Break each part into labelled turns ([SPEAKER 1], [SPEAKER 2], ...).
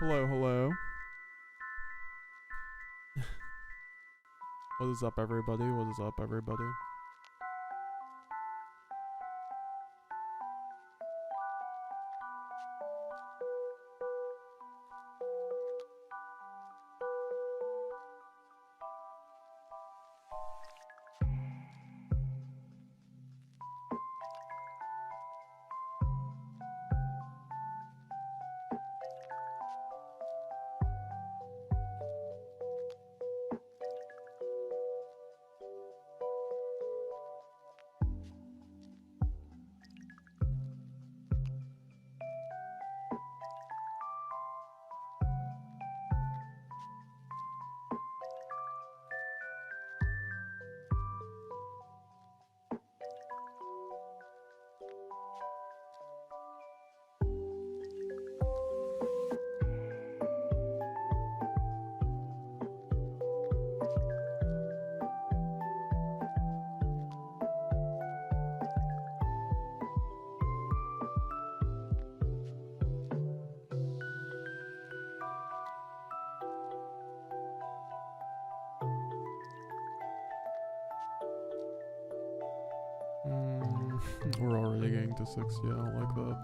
[SPEAKER 1] Hello, hello. What is up, everybody? What is up, everybody? We're already getting to 60. I don't like that.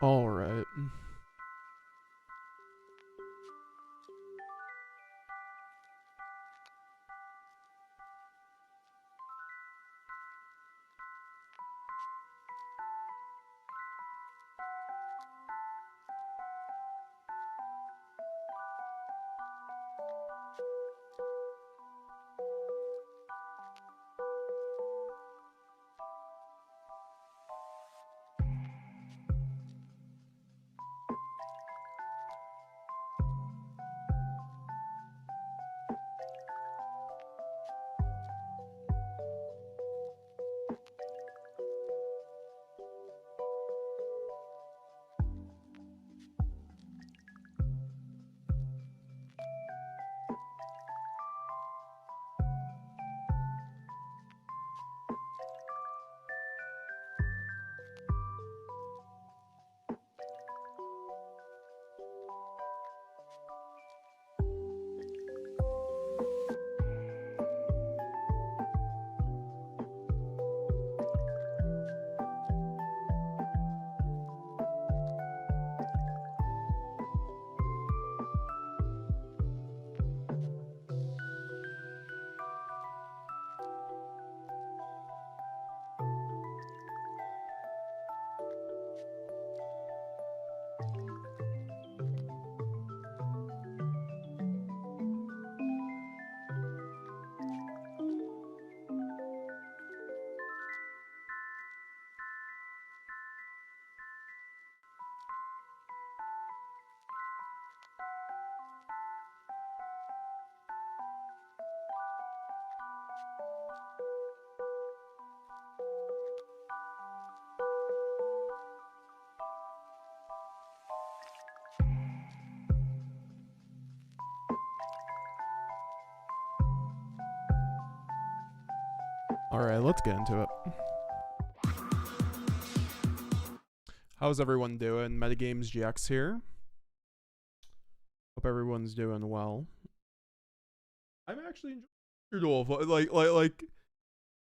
[SPEAKER 1] All right. All right, let's get into it. How's everyone doing? METAGAMESGX here. Hope everyone's doing well. I'm actually enjoying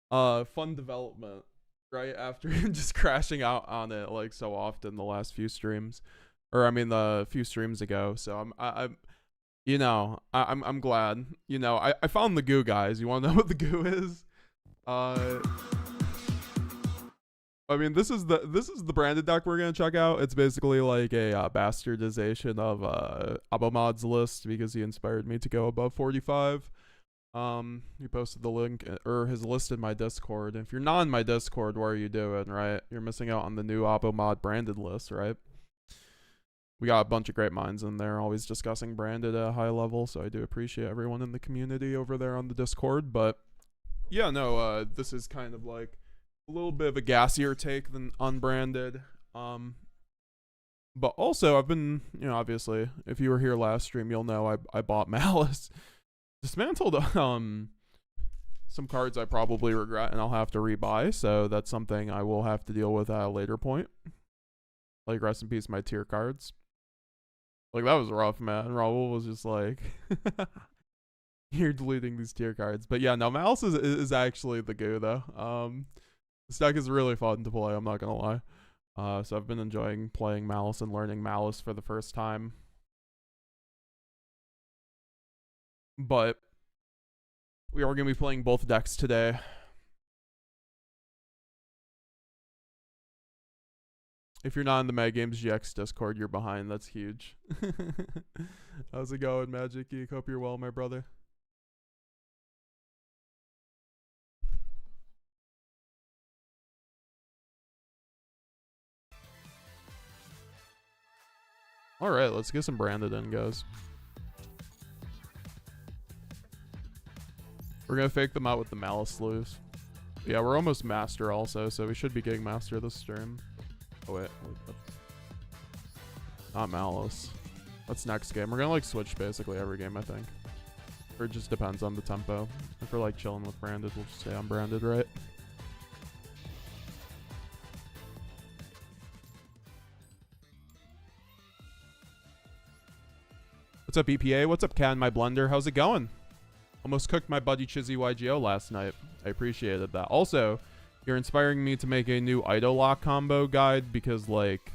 [SPEAKER 1] Duel, fun development, right? After just crashing out on it like so often the last few streams, or I mean the few streams ago. So I'm glad. You know, I found the goo, guys. You want to know what the goo is? I mean, this is the branded deck we're gonna check out. It's basically like a bastardization of Abomod's list because he inspired me to go above 45. He posted the link or his list in my Discord. If you're not in my Discord, what are you doing, right? You're missing out on the new Abomod branded list, right? We got a bunch of great minds in there, always discussing branded at a high level. So I do appreciate everyone in the community over there on the Discord, but. Yeah, no, this is kind of like a little bit of a gassier take than unbranded. But also, I've been, obviously, if you were here last stream, you'll know I bought Malice. Dismantled some cards I probably regret and I'll have to rebuy, so that's something I will have to deal with at a later point. Like, rest in peace, my tier cards. Like, that was rough, man. Raul was just like, you're deleting these tier cards. But yeah, no, Malice is actually the goo, though. This deck is really fun to play, I'm not gonna lie. So I've been enjoying playing Malice and learning Malice for the first time. But we are going to be playing both decks today. If you're not in the METAGAMESGX Discord, you're behind. That's huge. How's it going, Magic Geek? Hope you're well, my brother. Alright, let's get some branded in, guys. We're going to fake them out with the Malice sleeves. Yeah, we're almost Master also, so we should be getting Master this stream. Oh, wait. Not Malice. That's next game. We're going to, like, switch basically every game, I think. Or it just depends on the tempo. If we're, like, chilling with branded, we'll just stay on branded, right? What's up, EPA? What's up, Cat in my blender? How's it going? Almost cooked my buddy Chizzy YGO last night. I appreciated that. Also, you're inspiring me to make a new idol lock combo guide because, like,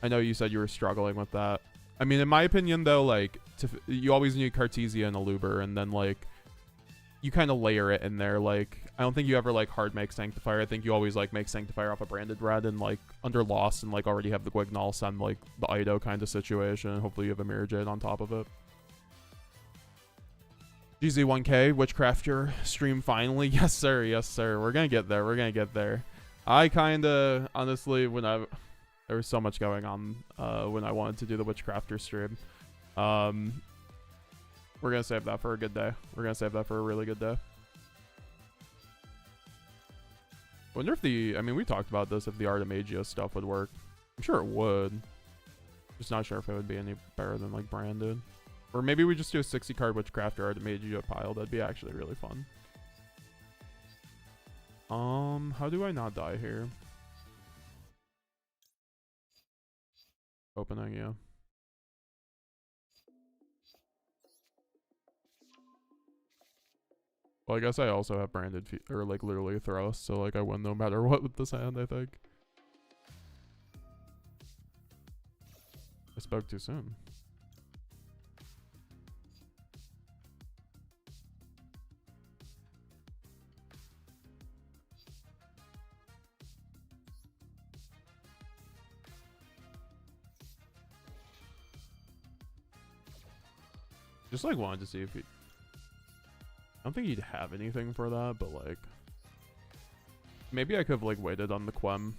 [SPEAKER 1] I know you said you were struggling with that. I mean, in my opinion, though, like, you always need Cartesia and Aluber, and then, like, you kind of layer it in there. Like, I don't think you ever, like, hard make Sanctifier. I think you always, like, make Sanctifier off a branded red and, like, under Lost and, like, already have the Guignol send, like, the Ido kind of situation. Hopefully you have a Mirror Jade on top of it. GZ1K, Witchcrafter stream finally. Yes, sir. Yes, sir. We're going to get there. We're going to get there. I kind of, honestly, there was so much going on when I wanted to do the Witchcrafter stream. We're going to save that for a good day. We're going to save that for a really good day. Wonder if I mean, we talked about this, if the Artemisia stuff would work. I'm sure it would. Just not sure if it would be any better than, like, branded. Or maybe we just do a 60 card Witchcrafter Artemisia pile. That'd be actually really fun. How do I not die here? Opening, yeah. Well, I guess I also have branded or like literally thrust, so like I win no matter what with this hand, I think. I spoke too soon. Just like wanted to see if he... I don't think he'd have anything for that, but like... Maybe I could have like waited on the Quem.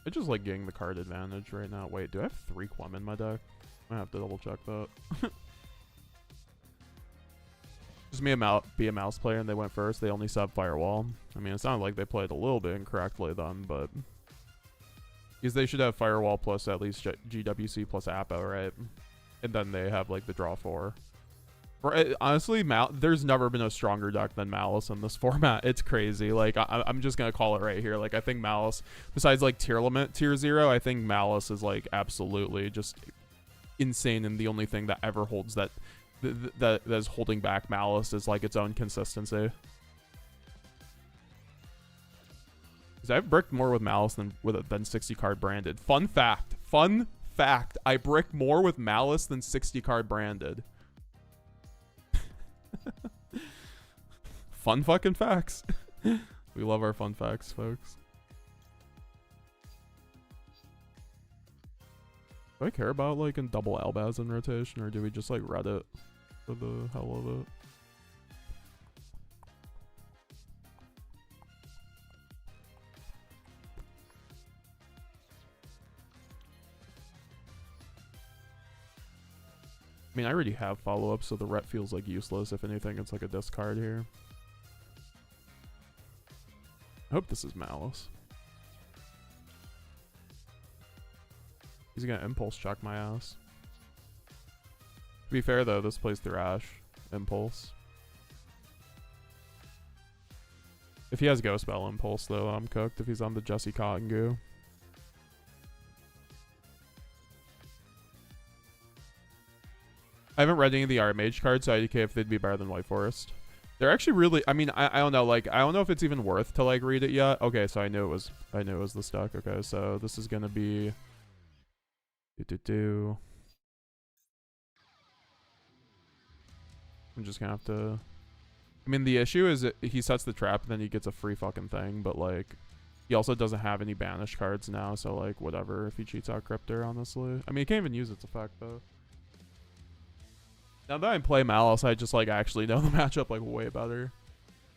[SPEAKER 1] I just like getting the card advantage right now. Wait, do I have 3 Quem in my deck? I have to double check that. Just be a mouse player and they went first. They only sub Firewall. I mean, it sounded like they played a little bit incorrectly then, but... Because they should have Firewall plus at least GWC plus Apo, right? And then they have like the draw 4. Honestly, there's never been a stronger deck than Malice in this format. It's crazy. Like, I'm just going to call it right here. Like, I think Malice, besides like tier limit, tier 0, I think Malice is like absolutely just insane. And the only thing that ever holds that is holding back Malice is like its own consistency. I've bricked more with Malice than 60 card branded. Fun fact. Fun fact. I brick more with Malice than 60 card branded. Fun fucking facts. We love our fun facts, folks. Do I care about like in double Albaz in rotation, or do we just like red it for the hell of it? I mean, I already have follow-up, so the ret feels like useless. If anything, it's like a discard here. I hope this is Malice. He's gonna impulse check my ass. To be fair though, this plays Thrash. Impulse. If he has Ghost Spell Impulse though, I'm cooked if he's on the Jesse Cotton Goo. I haven't read any of the Armage cards, so IDK if they'd be better than White Forest. They're actually really, I mean, I don't know, like, I don't know if it's even worth to, like, read it yet. Okay, so I knew it was this deck. Okay, so this is gonna be... I'm just gonna have to... I mean, the issue is he sets the trap, and then he gets a free fucking thing, but, like, he also doesn't have any banished cards now, so, like, whatever if he cheats out Cryptor, honestly. I mean, he can't even use its effect, though. Now that I play Malice, I just, like, actually know the matchup, like, way better.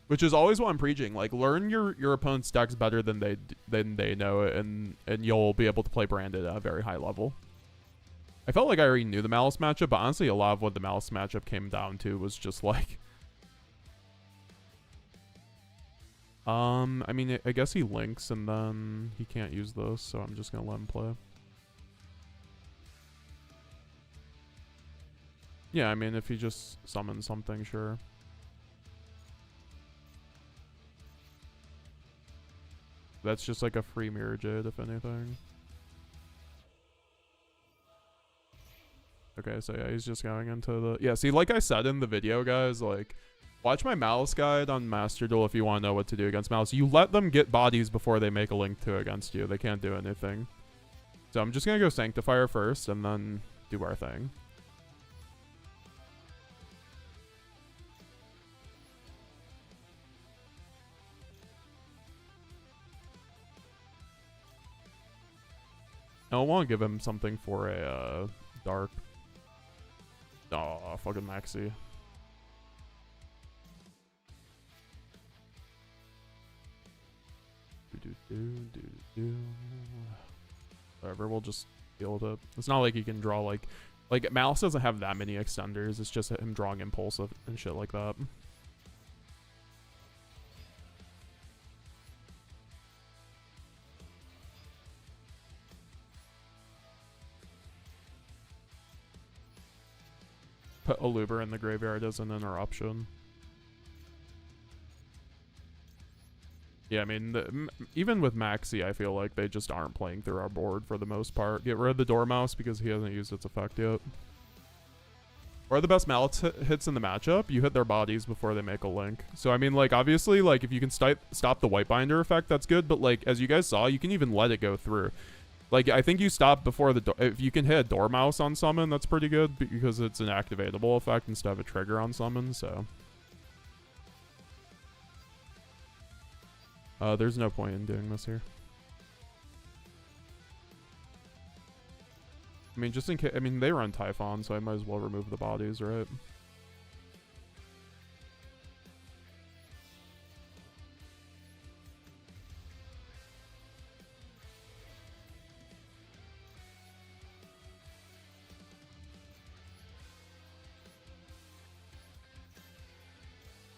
[SPEAKER 1] Which is always what I'm preaching. Like, learn your opponent's decks better than they know it, and you'll be able to play Branded at a very high level. I felt like I already knew the Malice matchup, but honestly, a lot of what the Malice matchup came down to was just, like... I mean, I guess he links, and then he can't use those, so I'm just gonna let him play. Yeah, I mean, if he just summons something, sure. That's just like a free Mirror Jade, if anything. Okay, so yeah, he's just going into the... Yeah, see, like I said in the video, guys, like... Watch my Malice guide on Master Duel if you want to know what to do against Malice. You let them get bodies before they make a link to against you. They can't do anything. So I'm just going to go Sanctifier first and then do our thing. I want to give him something for a Dark. Oh, fucking Maxi. Whatever, we'll just deal with it. It's not like he can draw like Malice doesn't have that many extenders. It's just him drawing Impulsive and shit like that. Put Aluber in the graveyard as an interruption. Yeah, I mean, even with Maxi, I feel like they just aren't playing through our board for the most part. Get rid of the Dormouse because he hasn't used its effect yet. What are the best Malice hits in the matchup? You hit their bodies before they make a link. So, I mean, like, obviously, like, if you can stop the White Binder effect, that's good. But, like, as you guys saw, you can even let it go through. Like, I think you stop before the... If you can hit a Dormouse on summon, that's pretty good because it's an activatable effect instead of a trigger on summon, so... There's no point in doing this here. I mean, just in case... I mean, they run Typhon, so I might as well remove the bodies, right?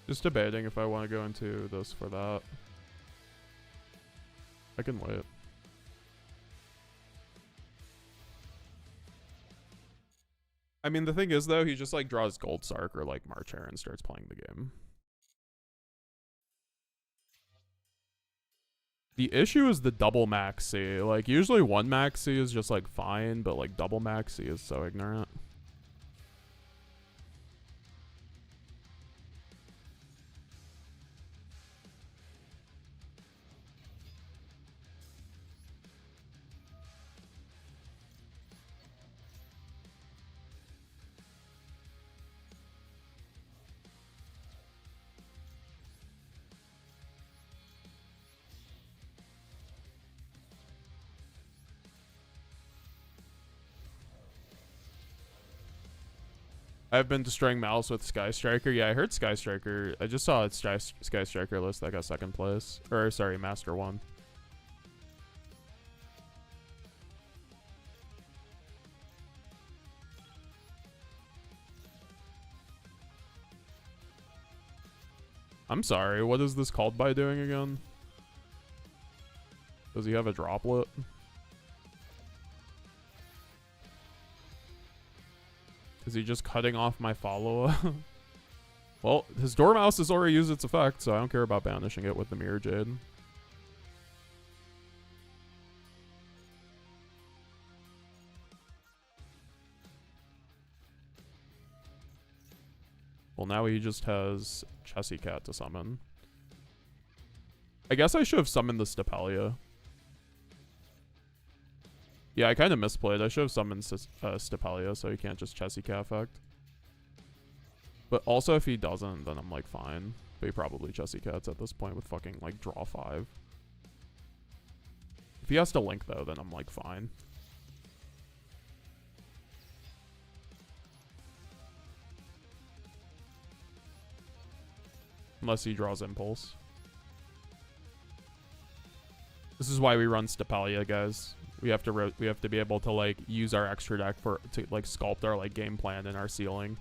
[SPEAKER 1] Just debating if I want to go into this for that. I can wait. I mean, the thing is, though, he just, like, draws Gold Sark or, like, March Hare and starts playing the game. The issue is the double Maxi. Like, usually one Maxi is just, like, fine, but, like, double Maxi is so ignorant. I've been destroying Malice with Sky Striker. Yeah, I heard Sky Striker. I just saw its Sky Striker list that got second place. Or, sorry, Master 1. I'm sorry, what is this called by doing again? Does he have a droplet? Is he just cutting off my follow-up? Well, his Dormouse has already used its effect, so I don't care about banishing it with the Mirror Jade. Well, now he just has Chessy Cat to summon. I guess I should have summoned the Stepelia. Yeah, I kind of misplayed. I should have summoned Stepelia so he can't just Chessy Cat effect. But also if he doesn't, then I'm like fine. But he probably Chessy Cats at this point with fucking like draw 5. If he has to link though, then I'm like fine. Unless he draws Impulse. This is why we run Stepelia, guys. We have to be able to like use our extra deck to like sculpt our like game plan and our ceiling.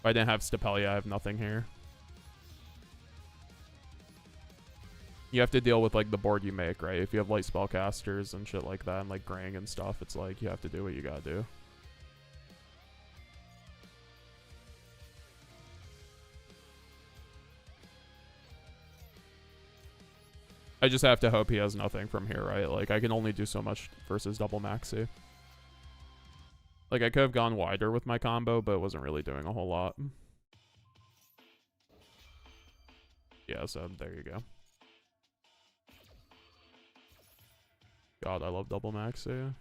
[SPEAKER 1] If I didn't have Stepelia, I have nothing here. You have to deal with like the board you make, right? If you have like spellcasters and shit like that and like graying and stuff, it's like you have to do what you gotta do. I just have to hope he has nothing from here, right? Like, I can only do so much versus double maxi. Like, I could have gone wider with my combo, but it wasn't really doing a whole lot. Yeah, so there you go. God, I love double maxi.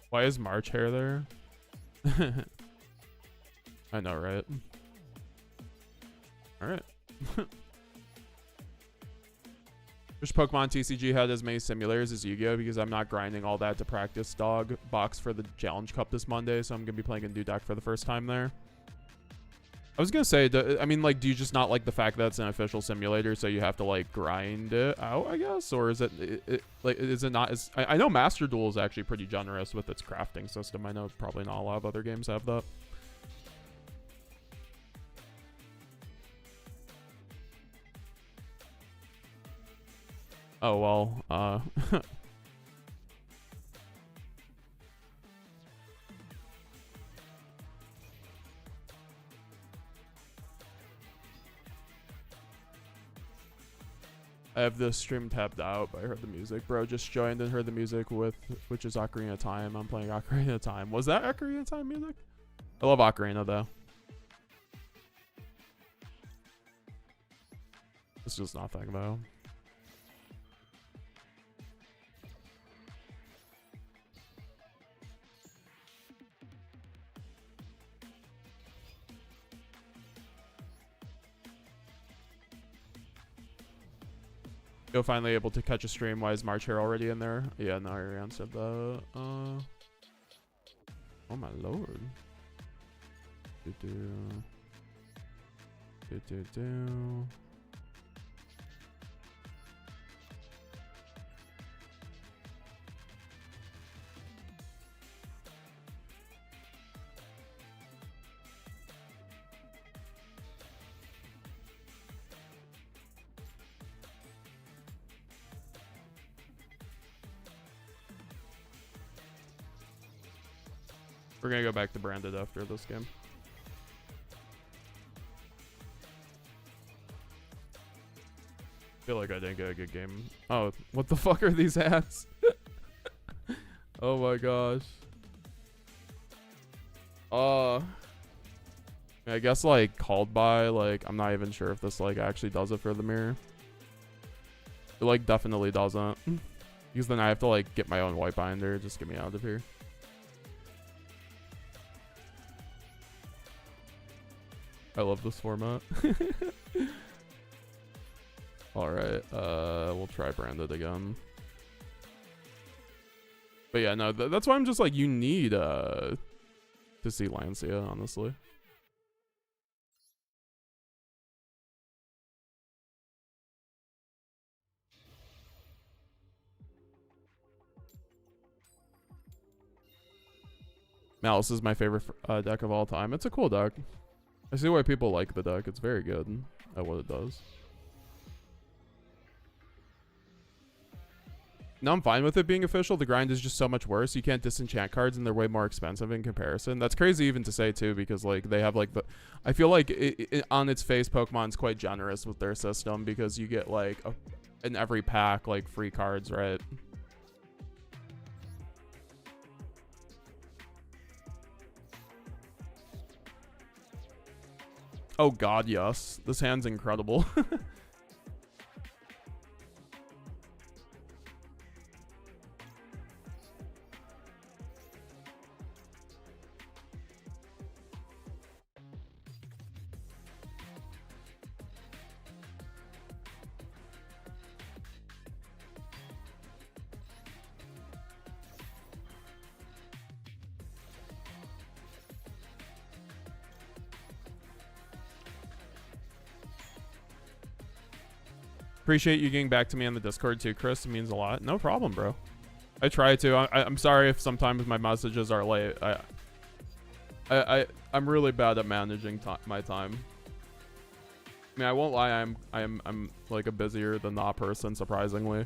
[SPEAKER 1] Why is March hair there? I know, right? Alright. Which Pokemon TCG had as many simulators as Yu-Gi-Oh! Because I'm not grinding all that to practice dog box for the Challenge Cup this Monday, so I'm going to be playing a new deck for the first time there. I was going to say, I mean, like, do you just not like the fact that it's an official simulator, so you have to, like, grind it out, I guess? Or is it like, is it not as... I know Master Duel is actually pretty generous with its crafting system. I know probably not a lot of other games have that. Oh, well, I have the stream tapped out, but I heard the music. Bro just joined and heard the music which is Ocarina of Time. I'm playing Ocarina of Time. Was that Ocarina of Time music? I love Ocarina, though. It's just nothing, though. You're finally able to catch a stream. Why is March here already in there? Yeah, no, I already answered that. Oh my lord. We're gonna go back to branded after this game. Feel like I didn't get a good game. Oh, what the fuck are these hats? Oh my gosh. I guess like called by, like, I'm not even sure if this like actually does it for the mirror. It like definitely doesn't. Because then I have to like get my own white binder. Just get me out of here. I love this format. Alright, we'll try branded again. But yeah, no, that's why I'm just like, you need to see Lancia, honestly. Malice is my favorite deck of all time. It's a cool deck. I see why people like the deck. It's very good at what it does. No, I'm fine with it being official. The grind is just so much worse. You can't disenchant cards, and they're way more expensive in comparison. That's crazy even to say, too, because, like, they have, like, the... I feel like, on its face, Pokemon's quite generous with their system, because you get, like, in every pack, like, free cards, right? Oh, God, yes. This hand's incredible. Appreciate you getting back to me on the Discord too, Chris. It means a lot. No problem, bro. I try to. I'm sorry if sometimes my messages are late. I'm really bad at managing my time. I mean, I won't lie. I'm like a busier than not person, surprisingly.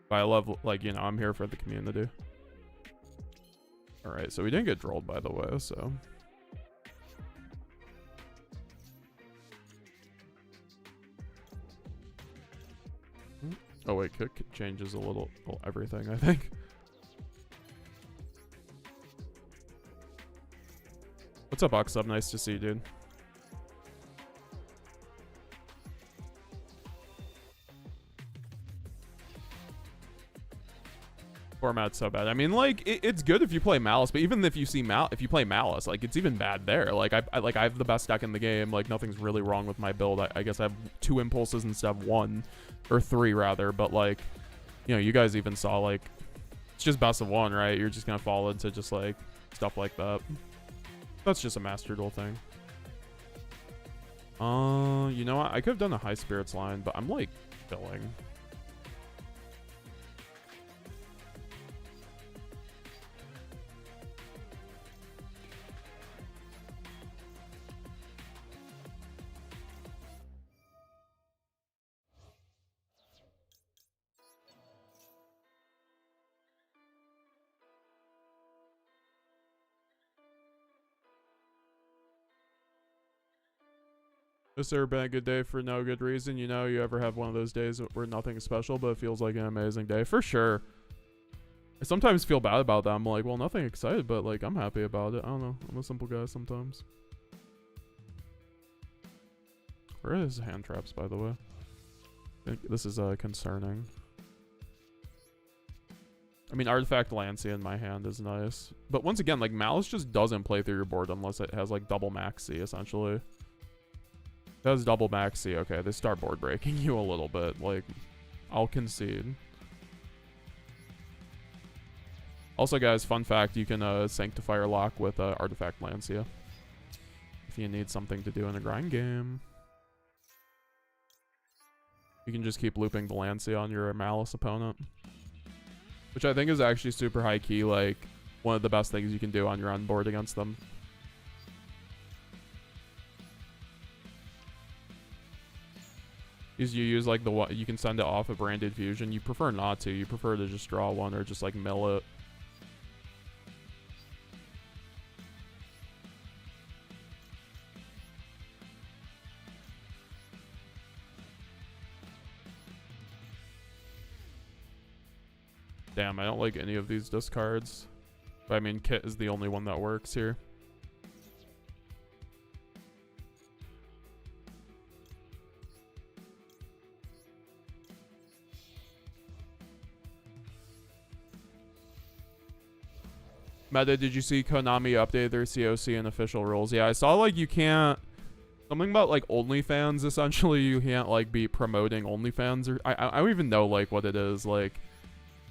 [SPEAKER 1] But I love, like, you know, I'm here for the community. All right, so we didn't get trolled, by the way, so. Oh wait, kick changes a little everything, I think. What's up, Oxub? Nice to see you, dude. Format's so bad. I mean, like, it's good if you play Malice, but even if you see if you play Malice, like, it's even bad there. Like, I have the best deck in the game. Like, nothing's really wrong with my build. I guess I have 2 impulses instead of 1, or 3 rather. But like, you know, you guys even saw, like, it's just best of 1, right? You're just gonna fall into just like stuff like that. That's just a Master Duel thing. You know what? I could have done a High Spirits line, but I'm like filling. Has there been a good day for no good reason? You know, you ever have one of those days where nothing is special, but it feels like an amazing day? For sure. I sometimes feel bad about that. I'm like, well, nothing excited, but like, I'm happy about it. I don't know. I'm a simple guy sometimes. Where is hand traps, by the way? I think this is concerning. I mean, Artifact Lancia in my hand is nice. But once again, like, Malice just doesn't play through your board unless it has, like, double maxi, essentially. It has double maxi. Okay, they start board breaking you a little bit. Like, I'll concede. Also, guys, fun fact, you can Sanctifier lock with Artifact Lancia if you need something to do in a grind game. You can just keep looping the Lancia on your Malice opponent, which I think is actually super high key, like one of the best things you can do on your own board against them. Is you use like you can send it off a branded fusion. You prefer not to. You prefer to just draw one or just like mill it. Damn, I don't like any of these discards. But I mean, Kit is the only one that works here. Meta, did you see Konami update their COC and official rules? Yeah, I saw like you can't... Something about like OnlyFans, essentially. You can't like be promoting OnlyFans. Or I don't even know like what it is. Like,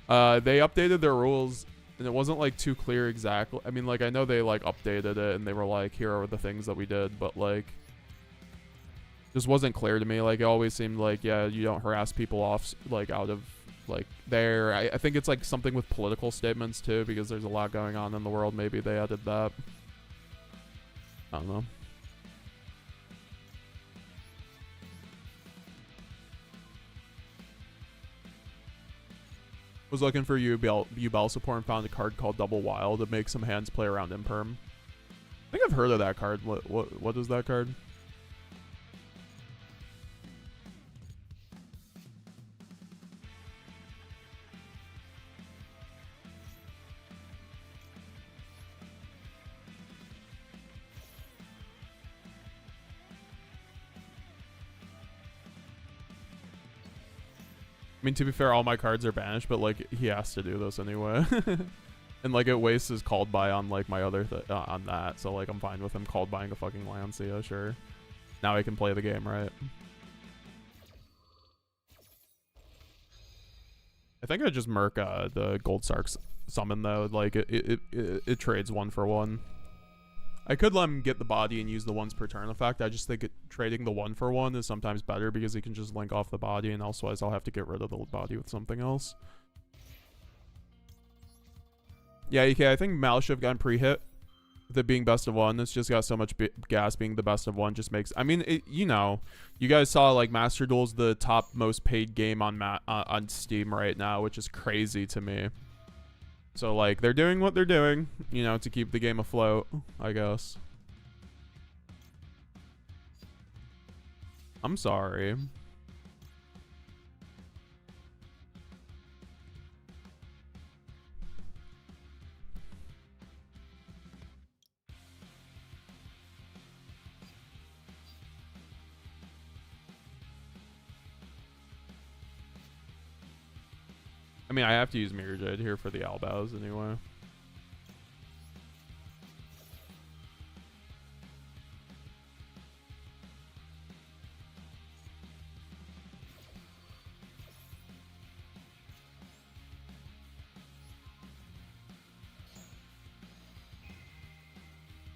[SPEAKER 1] they updated their rules and it wasn't like too clear exactly. I mean, like I know they like updated it and they were like, here are the things that we did. But like, just wasn't clear to me. Like it always seemed like, yeah, you don't harass people off like out of Like there, I think it's like something with political statements too, because there's a lot going on in the world. Maybe they added that. I don't know. Was looking for UBL support and found a card called Double Wild that makes some hands play around Imperm. I think I've heard of that card. What is that card? I mean, to be fair, all my cards are banished, but like he has to do this anyway. And like it wastes his called by on like my other on that, so like I'm fine with him called buying a fucking Lancia, sure. Now I can play the game, right? I think I just merc the Gold Sark's summon though. Like it trades 1 for 1. I could let him get the body and use the once per turn effect. I just think trading the 1 for 1 is sometimes better because he can just link off the body, and elsewise I'll have to get rid of the body with something else. Yeah, EK, I think Malice should have gotten pre-hit with it being best of 1. It's just got so much gas being the best of 1 just makes... I mean, you know, you guys saw like Master Duel's the top most paid game on Steam right now, which is crazy to me. So, like, they're doing what they're doing, you know, to keep the game afloat, I guess. I'm sorry. I mean, I have to use Mirror Jade here for the Albaus anyway.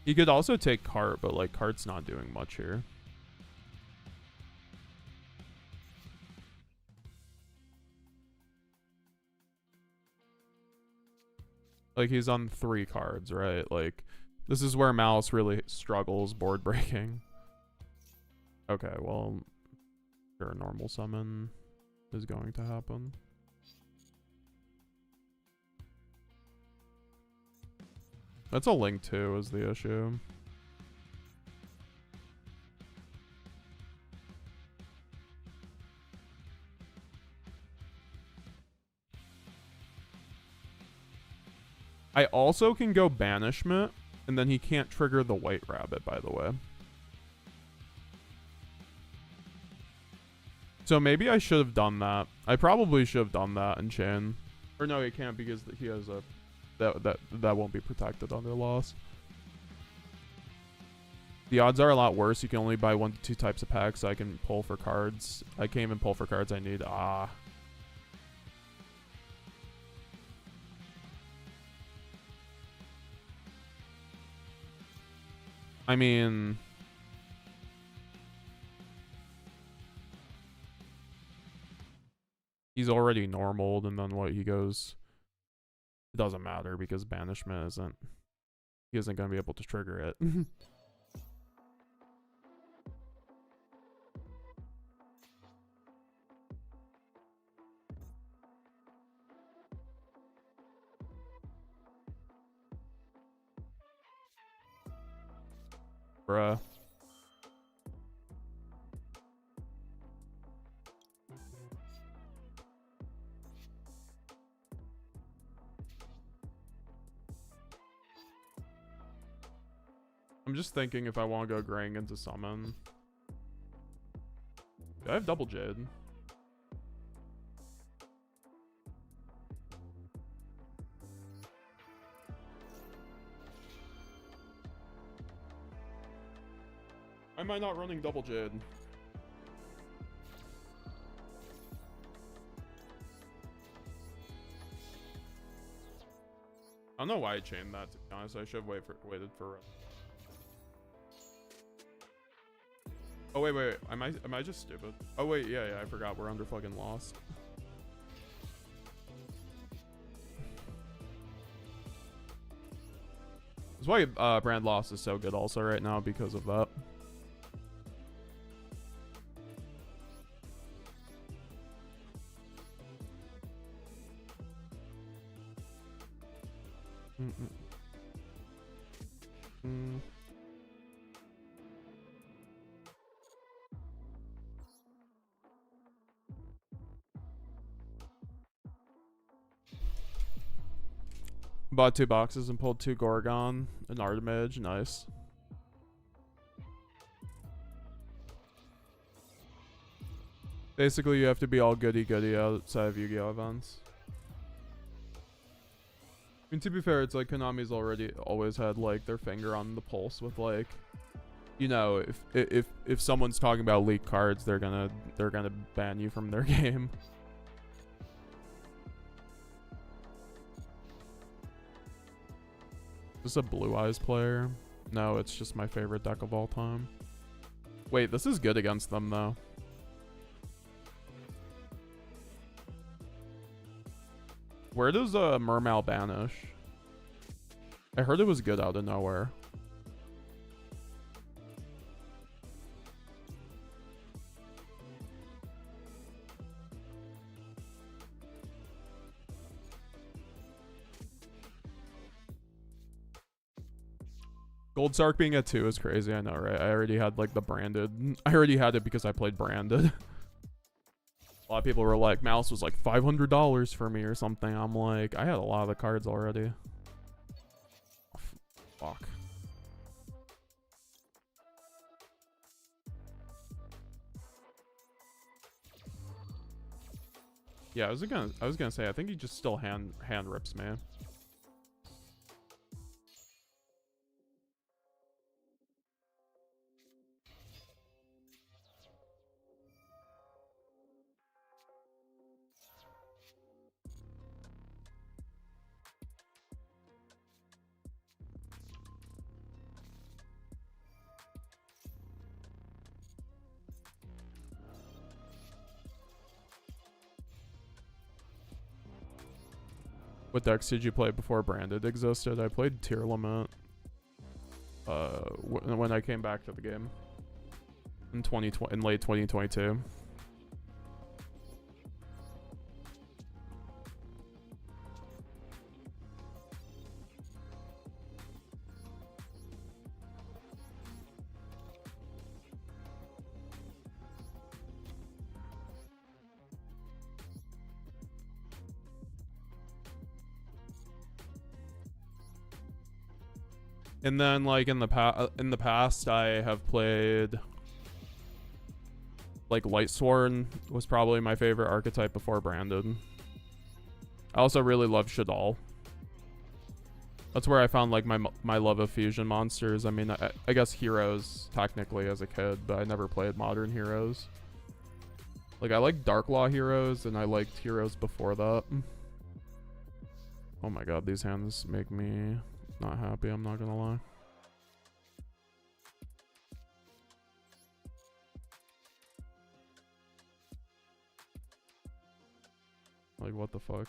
[SPEAKER 1] You could also take Cart, but like Cart's not doing much here. Like, he's on 3 cards, right? Like, this is where Malice really struggles board breaking. Okay, well, sure, a normal summon is going to happen. That's a link too, is the issue. I also can go Banishment, and then he can't trigger the White Rabbit, by the way. So maybe I should have done that. I probably should have done that in Chain. Or no, he can't because he has a... That won't be protected under loss. The odds are a lot worse. You can only buy 1 to 2 types of packs, so I can pull for cards. I can't even pull for cards I need. Ah. I mean... He's already normaled, and then what, he goes... It doesn't matter, because Banishment isn't... He isn't going to be able to trigger it. Bruh. I'm just thinking if I want to go graying into summon. Do I have double Jade? Why am I not running double Jade? I don't know why I chained that, to be honest. I should have waited for... Oh, wait. Am I just stupid? Oh, wait, yeah, I forgot. We're under fucking loss. That's why Brand Loss is so good also right now, because of that. Bought 2 boxes and pulled 2 Gorgon, an Artemage, nice. Basically, you have to be all goody-goody outside of Yu-Gi-Oh! Events. I mean, to be fair, it's like Konami's always had like their finger on the pulse with like, you know, if someone's talking about leaked cards, they're gonna ban you from their game. Is this a Blue Eyes player? No, it's just my favorite deck of all time. Wait, this is good against them though. Where does Mermal banish? I heard it was good out of nowhere. Gold Sark being at 2 is crazy, I know, right? I already had like the branded. I already had it because I played branded. A lot of people were like, Malice was like $500 for me or something. I'm like, I had a lot of the cards already. Oh, fuck. Yeah, I was gonna say, I think he just still hand rips me. What decks did you play before Branded existed? I played Tier Limit when I came back to the game in late 2022. And then, like, in the past, I have played, like, Lightsworn was probably my favorite archetype before Branded. I also really love Shadal. That's where I found, like, my love of fusion monsters. I mean, I guess Heroes, technically, as a kid, but I never played Modern Heroes. Like, I like Darklaw Heroes, and I liked Heroes before that. Oh my god, these hands make me not happy, I'm not gonna lie. Like, what the fuck?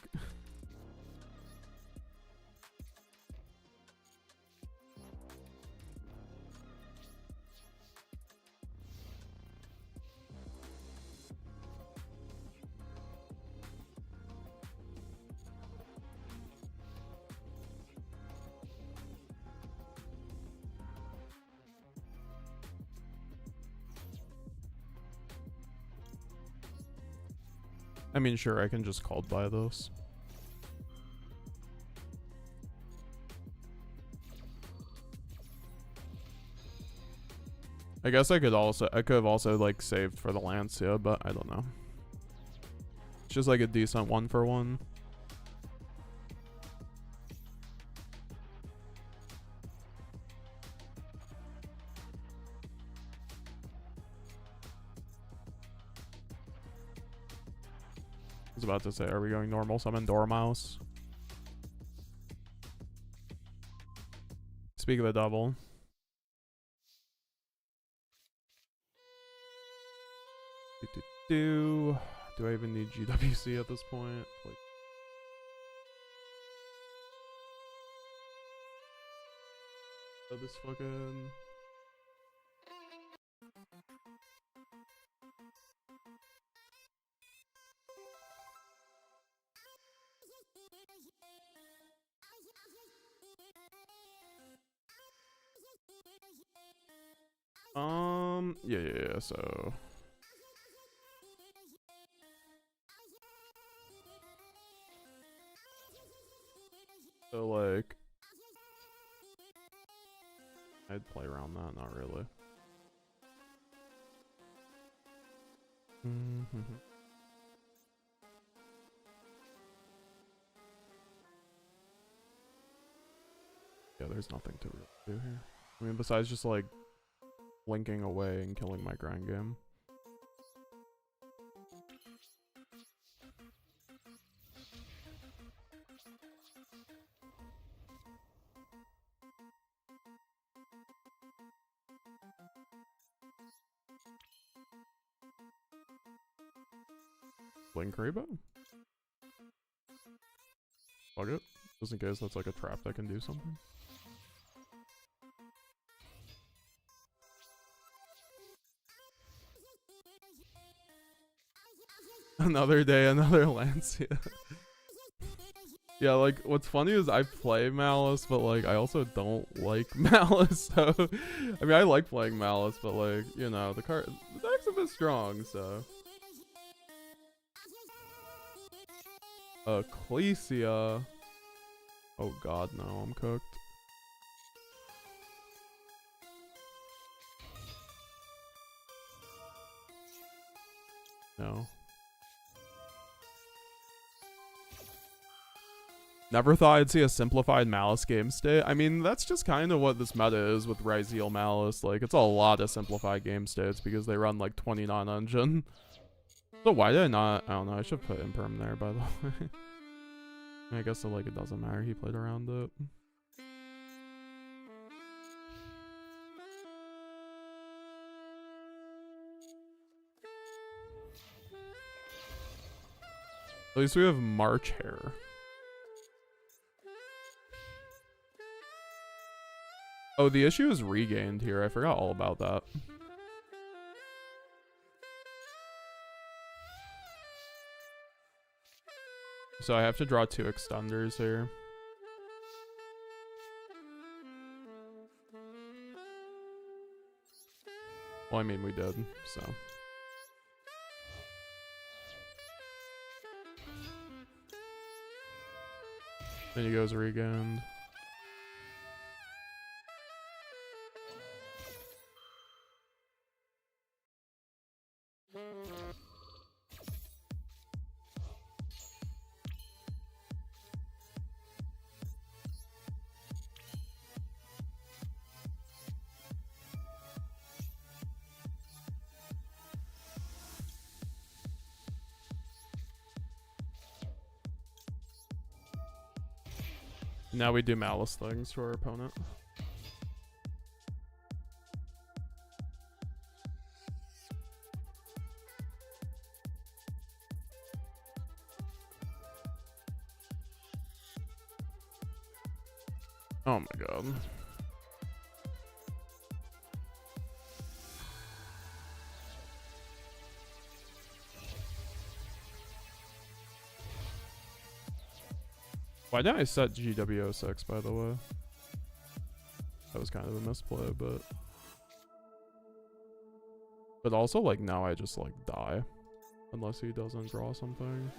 [SPEAKER 1] I mean, sure, I can just called by those. I guess I could have also like saved for the Lancia, but I don't know. It's just like a decent 1-for-1. I was about to say, are we going normal summon Dormouse? Speak of the devil. Do I even need GWC at this point? Like, So this fucking. Yeah, so. So, like. I'd play around that, not really. Yeah, there's nothing to really do here. I mean, besides just, like, blinking away and killing my grind game. Blink Rainbow? Fuck it. Just in case that's like a trap that can do something. Another day, another Lancia. Yeah, like, what's funny is I play Malice, but, like, I also don't like Malice, so... I mean, I like playing Malice, but, like, you know, the deck's a bit strong, so... Ecclesia. Oh god, no, I'm cooked. No. Never thought I'd see a simplified Malice game state. I mean, that's just kind of what this meta is with Ryzeal Malice. Like, it's a lot of simplified game states because they run, like, 29 engine. So why did I not? I don't know. I should put Imperm there, by the way. I guess, like, it doesn't matter. He played around it. At least we have March Hair. Oh, the issue is regained here. I forgot all about that. So I have to draw 2 extenders here. Well, I mean, we did, so. Then he goes regained. Now we do Malice things to our opponent. Oh my god. Why didn't I set GW06, by the way? That was kind of a misplay, but also, like, now I just, like, die. Unless he doesn't draw something.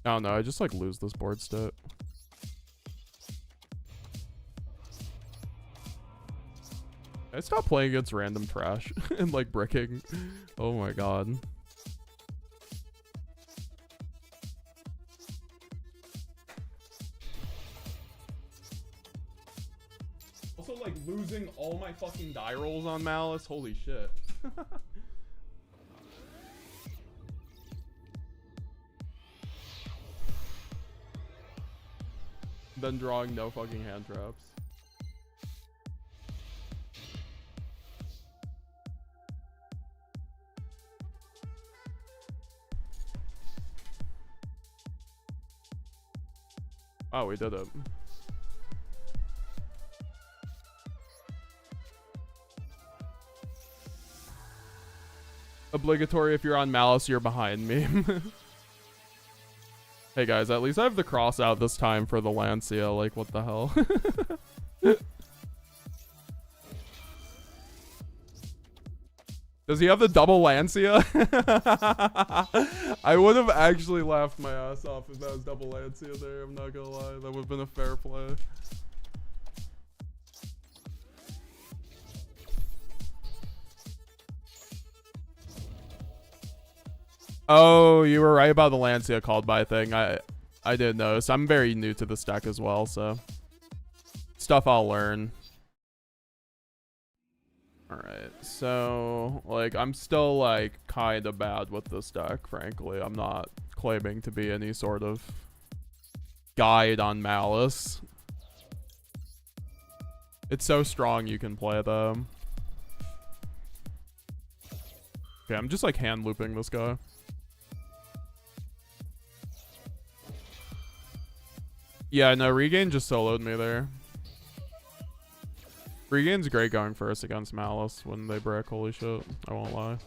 [SPEAKER 1] I don't know, I just, like, lose this board state. I stopped playing against random trash and, like, bricking. Oh my god. Also, like, losing all my fucking die rolls on Malice. Holy shit. Then drawing no fucking hand traps. Oh, we did it. Obligatory if you're on Malice, you're behind me. Hey guys, at least I have the cross out this time for the Lancia. Like, what the hell? Does he have the double Lancia? I would have actually laughed my ass off if that was double Lancia there. I'm not gonna lie. That would have been a fair play. Oh, you were right about the Lancia called by thing. I did notice. I'm very new to this deck as well, so stuff I'll learn. Alright, so like I'm still like kinda bad with this deck, frankly. I'm not claiming to be any sort of guide on Malice. It's so strong you can play them. Okay, I'm just like hand looping this guy. Yeah, no, Regain just soloed me there. Regain's great going first against Malice when they brick, holy shit. I won't lie.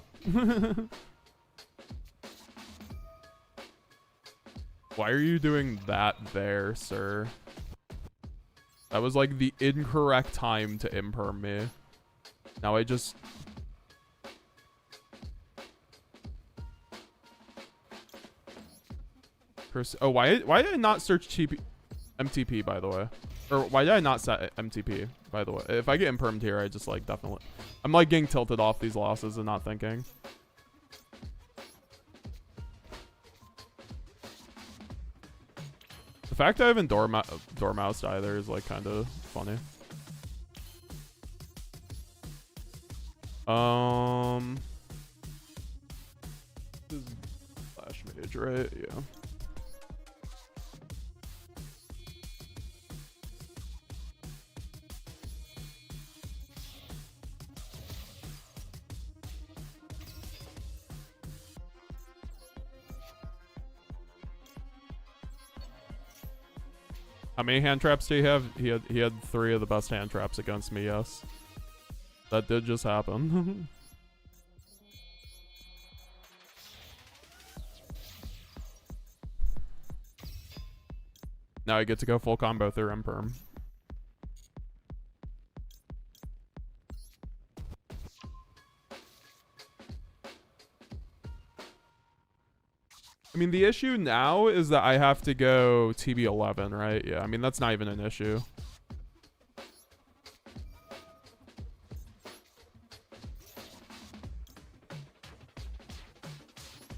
[SPEAKER 1] Why are you doing that there, sir? That was like the incorrect time to imperm me. Now I just... Oh, why did I not search MTP, by the way? Or why did I not set MTP, by the way? If I get impermed here, I just like definitely... I'm like getting tilted off these losses and not thinking. The fact I haven't Dormoused either is like kind of funny. This is Flash Mage, right? Yeah. How many hand traps do you have? He had 3 of the best hand traps against me, yes. That did just happen. Now I get to go full combo through Imperm. I mean, the issue now is that I have to go TB11, right? Yeah, I mean, that's not even an issue.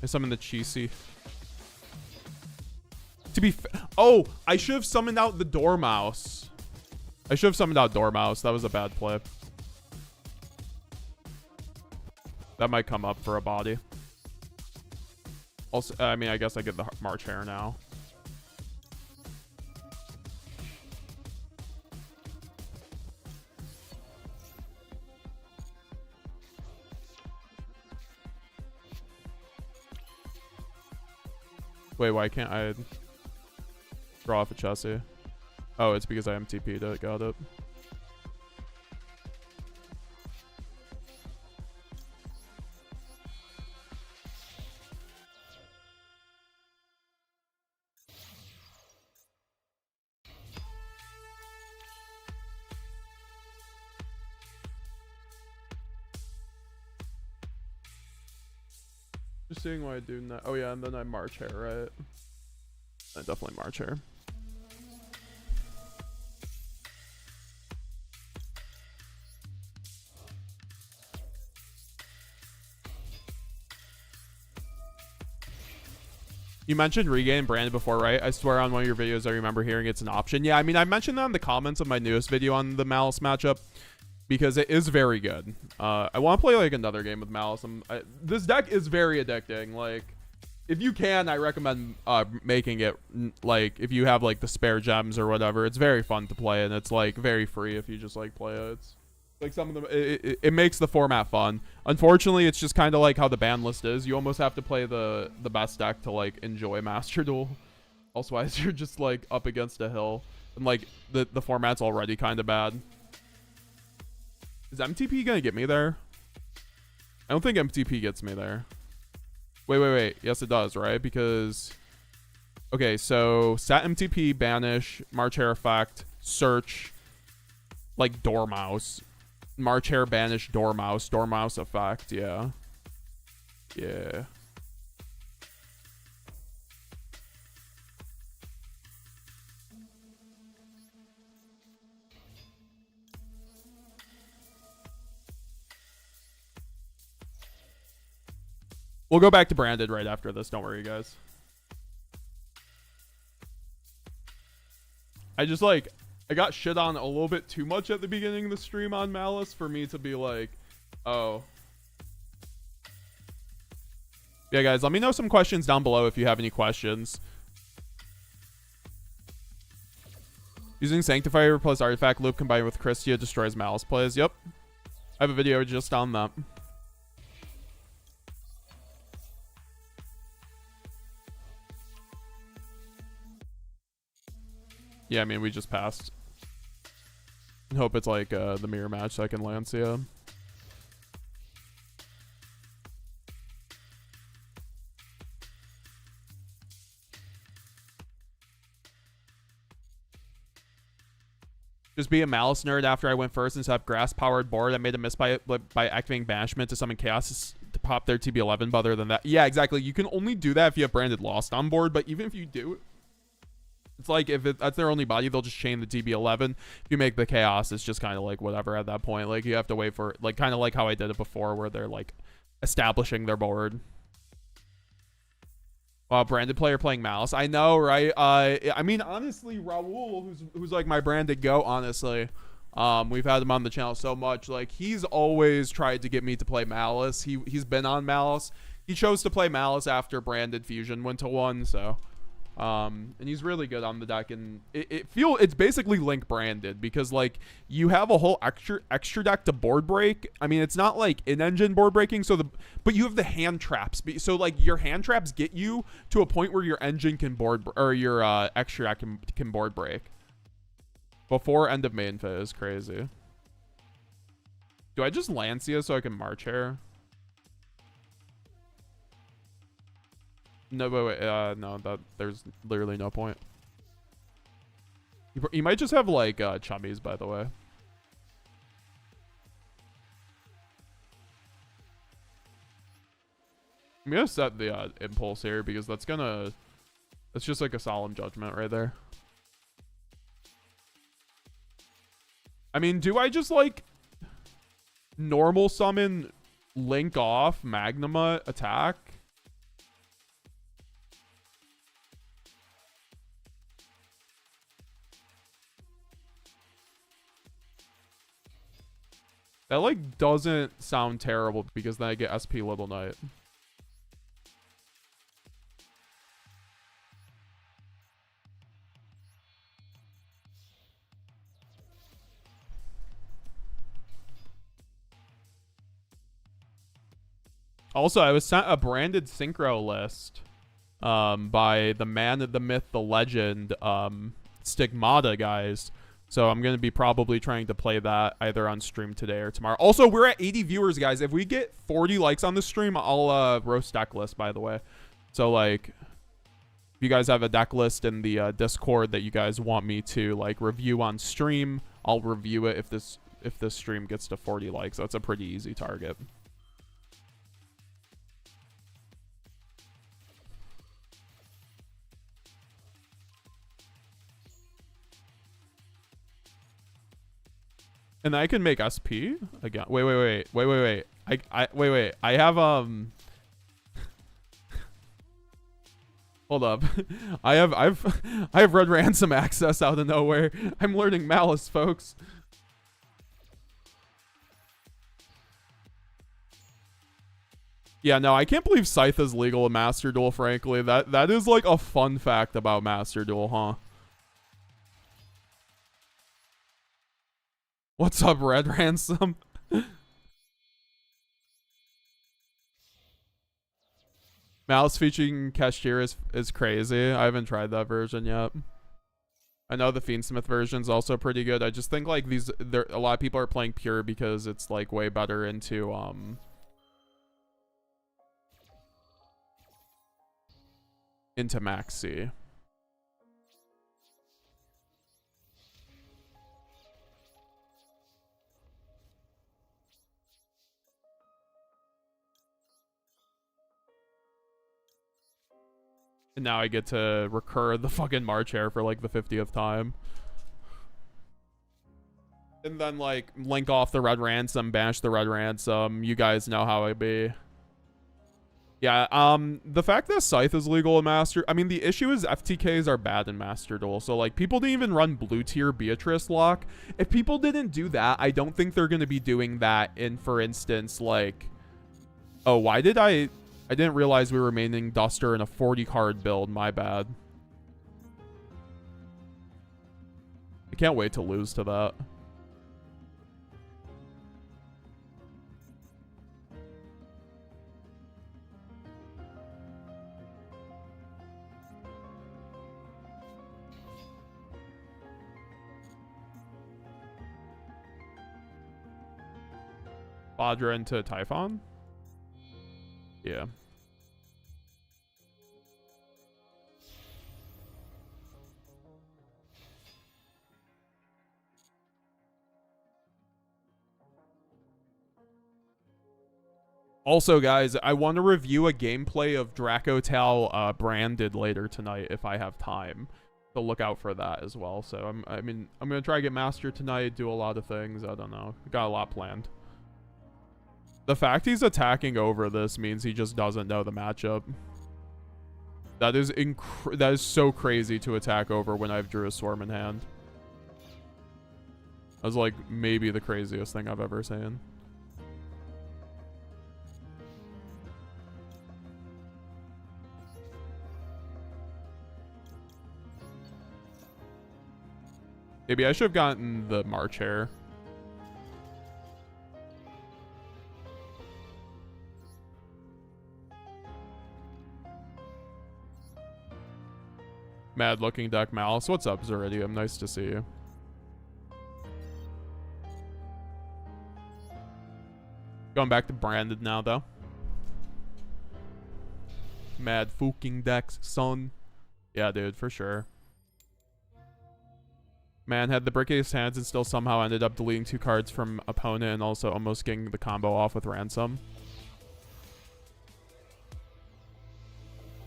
[SPEAKER 1] I summon the Cheesy. Oh, I should have summoned out the Dormouse. I should have summoned out Dormouse. That was a bad play. That might come up for a body. Also, I mean, I guess I get the March Hare now. Wait, why can't I draw off a Chessie? Oh, it's because I MTP'd it. Got it. Just seeing what I do now. Oh yeah, and then I March Hare, right? I definitely March Hare. You mentioned Regain branded before, right? I swear on one of your videos I remember hearing it's an option. Yeah, I mean, I mentioned that in the comments of my newest video on the Malice matchup because it is very good. I want to play like another game with Malice. This deck is very addicting. Like, if you can, I recommend making it, like, if you have like the spare gems or whatever. It's very fun to play, and it's like very free if you just like play it. It's like some of them, it makes the format fun. Unfortunately, it's just kind of like how the ban list is. You almost have to play the best deck to like enjoy Master Duel. Also, as you're just like up against a hill, and like the format's already kind of bad. Is MTP gonna get me there? I don't think MTP gets me there. Wait. Yes, it does, right? Because okay, so set MTP, banish, March Hare effect, search, like Dormouse, March Hare, banish, Dormouse effect. Yeah. We'll go back to branded right after this. Don't worry, guys. I got shit on a little bit too much at the beginning of the stream on Malice for me to be like, oh. Yeah, guys, let me know some questions down below if you have any questions. Using Sanctifier plus Artifact Loop combined with Christia destroys Malice plays. Yep. I have a video just on that. Yeah, I mean, we just passed. I hope it's like the mirror match so I can Lancia. Just be a Malice nerd after I went first instead of grass-powered board. I made a miss by activating Banishment to summon Chaos to pop their TB11, but other than that... Yeah, exactly. You can only do that if you have Branded Lost on board, but even if you do... It's like if that's their only body, they'll just chain the TB11. If you make the Chaos, it's just kind of like whatever at that point. Like you have to wait for like kind of like how I did it before, where they're like establishing their board. Wow, branded player playing Malice. I know, right? I mean, honestly, Raul, who's like my branded goat, honestly. We've had him on the channel so much. Like he's always tried to get me to play Malice. He's been on Malice. He chose to play Malice after branded fusion went to 1, so. And he's really good on the deck, and it's basically Link branded because like you have a whole extra deck to board break. I mean, it's not like in-engine board breaking, but you have the hand traps. So like your hand traps get you to a point where your engine can board or your extra deck can board break before end of main phase. Crazy. Do I just Lancia so I can March Hare? No, wait, no, there's literally no point. You might just have, like, chummies, by the way. I'm gonna set the, impulse here, because that's just, like, a solemn judgment right there. I mean, do I just, like, normal summon Link off, Magnuma attack? That, like, doesn't sound terrible because then I get SP Little Knight. Also, I was sent a branded Synchro list by the man, the myth, the legend, Stigmata, guys. So I'm going to be probably trying to play that either on stream today or tomorrow. Also, we're at 80 viewers, guys. If we get 40 likes on the stream, I'll roast deck list, by the way. So, like, if you guys have a deck list in the Discord that you guys want me to, like, review on stream, I'll review it if this stream gets to 40 likes. So it's a pretty easy target. And I can make SP again. Wait. Wait. I have hold up. I have Red Ransom access out of nowhere. I'm learning Malice, folks. Yeah, no, I can't believe Scythe is legal in Master Duel, frankly. That is like a fun fact about Master Duel, huh? What's up, Red Ransom? Malice featuring Cashier is crazy. I haven't tried that version yet. I know the Fiendsmith version's also pretty good. I just think like a lot of people are playing pure because it's like way better into Maxi. And now I get to recur the fucking March Hare for like the 50th time. And then like link off the Red Ransom, bash the Red Ransom. You guys know how it be. Yeah, the fact that Scythe is legal in Master, I mean, the issue is FTKs are bad in Master Duel. So, like, people didn't even run blue tier Beatrice lock. If people didn't do that, I don't think they're going to be doing that in, for instance, like, oh, why did I didn't realize we were maining Duster in a 40 card build. My bad. I can't wait to lose to that. Badra into Typhon? Yeah. Also, guys, I want to review a gameplay of Dracotal branded later tonight if I have time. So look out for that as well. So, I mean, I'm going to try to get Master tonight, do a lot of things. I don't know. Got a lot planned. The fact he's attacking over this means he just doesn't know the matchup. That is so crazy to attack over when I've drew a Swarm in hand. That's like maybe the craziest thing I've ever seen. Maybe I should have gotten the March Hare. Mad looking deck Malice. What's up, Zeridium? Nice to see you. Going back to branded now, though. Mad fucking decks, son. Yeah, dude, for sure. Man had the brickiest hands and still somehow ended up deleting 2 cards from opponent and also almost getting the combo off with Ransom.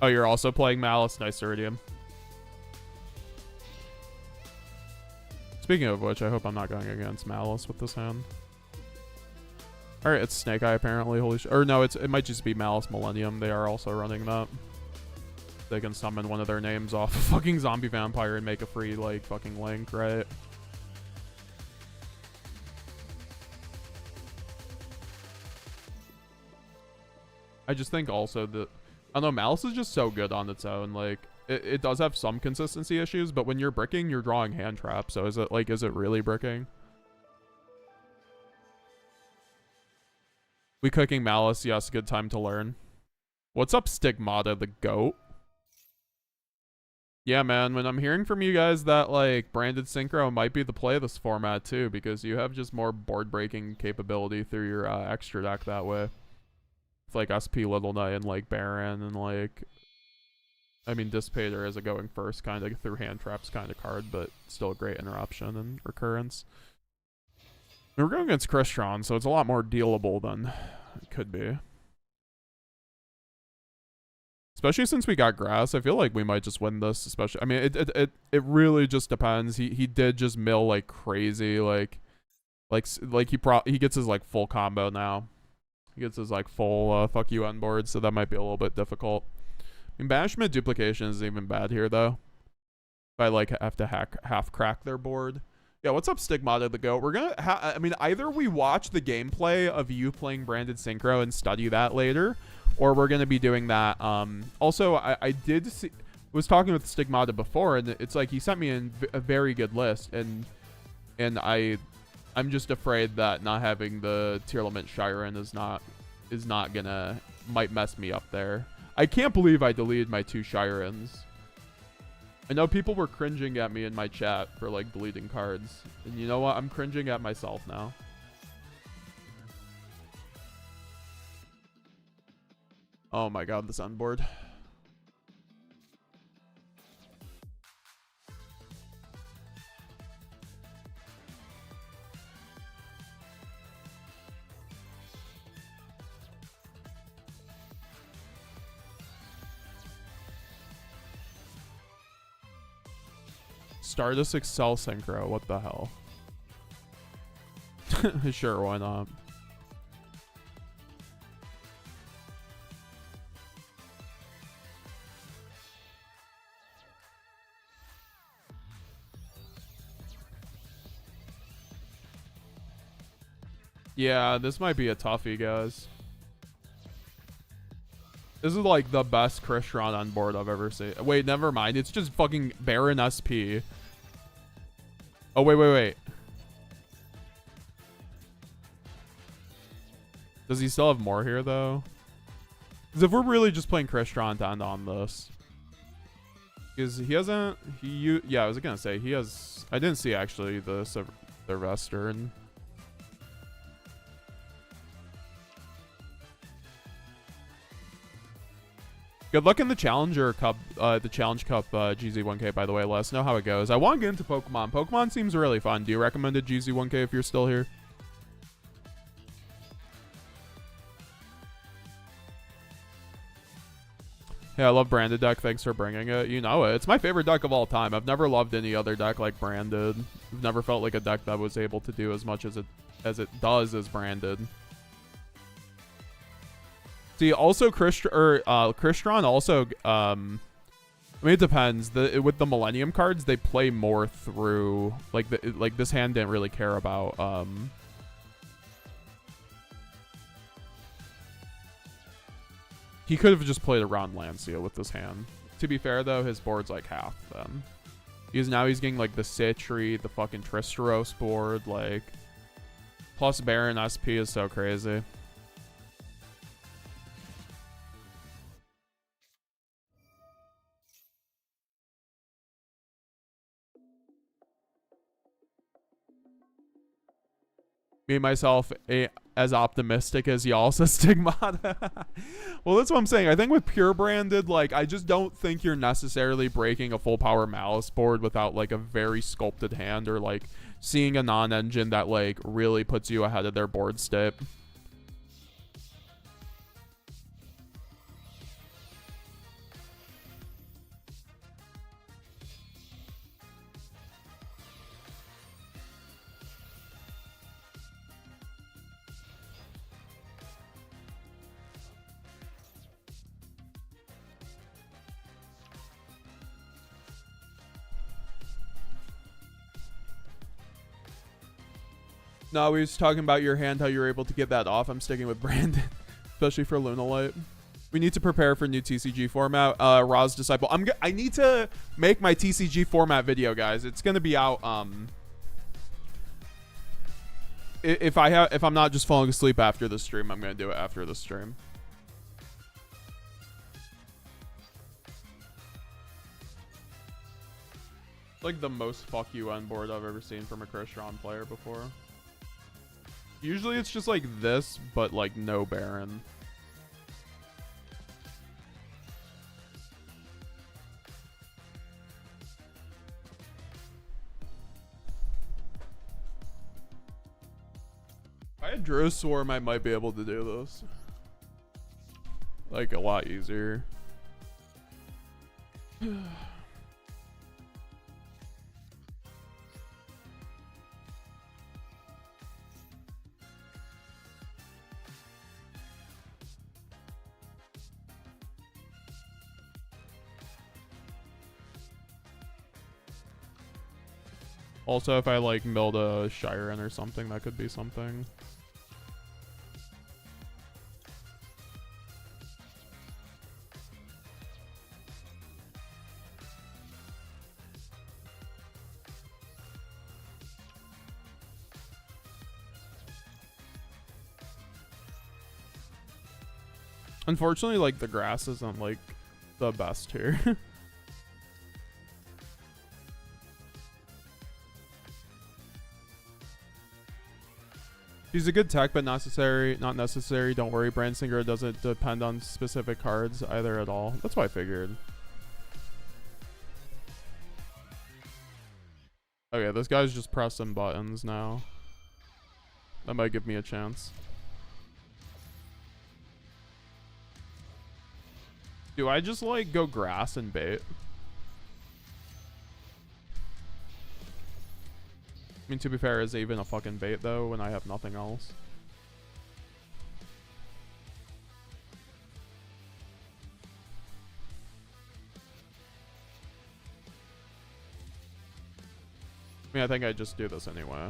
[SPEAKER 1] Oh, you're also playing Malice? Nice, Iridium. Speaking of which, I hope I'm not going against Malice with this hand. Alright, it's Snake Eye apparently. Holy shit. Or no, it might just be Malice Millennium. They are also running that. They can summon one of their names off a fucking zombie vampire and make a free, like, fucking link, right? I just think also that, I don't know, Malice is just so good on its own. Like, it does have some consistency issues, but when you're bricking, you're drawing hand traps. So is it really bricking? We cooking Malice? Yes, good time to learn. What's up, Stigmata the goat? Yeah, man, when I'm hearing from you guys that, like, branded Synchro might be the play of this format, too, because you have just more board-breaking capability through your extra deck that way. It's like SP Little Knight and, like, Baron and, like... I mean, Dissipator is a going first kind of through hand traps kind of card, but still a great interruption and recurrence. We're going against Crystron, so it's a lot more dealable than it could be. Especially since we got grass, I feel like we might just win this. Especially, I mean, it really just depends. He did just mill like crazy, like he gets his like full combo now. He gets his like full fuck you on board, so that might be a little bit difficult. I mean, banishment duplication isn't even bad here though. If I like have to half crack their board. Yeah, what's up, Stigmata the Goat? We're gonna I mean, either we watch the gameplay of you playing branded Synchro and study that later, or we're gonna be doing that. Also, I did see, was talking with Stigmata before, and it's like he sent me a very good list, and I'm just afraid that not having the Tier Limit Shiren is not gonna, might mess me up there. I can't believe I deleted my 2 Shirens. I know people were cringing at me in my chat for like deleting cards. And you know what? I'm cringing at myself now. Oh my god, this unboard. Stardust Excel Synchro, what the hell? Sure, why not? Yeah, this might be a toughie, guys. This is like the best Crystron on board I've ever seen. Wait, never mind. It's just fucking Baron SP. Oh, wait. Does he still have more here, though? Because if we're really just playing Crystron to end on this. Because he hasn't... yeah, I was going to say, he has... I didn't see, actually, the Western. Good luck in the Challenger Cup, the Challenge Cup GZ1K, by the way. Let us know how it goes. I want to get into Pokemon. Pokemon seems really fun. Do you recommend a GZ1K if you're still here? Yeah, I love Branded deck. Thanks for bringing it. You know it. It's my favorite deck of all time. I've never loved any other deck like Branded. I've never felt like a deck that was able to do as much as it does as Branded. See, also Crystron also, I mean, it depends. With the Millennium cards, they play more through, like this hand didn't really care about, he could have just played around Lancia with this hand. To be fair, though, his board's like half them. Because now he's getting, like, the Citri, the fucking Tristeros board, like, plus Baron SP is so crazy. Me myself as optimistic as y'all, says Stigmata. Well, that's what I'm saying. I think with pure Branded, like, I just don't think you're necessarily breaking a full power Malice board without like a very sculpted hand, or like seeing a non-engine that like really puts you ahead of their board state. No, we was talking about your hand, how you're able to get that off. I'm sticking with Brandon, especially for Lunalight. We need to prepare for new TCG format. Ra's Disciple. I need to make my TCG format video, guys. It's gonna be out. If I'm not just falling asleep after the stream, I'm gonna do it after the stream. Like the most fuck you on board I've ever seen from a Crystron player before. Usually it's just like this, but like no Baron. If I had Drew Swarm, I might be able to do this. Like a lot easier. Also, if I like milled a Shiren or something, that could be something. Unfortunately, like, the grass isn't, like, the best here. She's a good tech, but not necessary. Don't worry, Brand Synchro doesn't depend on specific cards either at all. That's what I figured. Okay, this guy's just pressing buttons now. That might give me a chance. Do I just, like, go grass and bait? I mean, to be fair, is it even a fucking bait, though, when I have nothing else? I mean, I think I just do this anyway.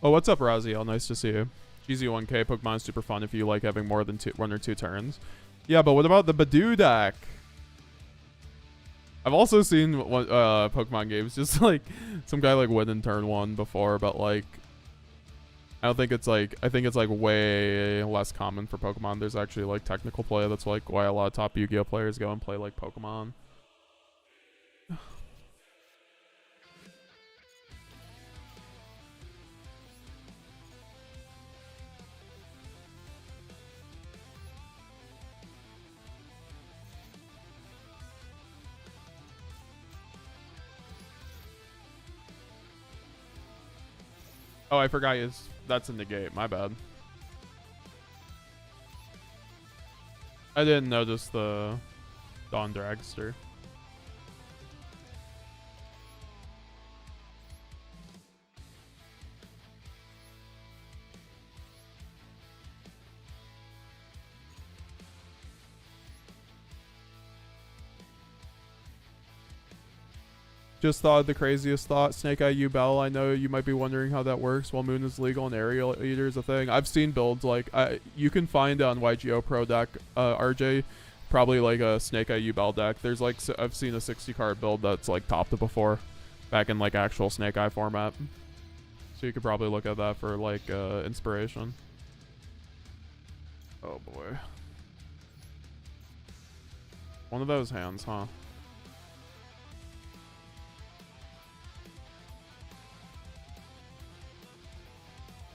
[SPEAKER 1] Oh, what's up, Raziel? Nice to see you. GZ1K, Pokemon's super fun if you like having more than 1 or 2 turns. Yeah, but what about the Badoo deck? I've also seen Pokemon games, just like some guy like win in turn 1 before, but like I don't think it's like, I think it's like way less common for Pokemon. There's actually like technical play. That's like why a lot of top Yu-Gi-Oh players go and play like Pokemon. Oh, I forgot that's a negate. My bad. I didn't notice the Dawn Dragster. Just thought of the craziest thought. Snake Eye U-Bell. I know you might be wondering how that works. While Moon is legal and Aerial Eater is a thing. I've seen builds like you can find on YGO Pro deck, RJ, probably like a Snake Eye U-Bell deck. There's like I've seen a 60 card build that's like topped it before, back in like actual Snake Eye format. So you could probably look at that for like inspiration. Oh boy. One of those hands, huh?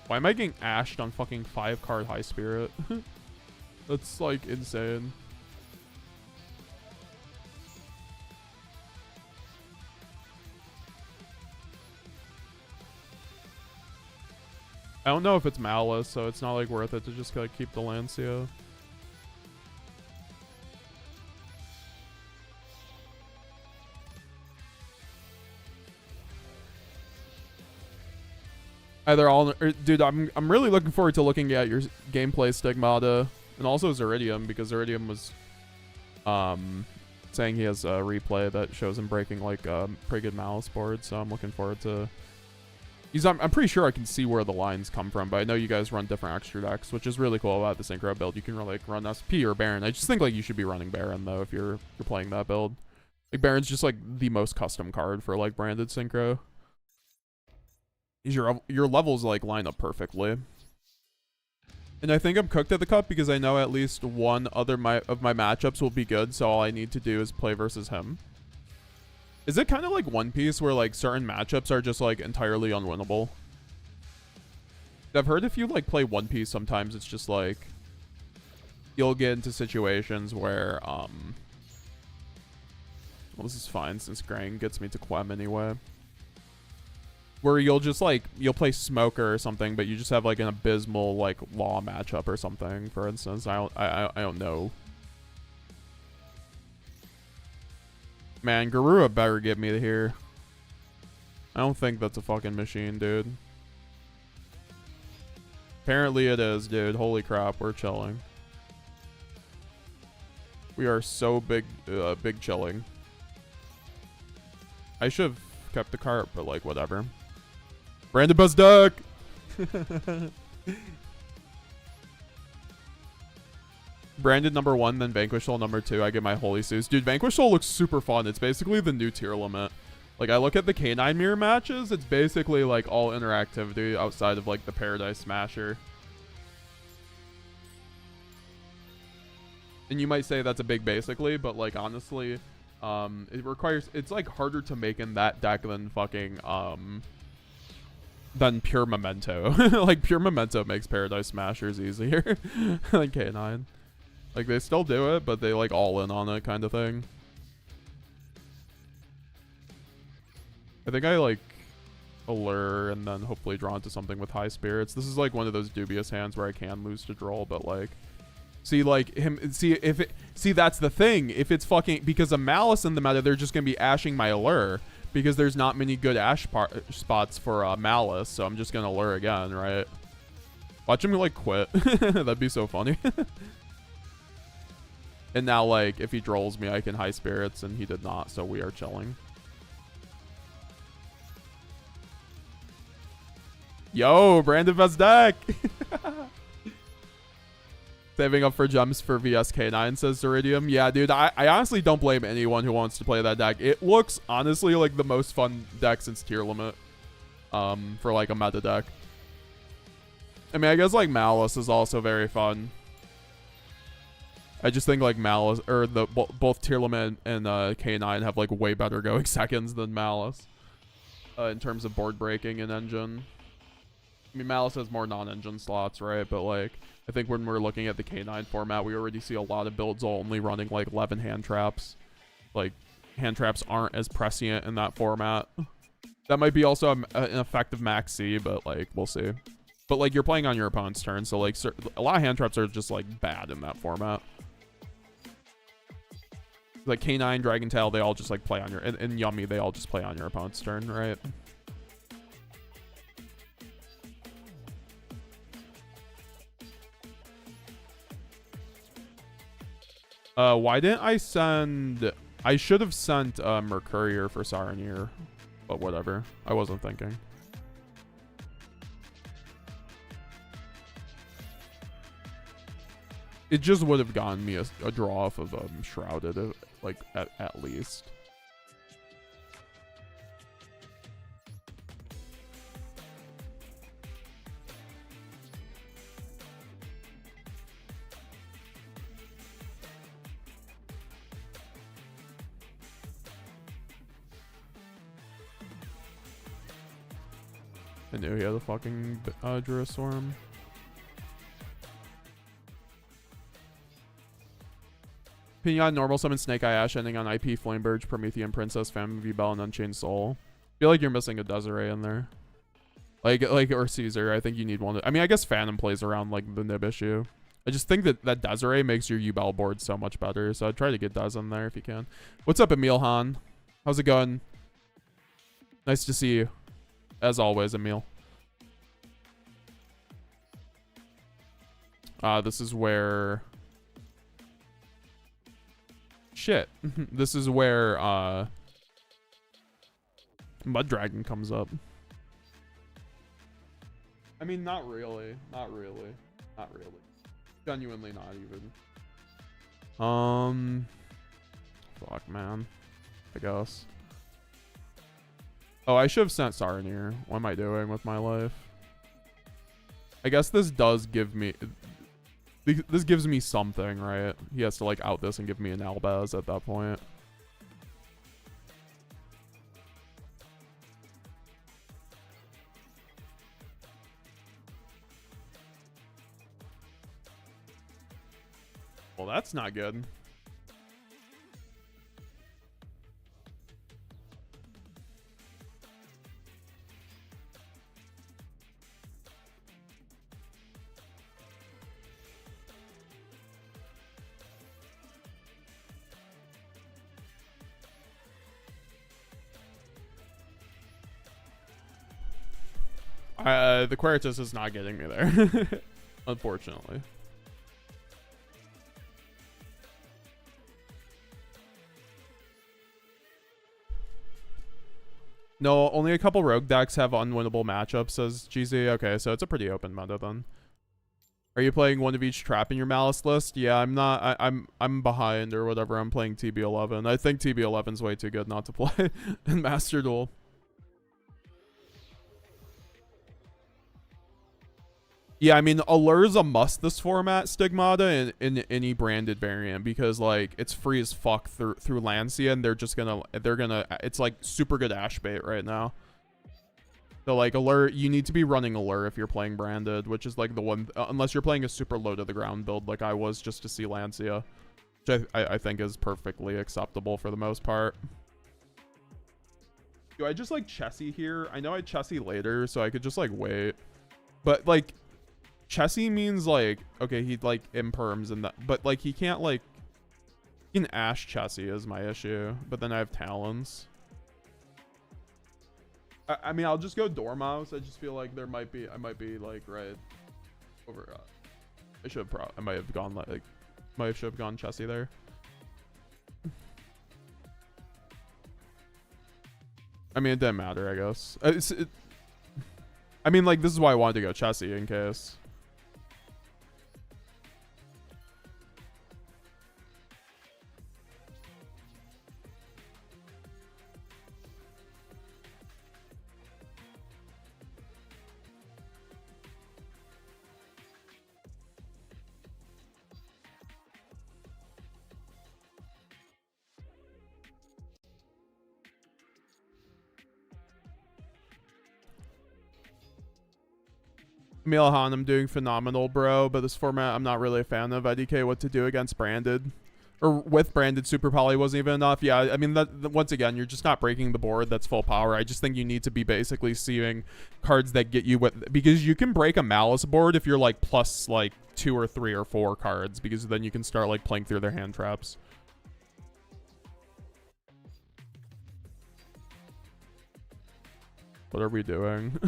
[SPEAKER 1] Why am I getting ashed on fucking 5-card High Spirit? That's like insane. I don't know if it's Malice, so it's not like worth it to just like keep the Lancia. Either all, dude. I'm really looking forward to looking at your gameplay Stigmata and also Zeridium, because Zeridium was saying he has a replay that shows him breaking like pretty good Malice board. So I'm looking forward to. I'm pretty sure I can see where the lines come from, but I know you guys run different extra decks, which is really cool about the Synchro build. You can really like run SP or Baron. I just think like you should be running Baron though if you're playing that build. Like Baron's just like the most custom card for like branded Synchro. Your levels like line up perfectly. And I think I'm cooked at the cup because I know at least one other of my matchups will be good, so all I need to do is play versus him. Is it kind of like One Piece where like certain matchups are just like entirely unwinnable? I've heard if you like play One Piece sometimes it's just like you'll get into situations where well, this is fine since Grang gets me to Quem anyway. Where you'll just like you'll play Smoker or something, but you just have like an abysmal like Law matchup or something. For instance, I don't know. Man, Garura better get me here. I don't think that's a fucking machine, dude. Apparently it is, dude. Holy crap, we're chilling. We are so big chilling. I should have kept the cart, but like whatever. Brandon Buzz Duck! Branded #1, then Vanquish Soul #2. I get my Holy Suits. Dude, Vanquish Soul looks super fun. It's basically the new tier limit. Like, I look at the K9 mirror matches, it's basically, like, all interactivity outside of, like, the Paradise Smasher. And you might say that's a big basically, but, like, honestly, it requires... It's, like, harder to make in that deck than fucking, than pure Memento. Like, pure Memento makes Paradise Smashers easier than K9. Like, they still do it, but they, like, all in on it kind of thing. I think I, like, allure and then hopefully draw into something with high spirits. This is, like, one of those dubious hands where I can lose to Droll, but, like... See, like, see, that's the thing. If it's fucking... Because of Malice in the meta, they're just gonna be ashing my allure. Because there's not many good ash spots for Malice, so I'm just gonna allure again, right? Watch him, like, quit. That'd be so funny. And now, like, if he Drolls me, I can high spirits, and he did not, so we are chilling. Yo, Brandon best deck. Saving up for gems for VSK9, says Zeridium. Yeah, dude, I honestly don't blame anyone who wants to play that deck. It looks, honestly, like the most fun deck since Tier Limit. For, like, a meta deck. I mean, I guess, like, Malice is also very fun. I just think, like, Malice, or both Tier Limit and K9 have, like, way better going seconds than Malice. In terms of board breaking and engine. I mean, Malice has more non-engine slots, right? But, like, I think when we're looking at the K9 format, we already see a lot of builds only running, like, 11 hand traps. Like, hand traps aren't as prescient in that format. That might be also an effective max C, but, like, we'll see. But, like, you're playing on your opponent's turn, so, like, a lot of hand traps are just, like, bad in that format. Like, K9, Dragon Tail, they all just, like, play on your... And Yummy, they all just play on your opponent's turn, right? Why didn't I send... I should have sent Mercurier for Saronir, but whatever. I wasn't thinking. It just would have gotten me a draw off of Shrouded, like, at least. I knew he had a fucking Durastorm. Pinion, normal summon Snake Eye Ash, ending on IP, Flamebird, Promethean Princess, Famine V Bell, and Unchained Soul. I feel like you're missing a Desiree in there. Like, or Caesar. I think you need one. I mean, I guess Phantom plays around, like, the Nib issue. I just think that Desiree makes your U-Bell board so much better, so I'd try to get Des in there if you can. What's up, Emil Han? How's it going? Nice to see you. As always, Emil. This is where... Shit. This is where, Mud Dragon comes up. I mean, not really. Not really. Not really. Genuinely not even. Fuck, man. I guess. Oh, I should have sent Saronir. What am I doing with my life? I guess this does give me... This gives me something, right? He has to, like, out this and give me an Albaz at that point. Well, that's not good. The Queritus is not getting me there. Unfortunately. No, only a couple rogue decks have unwinnable matchups, says GZ. Okay, so it's a pretty open meta then. Are you playing one of each trap in your Malice list? Yeah, I'm not. I'm behind or whatever. I'm playing TB11. I think TB11's way too good not to play in Master Duel. Yeah, I mean, Allure's a must this format, Stigmata, in any branded variant, because like it's free as fuck through Lancia, and they're gonna it's like super good Ash bait right now. So like Allure, you need to be running Allure if you're playing branded, which is like the one, unless you're playing a super low to the ground build like I was just to see Lancia, which I think is perfectly acceptable for the most part. Do I just like Chessie here? I know I Chessie later, so I could just like wait, but like Chessie means like, okay, he'd like imperms and that, but like he can't like, he can Ash Chessie is my issue, but then I have Talons. I mean, I'll just go Dormouse. I just feel like I might be like right over. I might have gone like, should have gone Chessie there. I mean, it didn't matter, I guess. I mean, like, this is why I wanted to go Chessie in case. Milhan, I'm doing phenomenal, bro, but this format I'm not really a fan of. IDK, what to do against branded? Or with branded, Super Poly wasn't even enough. Yeah, I mean, once again, you're just not breaking the board that's full power. I just think you need to be basically seeing cards that get you with, because you can break a Malice board if you're like plus like 2 or 3 or 4 cards, because then you can start like playing through their hand traps. What are we doing?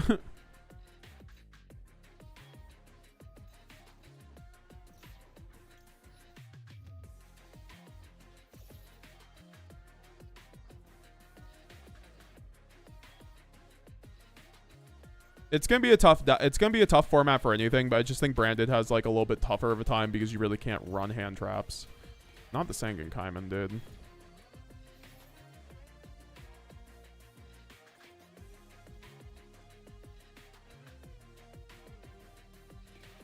[SPEAKER 1] It's gonna be a tough format for anything, but I just think branded has like a little bit tougher of a time because you really can't run hand traps. Not the Sangan Kaiman, dude.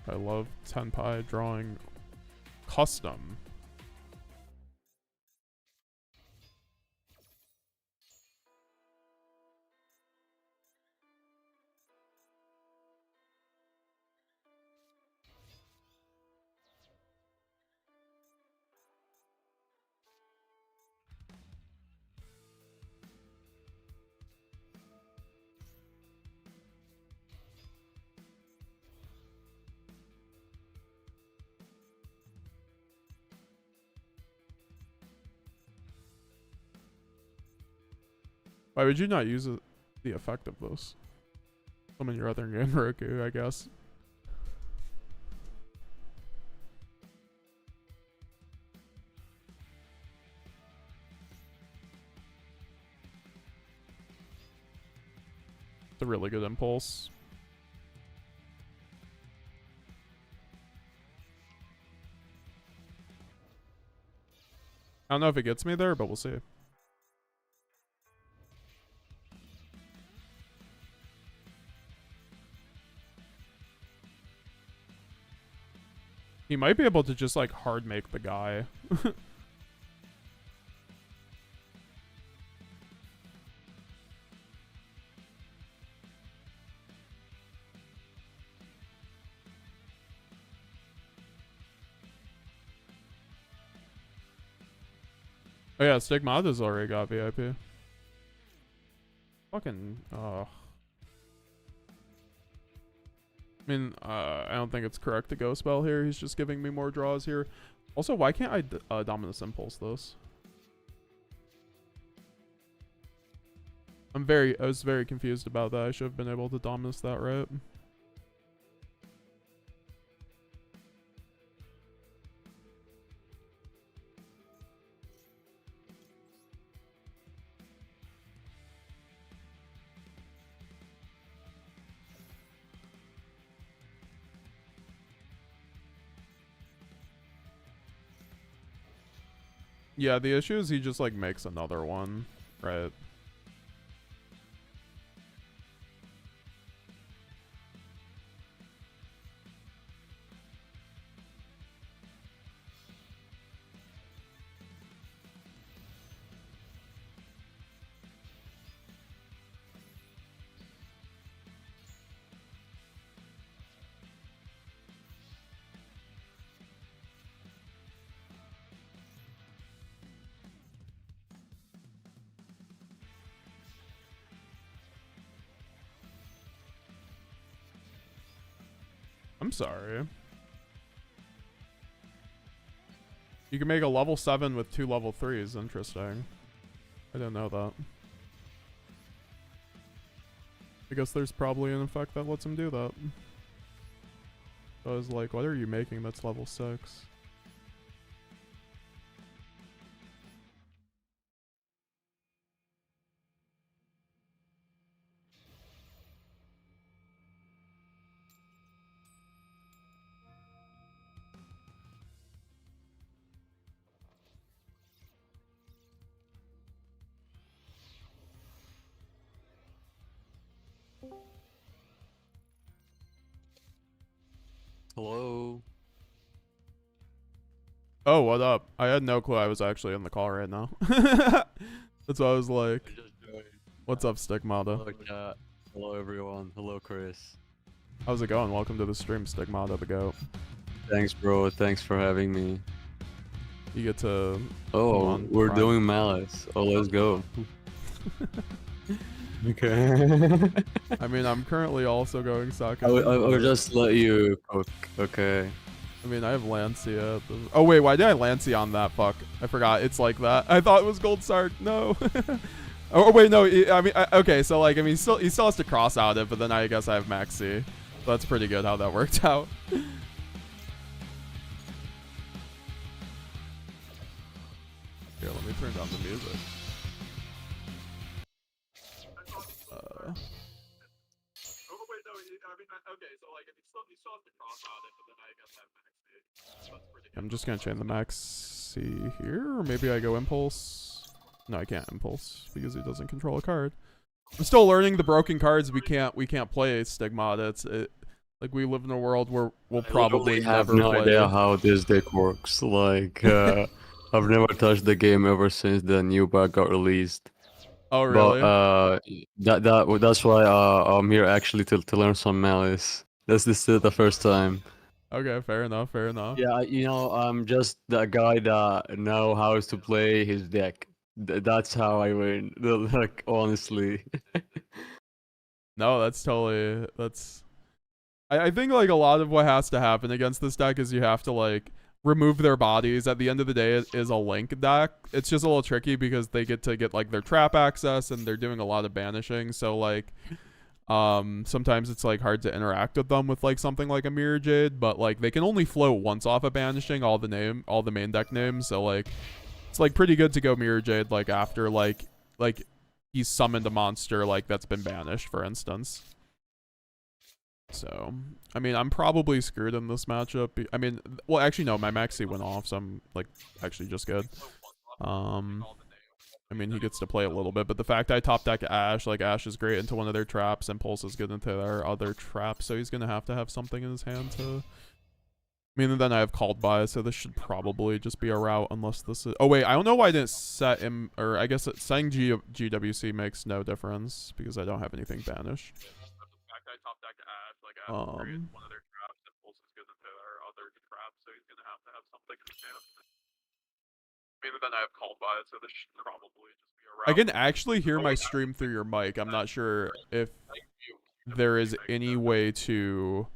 [SPEAKER 1] I love Tenpai drawing custom. Why would you not use the effect of this? Summon your other game, Roku, I guess. It's a really good impulse. I don't know if it gets me there, but we'll see. He might be able to just like hard make the guy. Oh yeah, Stigmata's already got VIP. Fucking, I mean, I don't think it's correct to go spell here. He's just giving me more draws here. Also, why can't I Dominus Impulse this? I was very confused about that. I should have been able to Dominus that, right? Yeah, the issue is he just like makes another one, right? I'm sorry. You can make a level 7 with 2 level 3s. Interesting. I didn't know that. I guess there's probably an effect that lets him do that. I was like, what are you making that's level 6?
[SPEAKER 2] Hello.
[SPEAKER 1] Oh, what up? I had no clue I was actually in the call right now. That's why I was like, what's up, Stigmata?
[SPEAKER 2] Hello, chat. Hello, everyone. Hello, Chris.
[SPEAKER 1] How's it going? Welcome to the stream, Stigmata the Goat.
[SPEAKER 2] Thanks, bro. Thanks for having me.
[SPEAKER 1] You get to...
[SPEAKER 2] Oh, we're doing Malice. Oh, let's go. Okay.
[SPEAKER 1] I mean, I'm currently also going second.
[SPEAKER 2] I'll just let you cook. Okay.
[SPEAKER 1] I mean, I have Lancia. Oh, wait, why did I Lancia on that? Fuck. I forgot. It's like that. I thought it was Gold Sark. No. Oh, wait, no. I mean, okay, so, like, I mean, he still has to cross out it, but then I guess I have Maxi. So that's pretty good how that worked out. Here, let me turn down the music. I'm just gonna chain the Maxi here, or maybe I go Impulse. No, I can't Impulse because he doesn't control a card. I'm still learning the broken cards. We can't play Stigmata. Like we live in a world where we'll probably
[SPEAKER 2] have
[SPEAKER 1] never
[SPEAKER 2] no
[SPEAKER 1] play.
[SPEAKER 2] idea how this deck works. Like, I've never touched the game ever since the new pack got released.
[SPEAKER 1] Oh really?
[SPEAKER 2] But that's why I'm here actually to learn some Malice. This is the first time.
[SPEAKER 1] Okay, fair enough. Fair enough.
[SPEAKER 2] Yeah, you know, I'm just the guy that know how to play his deck. That's how I win. Like, honestly.
[SPEAKER 1] No, that's totally I think like a lot of what has to happen against this deck is you have to like remove their bodies. At the end of the day, it is a link deck. It's just a little tricky because they get like their trap access and they're doing a lot of banishing. So like sometimes it's like hard to interact with them with like something like a Mirror Jade, but like they can only float once off of banishing all the main deck names. So like it's like pretty good to go Mirror Jade like after like he's summoned a monster like that's been banished, for instance. So, I mean, I'm probably screwed in this matchup. I mean, well, actually, no, my Maxi went off, so I'm, like, actually just good. I mean, he gets to play a little bit, but the fact I top deck Ashe, like, Ashe is great into one of their traps, Impulse is good into their other traps, so he's gonna have something in his hand to... I mean, and then I have Called By, so this should probably just be a route, unless this is... Oh, wait, I don't know why I didn't set him, or I guess setting GWC makes no difference, because I don't have anything banished. One of their traps, Impulse is good into their other traps, so he's gonna have something in his hand. Maybe then I have Called By, so this should probably just be a route. I can actually hear my stream through your mic. I'm not sure if there is any way to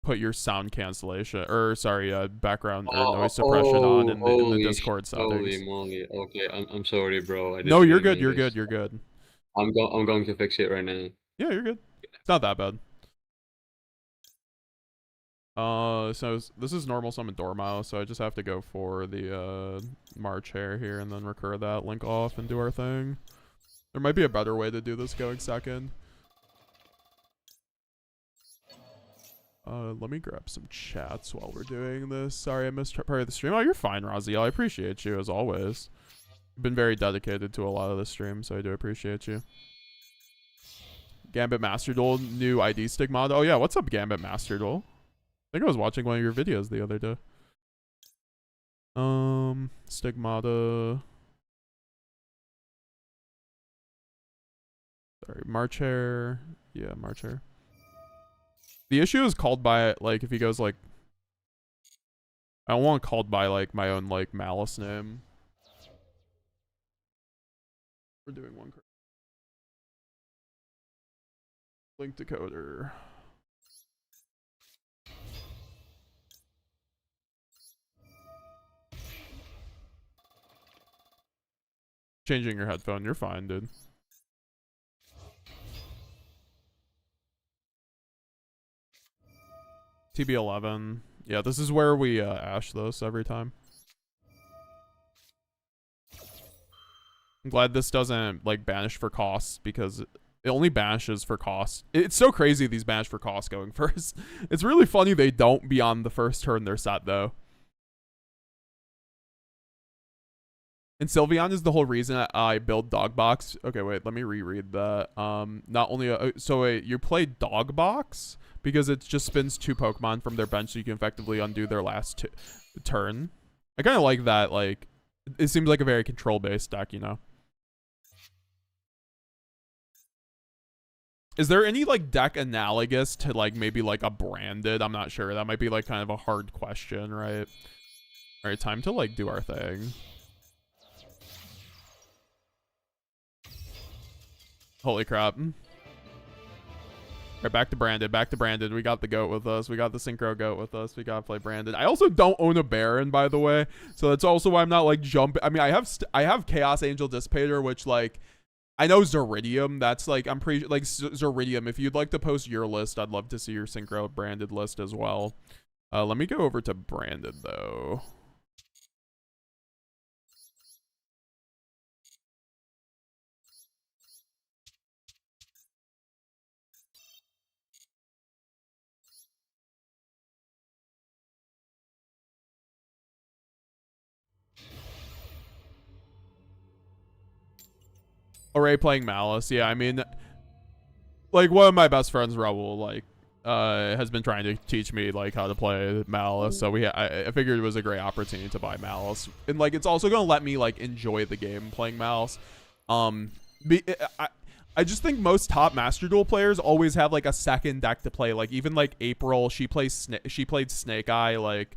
[SPEAKER 1] put your sound cancellation, or sorry, background or noise suppression on in the Discord settings.
[SPEAKER 2] Holy moly! Okay, I'm sorry, bro.
[SPEAKER 1] No, you're good. You're good. You're good.
[SPEAKER 2] I'm going to fix it right now.
[SPEAKER 1] Yeah, you're good. It's not that bad. So this is normal summon Dormouse, so I just have to go for the March Hare here and then recur that, link off, and do our thing. There might be a better way to do this going second. Let me grab some chats while we're doing this. Sorry, I missed part of the stream. Oh, you're fine, Raziel. I appreciate you, as always. You've been very dedicated to a lot of the stream, so I do appreciate you. Gambit Master Duel, new ID Stigmata. Oh yeah, what's up, Gambit Master Duel? I think I was watching one of your videos the other day. Stigmata. Sorry, March Hare. Yeah, March Hare. The issue is called by, like, if he goes, like... I don't want called by, like, my own, like, Malice name. We're doing one. Link decoder. Changing your headphone. You're fine, dude. TB11. Yeah, this is where we ash this every time. I'm glad this doesn't, like, banish for costs, because it only banishes for cost. It's so crazy these banish for cost going first. It's really funny they don't beyond the first turn they're set, though. And Sylveon is the whole reason I build Dogbox. Okay, wait, let me reread that. Not only... so wait, you play Dogbox because it just spins 2 Pokemon from their bench so you can effectively undo their last turn. I kind of like that, like... It seems like a very control-based deck, you know? Is there any, like, deck analogous to, like, maybe, like, a branded? I'm not sure. That might be, like, kind of a hard question, right? Alright, time to, like, do our thing. Holy crap. Alright, back to branded, back to branded. We got the goat with us. We got the synchro goat with us. We gotta play branded. I also don't own a Baron, by the way. So that's also why I'm not, like, jumping. I mean, I have Chaos Angel Dissipator, which, like... I know Zeridium. That's like, I'm pretty like Zeridium. If you'd like to post your list, I'd love to see your synchro branded list as well. Let me go over to branded though. Array playing Malice. Yeah, I mean, like, one of my best friends, Raul, like, has been trying to teach me, like, how to play Malice. So I figured it was a great opportunity to buy Malice. And, like, it's also going to let me, like, enjoy the game playing Malice. I just think most top Master Duel players always have, like, a second deck to play. Like, even, like, April, she played Snake Eye, like,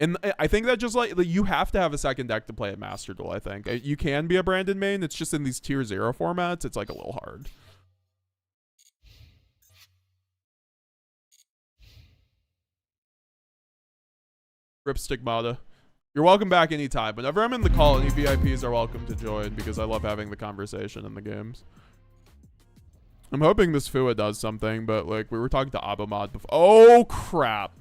[SPEAKER 1] and I think that just, like, you have to have a second deck to play at Master Duel, I think. You can be a branded main. It's just in these tier 0 formats, it's, like, a little hard. Rip Stigmata. You're welcome back anytime. Whenever I'm in the call, any VIPs are welcome to join because I love having the conversation in the games. I'm hoping this Fua does something, but, like, we were talking to Abomod before. Oh, crap.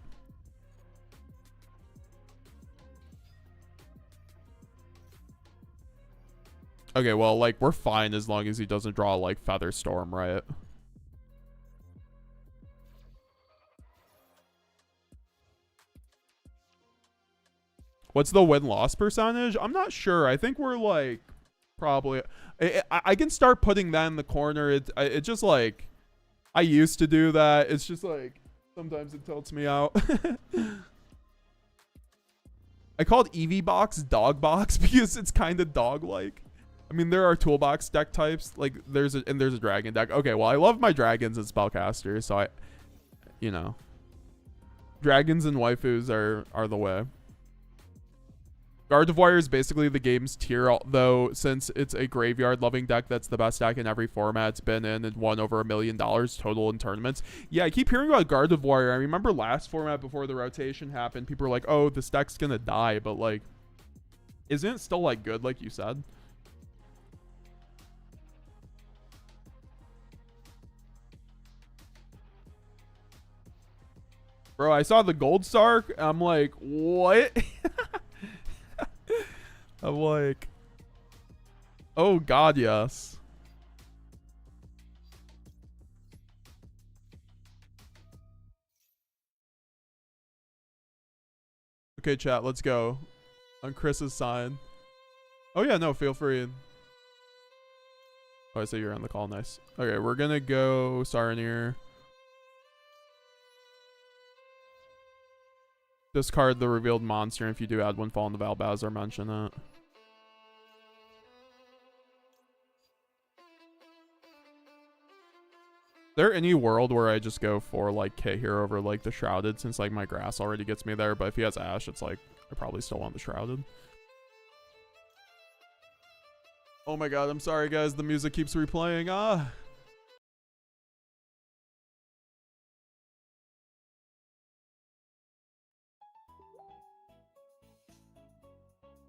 [SPEAKER 1] Okay, well, like, we're fine as long as he doesn't draw, like, Feather Storm, right? What's the win-loss percentage? I'm not sure. I think we're, like, probably... I can start putting that in the corner. It just, like... I used to do that. It's just, like, sometimes it tilts me out. I called Eevee Box Dog Box because it's kind of dog-like. I mean, there are toolbox deck types. Like, there's a dragon deck. Okay, well, I love my dragons and spellcasters, so you know. Dragons and waifus are the way. Gardevoir is basically the game's tier, though, since it's a graveyard-loving deck that's the best deck in every format it's been in and won over $1 million total in tournaments. Yeah, I keep hearing about Gardevoir. I remember last format before the rotation happened, people were like, oh, this deck's gonna die, but, like, isn't it still, like, good, like you said? Bro, I saw the Gold Star. I'm like, what? I'm like, oh god, yes. Okay, chat, let's go. On Chris's side. Oh yeah, no, feel free. Oh, I see you're on the call. Nice. Okay, we're gonna go Saranir. Discard the revealed monster, and if you do add one fall in the Valbazar, mention it. Is there any world where I just go for like Kit here over like the Shrouded, since like my grass already gets me there, but if he has Ash, it's like I probably still want the Shrouded. Oh my god, I'm sorry guys, the music keeps replaying. Ah.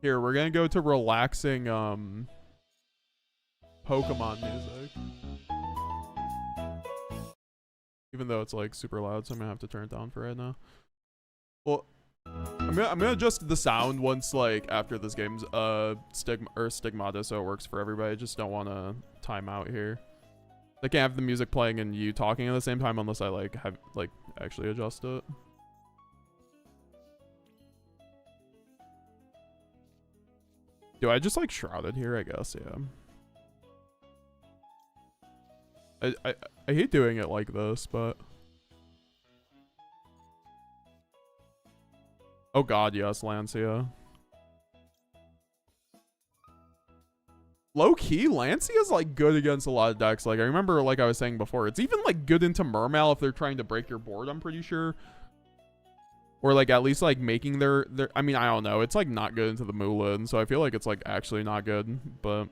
[SPEAKER 1] Here, we're gonna go to relaxing Pokemon music. Even though it's like super loud, so I'm gonna have to turn it down for right now. Well, I'm gonna adjust the sound once like after this game's stigmata, so it works for everybody. I just don't want to time out here. I can't have the music playing and you talking at the same time unless I like have like actually adjust it. Do I just like Shrouded here? I guess, yeah. I hate doing it like this, but oh god, yes, Lancia. Low key, Lancia is like good against a lot of decks. Like I remember, like I was saying before, it's even like good into Mermail if they're trying to break your board. I'm pretty sure, or like at least like making their. I mean, I don't know. It's like not good into the Moulin, so I feel like it's like actually not good. But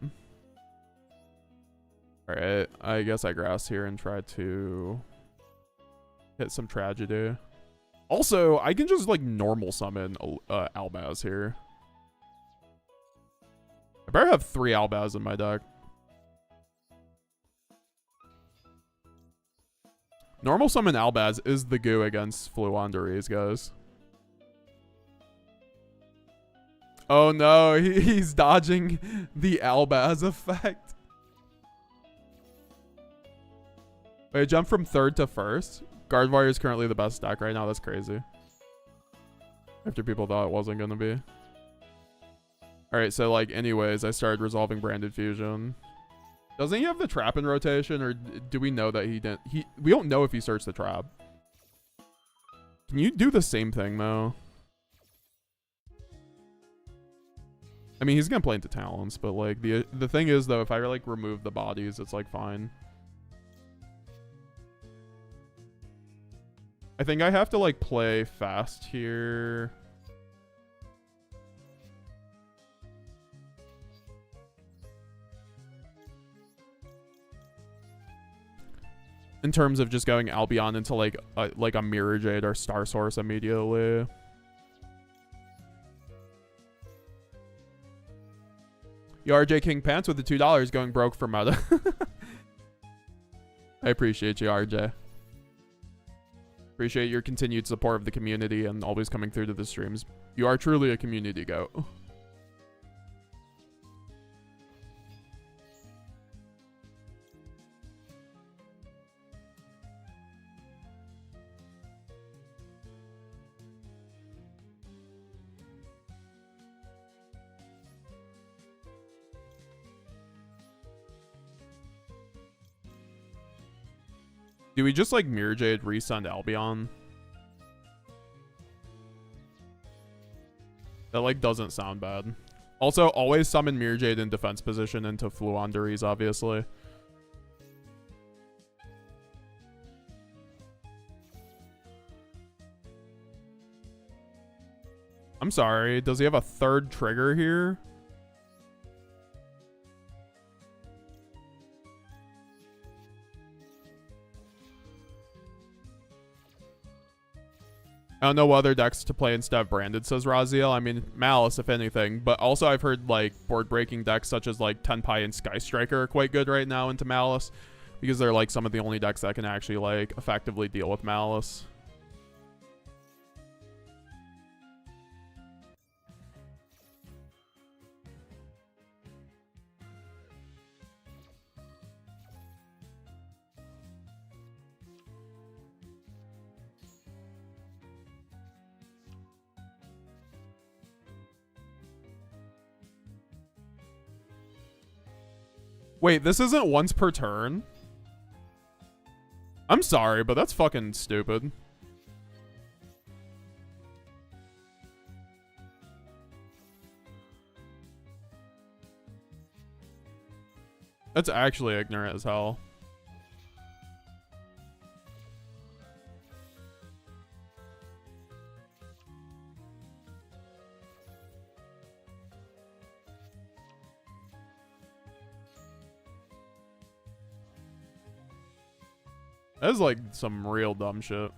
[SPEAKER 1] all right, I guess I grass here and try to hit some tragedy. Also, I can just like normal summon Albaz here. I better have 3 Albaz in my deck. Normal summon Albaz is the goo against Fluanderies, guys. Oh no, he's dodging the Albaz effect. Wait, jump from 3rd to 1st? Guardwire is currently the best deck right now. That's crazy. After people thought it wasn't going to be. Alright, so like anyways, I started resolving Branded Fusion. Doesn't he have the trap in rotation, or do we know that he didn't? We don't know if he searched the trap. Can you do the same thing though? I mean, he's gonna play into Talons, but like the thing is though, if I like remove the bodies, it's like fine. I think I have to like play fast here. In terms of just going Albion into like a Mirror Jade or Star Source immediately. RJ King Pants with the $2 going broke for meta. I appreciate you, RJ. Appreciate your continued support of the community and always coming through to the streams. You are truly a community goat. Do we just like Mirror Jade resend Albion? That like doesn't sound bad. Also, always summon Mirror Jade in defense position into Fluanderies, obviously. I'm sorry, does he have a 3rd trigger here? I don't know what other decks to play instead of Branded, says Raziel. I mean, Malice, if anything. But also I've heard, like, board-breaking decks such as, like, Tenpai and Sky Striker are quite good right now into Malice. Because they're, like, some of the only decks that can actually, like, effectively deal with Malice. Wait, this isn't once per turn? I'm sorry, but that's fucking stupid. That's actually ignorant as hell. That's like some real dumb shit.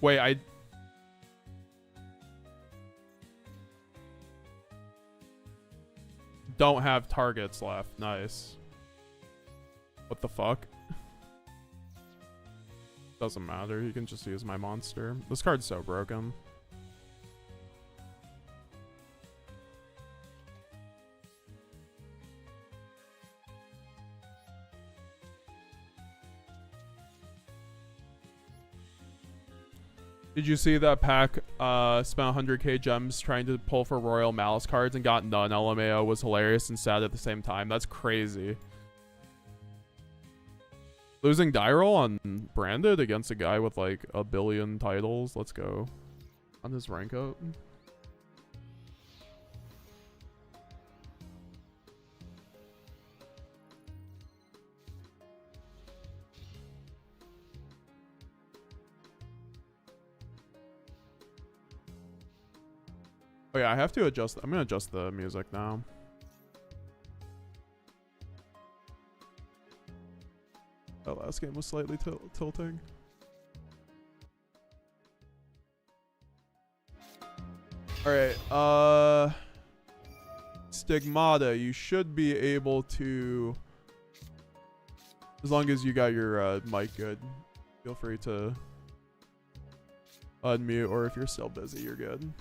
[SPEAKER 1] Wait, I don't have targets left. Nice. What the fuck? Doesn't matter. You can just use my monster. This card's so broken. Did you see that pack spent 100k gems trying to pull for Royal Malice cards and got none? LMAO was hilarious and sad at the same time. That's crazy. Losing die roll on Branded against a guy with like a billion titles. Let's go. On his rank up. Oh yeah, I have to adjust. I'm gonna adjust the music now. That last game was slightly tilting. Alright, Stigmata, you should be able to, as long as you got your mic good, feel free to unmute, or if you're still busy, you're good.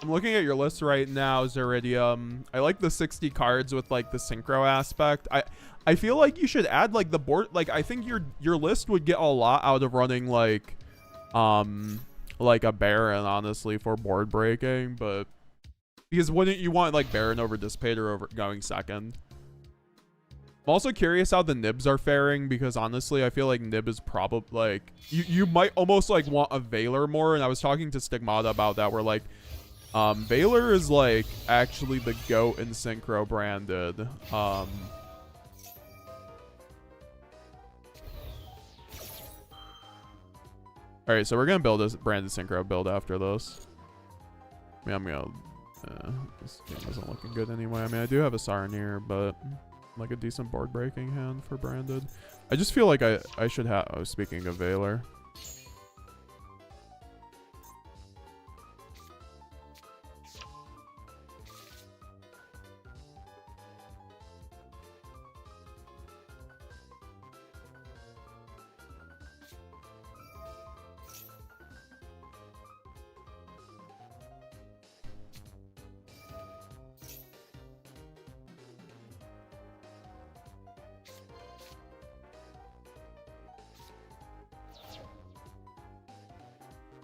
[SPEAKER 1] I'm looking at your list right now, Zeridium. I like the 60 cards with like the synchro aspect. I feel like you should add like the board. Like I think your list would get a lot out of running like a Baron, honestly, for board breaking. But because wouldn't you want like Baron over Dissipator over going second? I'm also curious how the Nibs are faring, because honestly, I feel like Nib is probably like you might almost like want a Veiler more. And I was talking to Stigmata about that. Where like Veiler is like actually the GOAT in Synchro Branded. Alright, so we're gonna build this Branded Synchro build after this. I mean, I'm gonna this game isn't looking good anyway. I mean, I do have a Saronir, but like a decent board breaking hand for Branded. I just feel like I should have, oh, speaking of Veiler.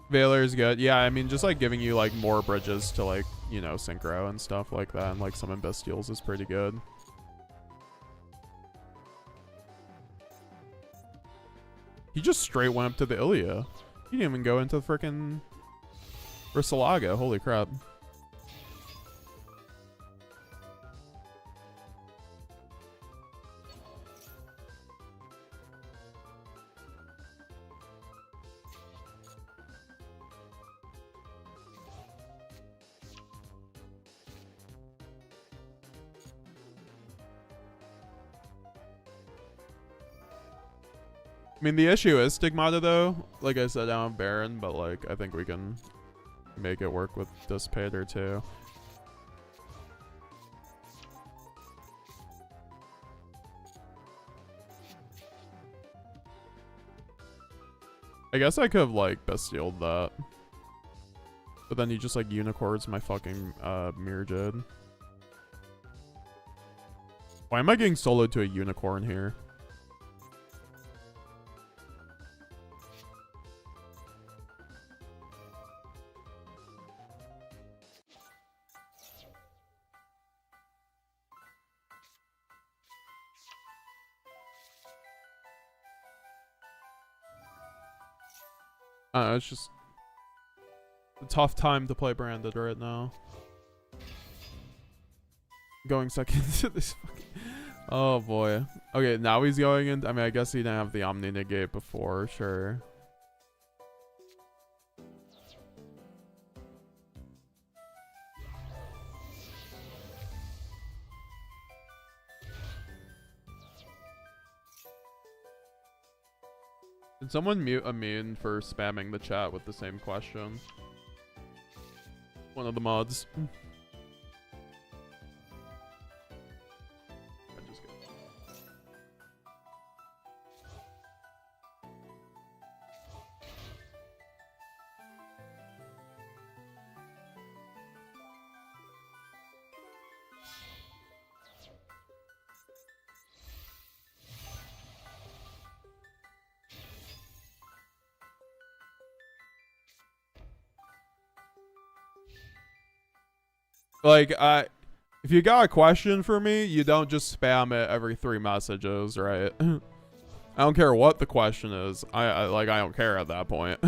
[SPEAKER 1] Valor's good. Yeah, I mean, just like giving you like more bridges to like, you know, Synchro and stuff like that, and like some Imbestules is pretty good. He just straight went up to the Ilya. He didn't even go into frickin' Risalaga. Holy crap. I mean, the issue is Stigmata, though. Like I said, I don't have Baron, but, like, I think we can make it work with Dissipator, too. I guess I could have, like, Bestialed that. But then he just, like, unicorns my fucking, Mirror Jade. Why am I getting soloed to a unicorn here? It's just a tough time to play Branded right now. Going second to this fucking... Oh boy. Okay, now he's going in. I mean, I guess he didn't have the Omni Negate before, sure. Did someone mute Amin for spamming the chat with the same question? One of the mods. Like, if you got a question for me, you don't just spam it every 3 messages, right? I don't care what the question is. I don't care at that point.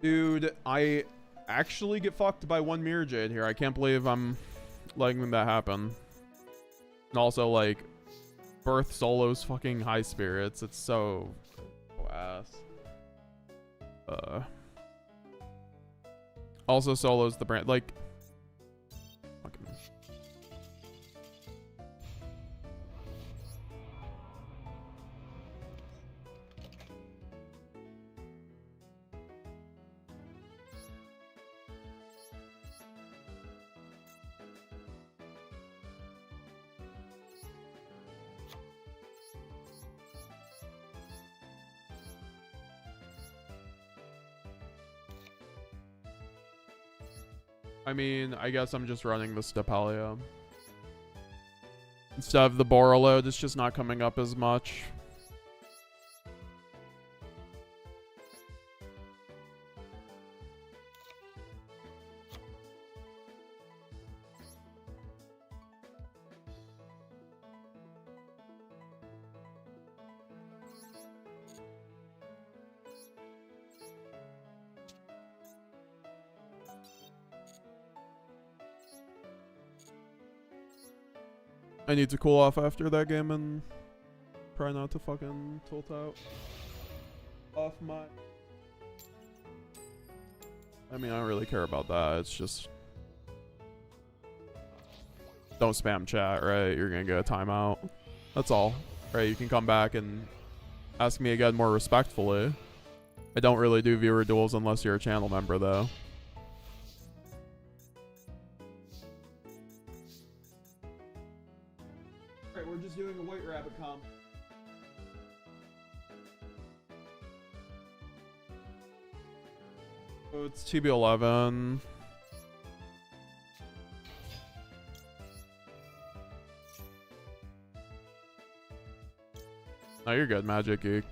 [SPEAKER 1] Dude, I actually get fucked by 1 Mirror Jade here. I can't believe I'm letting that happen. And also, like, Birth solos fucking high spirits. It's so ass. Also solos the brand, like, fucking. I mean, I guess I'm just running the Stepalia. Instead of the Borreload, it's just not coming up as much. I need to cool off after that game and try not to fucking tilt out off my... I mean, I don't really care about that. It's just... Don't spam chat, right? You're gonna get a timeout. That's all. Right, you can come back and ask me again more respectfully. I don't really do viewer duels unless you're a channel member, though. We're just doing a White Rabbit comp. So it's TB11. Oh, you're good, Magic Geek.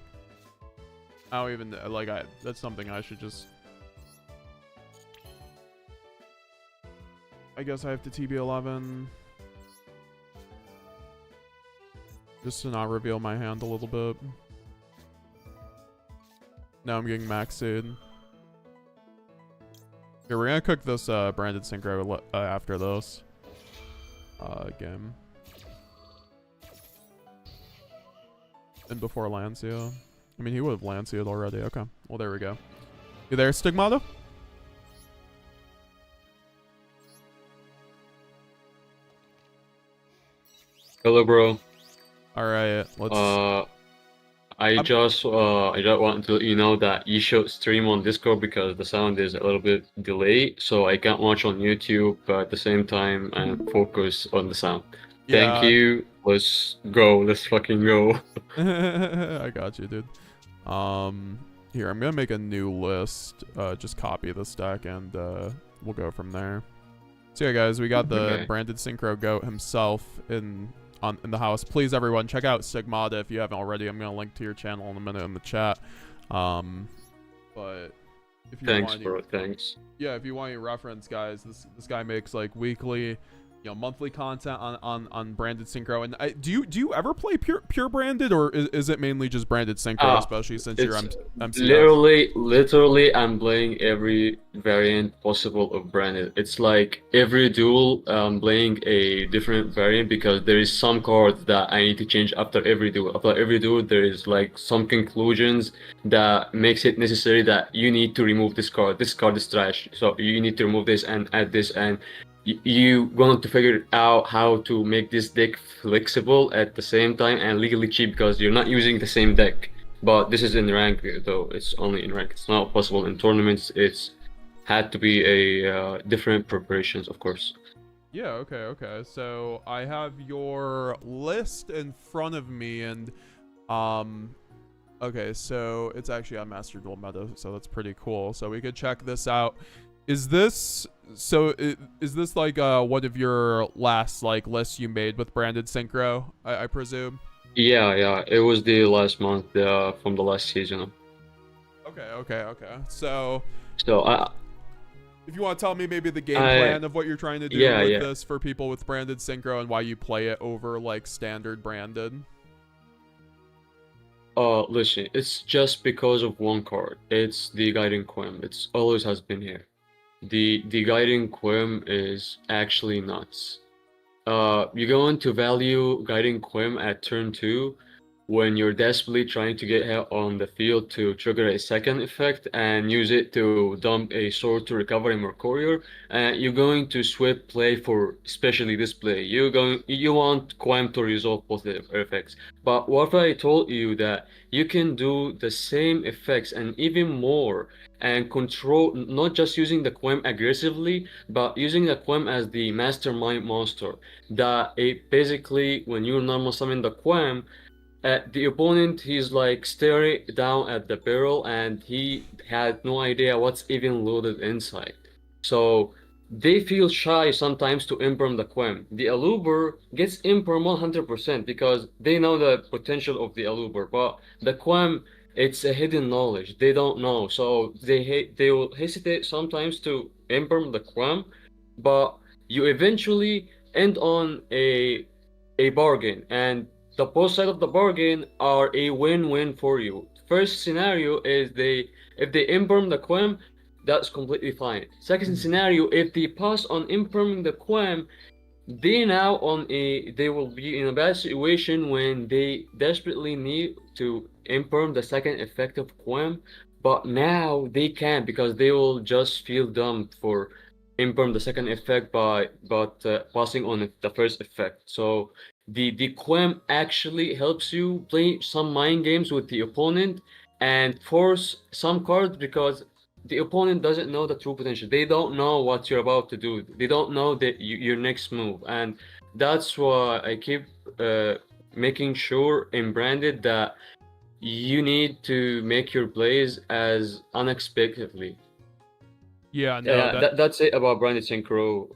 [SPEAKER 1] I don't even like. That's something I should just. I guess I have to TB11 just to not reveal my hand a little bit. Now I'm getting max seed. Okay, we're gonna cook this branded synchro after this game. And before Lancia. I mean, he would have Lancia'd already. Okay. Well, there we go. You there, Stigmata?
[SPEAKER 3] Hello, bro.
[SPEAKER 1] Alright, let's...
[SPEAKER 3] I just wanted to let you know that you should stream on Discord because the sound is a little bit delayed, so I can't watch on YouTube, but at the same time, I'm focused on the sound.
[SPEAKER 1] Yeah.
[SPEAKER 3] Thank you. Let's go. Let's fucking go.
[SPEAKER 1] I got you, dude. Here, I'm gonna make a new list. Just copy this deck and we'll go from there. So yeah, guys, we got the branded synchro goat himself in the house. Please, everyone, check out Stigmata if you haven't already. I'm gonna link to your channel in a minute in the chat. But if you
[SPEAKER 3] Thanks,
[SPEAKER 1] want
[SPEAKER 3] bro. Thanks.
[SPEAKER 1] Yeah, if you want your reference, guys, this guy makes like weekly, monthly content on branded synchro. And do you ever play pure branded, or is it mainly just branded synchro, especially since you're MCF?
[SPEAKER 3] Literally, I'm playing every variant possible of branded. It's like every duel, I'm playing a different variant because there is some cards that I need to change after every duel. After every duel, there is like some conclusions that makes it necessary that you need to remove this card. This card is trash, so you need to remove this and add this, and you want to figure out how to make this deck flexible at the same time and legally cheap because you're not using the same deck. But this is in rank, though. It's only in rank. It's not possible in tournaments. It's had to be a different preparations, of course.
[SPEAKER 1] Yeah, okay. So I have your list in front of me, and okay, so it's actually on Master Duel Meta, so that's pretty cool. So we could check this out. Is this like one of your last like lists you made with branded synchro, I presume?
[SPEAKER 3] Yeah, it was the last month from the last season.
[SPEAKER 1] Okay. So
[SPEAKER 3] I
[SPEAKER 1] if you want to tell me maybe the game plan of what you're trying to do with this for people with branded synchro and why you play it over like standard branded.
[SPEAKER 3] Listen, it's just because of one card. It's the Guiding Quim. It's always has been here. The Guiding Quim is actually nuts. You go into value Guiding Quim at turn 2 when you're desperately trying to get hit on the field to trigger a second effect and use it to dump a sword to recover a Mercurial. You're going to swift play for especially this play. You want Quim to resolve both the effects. But what if I told you that you can do the same effects and even more and control, not just using the Quim aggressively, but using the Quim as the mastermind monster. That it basically, when you normal summon the Quim, the opponent, he's like staring down at the barrel and he had no idea what's even loaded inside. So they feel shy sometimes to imperm the Quim. The Aluber gets imperm 100% because they know the potential of the Aluber, but the Quim, it's a hidden knowledge. They don't know, so they will hesitate sometimes to imperm the Quim, but you eventually end on a bargain, and the both sides of the bargain are a win-win for you. First scenario is if they imperm the Quim, that's completely fine. Second scenario, if they pass on imperming the Quim, they will be in a bad situation when they desperately need to imperm the second effective Quim, but now they can't because they will just feel dumb for imperm the second effect by passing on the first effect. So the Quem actually helps you play some mind games with the opponent and force some cards because the opponent doesn't know the true potential. They don't know what you're about to do. They don't know your next move, and that's why I keep making sure in branded that you need to make your plays as unexpectedly.
[SPEAKER 1] Yeah, no,
[SPEAKER 3] that's it about branded synchro.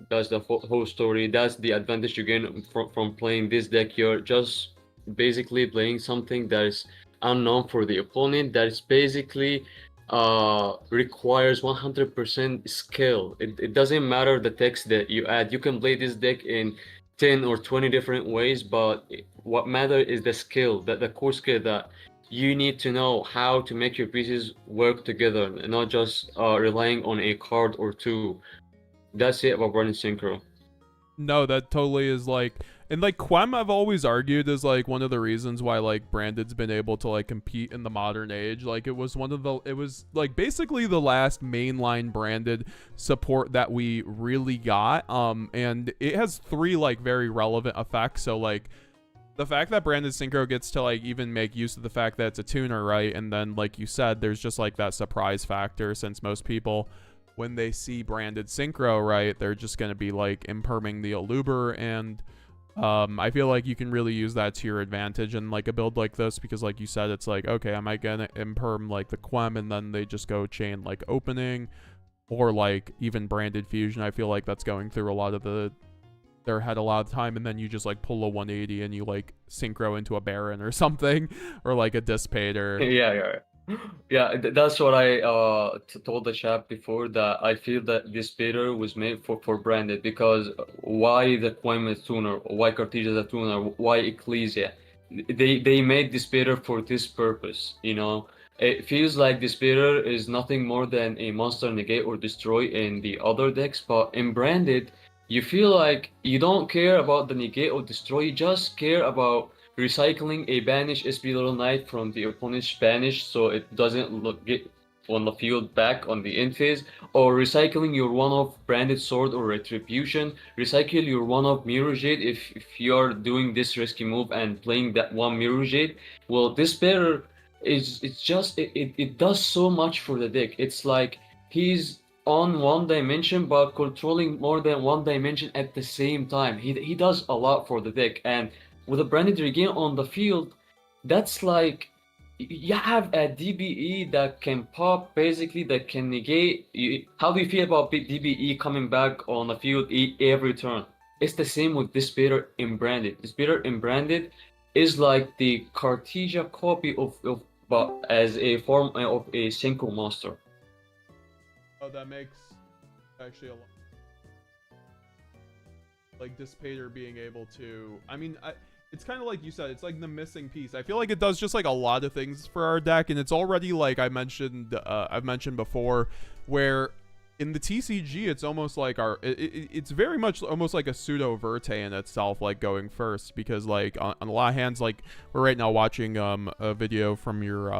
[SPEAKER 3] That's the whole story. That's the advantage you gain from playing this deck. You're just basically playing something that is unknown for the opponent, that is basically requires 100% skill. It doesn't matter the text that you add. You can play this deck in 10 or 20 different ways, but what matters is the skill, that the core skill that you need to know how to make your pieces work together, and not just relying on a card or two. That's it about running Synchro.
[SPEAKER 1] No, that totally is like, and like Quem, I've always argued is like one of the reasons why like Branded's been able to like compete in the modern age. Like it was like basically the last mainline branded support that we really got. And it has 3 like very relevant effects. So like the fact that Branded Synchro gets to like even make use of the fact that it's a tuner, right? And then like you said, there's just like that surprise factor, since most people, when they see Branded Synchro, right, they're just going to be like imperming the Aluber, and I feel like you can really use that to your advantage in like a build like this, because like you said, it's like, okay, am I going to imperm like the Quem and then they just go chain like opening, or like even Branded Fusion. I feel like that's going through a lot of their head a lot of time, and then you just like pull a 180 and you like Synchro into a Baron or something, or like a Dissipator.
[SPEAKER 3] Yeah, that's what I told the chap before, that I feel that this beta was made for Branded, because why the Quem is tuner, why Cartesia is a tuner, why Ecclesia? They made this beta for this purpose, you know? It feels like this beta is nothing more than a monster negate or destroy in the other decks, but in Branded, you feel like you don't care about the negate or destroy, you just care about recycling a banish SP Little Knight from the opponent's banish so it doesn't get on the field back on the end phase, or recycling your one-off Branded Sword or Retribution, recycle your one-off Mirror Jade if you're doing this risky move and playing that one Mirror Jade. Well, this pair it does so much for the deck. It's like he's on one dimension but controlling more than one dimension at the same time. He does a lot for the deck, and with a Branded Regain on the field, that's like you have a DBE that can pop, basically, that can negate. How do you feel about DBE coming back on the field every turn? It's the same with this Despair in Branded. Despair in Branded is like the Cartesia copy of but as a form of a Synchro monster.
[SPEAKER 1] Oh, that makes actually a lot. Like Dissipator being able to, I mean, it's kind of like you said, it's like the missing piece. I feel like it does just like a lot of things for our deck, and it's already like I've mentioned before, where in the TCG it's almost like it's very much almost like a pseudo Verte in itself, like going first, because like on a lot of hands, like we're right now watching a video from your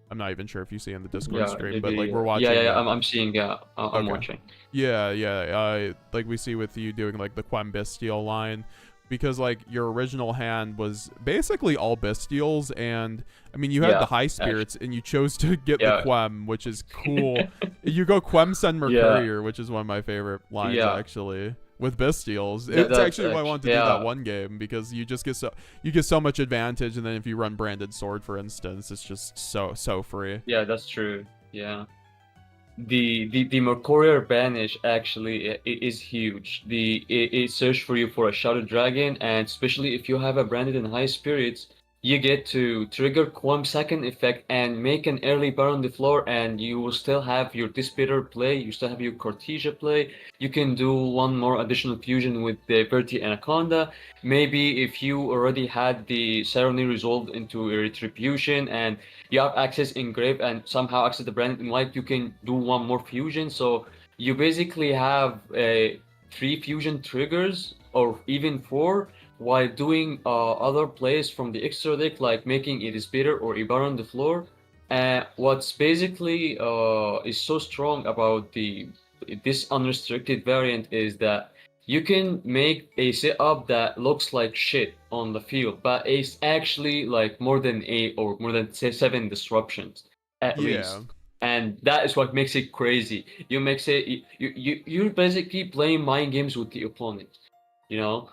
[SPEAKER 1] I'm not even sure if you see in the Discord stream, but like we're watching.
[SPEAKER 3] I'm seeing. I'm watching.
[SPEAKER 1] Like we see with you doing like the Quem Bestial line, because like your original hand was basically all Bestials, and I mean you had the high spirits, and you chose to get the Quem, which is cool. You go Quem Send Mercurier, which is one of my favorite lines actually. With Bestials, it's actually why I wanted to do that one game, because you just get so much advantage, and then if you run Branded Sword, for instance, it's just so free.
[SPEAKER 3] Yeah, that's true. Yeah, the Mercurier banish actually is huge. It search for you for a Shadow Dragon, and especially if you have a Branded and high spirits, you get to trigger Quem second effect and make an early Baron on the floor, and you will still have your Dissipator play, you still have your Cartesia play, you can do one more additional fusion with the Verti Anaconda. Maybe if you already had the Ceremony resolved into a Retribution and you have access in Grave and somehow access the Branded in Light, you can do one more fusion. So you basically have 3 fusion triggers, or even 4, while doing other plays from the extra deck, like making a Dissipator or a Baron on the floor. What's basically is so strong about this unrestricted variant is that you can make a setup that looks like shit on the field, but it's actually like more than 8 or more than 7 disruptions at least. And that is what makes it crazy. You're basically playing mind games with the opponent, you know.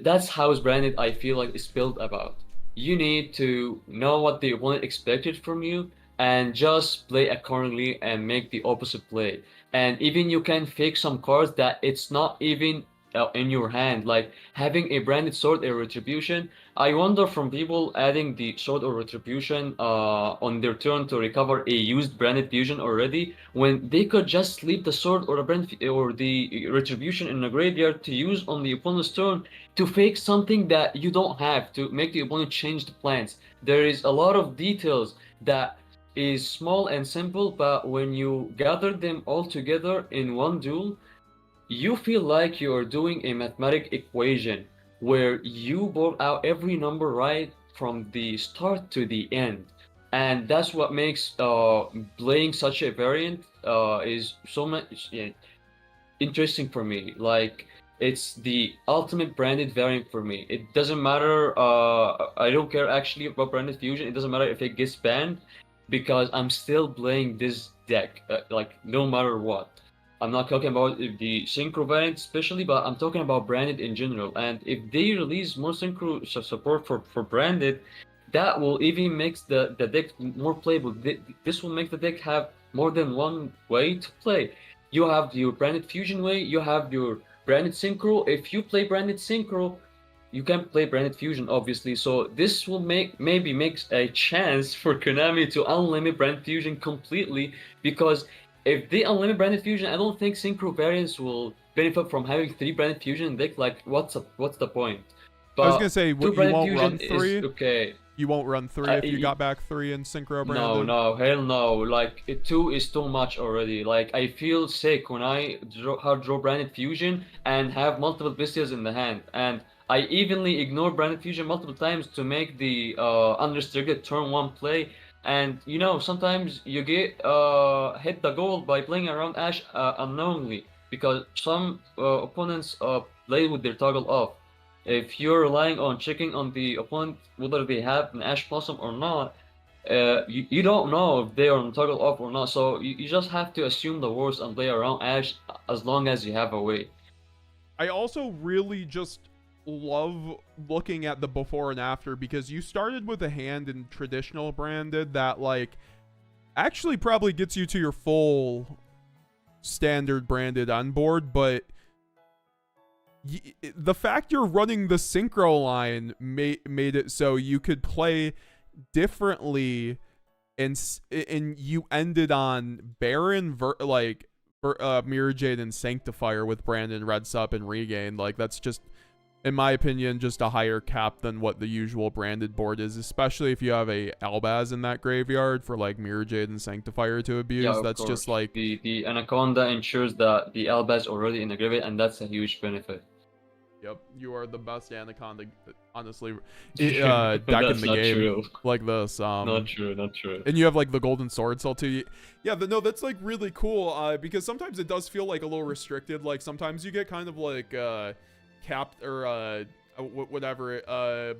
[SPEAKER 3] That's how it's Branded, I feel like, it's built about. You need to know what the opponent expected from you and just play accordingly and make the opposite play. And even you can fake some cards that it's not even in your hand, like having a branded sword or retribution. I wonder from people adding the sword or retribution on their turn to recover a used branded fusion already, when they could just leave the sword or or the retribution in the graveyard to use on the opponent's turn to fake something that you don't have, to make the opponent change the plans. There is a lot of details that is small and simple, but when you gather them all together in one duel, you feel like you are doing a mathematic equation where you brought out every number right from the start to the end. And that's what makes playing such a variant is so much interesting for me. Like, it's the ultimate branded variant for me. It doesn't matter, I don't care actually about branded fusion. It doesn't matter if it gets banned, because I'm still playing this deck, like no matter what. I'm not talking about the synchro variant especially, but I'm talking about branded in general. And if they release more synchro support for branded, that will even make the deck more playable. This will make the deck have more than one way to play. You have your branded fusion way, you have your branded synchro. If you play branded synchro, you can play branded fusion, obviously. So this will maybe makes a chance for Konami to unlimit branded fusion completely, because if they unlimit branded fusion, I don't think synchro variants will benefit from having 3 branded fusion deck. Like, what's the point?
[SPEAKER 1] I was
[SPEAKER 3] But
[SPEAKER 1] gonna say,
[SPEAKER 3] 2
[SPEAKER 1] you
[SPEAKER 3] branded
[SPEAKER 1] won't
[SPEAKER 3] fusion
[SPEAKER 1] run 3.
[SPEAKER 3] is okay.
[SPEAKER 1] You won't run 3 if you got back 3 in synchro branded.
[SPEAKER 3] No, hell no. Like, 2 is too much already. Like, I feel sick when I hard draw branded fusion and have multiple Bestias in the hand, and I evenly ignore branded fusion multiple times to make the unrestricted turn 1 play. And you know, sometimes you get hit the goal by playing around Ash unknowingly, because some opponents play with their toggle off. If you're relying on checking on the opponent whether they have an Ash Blossom or not, you don't know if they are on toggle off or not. So you just have to assume the worst and play around Ash as long as you have a way.
[SPEAKER 1] I also really just love looking at the before and after, because you started with a hand in traditional branded that like actually probably gets you to your full standard branded on board, but the fact you're running the synchro line made it so you could play differently, and you ended on Baron Mirror Jade and Sanctifier with Brandon, Red Sup, and Regain. Like, that's just, in my opinion, just a higher cap than what the usual branded board is, especially if you have a Albaz in that graveyard for like Mirror Jade and Sanctifier to abuse.
[SPEAKER 3] Yeah,
[SPEAKER 1] that's
[SPEAKER 3] course.
[SPEAKER 1] just like
[SPEAKER 3] the Anaconda ensures that the Albaz already in the graveyard, and that's a huge benefit.
[SPEAKER 1] Yep, you are the best Anaconda, honestly, deck in the game.
[SPEAKER 3] True.
[SPEAKER 1] Like this.
[SPEAKER 3] Not true.
[SPEAKER 1] And you have like the golden sword cell too. Yeah, no, that's like really cool. Because sometimes it does feel like a little restricted. Like sometimes you get kind of like capped or whatever,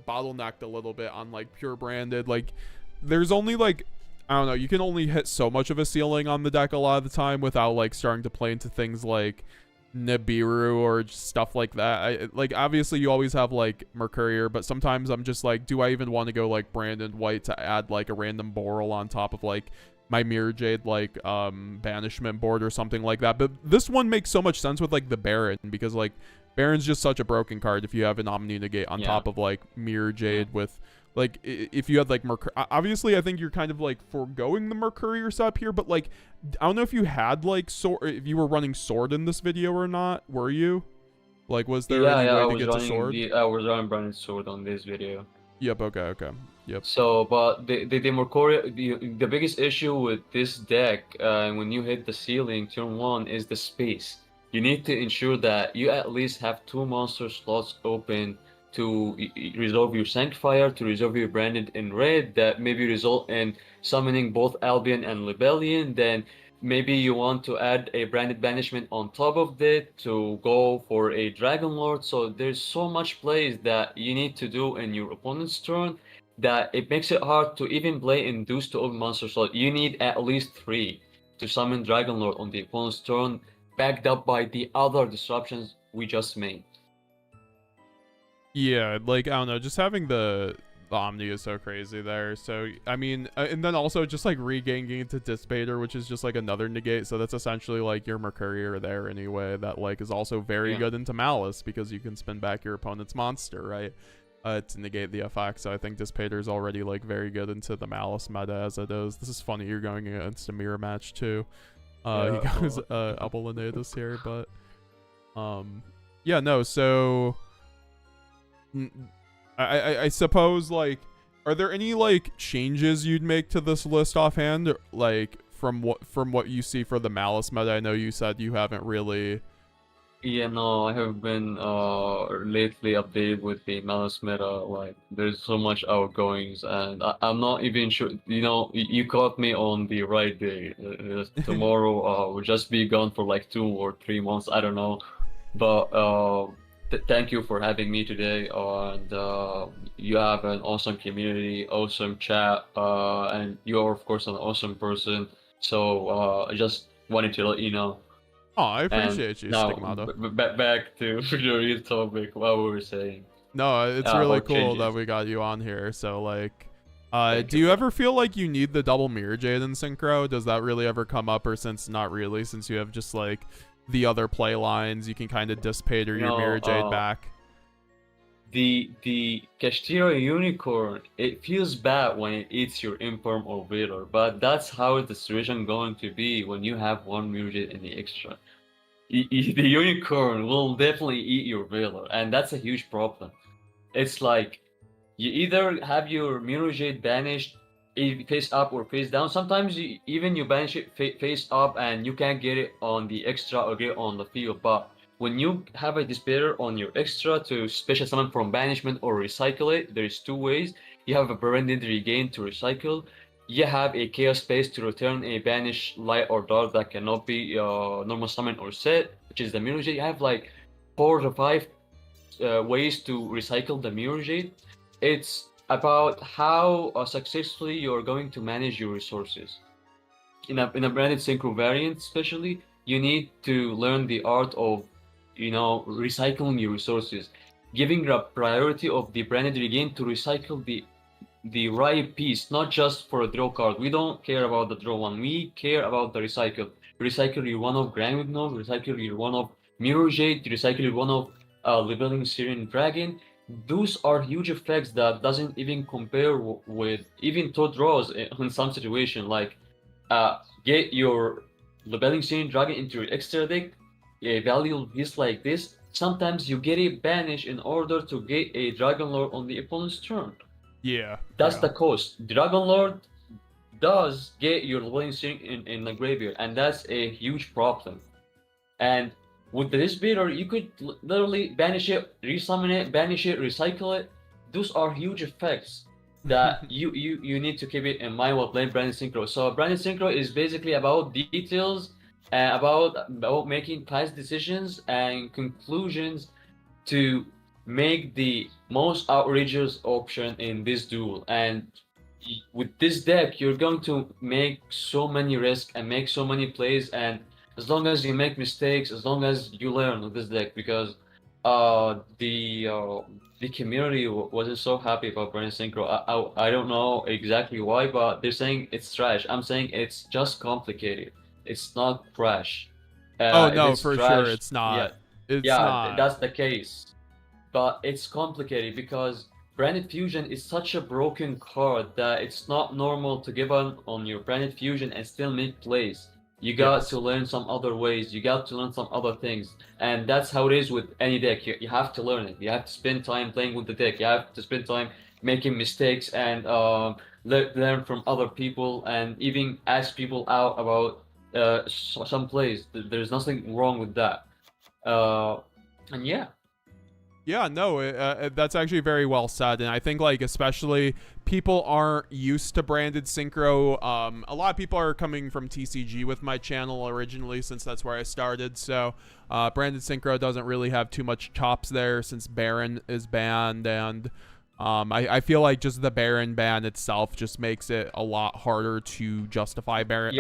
[SPEAKER 1] bottlenecked a little bit on like pure branded. Like there's only like, I don't know, you can only hit so much of a ceiling on the deck a lot of the time without like starting to play into things like Nibiru or stuff like that. Like obviously you always have like Mercurier, but sometimes I'm just like, do I even want to go like Brandon White to add like a random Boral on top of like my Mirror Jade like banishment board or something like that? But this one makes so much sense with like the Baron, because like Baron's just such a broken card if you have an Omni Negate on top of like Mirror Jade with like, if you had like obviously I think you're kind of like foregoing the Mercurier setup here, but like I don't know if you had like sword, if you were running sword in this video or not. Were you? Like, was there any way to get to sword?
[SPEAKER 3] I was running branded sword on this video.
[SPEAKER 1] Yep. Okay. Yep.
[SPEAKER 3] So, but the Mercurier, the biggest issue with this deck, when you hit the ceiling turn 1, is the space. You need to ensure that you at least have 2 monster slots open to resolve your Sanctifier, to resolve your Branded in red, that maybe result in summoning both Albion and Libellion. Then maybe you want to add a Branded Banishment on top of it to go for a Dragon Lord. So there's so much plays that you need to do in your opponent's turn that it makes it hard to even play Induce to open monster slot. You need at least 3 to summon Dragon Lord on the opponent's turn, backed up by the other disruptions we just made.
[SPEAKER 1] Yeah, like I don't know, just having the the Omni is so crazy there. So I mean, and then also just like regaining into Dissipator, which is just like another negate. So that's essentially like your Mercurier there anyway. That like is also very good into Malice because you can spin back your opponent's monster, right? To negate the effect. So I think Dissipator is already like very good into the Malice meta as it is. This is funny. You're going against a mirror match too. He goes Apollinatus here, but yeah, no. So I suppose, like, are there any like changes you'd make to this list offhand, like from what you see for the Malice meta? I know you said you haven't really.
[SPEAKER 3] Yeah, no, I have been lately updated with the Malice meta. Like, there's so much outgoings, and I'm not even sure. You know, you caught me on the right day. Tomorrow, we'll just be gone for like 2 or 3 months. I don't know, but thank you for having me today, and you have an awesome community, awesome chat, and you are of course an awesome person. So I just wanted to let you know.
[SPEAKER 1] Oh, I appreciate you,
[SPEAKER 3] now,
[SPEAKER 1] Stigmata.
[SPEAKER 3] back to the real topic, what we were saying.
[SPEAKER 1] No, it's really cool
[SPEAKER 3] changes.
[SPEAKER 1] that we got you on here. So like,
[SPEAKER 3] Thank
[SPEAKER 1] do
[SPEAKER 3] you.
[SPEAKER 1] you ever feel like you need the double Mirror Jade in Synchro? Does that really ever come up, or since not really, since you have just like the other play lines, you can kind of dissipate your Mirror Jade back?
[SPEAKER 3] The Kashtira Unicorn, it feels bad when it eats your Imperm or Valor, but that's how the situation going to be when you have one Mirror Jade in the extra. The Unicorn will definitely eat your Valor, and that's a huge problem. It's like, you either have your Mirror Jade banished face up or face down. Sometimes even you banish it face up and you can't get it on the extra or get it on the field. But when you have a Despair on your extra to special summon from banishment or recycle it, there's 2 ways. You have a Branded Regain to recycle. You have a Chaos Space to return a Banish Light or Dark that cannot be normal summon or set, which is the Mirror Jade. You have like 4 to 5 ways to recycle the Mirror Jade. It's about how successfully you're going to manage your resources. In a branded Synchro variant especially, you need to learn the art of, you know, recycling your resources, giving the priority of the branded regain to recycle the right piece, not just for a draw card. We don't care about the draw one, we care about the recycle. Recycle your one of Grand Wignall, recycle your one of Mirror Jade, recycle your one of Leveling Syrian Dragon. Those are huge effects that doesn't even compare with even two draws in some situation. Like, get your Leveling Syrian Dragon into your extra deck, a value piece like this. Sometimes you get it banished in order to get a Dragon Lord on the opponent's turn.
[SPEAKER 1] Yeah.
[SPEAKER 3] That's the cost. Dragon Lord does get your Leveling Syrian in the graveyard, and that's a huge problem. And with this Despair, you could literally banish it, resummon it, banish it, recycle it. Those are huge effects that you need to keep it in mind while playing Branded Synchro. So Branded Synchro is basically about details, about making fast decisions and conclusions to make the most outrageous option in this duel. And with this deck, you're going to make so many risks and make so many plays, and as long as you make mistakes, as long as you learn with this deck, because the community wasn't so happy about Branded Synchro. I don't know exactly why, but they're saying it's trash. I'm saying it's just complicated. It's not trash.
[SPEAKER 1] Oh no, for
[SPEAKER 3] trash,
[SPEAKER 1] sure it's not.
[SPEAKER 3] Yeah,
[SPEAKER 1] It's not.
[SPEAKER 3] that's the case. But it's complicated because Branded Fusion is such a broken card that it's not normal to give on your Branded Fusion and still make plays. You got to learn some other ways, you got to learn some other things, and that's how it is with any deck. You have to learn it, you have to spend time playing with the deck, you have to spend time making mistakes and learn from other people and even ask people out about some plays. There's nothing wrong with that. And yeah.
[SPEAKER 1] Yeah, no, that's actually very well said, and I think like especially people aren't used to Branded Synchro. A lot of people are coming from TCG with my channel originally, since that's where I started. So Branded Synchro doesn't really have too much chops there since Baron is banned, and I feel like just the Baron ban itself just makes it a lot harder to justify Branded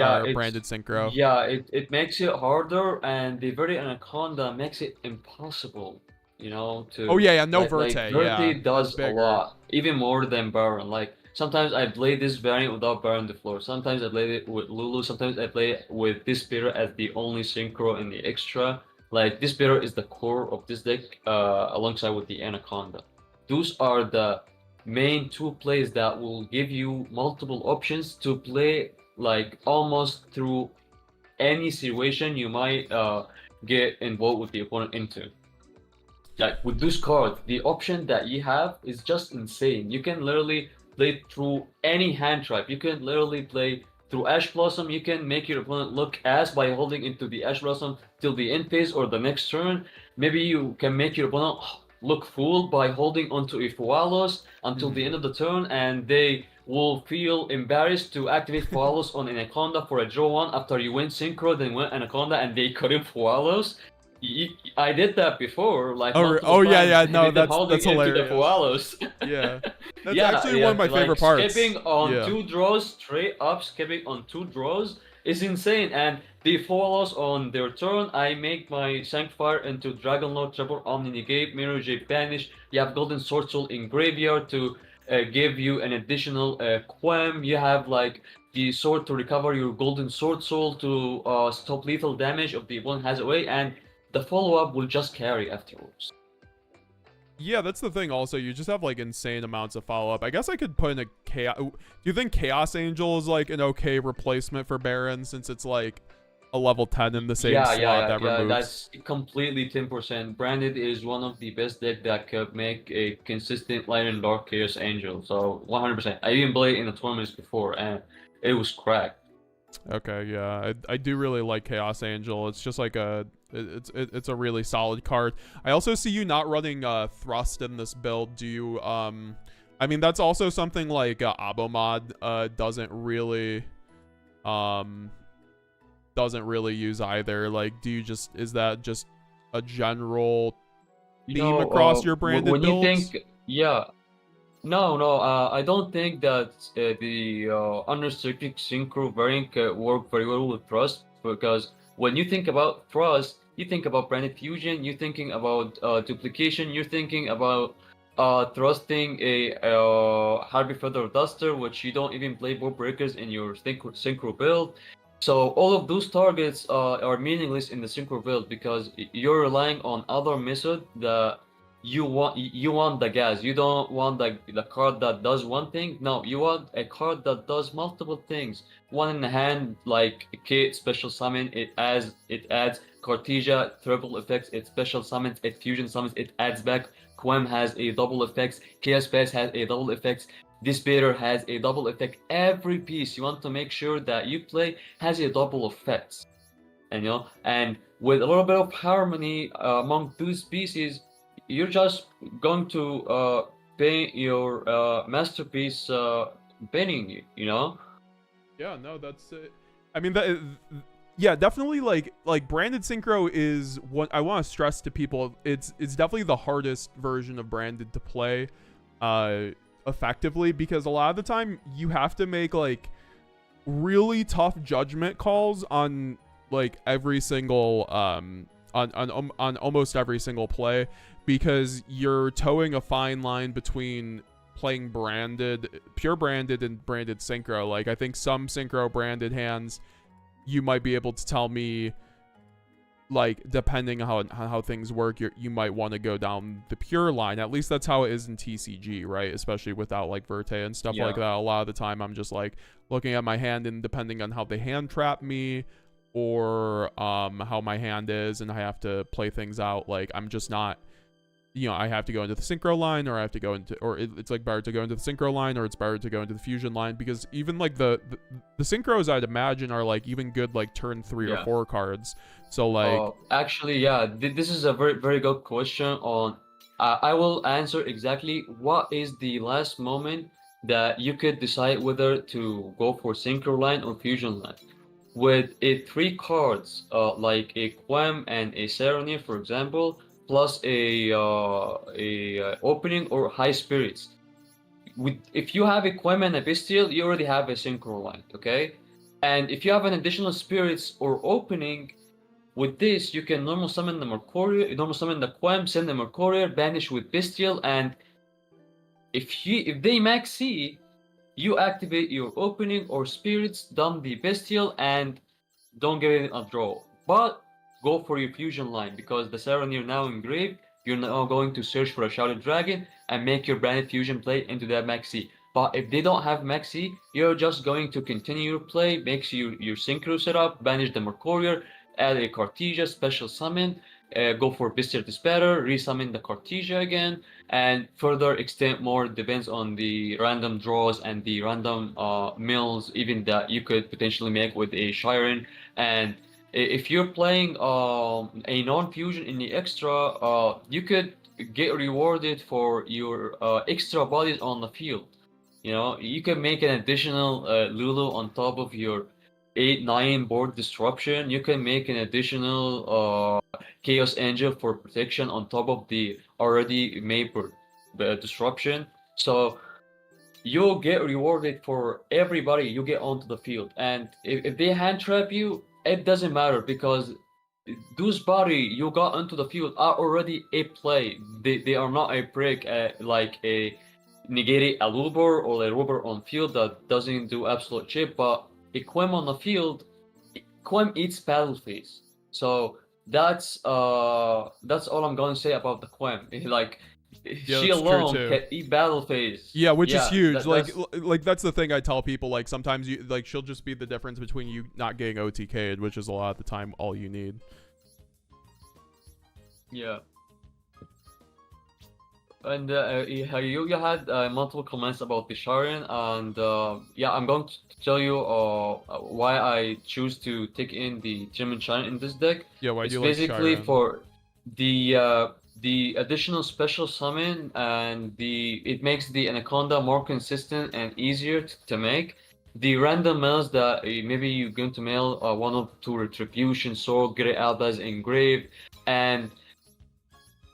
[SPEAKER 1] Synchro.
[SPEAKER 3] Yeah, it makes it harder, and the very Anaconda makes it impossible. you know, to
[SPEAKER 1] Oh yeah, no
[SPEAKER 3] like
[SPEAKER 1] Verte.
[SPEAKER 3] Verte
[SPEAKER 1] Yeah,
[SPEAKER 3] does
[SPEAKER 1] that's
[SPEAKER 3] a
[SPEAKER 1] bigger.
[SPEAKER 3] lot, even more than Baron. Like sometimes I play this variant without Baron the floor. Sometimes I play it with Lulu. Sometimes I play it with Despia as the only synchro in the extra. Like Despia is the core of this deck, alongside with the Anaconda. Those are the main two plays that will give you multiple options to play, like almost through any situation you might get involved with the opponent into. Like with this card, the option that you have is just insane. You can literally play through any hand trap. You can literally play through Ash Blossom. You can make your opponent look ass by holding into the Ash Blossom till the end phase or the next turn. Maybe you can make your opponent look fool by holding onto a Fualos until the end of the turn, and they will feel embarrassed to activate Fualos on Anaconda for a draw one after you win Synchro, then win Anaconda, and they couldn't Fualos. I did that before, like multiple
[SPEAKER 1] Yeah,
[SPEAKER 3] times.
[SPEAKER 1] yeah. No,
[SPEAKER 3] With them holding
[SPEAKER 1] that's
[SPEAKER 3] into the
[SPEAKER 1] hilarious.
[SPEAKER 3] Fualos.
[SPEAKER 1] Yeah, that's
[SPEAKER 3] Yeah,
[SPEAKER 1] actually one
[SPEAKER 3] yeah,
[SPEAKER 1] of my
[SPEAKER 3] like
[SPEAKER 1] favorite parts.
[SPEAKER 3] skipping on
[SPEAKER 1] Yeah.
[SPEAKER 3] two draws, straight up skipping on two draws is insane. And they Fualos on their turn. I make my Sanctifier into Dragon Lord, Triple Omni Negate, Mirror J Banish. You have Golden Sword Soul in graveyard to give you an additional Quem. You have like the sword to recover your Golden Sword Soul to stop lethal damage if the opponent has away, and the follow-up will just carry afterwards.
[SPEAKER 1] Yeah, that's the thing. Also, you just have like insane amounts of follow up. I guess I could put in a chaos. Do you think Chaos Angel is like an okay replacement for Baron since it's like a level 10 in the same slot that removes?
[SPEAKER 3] That's completely 10%. Branded is one of the best deck that could make a consistent light and dark Chaos Angel. So 100%. I even played in the tournaments before, and it was cracked.
[SPEAKER 1] Okay, yeah, I do really like Chaos Angel. It's just like it's a really solid card. I also see you not running Thrust in this build. Do you I mean that's also something like Abomod doesn't really use either. Like, do you just is that just a general theme across your branded
[SPEAKER 3] when
[SPEAKER 1] builds?
[SPEAKER 3] you think, yeah, no, I don't think that the unrestricted synchro variant could work very well with Thrust, because when you think about Thrust, you think about branded fusion, you're thinking about duplication, you're thinking about thrusting a Harvey Feather Duster, which you don't even play board breakers in your synchro build. So all of those targets are meaningless in the synchro build because you're relying on other method that you want the gas. You don't want the card that does one thing. No, you want a card that does multiple things. One in the hand, like Kate special summon, it adds Cartesia triple effects, it special summons, it fusion summons, it adds back. Quem has a double effects, Chaos Pass has a double effects, Despia has a double effect. Every piece you want to make sure that you play has a double effects. And and with a little bit of harmony among those pieces, you're just going to paint your masterpiece painting you,
[SPEAKER 1] Yeah, no, that's it. I mean, yeah, definitely. Like branded synchro is what I want to stress to people. It's definitely the hardest version of branded to play, effectively, because a lot of the time you have to make like really tough judgment calls on like every single on almost every single play, because you're towing a fine line between playing pure branded and branded synchro. Like I think some synchro branded hands you might be able to tell me, like depending on how things work, you might want to go down the pure line. At least that's how it is in TCG, right? Especially without like Verte and stuff like that. A lot of the time I'm just like looking at my hand, and depending on how they hand trap me or how my hand is, and I have to play things out, like I'm just not, I have to go into the synchro line, or I have to go into, or it's like better to go into the synchro line, or it's better to go into the fusion line, because even like the synchros I'd imagine are like even good like turn 3 or 4 cards. So like
[SPEAKER 3] actually, yeah, this is a very very good question. On I will answer exactly what is the last moment that you could decide whether to go for synchro line or fusion line. With a 3 cards like a Quem and a Serenir, for example, plus a opening or high spirits. If you have a Quem and a Bestial, you already have a synchro line, okay? And if you have an additional spirits or opening,
[SPEAKER 4] With this, you can normal summon the Mercurial, normal summon the Quem, send the Mercurial, banish with Bestial, and if they max C, you activate your opening or spirits, dump the Bestial, and don't get it a draw. But go for your fusion line, because the Siren you're now engraved, you're now going to search for a Shrouded Dragon and make your branded fusion play into that maxi. But if they don't have maxi, you're just going to continue your play, make your Synchro setup, banish the Mercurial, add a Cartesia, special summon, go for Bestial Despair, resummon the Cartesia again, and further extend more depends on the random draws and the random mills even that you could potentially make with a Shiren. And if you're playing a non-fusion in the extra, you could get rewarded for your extra bodies on the field. You know, you can make an additional Lulu on top of your 8-9 board disruption. You can make an additional Chaos Angel for protection on top of the already made disruption. So you'll get rewarded for everybody you get onto the field. And if they hand trap you, it doesn't matter, because those body you got onto the field are already a play. They are not a break like a negated Aluber or a Rubber on field that doesn't do absolute chip, but a Quem on the field, Quem eats battle phase. So that's all I'm gonna say about the Quem. Like,
[SPEAKER 1] Yeah,
[SPEAKER 4] she
[SPEAKER 1] that's true,
[SPEAKER 4] alone
[SPEAKER 1] too.
[SPEAKER 4] can eat battle phase.
[SPEAKER 1] Yeah, which is huge.
[SPEAKER 4] That's-
[SPEAKER 1] Like that's the thing I tell people. Like sometimes you like she'll just be the difference between you not getting OTK'd, which is a lot of the time all you need.
[SPEAKER 4] Yeah. And you had multiple comments about the Sharon, and yeah, I'm going to tell you why I choose to take in the German Sharon in this deck.
[SPEAKER 1] Yeah, why
[SPEAKER 4] It's
[SPEAKER 1] do you like
[SPEAKER 4] basically
[SPEAKER 1] Sharon?
[SPEAKER 4] for the additional special summon, and it makes the Anaconda more consistent and easier to make. The random mails that maybe you're going to mail one or two Retribution, Sword, Great Albas engraved, and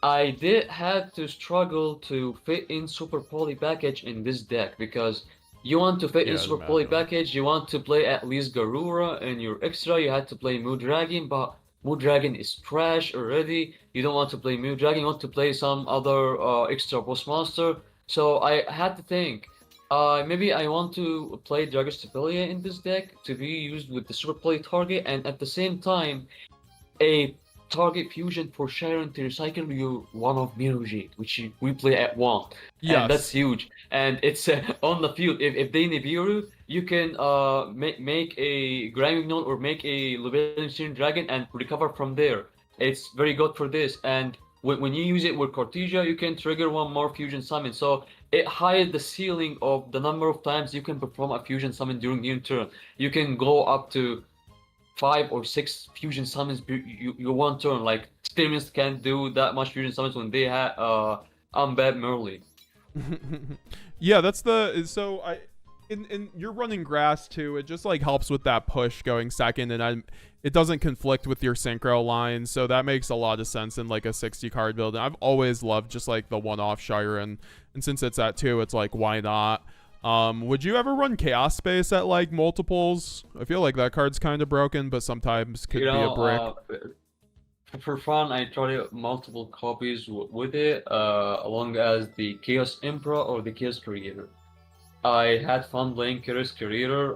[SPEAKER 4] I did have to struggle to fit in Super Poly package in this deck, because you want to fit in
[SPEAKER 1] Yeah,
[SPEAKER 4] Super
[SPEAKER 1] I'd
[SPEAKER 4] Poly
[SPEAKER 1] imagine.
[SPEAKER 4] package, you want to play at least Garura in your extra, you had to play Mood Dragon, but Mood Dragon is trash already. You don't want to play Mood Dragon, you want to play some other extra boss monster. So I had to think, maybe I want to play Dragostapelia in this deck to be used with the Super Poly target, and at the same time, a target fusion for Sharon to recycle your one of Miroji, which we play at 1. And that's
[SPEAKER 1] Yes.
[SPEAKER 4] huge. And it's on the field. If they Nibiru, you can make a Gramignon or make a Lubelin Dragon and recover from there. It's very good for this. And when you use it with Cortesia, you can trigger one more fusion summon. So it hides the ceiling of the number of times you can perform a fusion summon during your turn. You can go up to 5 or 6 fusion summons you one turn. Like, experiments can't do that much fusion summons when they have unbad Merly.
[SPEAKER 1] Yeah, that's the so I in you're running grass too. It just like helps with that push going second, and it doesn't conflict with your synchro line, so that makes a lot of sense in like a 60 card build. And I've always loved just like the one-off Shiren, and since it's at 2, it's like why not? Would you ever run Chaos Space at like multiples? I feel like that card's kind of broken, but sometimes could be a brick.
[SPEAKER 4] For fun, I tried multiple copies with it, along as the Chaos Emperor or the Chaos Creator. I had fun playing Chaos Creator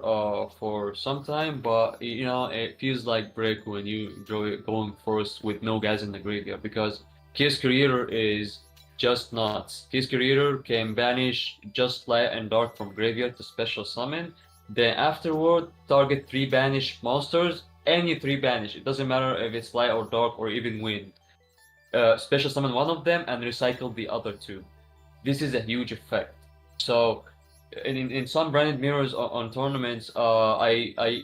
[SPEAKER 4] for some time, but you know, it feels like brick when you enjoy going first with no guys in the graveyard, because Chaos Creator is just nuts. Chaos Creator can banish just light and dark from graveyard to special summon. Then afterward, target 3 banished monsters, any 3 banish. It doesn't matter if it's light or dark or even wind. Special summon one of them and recycle the other 2. This is a huge effect. So in some branded mirrors on tournaments, all I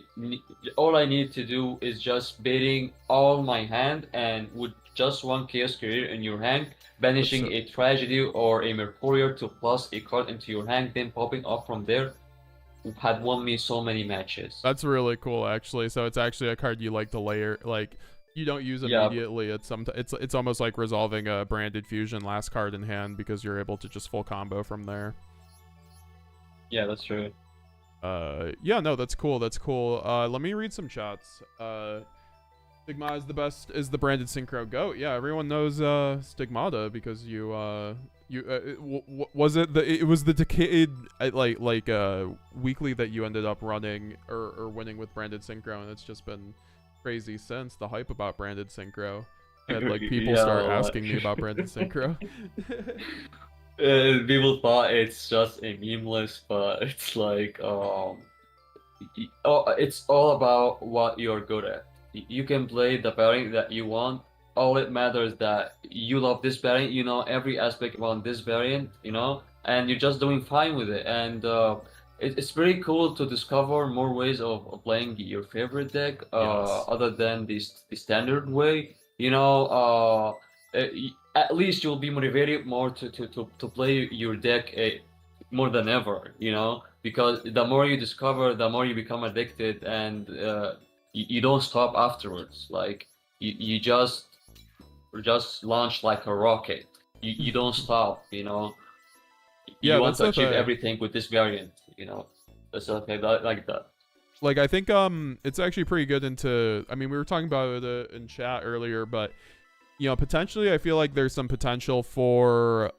[SPEAKER 4] need to do is just baiting all my hand, and with just one Chaos Creator in your hand, banishing a Tragedy or a Mercurial to plus a card into your hand, then popping off from there, had won me so many matches.
[SPEAKER 1] That's really cool, actually. So it's actually a card you like to layer, like you don't use immediately. It's almost like resolving a branded fusion last card in hand, because you're able to just full combo from there.
[SPEAKER 4] Yeah, that's true.
[SPEAKER 1] Yeah, no, that's cool. That's cool. Let me read some chats. Stigma is the branded synchro goat. Yeah, everyone knows Stigmata because you was it was the decade weekly that you ended up running or winning with branded synchro, and it's just been crazy since. The hype about branded synchro. I had like people start asking me about branded synchro.
[SPEAKER 4] People thought it's just a meme list, but it's like it's all about what you're good at. You can play the pairing that you want. All it matters that you love this variant, you know every aspect about this variant, you know, and you're just doing fine with it. And it's very cool to discover more ways of playing your favorite deck,
[SPEAKER 1] Yes.
[SPEAKER 4] other than the standard way. You know, at least you'll be motivated more to play your deck more than ever, you know, because the more you discover, the more you become addicted, and you don't stop afterwards. Like you just launch like a rocket. You don't stop, you know.
[SPEAKER 1] Yeah,
[SPEAKER 4] You want
[SPEAKER 1] that's
[SPEAKER 4] to
[SPEAKER 1] the
[SPEAKER 4] achieve
[SPEAKER 1] thing.
[SPEAKER 4] everything with this variant, you know. That's okay, like that.
[SPEAKER 1] Like I think it's actually pretty good into. I mean, we were talking about it in chat earlier, but you know, potentially I feel like there's some potential for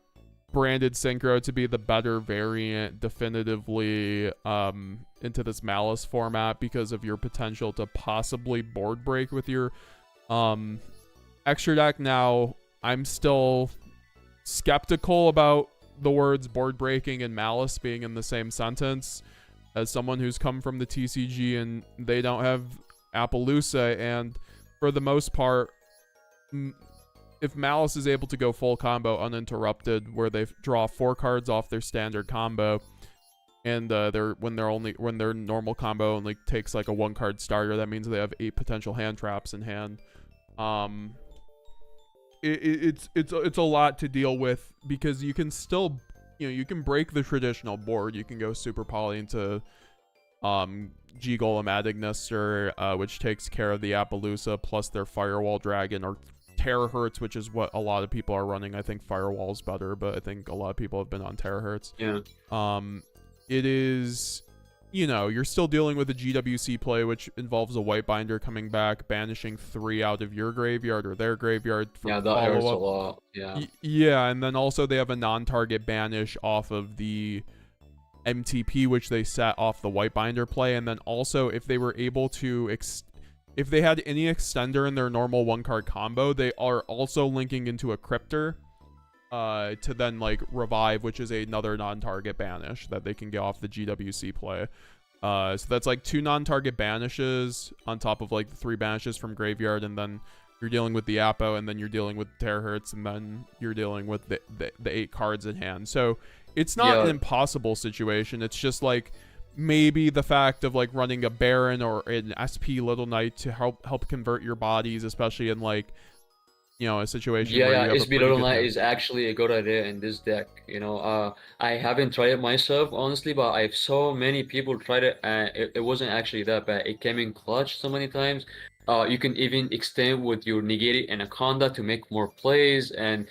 [SPEAKER 1] branded synchro to be the better variant definitively into this Malice format because of your potential to possibly board break with your extra deck. Now, I'm still skeptical about the words board breaking and Malice being in the same sentence, as someone who's come from the TCG and they don't have Appaloosa, and for the most part, if Malice is able to go full combo uninterrupted, where they draw 4 cards off their standard combo, and when their normal combo only takes like a 1-card starter, that means they have 8 potential hand traps in hand. It's a lot to deal with because you can still, you know, you can break the traditional board. You can go super poly into G-Golem Adignister, which takes care of the Appaloosa plus their Firewall Dragon, or Terahertz, which is what a lot of people are running. I think Firewall's better, but I think a lot of people have been on Terahertz.
[SPEAKER 3] Yeah.
[SPEAKER 1] It is, you know, you're still dealing with a GWC play, which involves a white binder coming back, banishing 3 out of your graveyard or their graveyard for
[SPEAKER 3] Yeah, that hurts a
[SPEAKER 1] follow-up.
[SPEAKER 3] lot. Yeah.
[SPEAKER 1] Yeah, and then also they have a non-target banish off of the MTP, which they set off the white binder play, and then also if they were able to if they had any extender in their normal 1-card combo, they are also linking into a Cryptor to then like revive, which is another non-target banish that they can get off the GWC play. So that's like 2 non-target banishes on top of like the 3 banishes from graveyard, and then you're dealing with the Appo, and then you're dealing with Terahertz, and then you're dealing with the 8 cards in hand. So it's not an impossible situation. It's just like maybe the fact of like running a Baron or an SP Little Knight to help convert your bodies, especially in like, you know, a situation where you have a
[SPEAKER 3] SB
[SPEAKER 1] pretty
[SPEAKER 3] Little
[SPEAKER 1] good
[SPEAKER 3] Knight
[SPEAKER 1] hand.
[SPEAKER 3] is actually a good idea in this deck. You know, I haven't tried it myself, honestly, but I've so many people tried it, and it wasn't actually that bad. It came in clutch so many times. You can even extend with your negated Anaconda to make more plays and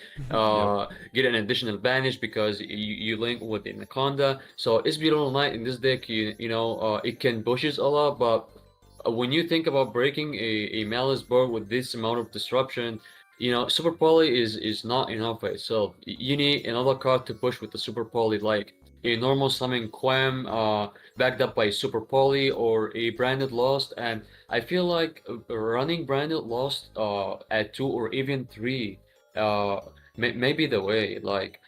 [SPEAKER 3] get an additional banish because you link with the Anaconda. So SB Little Knight in this deck, you know, it can bushes a lot, but when you think about breaking a Malice board with this amount of disruption, you know, Super Poly is not enough by itself. You need another card to push with the Super Poly, like a normal summon Quem, backed up by Super Poly, or a Branded Lost. And I feel like running Branded Lost at 2 or even 3 may be the way. Like,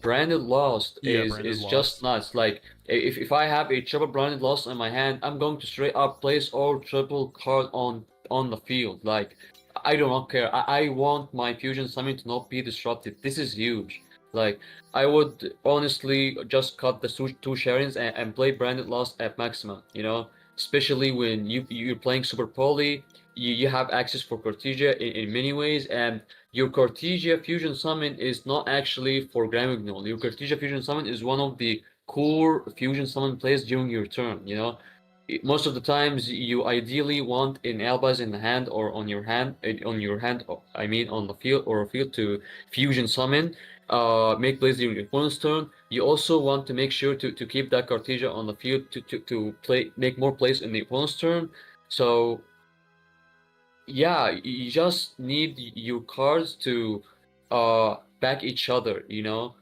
[SPEAKER 3] Branded Lost is just nuts. Like, if I have a triple Branded Lost in my hand, I'm going to straight up place all triple card on the field. Like, I don't care. I want my fusion summon to not be disrupted. This is huge. Like, I would honestly just cut the 2 Sharons and play Branded Lost at maximum, you know? Especially when you're playing Super Poly, you have access for Cortesia in many ways, and your Cortesia fusion summon is not actually for Gramignol. Your Cortesia fusion summon is one of the core fusion summon plays during your turn, you know? Most of the times you ideally want an Albaz in the hand or on your hand, I mean on the field or field to fusion summon, make plays during your opponent's turn. You also want to make sure to keep that Cartesia on the field to make more plays in the opponent's turn. So yeah, you just need your cards to back each other, you know.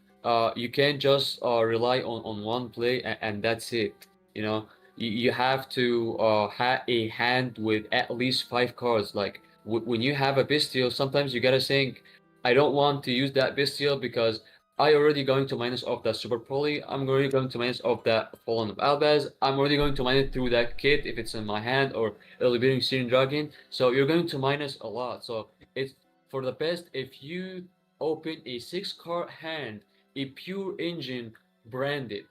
[SPEAKER 3] You can't just rely on one play and that's it, you know. You have to have a hand with at least 5 cards. Like when you have a bestial, sometimes you gotta think, I don't want to use that bestial because I already going to minus off that super poly. I'm already going to minus off that fallen of Albaz. I'm already going to minus through that kit if it's in my hand, or Liberating Searing Dragon. So you're going to minus a lot. So it's for the best if you open a 6 card hand, a pure engine branded.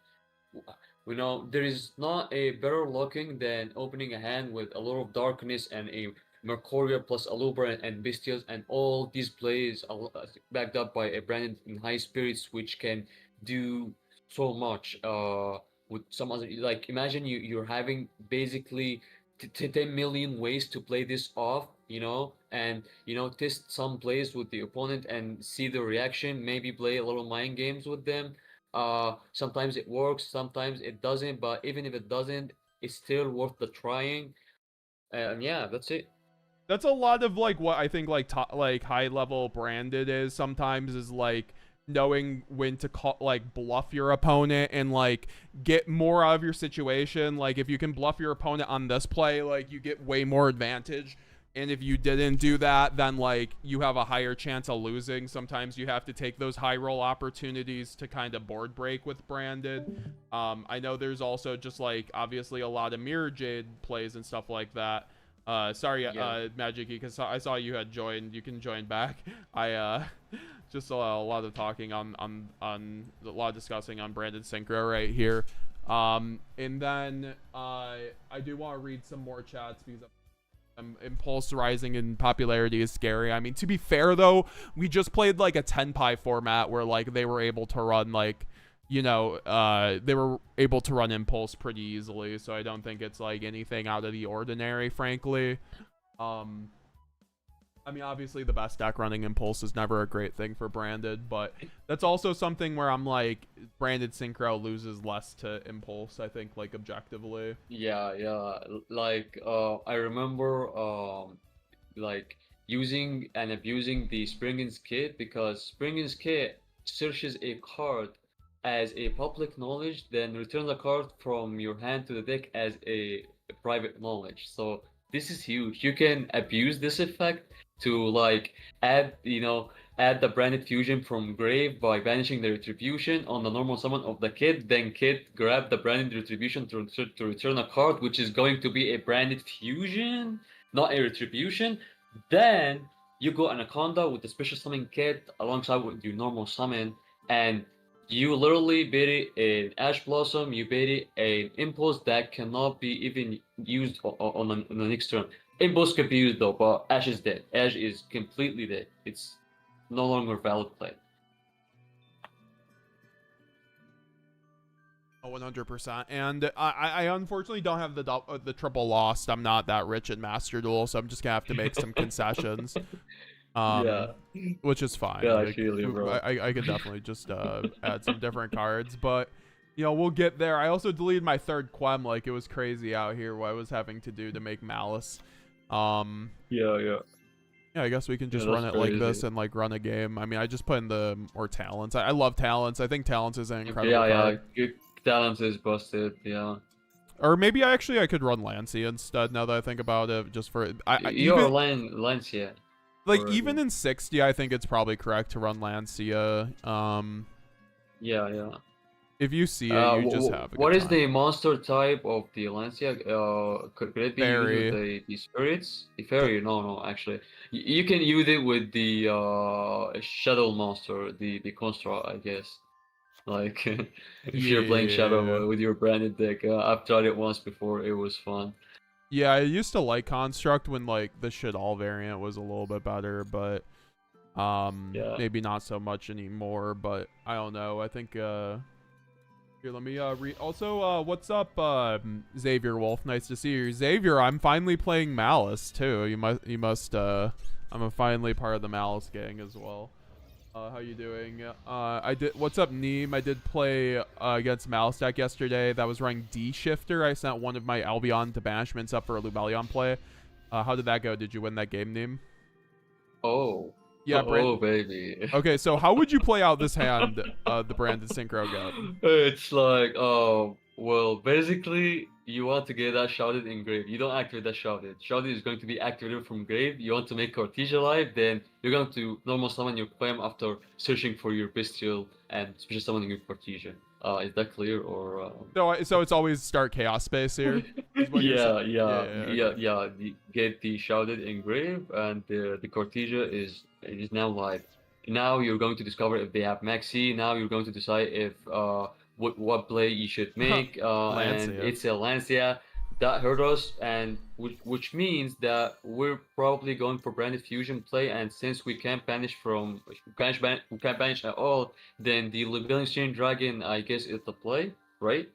[SPEAKER 3] You know, there is not a better looking than opening a hand with a lot of darkness and a Mercurial plus Alubra and Bestials, and all these plays backed up by a branded in high spirits, which can do so much with some other, like imagine you're having basically 10 million ways to play this off, you know, and you know, test some plays with the opponent and see the reaction, maybe play a little mind games with them. Sometimes it works, sometimes it doesn't, but even if it doesn't, it's still worth the trying. And yeah, that's it.
[SPEAKER 1] That's a lot of like what I think like like high level branded is sometimes, is like knowing when to call, like bluff your opponent and like get more out of your situation. Like if you can bluff your opponent on this play, like you get way more advantage. And if you didn't do that, then like you have a higher chance of losing. Sometimes you have to take those high roll opportunities to kind of board break with branded. I know there's also just like obviously a lot of mirror jade plays and stuff like that. Sorry,
[SPEAKER 3] Yeah.
[SPEAKER 1] Magic Geek, I saw you had joined. You can join back. I just saw a lot of talking on a lot of discussing on branded synchro right here. And then I do want to read some more chats because Impulse rising in popularity is scary. I mean, to be fair though, we just played like a 10 pie format where like they were able to run like, you know, they were able to run Impulse pretty easily, so I don't think it's like anything out of the ordinary, frankly. I mean, obviously the best deck running Impulse is never a great thing for branded, but that's also something where I'm like, branded synchro loses less to Impulse, I think, like objectively.
[SPEAKER 3] Yeah, yeah. Like I remember like using and abusing the Springen's kit, because Springen's kit searches a card as a public knowledge, then return the card from your hand to the deck as a private knowledge. So this is huge. You can abuse this effect to like add, you know, add the branded fusion from grave by banishing the retribution on the normal summon of the kit. Then kit grab the branded retribution to return a card, which is going to be a branded fusion, not a retribution. Then you go Anaconda with the special summon kit alongside with your normal summon, and you literally bury an Ash Blossom, you bury an Impulse that cannot be even used on the next turn. Impulse can be used though, but Ash is dead. Ash is completely dead. It's no longer valid play.
[SPEAKER 1] Oh, 100%. And I unfortunately don't have the triple lost. I'm not that rich in Master Duel, so I'm just gonna have to make some concessions.
[SPEAKER 3] Yeah.
[SPEAKER 1] Which is fine.
[SPEAKER 3] Yeah,
[SPEAKER 1] Like,
[SPEAKER 3] really, bro.
[SPEAKER 1] I could definitely just add some different cards, but you know, we'll get there. I also deleted my third Quem. Like, it was crazy out here what I was having to do to make Malice.
[SPEAKER 3] Yeah.
[SPEAKER 1] Yeah, I guess we can just
[SPEAKER 3] Yeah,
[SPEAKER 1] run
[SPEAKER 3] that's
[SPEAKER 1] it like
[SPEAKER 3] crazy.
[SPEAKER 1] this and like run a game. I mean, I just put in the more talents. I love talents. I think talents is an incredible
[SPEAKER 3] Yeah,
[SPEAKER 1] card.
[SPEAKER 3] good talent is busted. Yeah.
[SPEAKER 1] Or maybe I could run Lancey instead. Now that I think about it, just for
[SPEAKER 3] You're
[SPEAKER 1] even
[SPEAKER 3] Lancia.
[SPEAKER 1] like
[SPEAKER 3] already.
[SPEAKER 1] even in 60, I think it's probably correct to run Lancia.
[SPEAKER 3] Yeah.
[SPEAKER 1] If you see it, you just have a
[SPEAKER 3] what
[SPEAKER 1] good
[SPEAKER 3] is
[SPEAKER 1] time.
[SPEAKER 3] the monster type of the Lancia? Could it be
[SPEAKER 1] Fairy.
[SPEAKER 3] used with the spirits? The fairy? No, actually, you can use it with the shadow monster, the construct, I guess. Like if you're playing shadow
[SPEAKER 1] Yeah.
[SPEAKER 3] with your branded deck, I've tried it once before. It was fun.
[SPEAKER 1] Yeah, I used to like Construct when like the shit all variant was a little bit better, but
[SPEAKER 3] Yeah.
[SPEAKER 1] maybe not so much anymore. But I don't know. I think here, let me read. Also, what's up, Xavier Wolf? Nice to see you, Xavier. I'm finally playing Malice too. You must. I'm finally part of the Malice gang as well. How you doing? I did. What's up, Neem? I did play against Malice deck yesterday. That was running D Shifter. I sent one of my Albion to banishments up for a Lubellion play. How did that go? Did you win that game, Neem?
[SPEAKER 4] Oh.
[SPEAKER 1] Yeah,
[SPEAKER 4] Oh, baby.
[SPEAKER 1] Okay, so how would you play out this hand, the branded synchro got?
[SPEAKER 4] It's like, well, basically, you want to get that shouted in grave. You don't activate that shouted. Shouted is going to be activated from grave. You want to make Cortesia alive, then you're going to normal summon your claim after searching for your bestial and special summoning your Cortesia. Is that clear or?
[SPEAKER 1] So it's always start chaos space here. is what you're saying?
[SPEAKER 4] Get the shouted engrave, and the Cortesia is now live. Now you're going to discover if they have maxi. Now you're going to decide if what play you should make. And it's a Lancia that hurt us, and which means that we're probably going for branded fusion play. And since we can't banish at all, then the Libelian Chain Dragon, I guess, is the play, right?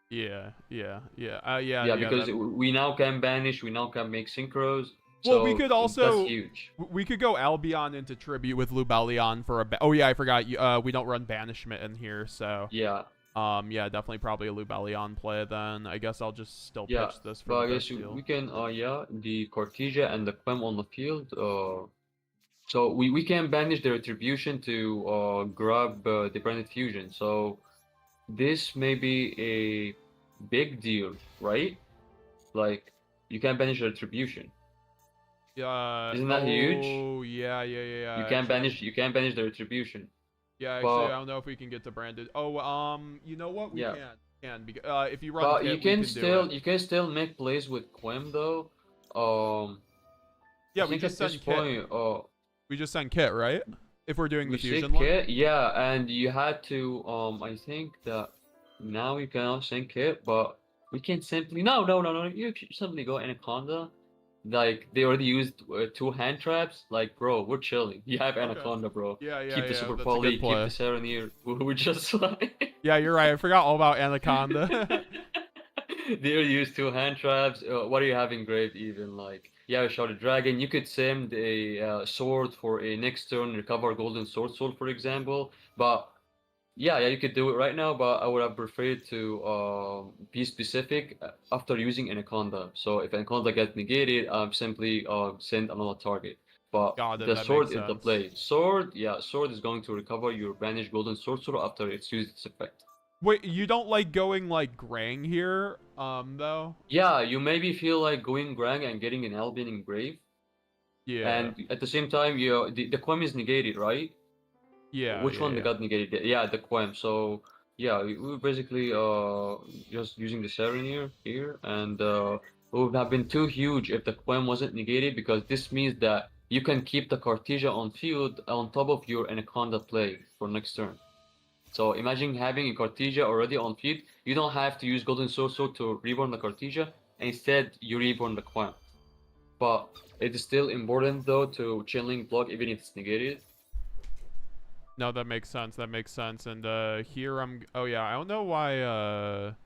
[SPEAKER 1] Yeah.
[SPEAKER 4] Because we now can banish, we now can make synchros.
[SPEAKER 1] Well,
[SPEAKER 4] so
[SPEAKER 1] we could also
[SPEAKER 4] that's huge.
[SPEAKER 1] We could go Albion into tribute with Lubellion for a. Oh yeah, I forgot. We don't run banishment in here, so
[SPEAKER 4] Yeah.
[SPEAKER 1] Yeah, definitely probably a Lubellion play then. I guess I'll just still
[SPEAKER 4] Yeah,
[SPEAKER 1] pitch this for
[SPEAKER 4] but I
[SPEAKER 1] the
[SPEAKER 4] guess
[SPEAKER 1] best deal.
[SPEAKER 4] we can the Cortesia and the Quem on the field. So we can banish the retribution to grab the branded fusion. So this may be a big deal, right? Like you can banish the retribution. Isn't that huge?
[SPEAKER 1] Oh yeah.
[SPEAKER 4] You can banish the retribution.
[SPEAKER 1] Yeah, actually,
[SPEAKER 4] But-
[SPEAKER 1] I don't know if we can get to branded. Oh, you know what? We
[SPEAKER 4] Yeah.
[SPEAKER 1] can. Because if you run
[SPEAKER 4] But
[SPEAKER 1] Kit,
[SPEAKER 4] you
[SPEAKER 1] we
[SPEAKER 4] can
[SPEAKER 1] do
[SPEAKER 4] still
[SPEAKER 1] it.
[SPEAKER 4] make plays with Quem though.
[SPEAKER 1] Yeah,
[SPEAKER 4] I
[SPEAKER 1] we
[SPEAKER 4] think
[SPEAKER 1] just
[SPEAKER 4] at this
[SPEAKER 1] send Kit.
[SPEAKER 4] point,
[SPEAKER 1] We just send Kit, right? If we're doing the
[SPEAKER 4] we say
[SPEAKER 1] fusion line.
[SPEAKER 4] Kit, yeah, and you had to I think that now you can send Kit, but we can simply no. You can simply go Anaconda. Like they already used 2 hand traps. Like bro, we're chilling. You have Anaconda, bro.
[SPEAKER 1] Yeah.
[SPEAKER 4] Keep the super
[SPEAKER 1] That's a
[SPEAKER 4] poly,
[SPEAKER 1] good
[SPEAKER 4] keep
[SPEAKER 1] play.
[SPEAKER 4] the Serenir. We just like.
[SPEAKER 1] Yeah, you're right. I forgot all about Anaconda.
[SPEAKER 4] They already used 2 hand traps. What do you have engraved even? Like, you have a Shrouded Dragon. You could send a sword for a next turn, recover Golden Sword Soul, for example. But yeah, you could do it right now, but I would have preferred to be specific after using Anaconda. So if Anaconda gets negated, simply send another target. But
[SPEAKER 1] Got it,
[SPEAKER 4] the
[SPEAKER 1] that
[SPEAKER 4] sword
[SPEAKER 1] makes
[SPEAKER 4] is the
[SPEAKER 1] sense.
[SPEAKER 4] play. Sword is going to recover your banished Golden Sword Soul after it's used its effect.
[SPEAKER 1] Wait, you don't like going like Grang here, though?
[SPEAKER 4] Yeah, you maybe feel like going Grang and getting an Albion engraved.
[SPEAKER 1] Yeah.
[SPEAKER 4] And at the same time, the Quem is negated, right?
[SPEAKER 1] Yeah.
[SPEAKER 4] Which one
[SPEAKER 1] yeah.
[SPEAKER 4] got negated? Yeah, the Quem. So yeah, we were basically just using the Serenir here, and it would have been too huge if the Quem wasn't negated, because this means that you can keep the Cartesia on field on top of your Anaconda play for next turn. So imagine having a Cartesia already on field. You don't have to use Golden Sword to reborn the Cartesia. Instead, you reborn the Quem. But it is still important though to chilling block even if it's negated.
[SPEAKER 1] No, that makes sense. And here oh yeah, I don't know why or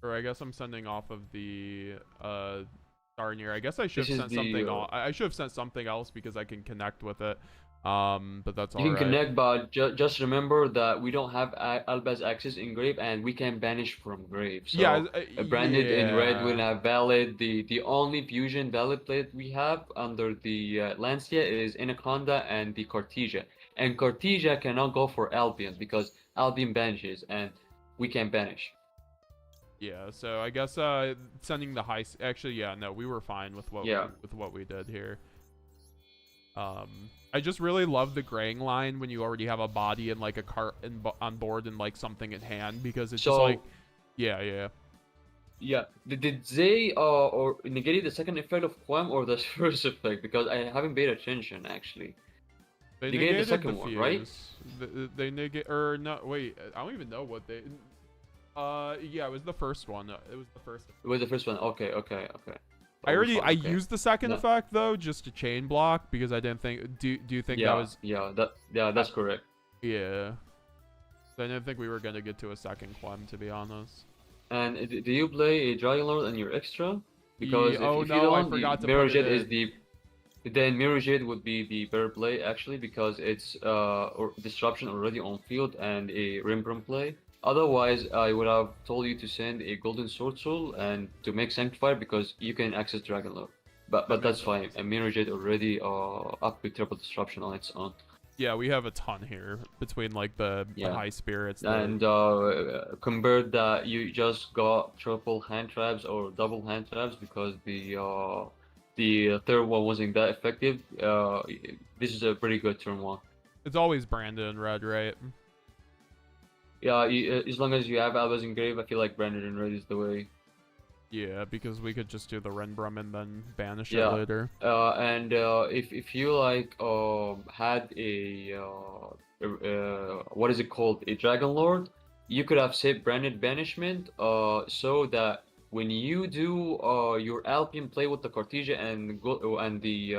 [SPEAKER 1] I guess I'm sending off of the Starnier. I guess I should have sent something I should have sent something else because I can connect with it. But that's all right.
[SPEAKER 4] You can connect, but just remember that we don't have Albaz access in grave, and we can banish from grave. So
[SPEAKER 1] Yeah,
[SPEAKER 4] branded in red
[SPEAKER 1] yeah.
[SPEAKER 4] will have valid. The only fusion valid play we have under the Lancia is Anaconda and the Cartesia. And Cartesia cannot go for Albion because Albion banishes, and we can banish.
[SPEAKER 1] Yeah, so I guess sending the high. Actually, yeah, no, we were fine with what we did here. I just really love the Grang line when you already have a body and like a cart on board and like something in hand, because it's just like, yeah.
[SPEAKER 4] Did they or negated the second effect of Quem or the first effect? Because I haven't paid attention actually.
[SPEAKER 1] They
[SPEAKER 4] negated the
[SPEAKER 1] negated
[SPEAKER 4] second one, right?
[SPEAKER 1] They negate, or no? Wait, I don't even know what they. Yeah, it was the first one. It was the first.
[SPEAKER 4] It was the first one. Okay.
[SPEAKER 1] I used the second effect though, just to chain block, because I didn't think. Do you think that was?
[SPEAKER 4] That's correct.
[SPEAKER 1] Yeah. I didn't think we were gonna get to a second Quem, to be honest.
[SPEAKER 4] And do you play a Dragon Lord in your extra? Because if you
[SPEAKER 1] no,
[SPEAKER 4] don't,
[SPEAKER 1] I forgot to
[SPEAKER 4] Mirror
[SPEAKER 1] put
[SPEAKER 4] Jet
[SPEAKER 1] it
[SPEAKER 4] is
[SPEAKER 1] in.
[SPEAKER 4] the. Then Mirror Jet would be the better play actually, because it's or disruption already on field and a Rembrandt play. Otherwise, I would have told you to send a Golden Sword Soul and to make SaltyFry, because you can access Dragon Lord. But
[SPEAKER 1] That
[SPEAKER 4] that's
[SPEAKER 1] makes
[SPEAKER 4] fine.
[SPEAKER 1] sense.
[SPEAKER 4] A mirror jade already up with triple disruption on its own.
[SPEAKER 1] Yeah, we have a ton here between like the
[SPEAKER 4] Yeah.
[SPEAKER 1] high spirits.
[SPEAKER 4] And compared that you just got triple hand traps or double hand traps because the third one wasn't that effective. This is a pretty good turn one.
[SPEAKER 1] It's always Brandon in red, right?
[SPEAKER 4] Yeah, as long as you have Albaz Engrave, I feel like Brandon and Red is the way.
[SPEAKER 1] Yeah, because we could just do the Renbrum and then banish
[SPEAKER 4] Yeah.
[SPEAKER 1] it later.
[SPEAKER 4] And if you like had a what is it called, a Dragon Lord, you could have saved Branded Banishment so that when you do your Alpian play with the Cartesia and the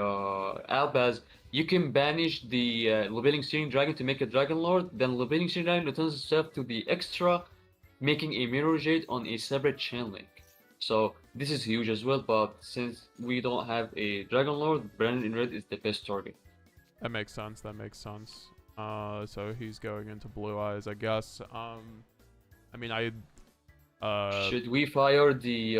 [SPEAKER 4] Albaz, you can banish the Leveling Searing Dragon to make a Dragon Lord. Then Leveling Searing Dragon returns itself to the extra, making a Mirror Jade on a separate chain link. So this is huge as well, but since we don't have a Dragon Lord, Brandon in red is the best target.
[SPEAKER 1] That makes sense. That makes sense. So he's going into Blue Eyes, I guess. I mean,
[SPEAKER 4] Should we fire the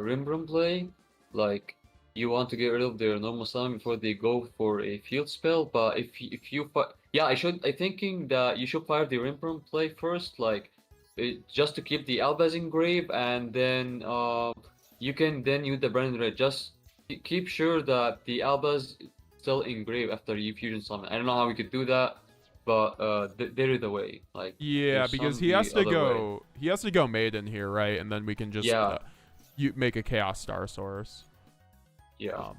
[SPEAKER 4] Rimbrum play? Like, you want to get rid of their normal summon before they go for a field spell, but if you yeah, I thinking that you should fire the Rimbrum play first, like just to keep the Albaz Engrave, and then you can then use the Brandon Red. Just keep sure that the Albaz is still engrave after you fusion summon. I don't know how we could do that, but there is the way. Like,
[SPEAKER 1] yeah,
[SPEAKER 4] there's
[SPEAKER 1] because
[SPEAKER 4] some
[SPEAKER 1] he has
[SPEAKER 4] the
[SPEAKER 1] to
[SPEAKER 4] other way.
[SPEAKER 1] go. He has to go Maiden here, right? And then we can just
[SPEAKER 4] Yeah.
[SPEAKER 1] you make a Chaos Star Source.
[SPEAKER 4] Yeah.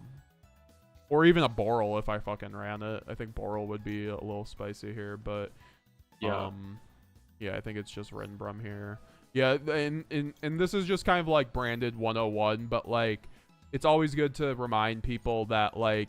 [SPEAKER 1] Or even a Boral if I fucking ran it. I think Boral would be a little spicy here, but
[SPEAKER 4] Yeah.
[SPEAKER 1] yeah, I think it's just Renbrum here. Yeah, and this is just kind of like branded 101, but like it's always good to remind people that like,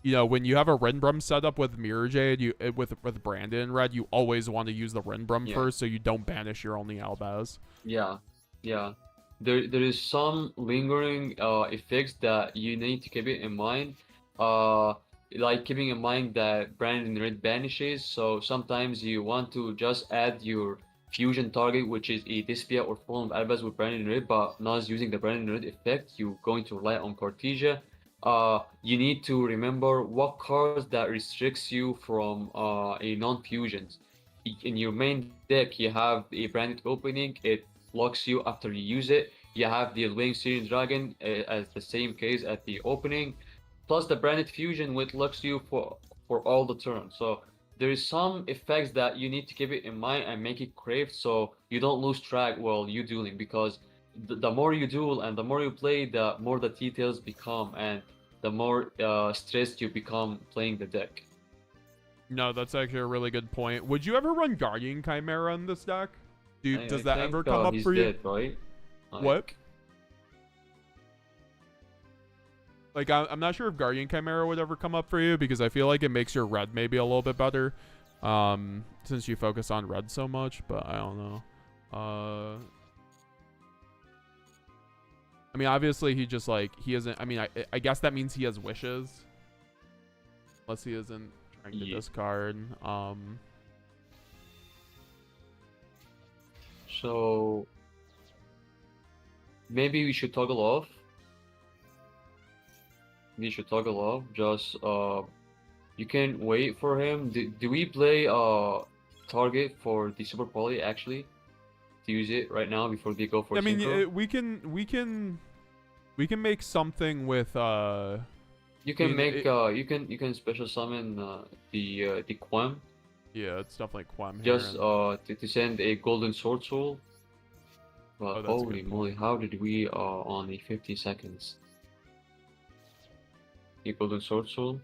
[SPEAKER 1] you know, when you have a Renbrum setup with Mirror Jade, with Brandon in red, you always want to use the Renbrum
[SPEAKER 4] Yeah.
[SPEAKER 1] first so you don't banish your only Albaz.
[SPEAKER 4] Yeah, yeah. There is some lingering effects that you need to keep it in mind. Like keeping in mind that Brandon Red banishes, so sometimes you want to just add your fusion target, which is a Despia or Fallen of Albaz with Brandon Red, but not using the Brandon Red effect. You're going to rely on Cartesia. You need to remember what cards that restricts you from a non-fusions. In your main deck, you have a branded opening. It blocks you after you use it. You have the Leveling Searing Dragon as the same case at the opening, plus the branded fusion, which locks you for all the turns. So there is some effects that you need to keep it in mind and make it crave so you don't lose track while you dueling, because the more you duel and the more you play, the more the details become and the more stressed you become playing the deck.
[SPEAKER 1] No, that's actually a really good point. Would you ever run Guardian Chimera in this deck? Does that ever come up
[SPEAKER 4] he's
[SPEAKER 1] for you?
[SPEAKER 4] dead, right?
[SPEAKER 1] What? Like, I'm not sure if Guardian Chimera would ever come up for you, because I feel like it makes your red maybe a little bit better, since you focus on red so much, but I don't know. I mean, obviously, he just, like, he isn't, I mean, I guess that means he has wishes. Unless he isn't trying to discard.
[SPEAKER 4] So maybe we should toggle off. We should toggle off. Just you can wait for him. Do we play target for the Super Poly actually to use it right now before they go for
[SPEAKER 1] I mean,
[SPEAKER 4] Synchro?
[SPEAKER 1] we can make something with
[SPEAKER 4] You can
[SPEAKER 1] mean,
[SPEAKER 4] make you can special summon the Quam.
[SPEAKER 1] Yeah, it's definitely Quam here.
[SPEAKER 4] Just to send a golden sword soul. But
[SPEAKER 1] that's a good
[SPEAKER 4] holy
[SPEAKER 1] point.
[SPEAKER 4] moly, how did we on a 50 seconds? A golden sword soul.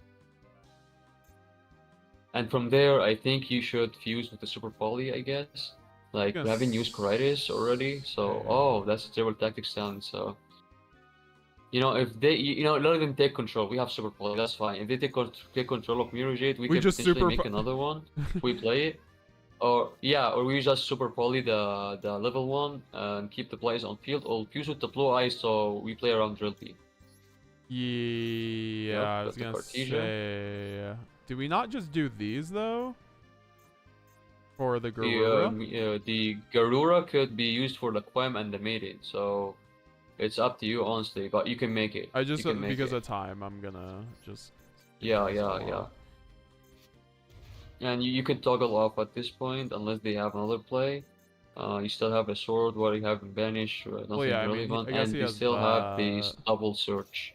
[SPEAKER 4] And from there, I think you should fuse with the super poly, I guess. Like, we haven't used Coritis already, so
[SPEAKER 1] Yeah.
[SPEAKER 4] oh, that's a terrible tactic sound. So, you know, if they, let them take control. We have super poly, that's fine. If they take control of Mirror Jade, we can
[SPEAKER 1] just
[SPEAKER 4] potentially make
[SPEAKER 1] super
[SPEAKER 4] another one. If we play it, or we just super poly the level 1 and keep the players on field, or fuse with the blue eyes so we play around Drill P.
[SPEAKER 1] Yeah,
[SPEAKER 4] Yep,
[SPEAKER 1] I was
[SPEAKER 4] that's the
[SPEAKER 1] gonna
[SPEAKER 4] Cartesia.
[SPEAKER 1] say. Do we not just do these though? For the Garura?
[SPEAKER 4] The Garura could be used for the Quem and the Maiden, so It's up to you, honestly, but you can make it.
[SPEAKER 1] I just
[SPEAKER 4] You can make
[SPEAKER 1] because
[SPEAKER 4] it.
[SPEAKER 1] of time, I'm gonna just.
[SPEAKER 4] Yeah, yeah, yeah. And you can toggle off at this point unless they have another play. You still have a sword where you have banish,
[SPEAKER 1] Well, yeah,
[SPEAKER 4] nothing
[SPEAKER 1] I mean,
[SPEAKER 4] relevant,
[SPEAKER 1] I guess
[SPEAKER 4] and
[SPEAKER 1] he
[SPEAKER 4] they
[SPEAKER 1] has
[SPEAKER 4] still have the
[SPEAKER 1] that.
[SPEAKER 4] double search.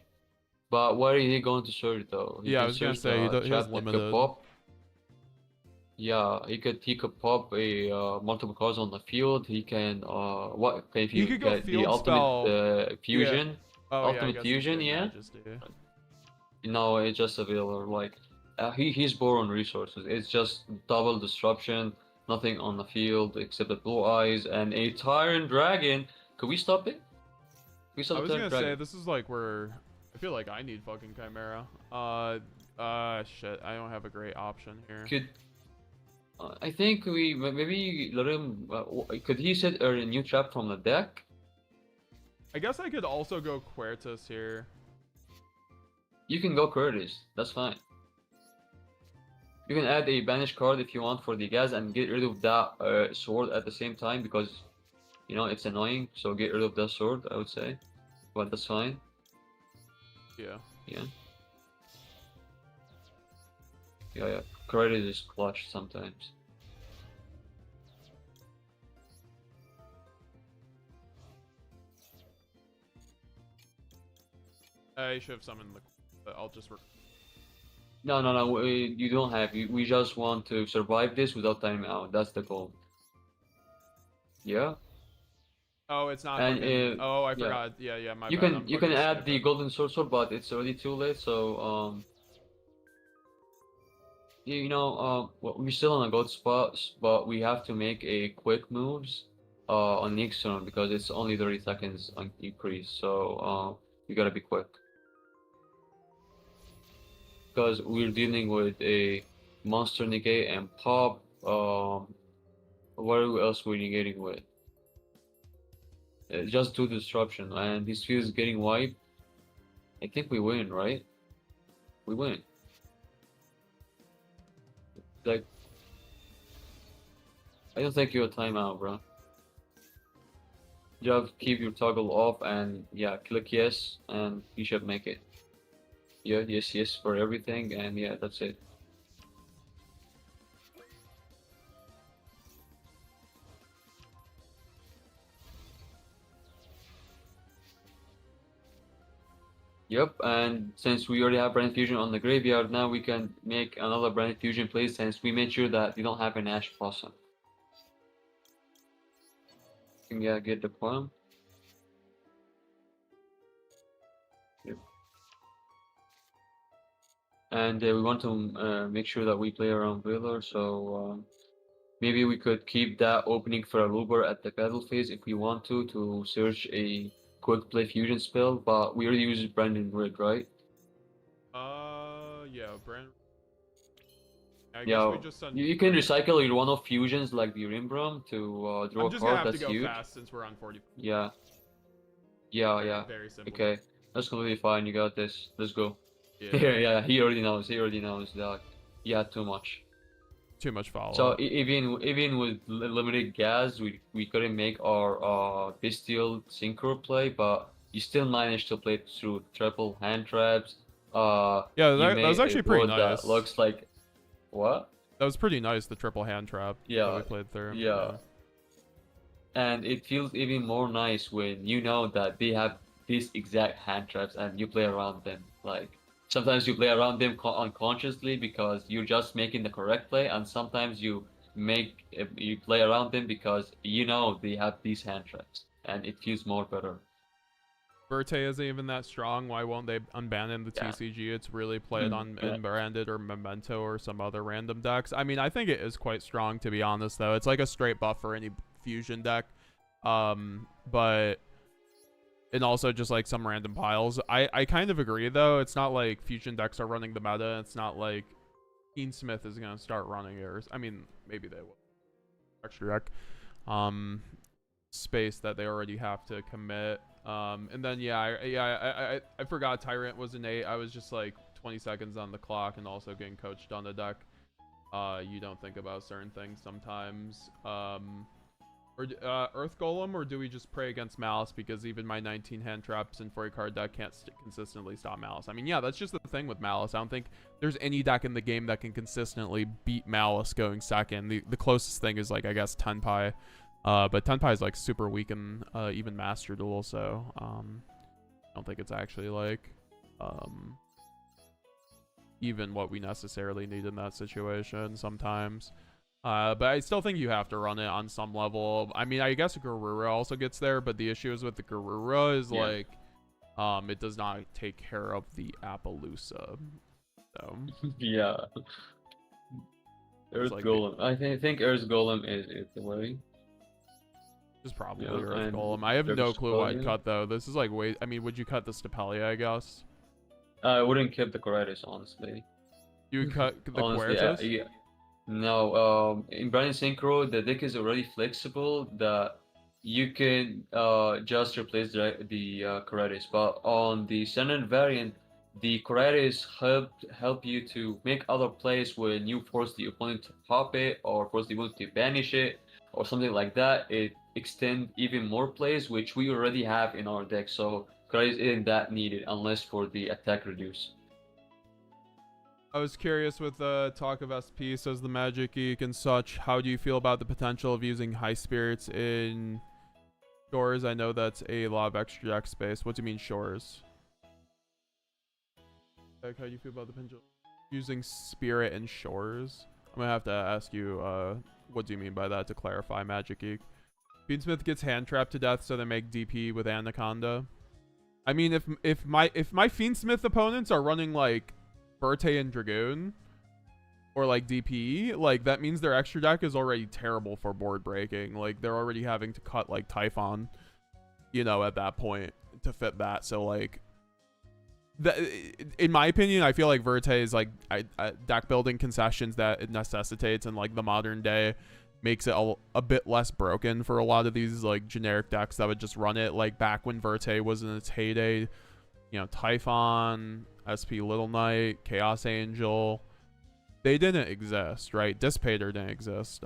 [SPEAKER 4] But where is he going to search though? He
[SPEAKER 1] Yeah, I
[SPEAKER 4] can
[SPEAKER 1] was gonna
[SPEAKER 4] search
[SPEAKER 1] say
[SPEAKER 4] the
[SPEAKER 1] he has
[SPEAKER 4] trap that could
[SPEAKER 1] limited.
[SPEAKER 4] pop. Yeah, he could pop a multiple cards on the field. He can what can if
[SPEAKER 1] He
[SPEAKER 4] you
[SPEAKER 1] could go
[SPEAKER 4] get the
[SPEAKER 1] field
[SPEAKER 4] ultimate
[SPEAKER 1] spell. Yeah.
[SPEAKER 4] fusion?
[SPEAKER 1] Oh yeah, I
[SPEAKER 4] Ultimate
[SPEAKER 1] guess he's
[SPEAKER 4] fusion,
[SPEAKER 1] good
[SPEAKER 4] yeah.
[SPEAKER 1] Majesty.
[SPEAKER 4] No, it's just a veiler. Like he's poor on resources. It's just double disruption, nothing on the field except the blue eyes and a tyrant dragon. Could we stop it? Can we
[SPEAKER 1] I
[SPEAKER 4] stop the
[SPEAKER 1] was
[SPEAKER 4] tyrant
[SPEAKER 1] gonna say
[SPEAKER 4] dragon?
[SPEAKER 1] this is like where I feel like I need fucking Chimera. Shit, I don't have a great option here.
[SPEAKER 4] Could I think we maybe let him? Could he set a new trap from the deck?
[SPEAKER 1] I guess I could also go Quertus here.
[SPEAKER 4] You can go Curtis. That's fine. You can add a banish card if you want for the gas and get rid of that sword at the same time because you know it's annoying. So get rid of that sword, I would say. But that's fine.
[SPEAKER 1] Yeah.
[SPEAKER 4] Yeah. Yeah. Credit is clutch sometimes.
[SPEAKER 1] I should have summoned the. But I'll just.
[SPEAKER 4] No. You don't have. We just want to survive this without timing out. That's the goal. Yeah.
[SPEAKER 1] Oh, it's not
[SPEAKER 4] And
[SPEAKER 1] fucking. Oh, I
[SPEAKER 4] yeah.
[SPEAKER 1] forgot. Yeah. My
[SPEAKER 4] You
[SPEAKER 1] bad.
[SPEAKER 4] can
[SPEAKER 1] I'm
[SPEAKER 4] you can
[SPEAKER 1] fucking
[SPEAKER 4] add the
[SPEAKER 1] stupid.
[SPEAKER 4] golden sorcerer, but it's already too late. So you know well, we're still on a good spot, but we have to make a quick moves on next turn because it's only 30 seconds on increase. So you gotta be quick because we're dealing with a monster negate and pop. What else we're negating with? Just do disruption, and this field is getting wiped. I think we win, right? We win. Like, I don't think you're a timeout, bro. Just keep your toggle off and yeah, click yes, and you should make it. Yeah, yes for everything, and yeah, that's it. Yep, and since we already have Brand Fusion on the graveyard, now we can make another Brand Fusion play since we made sure that we don't have an Ash Blossom. Yeah, get the poem. Yep. And we want to make sure that we play around Wheeler, so maybe we could keep that opening for a Luber at the battle phase if we want to search a quick play fusion spell, but we already use Brandon Red, right?
[SPEAKER 1] Yeah, Brand. I guess
[SPEAKER 4] Yeah,
[SPEAKER 1] we just send.
[SPEAKER 4] you can recycle your one-off fusions like the Rimbram to draw
[SPEAKER 1] I'm
[SPEAKER 4] a
[SPEAKER 1] just gonna
[SPEAKER 4] card.
[SPEAKER 1] have to
[SPEAKER 4] That's
[SPEAKER 1] go
[SPEAKER 4] huge.
[SPEAKER 1] fast since we're on 40.
[SPEAKER 4] Yeah.
[SPEAKER 1] Very simple.
[SPEAKER 4] Okay, that's completely fine. You got this. Let's go.
[SPEAKER 1] Yeah.
[SPEAKER 4] Yeah. He already knows. He already knows that. Yeah, too much.
[SPEAKER 1] Too much follow.
[SPEAKER 4] So even with limited gas, we couldn't make our bestial synchro play, but you still managed to play through triple hand traps.
[SPEAKER 1] Yeah,
[SPEAKER 4] You
[SPEAKER 1] that was
[SPEAKER 4] made
[SPEAKER 1] actually
[SPEAKER 4] a
[SPEAKER 1] pretty
[SPEAKER 4] board
[SPEAKER 1] nice.
[SPEAKER 4] that looks like what?
[SPEAKER 1] That was pretty nice. The triple hand trap that
[SPEAKER 4] Yeah,
[SPEAKER 1] we played through.
[SPEAKER 4] yeah. And it feels even more nice when you know that they have these exact hand traps and you play around them. Like sometimes you play around them unconsciously because you're just making the correct play, and sometimes you play around them because you know they have these hand traps, and it feels more better.
[SPEAKER 1] Verte isn't even that strong. Why won't they unban in the
[SPEAKER 4] Yeah.
[SPEAKER 1] TCG? It's really played on
[SPEAKER 4] Yeah.
[SPEAKER 1] Branded or Memento or some other random decks. I mean, I think it is quite strong, to be honest, though. It's like a straight buff for any fusion deck. But and also just like some random piles. I kind of agree, though. It's not like fusion decks are running the meta. It's not like Keen Smith is going to start running it. Or, I mean, maybe they will. Extra deck. Space that they already have to commit. And then I forgot Tyrant was an 8. I was just like 20 seconds on the clock and also getting coached on the deck. You don't think about certain things sometimes. Or Earth Golem, or do we just pray against Malice because even my 19 hand traps and 40 card deck can't consistently stop Malice? I mean, yeah, that's just the thing with Malice. I don't think there's any deck in the game that can consistently beat Malice going second. The closest thing is, like, I guess Tenpai. But Tenpai is, like, super weak in even Master Duel, so I don't think it's actually, like, even what we necessarily need in that situation sometimes. But I still think you have to run it on some level. I mean, I guess Garura also gets there, but the issue is with the Garura is like, it does not take care of the Appaloosa. So
[SPEAKER 3] Yeah. Earth
[SPEAKER 1] like
[SPEAKER 3] Golem. I think Earth Golem is the way.
[SPEAKER 1] it's probably
[SPEAKER 3] Yeah,
[SPEAKER 1] Earth
[SPEAKER 3] and
[SPEAKER 1] Golem. I have no
[SPEAKER 3] there's
[SPEAKER 1] clue what I'd
[SPEAKER 3] Stapelia.
[SPEAKER 1] cut though. This is like I mean, would you cut the Stapelia? I guess
[SPEAKER 3] I wouldn't keep the Coretis, honestly.
[SPEAKER 1] you would cut the
[SPEAKER 3] Honestly,
[SPEAKER 1] Quertus.
[SPEAKER 3] yeah. No, in Brand Synchro, the deck is already flexible that you can just replace the Coretis. But on the standard variant, the Coretis help you to make other plays when you force the opponent to pop it or force the opponent to banish it or something like that. It extend even more plays, which we already have in our deck. So Coretis isn't that needed unless for the attack reduce.
[SPEAKER 1] I was curious with the talk of SP, says the Magic Geek and such. How do you feel about the potential of using high spirits in shores? I know that's a lot of extra deck space. What do you mean shores? Like, how do you feel about the potential using spirit in shores? I'm gonna have to ask you, what do you mean by that to clarify, Magic Geek? Beansmith gets hand trapped to death, so they make DP with Anaconda. I mean, if my Fiendsmith opponents are running like Verte and Dragoon or like DPE, like that means their extra deck is already terrible for board breaking. Like they're already having to cut like Typhon, you know, at that point to fit that. So like, in my opinion, I feel like Verte is like deck building concessions that it necessitates in like the modern day makes it a bit less broken for a lot of these like generic decks that would just run it. Like back when Verte was in its heyday, you know, Typhon, SP Little Knight, Chaos Angel, they didn't exist, right? Dissipator didn't exist.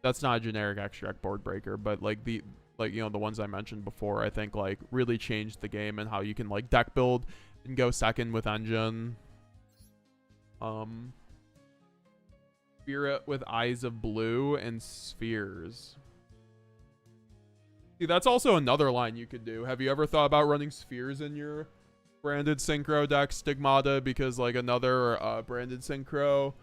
[SPEAKER 1] That's not a generic extract board breaker, but like you know, the ones I mentioned before, I think like really changed the game and how you can like deck build and go second with engine. Spirit with Eyes of Blue and Spheres. See, that's also another line you could do. Have you ever thought about running Spheres in your branded Synchro deck, Stigmata? Because like another branded Synchro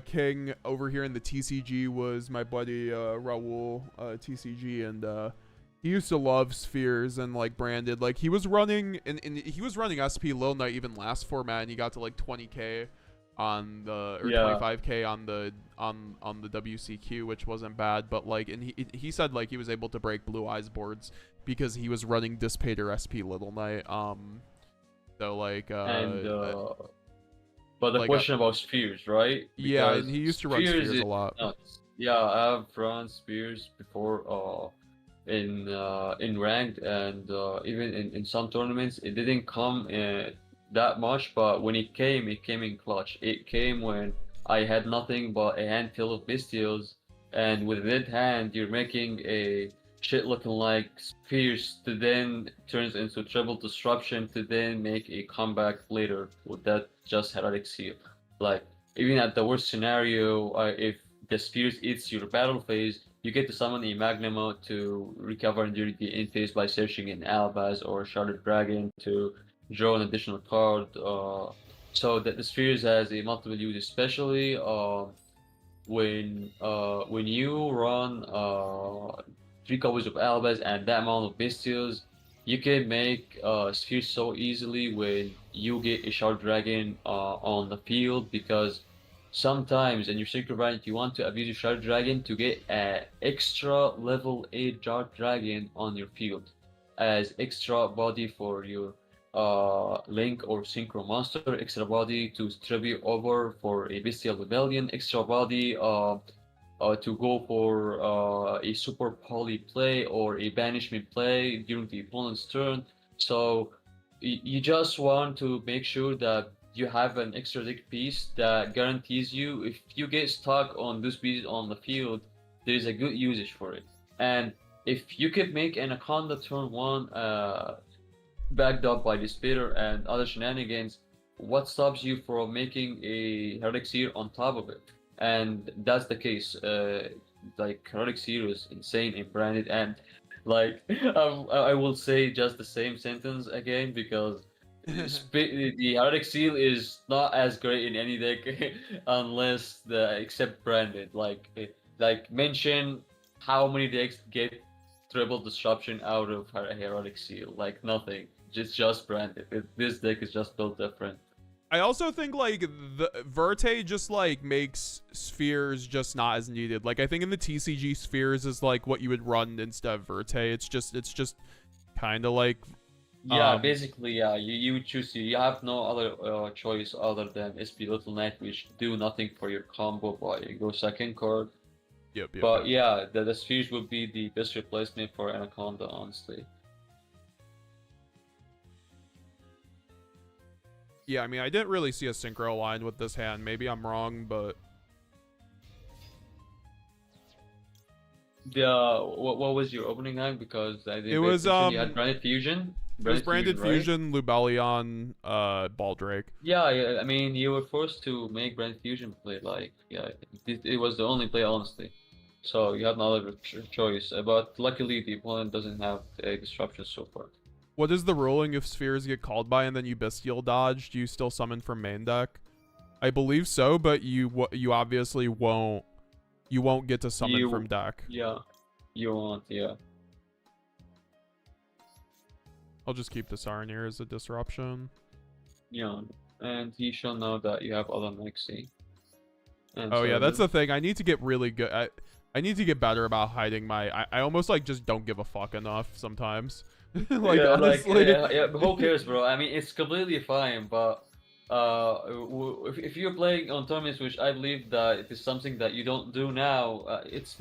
[SPEAKER 1] king over here in the TCG was my buddy Raul TCG, and he used to love Spheres and like branded. Like he was running he was running SP Lil Knight even last format, and he got to like 20k on the 25k on the WCQ, which wasn't bad. But like, and he said like he was able to break Blue Eyes boards because he was running Dissipator SP Little Knight. So like
[SPEAKER 3] but the
[SPEAKER 1] like,
[SPEAKER 3] question about Spheres, right?
[SPEAKER 1] Yeah,
[SPEAKER 3] Because
[SPEAKER 1] and he used to run Spheres a lot.
[SPEAKER 3] nuts. Yeah, I've run Spheres before in ranked, and even in some tournaments it didn't come that much, but when it came in clutch. It came when I had nothing but a handful of bestials, and with that hand you're making a shit looking like Spheres to then turns into Triple Disruption to then make a comeback later with that just heretic seal. Like even at the worst scenario, if the Spheres eats your battle phase, you get to summon a Magnema to recover during the end phase by searching in Albaz or Sharded Dragon to draw an additional card. So that the Spheres has a multiple use, especially when you run 3 copies of Albaz and that amount of bestials, you can make Spheres so easily when you get a Shard Dragon on the field, because sometimes in your Synchro variant you want to abuse your Shard Dragon to get an extra level 8 Shard Dragon on your field as extra body for your Link or Synchro monster, extra body to tribute over for a Bestial Rebellion, extra body to go for a super poly play or a banishment play during the opponent's turn. So you just want to make sure that you have an extra deck piece that guarantees you, if you get stuck on this piece on the field
[SPEAKER 4] there is a good usage for it. And if you could make Anaconda turn 1 backed up by Despia and other shenanigans, what stops you from making a Heroic Seer on top of it? And that's the case. Like Heroic Seer is insane in branded, and like I will say just the same sentence again because the Heroic Seal is not as great in any deck unless except branded. Like mention how many decks get triple disruption out of Heroic Seal? Like nothing. Just branded. This deck is just built different.
[SPEAKER 1] I also think like the Verte just like makes spheres just not as needed. Like I think in the TCG spheres is like what you would run instead of Verte. It's just kind of like
[SPEAKER 4] yeah, basically yeah. You would choose you have no other choice other than SP Little Knight, which do nothing for your combo, but you go second card.
[SPEAKER 1] Yep.
[SPEAKER 4] But yeah, the spheres would be the best replacement for Anaconda, honestly.
[SPEAKER 1] Yeah, I mean, I didn't really see a Synchro line with this hand. Maybe I'm wrong, but...
[SPEAKER 4] What was your opening hand? Because I did.
[SPEAKER 1] It was,
[SPEAKER 4] you had Branded Fusion?
[SPEAKER 1] It was Branded Fusion,
[SPEAKER 4] right?
[SPEAKER 1] Lubellion, Baldrake.
[SPEAKER 4] Yeah, I mean, you were forced to make Branded Fusion play, like, yeah, it was the only play, honestly. So you had no other choice, but luckily the opponent doesn't have a disruption so far.
[SPEAKER 1] What is the ruling if spheres get called by and then you Bestial dodge? Do you still summon from main deck? I believe so, but you obviously won't. You won't get to summon from deck.
[SPEAKER 4] Yeah, you won't. Yeah.
[SPEAKER 1] I'll just keep the Sarnier as a disruption.
[SPEAKER 4] Yeah, and he shall know that you have other Mixie.
[SPEAKER 1] Oh yeah, that's the thing. I need to get really good. I need to get better about hiding my. I almost like just don't give a fuck enough sometimes. Like
[SPEAKER 4] yeah,
[SPEAKER 1] honestly.
[SPEAKER 4] yeah, who cares, bro? I mean, it's completely fine, but if you're playing on tournaments, which I believe that it is something that you don't do now, it's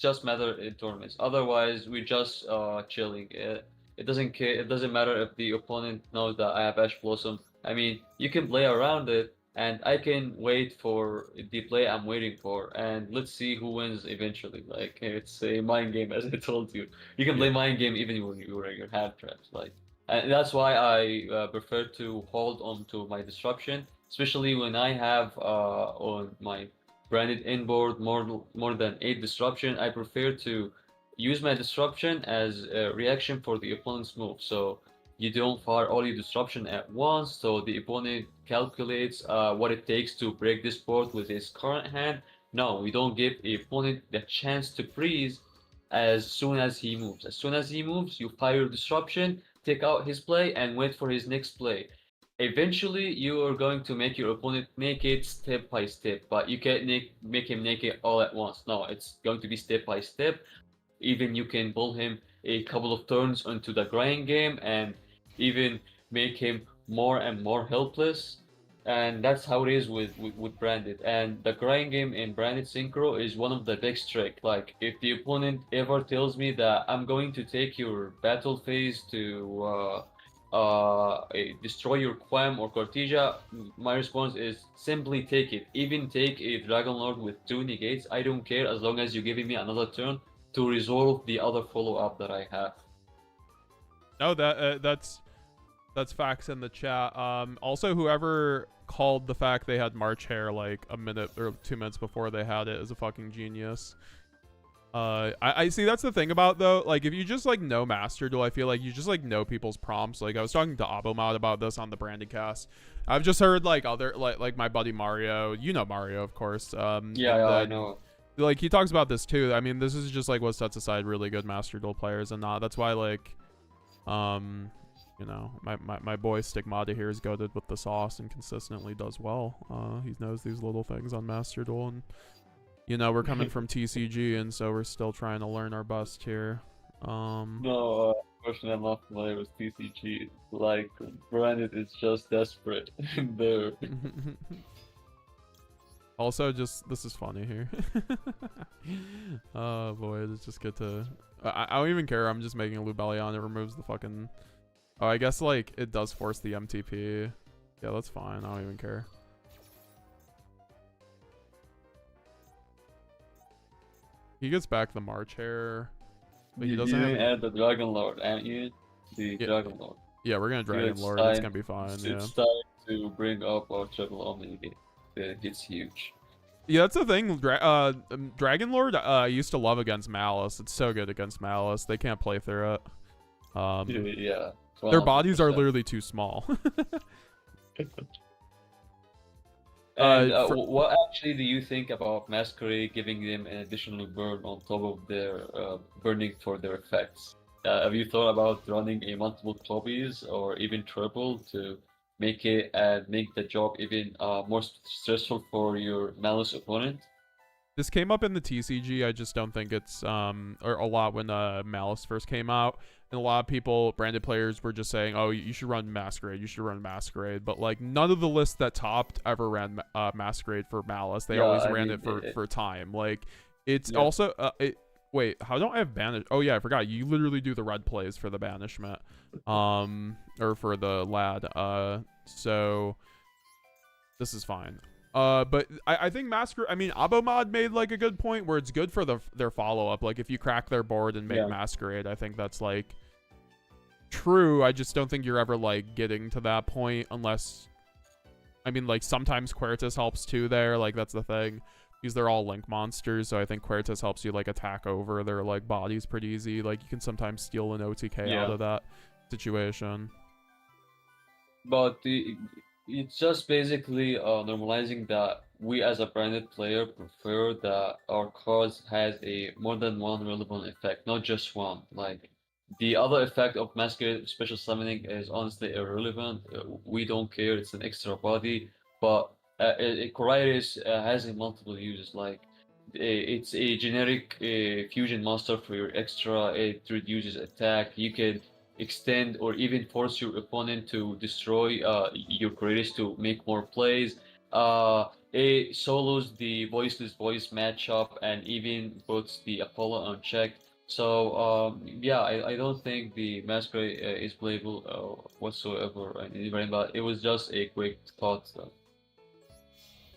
[SPEAKER 4] just matter in tournaments. Otherwise, we're just chilling. It doesn't care. It doesn't matter if the opponent knows that I have Ash Blossom. I mean, you can play around it, and I can wait for the play I'm waiting for, and let's see who wins eventually. Like it's a mind game, as I told you. You can play mind game even when you're in your hand traps. Like, and that's why I prefer to hold on to my disruption, especially when I have on my branded inboard more than 8 disruption. I prefer to use my disruption as a reaction for the opponent's move. So you don't fire all your disruption at once, so the opponent calculates what it takes to break this board with his current hand. No, we don't give the opponent the chance to freeze as soon as he moves. As soon as he moves, you fire your disruption, take out his play, and wait for his next play. Eventually, you are going to make your opponent naked step by step, but you can't make him naked all at once. No, it's going to be step by step. Even you can pull him a couple of turns onto the grind game and even make him more and more helpless, and that's how it is with branded. And the grind game in branded synchro is one of the best trick. Like if the opponent ever tells me that I'm going to take your battle phase to destroy your Quam or Cortesia, my response is simply take it. Even take a Dragon Lord with 2 negates, I don't care, as long as you're giving me another turn to resolve the other follow-up that I have.
[SPEAKER 1] No, that's facts in the chat. Also, whoever called the fact they had March hair like a minute or 2 minutes before they had it is a fucking genius. I see. That's the thing about though. Like, if you just like know Master Duel, I feel like you just like know people's prompts. Like, I was talking to Abomod about this on the Branded cast. I've just heard like other like my buddy Mario. You know Mario, of course.
[SPEAKER 4] Yeah, I know.
[SPEAKER 1] Like he talks about this too. I mean, this is just like what sets aside really good Master Duel players and not. That's why like, you know, my boy Stigmata here is goated with the sauce and consistently does well. He knows these little things on Master Duel, and you know we're coming from TCG, and so we're still trying to learn our best here.
[SPEAKER 4] No, unfortunately I'm not familiar with TCG. Like Branded is just desperate there.
[SPEAKER 1] Also, just this is funny here. Oh boy, it's just good to. I don't even care. I'm just making a Lubellion. It removes the fucking. Oh, I guess like it does force the MTP. Yeah, that's fine. I don't even care. He gets back the March Hare, but he
[SPEAKER 4] You
[SPEAKER 1] doesn't
[SPEAKER 4] didn't
[SPEAKER 1] have.
[SPEAKER 4] add the Dragon Lord, aren't you? The
[SPEAKER 1] Yeah.
[SPEAKER 4] Dragon Lord.
[SPEAKER 1] Yeah, we're gonna Dragon
[SPEAKER 4] It's
[SPEAKER 1] Lord. It's
[SPEAKER 4] time-
[SPEAKER 1] gonna be fine.
[SPEAKER 4] It's
[SPEAKER 1] Yeah.
[SPEAKER 4] time to bring up our triple omni. It's huge.
[SPEAKER 1] Yeah, that's the thing. Dragon Lord, I used to love against Malice. It's so good against Malice. They can't play through it.
[SPEAKER 4] Yeah.
[SPEAKER 1] Their bodies are
[SPEAKER 4] 100%.
[SPEAKER 1] literally too small.
[SPEAKER 4] And
[SPEAKER 1] for-
[SPEAKER 4] what actually do you think about Masquerade giving them an additional burn on top of their burning for their effects? Have you thought about running a multiple copies or even triple to make it make the job even more stressful for your Malice opponent?
[SPEAKER 1] This came up in the TCG. I just don't think it's or a lot when Malice first came out, and a lot of people, branded players, were just saying, "Oh, you should run Masquerade. You should run Masquerade." But like none of the lists that topped ever ran Masquerade for Malice. They
[SPEAKER 4] Yeah,
[SPEAKER 1] always
[SPEAKER 4] I
[SPEAKER 1] ran
[SPEAKER 4] mean,
[SPEAKER 1] it for time. Like it's
[SPEAKER 4] Yeah.
[SPEAKER 1] also wait, how don't I have banish? Oh yeah, I forgot. You literally do the red plays for the banishment, or for the lad. So this is fine. But I think Masquerade, I mean, Abomod made like a good point where it's good for their follow-up. Like if you crack their board and make
[SPEAKER 4] Yeah.
[SPEAKER 1] Masquerade, I think that's like true. I just don't think you're ever like getting to that point unless, I mean, like sometimes Quertus helps too there. Like that's the thing. Because they're all link monsters, so I think Quertus helps you like attack over their like bodies pretty easy. Like you can sometimes steal an OTK out
[SPEAKER 4] Yeah.
[SPEAKER 1] of that situation.
[SPEAKER 4] But it's just basically normalizing that we as a branded player prefer that our cards has a more than one relevant effect, not just one. Like the other effect of Masquerade special summoning is honestly irrelevant. We don't care. It's an extra body, but Coriolis has a multiple uses. Like it's a generic fusion monster for your extra. It reduces attack. You can extend or even force your opponent to destroy your Coriolis to make more plays. It solos the voiceless voice matchup and even puts the Apollo on check. So yeah, I don't think the Masquerade is playable whatsoever in any variant, but it was just a quick thought.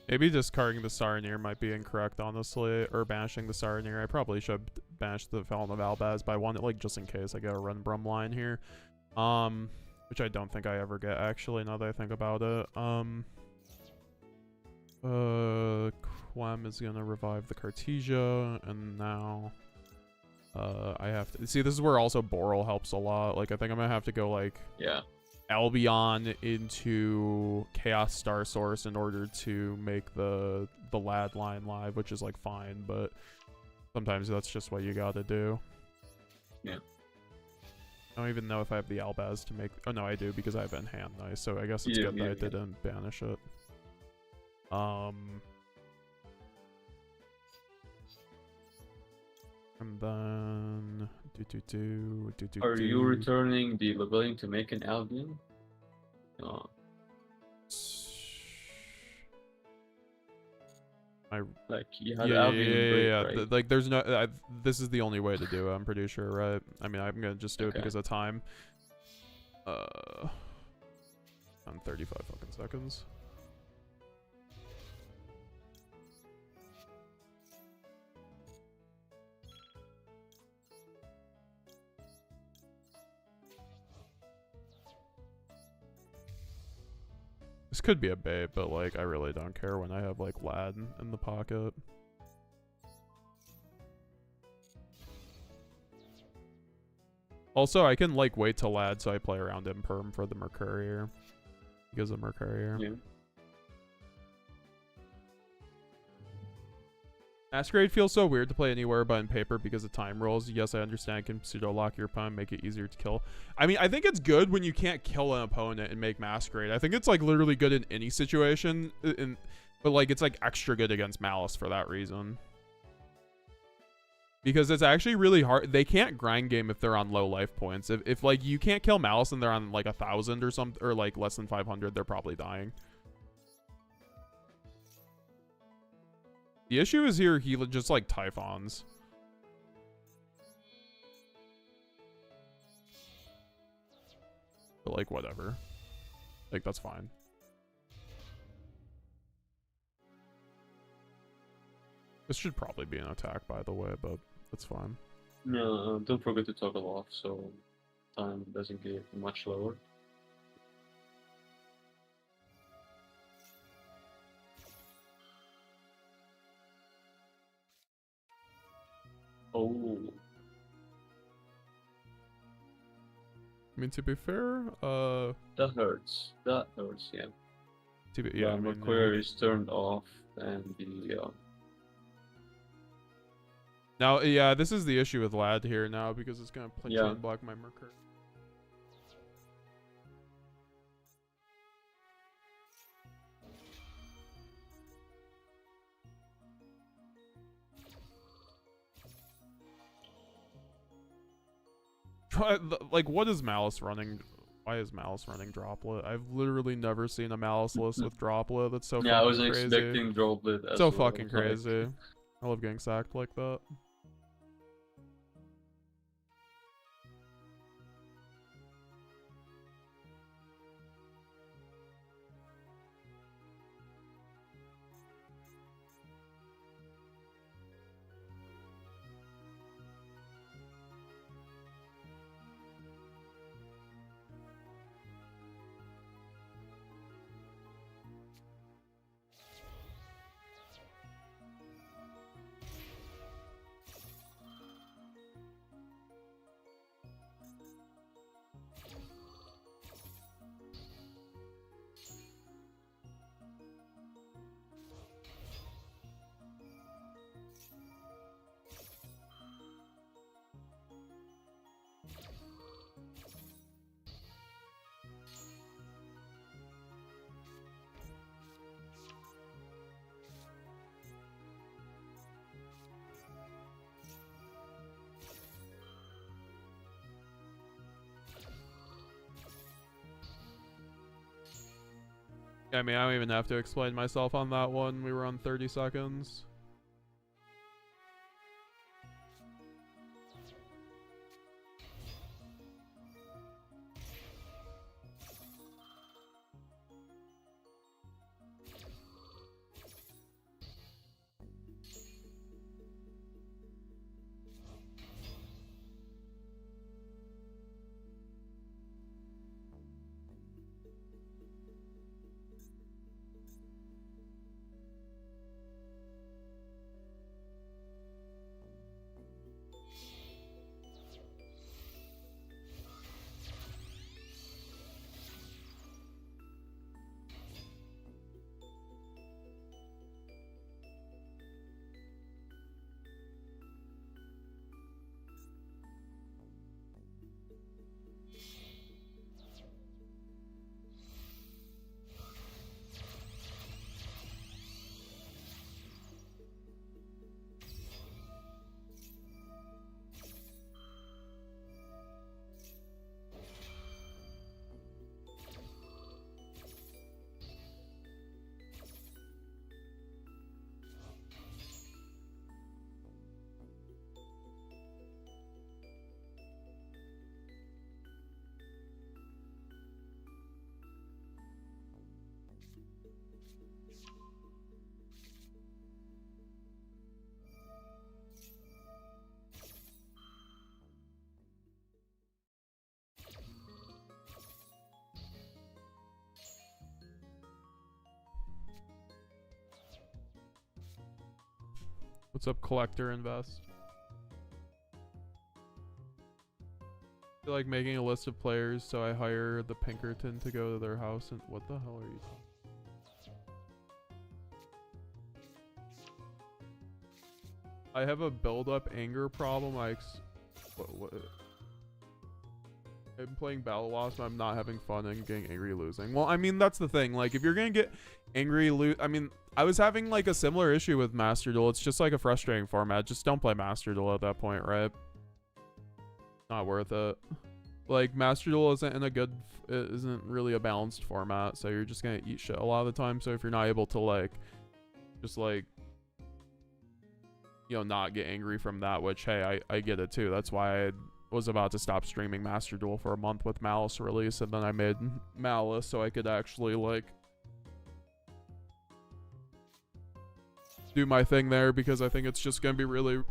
[SPEAKER 1] Maybe discarding the Saronir might be incorrect, honestly, or banishing the Saronir. I probably should banish the Felon of Albaz by one, like just in case I get a run Brum line here, which I don't think I ever get actually. Now that I think about it, Quem is gonna revive the Cartesia, and now I have to see. This is where also Boral helps a lot. Like I think I'm gonna have to go like
[SPEAKER 4] Yeah.
[SPEAKER 1] Albion into Chaos Star Source in order to make the lad line live, which is like fine, but sometimes that's just what you gotta do.
[SPEAKER 4] Yeah.
[SPEAKER 1] I don't even know if I have the Albaz to make. Oh no, I do because I have Enhand Nice, so I guess it's good that I didn't banish it. And then
[SPEAKER 4] Are you returning the rebellion to make an Albion? Like you have Albion in break, right?
[SPEAKER 1] Like there's no. This is the only way to do it. I'm pretty sure, right? I mean, I'm gonna just do it
[SPEAKER 4] Okay.
[SPEAKER 1] because of time. On 35 fucking seconds. This could be a bait, but like I really don't care when I have like lad in the pocket. Also, I can like wait till lad so I play around Imperm for the Mercurier. Because of Mercurier.
[SPEAKER 4] Yeah.
[SPEAKER 1] Masquerade feels so weird to play anywhere but in paper because of time rolls. Yes, I understand. Can pseudo lock your opponent, make it easier to kill. I mean, I think it's good when you can't kill an opponent and make Masquerade. I think it's like literally good in any situation, but like it's like extra good against Malice for that reason. Because it's actually really hard. They can't grind game if they're on low life points. If like you can't kill Malice and they're on like 1,000 or something, or like less than 500, they're probably dying. The issue is here, he just like Typhons. But like, whatever. Like, that's fine. . This should probably be an attack, by the way, but it's fine.
[SPEAKER 3] No, don't forget to toggle off so time doesn't get much lower. Oh,
[SPEAKER 1] I mean, to be fair,
[SPEAKER 3] that hurts. That hurts, yeah.
[SPEAKER 1] yeah, I
[SPEAKER 3] The
[SPEAKER 1] mean,
[SPEAKER 3] McQuarrie is turned off and the
[SPEAKER 1] now, yeah, this is the issue with Lad here now because it's gonna punch
[SPEAKER 3] Yeah.
[SPEAKER 1] and block my Mercury. Like, what is Malice running? Why is Malice running Droplet? I've literally never seen a Malice list with Droplet. That's so
[SPEAKER 3] yeah, I
[SPEAKER 1] fucking
[SPEAKER 3] wasn't
[SPEAKER 1] crazy.
[SPEAKER 3] expecting Droplet as
[SPEAKER 1] So
[SPEAKER 3] well.
[SPEAKER 1] fucking
[SPEAKER 3] Like,
[SPEAKER 1] crazy. I love getting sacked like that. I mean, I don't even have to explain myself on that one. We were on 30 seconds. What's up, Collector Invest? I feel like making a list of players, so I hire the Pinkerton to go to their house and what the hell are you talking? I have a build-up anger problem. What? I'm playing Battle Wasp. I'm not having fun and getting angry losing. Well, I mean, that's the thing. Like, if you're gonna get angry I mean, I was having like a similar issue with Master Duel. It's just like a frustrating format. Just don't play Master Duel at that point, right? Not worth it. Like, Master Duel isn't really a balanced format, so you're just gonna eat shit a lot of the time. So if you're not able to like, just like, you know, not get angry from that, which hey, I get it too. That's why I was about to stop streaming Master Duel for a month with Malice release, and then I made Malice so I could actually like do my thing there because I think it's just gonna be really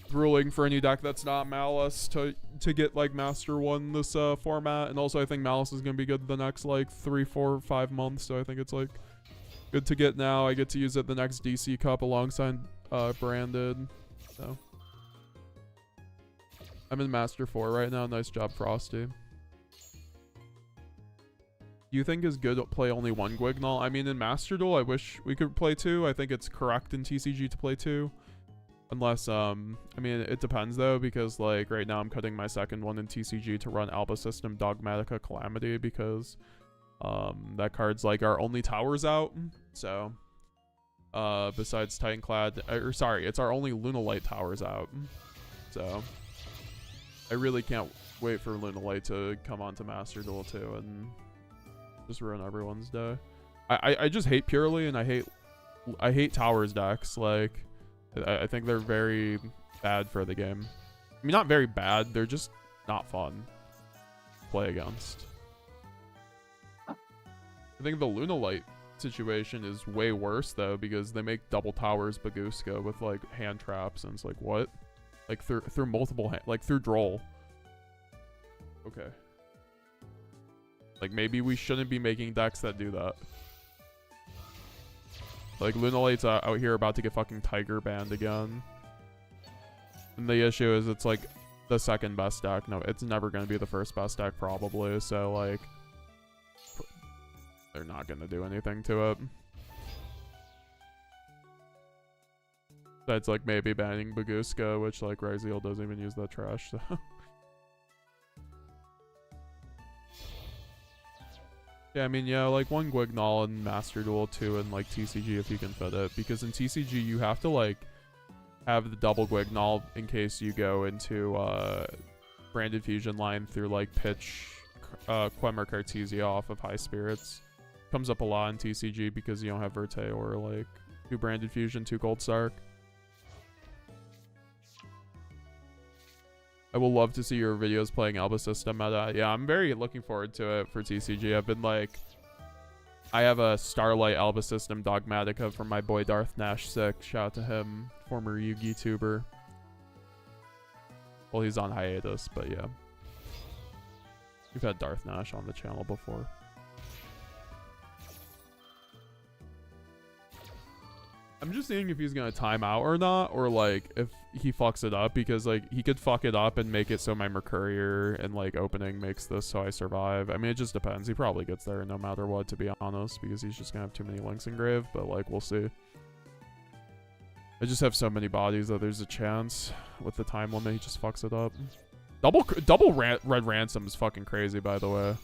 [SPEAKER 1] grueling for any deck that's not Malice to get like Master 1 this format. And also I think Malice is gonna be good the next like 3, 4, 5 months, so I think it's like good to get now. I get to use it the next DC Cup alongside Branded. So I'm in Master 4 right now. Nice job, Frosty. You think is good to play only one Gwignall? I mean, in Master Duel, I wish we could play 2. I think it's correct in TCG to play 2. Unless, I mean, it depends though, because like right now I'm cutting my second one in TCG to run Alba System Dogmatica Calamity because that card's like our only towers out. So, besides Titanclad, or sorry, it's our only Lunalight towers out. So, I really can't wait for Lunalight to come onto Master Duel 2 and just ruin everyone's day. I just hate Purely, and I hate towers decks. Like, I think they're very bad for the game. I mean, not very bad, they're just not fun to play against. I think the Lunalight situation is way worse though, because they make double towers Baguska with like hand traps, and it's like, what? Like through multiple like through Droll. Okay. Like, maybe we shouldn't be making decks that do that. Like, Lunalight's out here about to get fucking Tiger banned again. And the issue is it's, like, the second best deck. No, it's never going to be the first best deck, probably. So, like, they're not going to do anything to it. Besides, like, maybe banning Baguska, which, like, Raziel doesn't even use that trash, so... Yeah, I mean, yeah, like one Gwignall in Master Duel 2 and like TCG if you can fit it. Because in TCG you have to like have the double Gwignall in case you go into Branded Fusion line through like pitch Quem or Cartesia off of High Spirits. Comes up a lot in TCG because you don't have Verte or like 2 Branded Fusion, 2 Gold Sark. I will love to see your videos playing Alba System meta. Yeah, I'm very looking forward to it for TCG. I've been like... I have a Starlight Alba System Dogmatica from my boy Darth Nash 6. Shout out to him. Former Yugi tuber. Well, he's on hiatus, but yeah. We've had Darth Nash on the channel before. I'm just seeing if he's gonna time out or not, or like if he fucks it up, because like he could fuck it up and make it so my Mercurier and like opening makes this so I survive. I mean, it just depends. He probably gets there no matter what, to be honest, because he's just gonna have too many links engraved, but like we'll see. I just have so many bodies that there's a chance with the time limit he just fucks it up. Double red ransom is fucking crazy, by the way.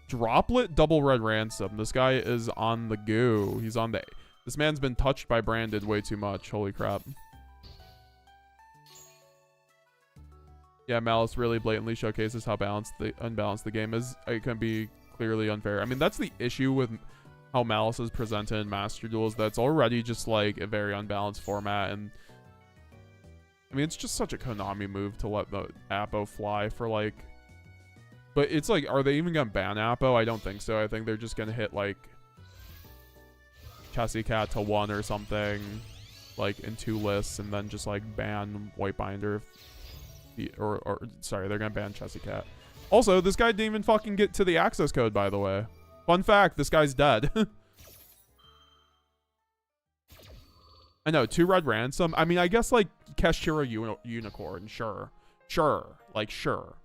[SPEAKER 1] Droplet double red ransom. This guy is on the goo. He's on the... This man's been touched by Branded way too much. Holy crap. Yeah, Malice really blatantly showcases how unbalanced the game is. It can be clearly unfair. I mean, that's the issue with how Malice is presented in Master Duels. That's already just like a very unbalanced format. And I mean, it's just such a Konami move to let the Apo fly for like... But it's like, are they even gonna ban Apo? I don't think so. I think they're just gonna hit like... Chessie Cat to 1 or something, like in 2 lists, and then just like ban White Binder, or sorry, they're gonna ban Chessie Cat. Also, this guy didn't even fucking get to the access code, by the way. Fun fact: this guy's dead. I know, 2 red ransom. I mean, I guess like Keshiro Unicorn, sure, like sure.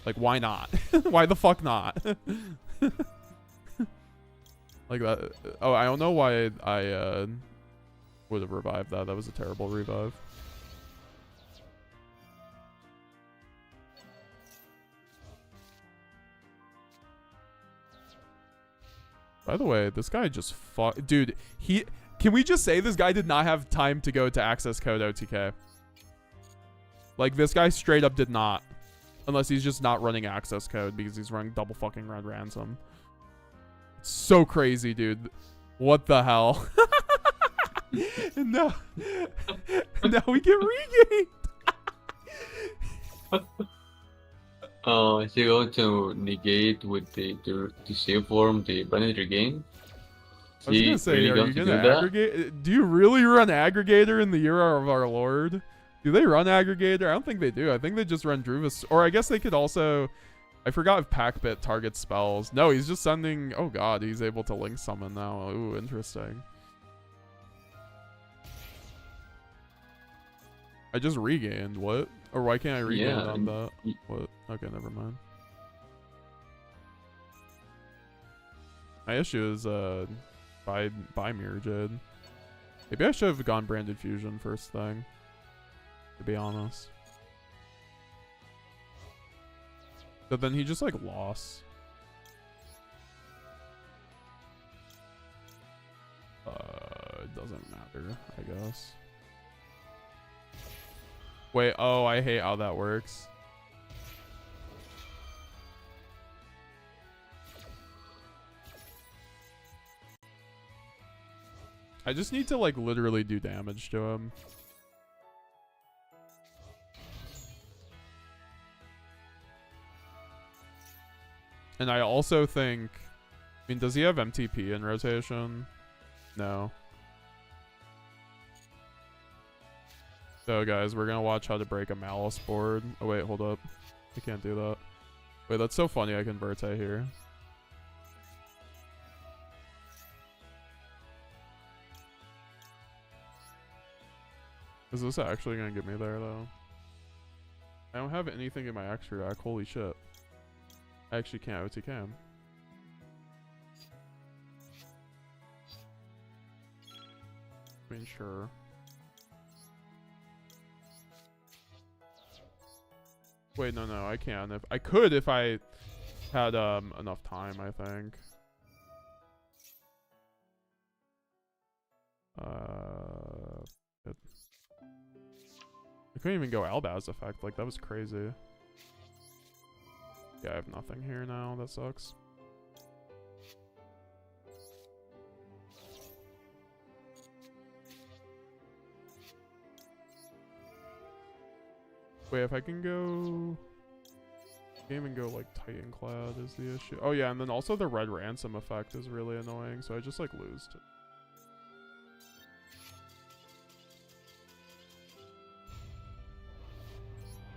[SPEAKER 1] Like, why not? Why the fuck not? Like that. Oh, I don't know why I would have revived that. That was a terrible revive. By the way, this guy just fought. Dude, can we just say this guy did not have time to go to access code OTK? Like, this guy straight up did not. Unless he's just not running access code because he's running double fucking red ransom. So crazy, dude. What the hell? And now we get regained.
[SPEAKER 3] If you go to negate with the save form, the Branded Regain,
[SPEAKER 1] I was gonna say,
[SPEAKER 3] really
[SPEAKER 1] are
[SPEAKER 3] going
[SPEAKER 1] you
[SPEAKER 3] to
[SPEAKER 1] gonna
[SPEAKER 3] do that?
[SPEAKER 1] aggregate? Do you really run aggregator in the year of our Lord? Do they run aggregator? I don't think they do. I think they just run Druvis. Or I guess they could also. I forgot if Packbit targets spells. No, he's just sending. Oh god, he's able to link summon now. Ooh, interesting. I just regained. What? Or why can't I regain
[SPEAKER 3] Yeah,
[SPEAKER 1] it on that?
[SPEAKER 3] y-
[SPEAKER 1] What? Okay, never mind. My issue is buy Mirror Jade. Maybe I should have gone Branded Fusion first thing. To be honest. But then he just like lost. It doesn't matter, I guess. Wait, oh, I hate how that works. I just need to like literally do damage to him. And I also think, I mean, does he have MTP in rotation? No. So guys, we're gonna watch how to break a Malice board. Oh wait, hold up. I can't do that. Wait, that's so funny I can Verte here. Is this actually gonna get me there though? I don't have anything in my extra deck, holy shit. I actually can't OTK. I mean, sure. Wait, no, I can. If I could, if I had enough time, I think. It. I couldn't even go Albaz effect. Like that was crazy. Yeah, I have nothing here now. That sucks. Wait, if I can go game and go like Titan Clad is the issue. Oh yeah, and then also the red ransom effect is really annoying, so I just like lose to.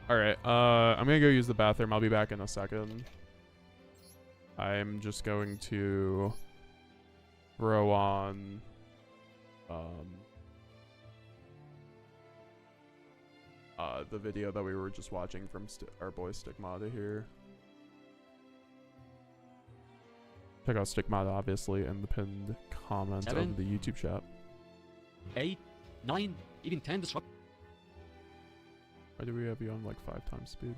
[SPEAKER 1] Alright, I'm gonna go use the bathroom. I'll be back in a second. I'm just going to throw on the video that we were just watching from our boy Stigmata here. Check out Stigmata, obviously, in the pinned comment
[SPEAKER 5] 7,
[SPEAKER 1] of the YouTube chat.
[SPEAKER 5] 8, 9, even 10 disrupt.
[SPEAKER 1] Why do we have you on like 5 times speed?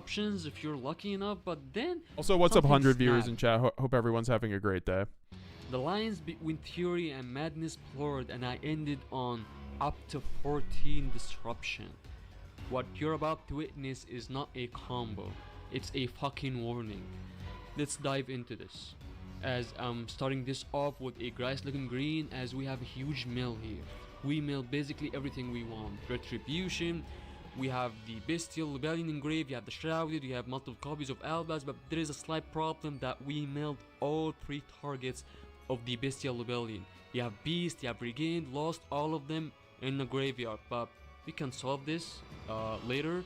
[SPEAKER 5] Options if you're lucky enough, but then
[SPEAKER 1] Also, what's up,
[SPEAKER 5] something
[SPEAKER 1] 100 viewers
[SPEAKER 5] snapped.
[SPEAKER 1] in chat? Hope everyone's having a great day.
[SPEAKER 5] The lines between Theory and Madness blurred, and I ended on up to 14 disruption. What you're about to witness is not a combo, it's a fucking warning. Let's dive into this, as I'm starting this off with a grass looking green, as we have a huge mill here. We mill basically everything we want. Retribution, we have the Bestial Rebellion engraved, you have the Shrouded, you have multiple copies of Albaz, but there is a slight problem that we milled all 3 targets of the Bestial Rebellion. You have Beast, you have Regained, lost all of them in the graveyard, but we can solve this later.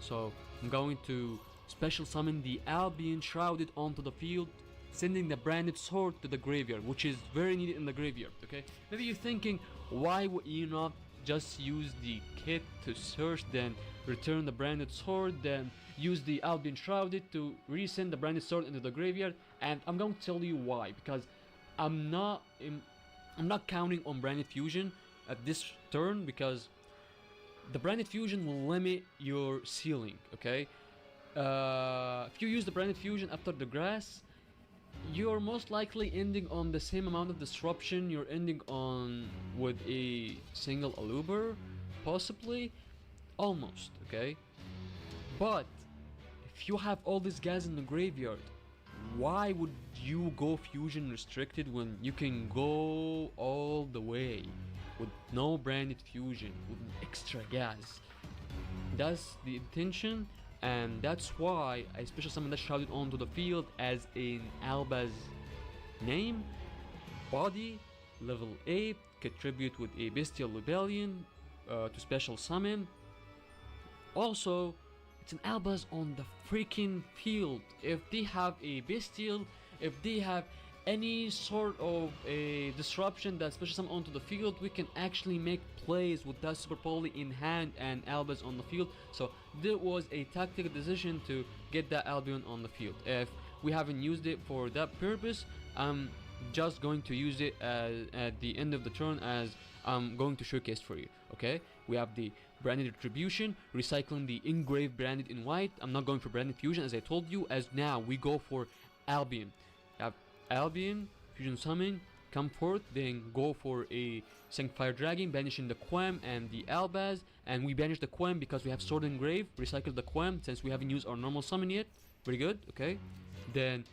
[SPEAKER 5] So I'm going to special summon the Albion Shrouded onto the field, sending the Branded Sword to the graveyard, which is very needed in the graveyard, okay? Maybe you're thinking, why would you not just use the kit to search, then return the Branded Sword, then use the Albion Shrouded to resend the Branded Sword into the graveyard? And I'm going to tell you why, because I'm not counting on Branded Fusion at this turn, because the Branded Fusion will limit your ceiling, okay? If you use the Branded Fusion after the grass, you're most likely ending on the same amount of disruption you're ending on with a single Aluber, possibly, almost, okay? But if you have all these guys in the graveyard, why would you go fusion restricted when you can go all the way with no branded fusion with extra gas? that's the intention, and that's why I special summon that shouted onto the field as in Alba's name. Body, level 8, contribute with a Bestial Rebellion to special summon. Also, it's an Albaz on the freaking field. If they have a Bestial, if they have any sort of a disruption that special summon onto the field, we can actually make plays with that Super Poly in hand and Albaz on the field. So there was a tactical decision to get that Albion on the field. If we haven't used it for that purpose, I'm just going to use it at the end of the turn as I'm going to showcase for you. Okay, we have the branded retribution, recycling the engraved branded in white. I'm not going for branded fusion as I told you, as now we go for Albion. Have Albion, fusion summon, come forth, then go for a Sanctifier Dragon, banishing the Quem and the Albaz, and we banish the Quem because we have Sword Engraved, recycle the Quem since we haven't used our normal summon yet. Very good, okay. Then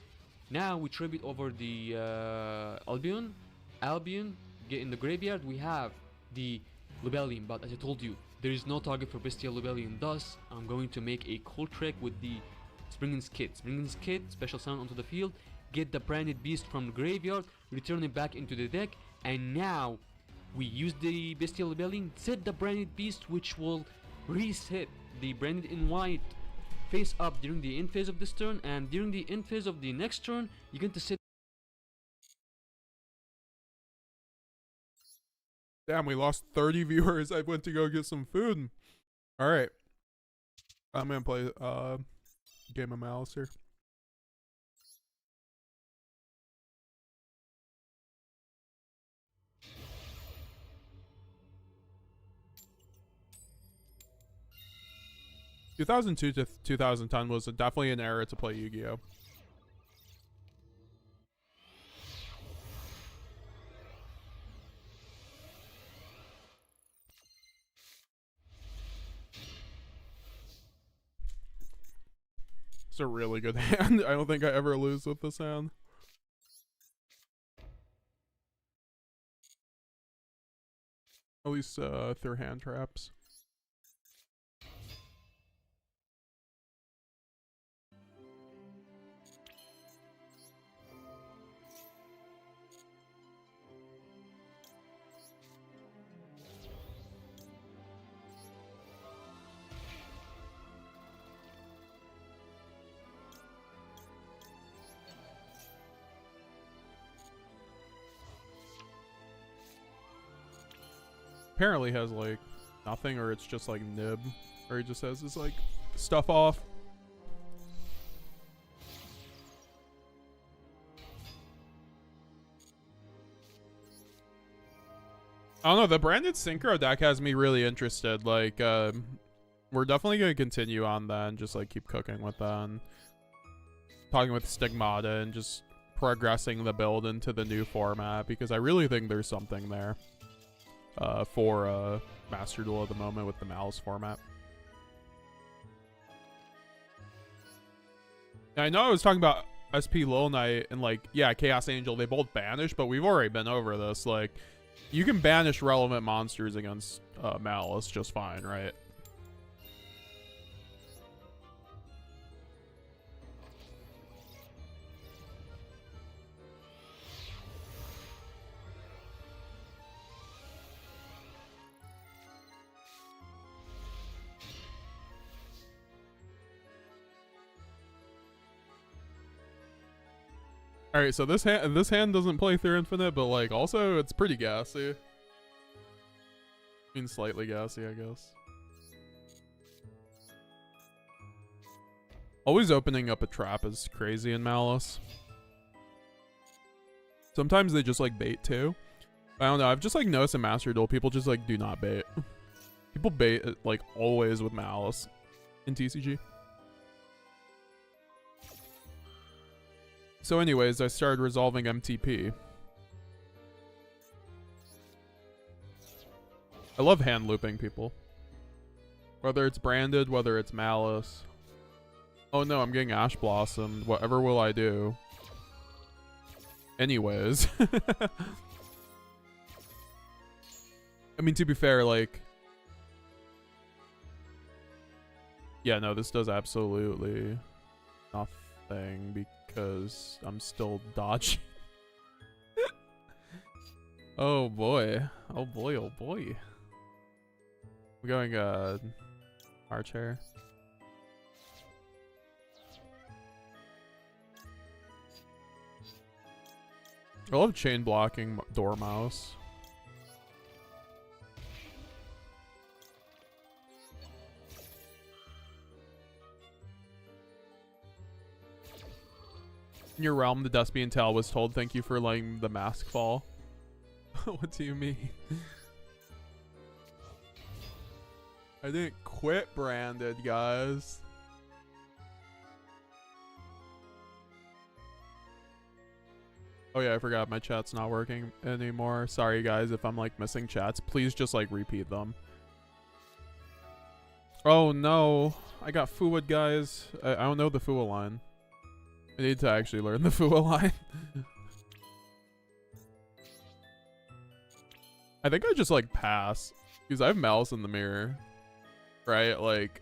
[SPEAKER 5] now we tribute over the Albion, get in the graveyard, we have the Rebellion, but as I told you, there is no target for Bestial Rebellion, thus I'm going to make a cool trick with the Springen's Kit. Springen's Kit, special summon onto the field, get the branded beast from the graveyard, return it back into the deck, and now we use the Bestial Rebellion, set the branded beast which will reset the branded in white face up during the end phase of this turn, and during the end phase of the next turn, you're going to set.
[SPEAKER 1] Damn, we lost 30 viewers. I went to go get some food. All right. I'm going to play game of Malice here. (2002 to 2010) was definitely an era to play Yu-Gi-Oh. It's a really good hand. I don't think I ever lose with this hand. At least through hand traps. Apparently has like nothing, or it's just like nib, or he just has his like stuff off. I don't know, the branded Synchro deck has me really interested. Like we're definitely gonna continue on that and just like keep cooking with that and talking with Stigmata and just progressing the build into the new format, because I really think there's something there. For Master Duel at the moment with the Malice format. Now, I know I was talking about SP Lil Knight and like, yeah, Chaos Angel, they both banish, but we've already been over this. Like, you can banish relevant monsters against Malice just fine, right? All right, so this hand doesn't play through infinite, but like also it's pretty gassy. I mean, slightly gassy, I guess. Always opening up a trap is crazy in Malice. Sometimes they just like bait too. I don't know. I've just like noticed in Master Duel, people just like do not bait. People bait like always with Malice in TCG. So anyways, I started resolving MTP. I love hand looping people. Whether it's branded, whether it's Malice. Oh no, I'm getting Ash Blossomed. Whatever will I do? Anyways. I mean, to be fair, like... Yeah, no, this does absolutely nothing because I'm still dodging. Oh boy. Oh boy, oh boy. We're going archer. I love chain blocking Dormouse. In your realm, the Despian Tail was told, "Thank you for letting the mask fall." What do you mean? I didn't quit branded, guys. Oh yeah, I forgot my chat's not working anymore. Sorry guys if I'm like missing chats. Please just like repeat them. Oh no, I got Fuwa, guys. I don't know the Fuwa line. I need to actually learn the Fuwa line. I think I just like pass because I have Malice in the mirror, right? Like,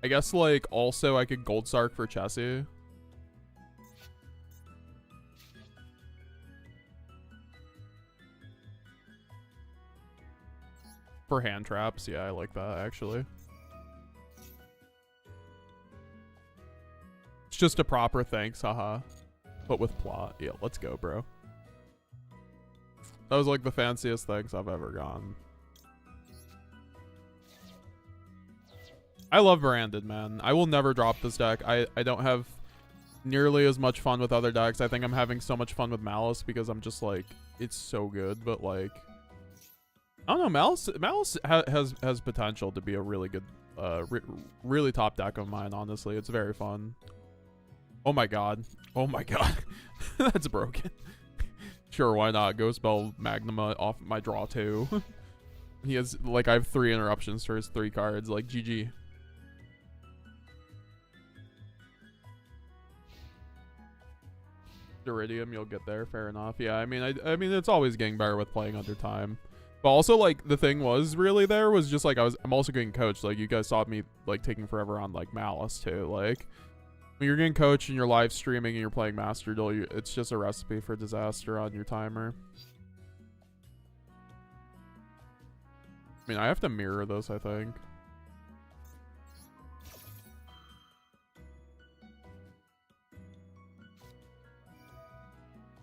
[SPEAKER 1] I guess like also I could Gold Sark for Chessie. For hand traps, yeah, I like that actually. It's just a proper thanks, haha. But with plot. Yeah, let's go, bro. That was like the fanciest thanks I've ever gotten. I love Branded, man. I will never drop this deck. I don't have nearly as much fun with other decks. I think I'm having so much fun with Malice because I'm just like, it's so good, but like, I don't know, Malice has potential to be a really good, really top deck of mine, honestly. It's very fun. Oh my god. Oh my god. That's broken. Sure, why not? Go spell Magnuma off my draw too. He has, like, I have 3 interruptions for his 3 cards. Like, GG. Iridium, you'll get there. Fair enough. Yeah, I mean, I mean, it's always getting better with playing under time. But also, like, the thing was really there was just, like, I'm also getting coached. Like, you guys saw me, like, taking forever on, like, Malice, too. Like, when you're getting coached and you're live streaming and you're playing Master Duel, it's just a recipe for disaster on your timer. I mean, I have to mirror this, I think.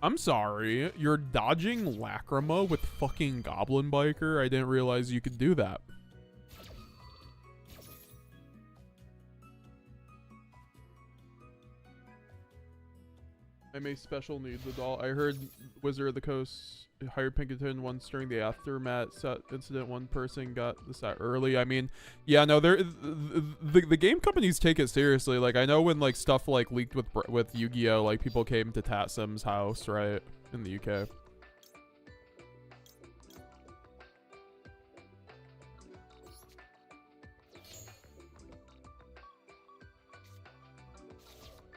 [SPEAKER 1] I'm sorry. You're dodging Lacrima with fucking Goblin Biker? I didn't realize you could do that. I'm a special needs adult. I heard Wizard of the Coast hired Pinkerton once during the aftermath set incident. One person got the set early. I mean, yeah, no, the game companies take it seriously. Like, I know when like stuff like leaked with Yu-Gi-Oh, like people came to Tatsim's house, right, in the UK.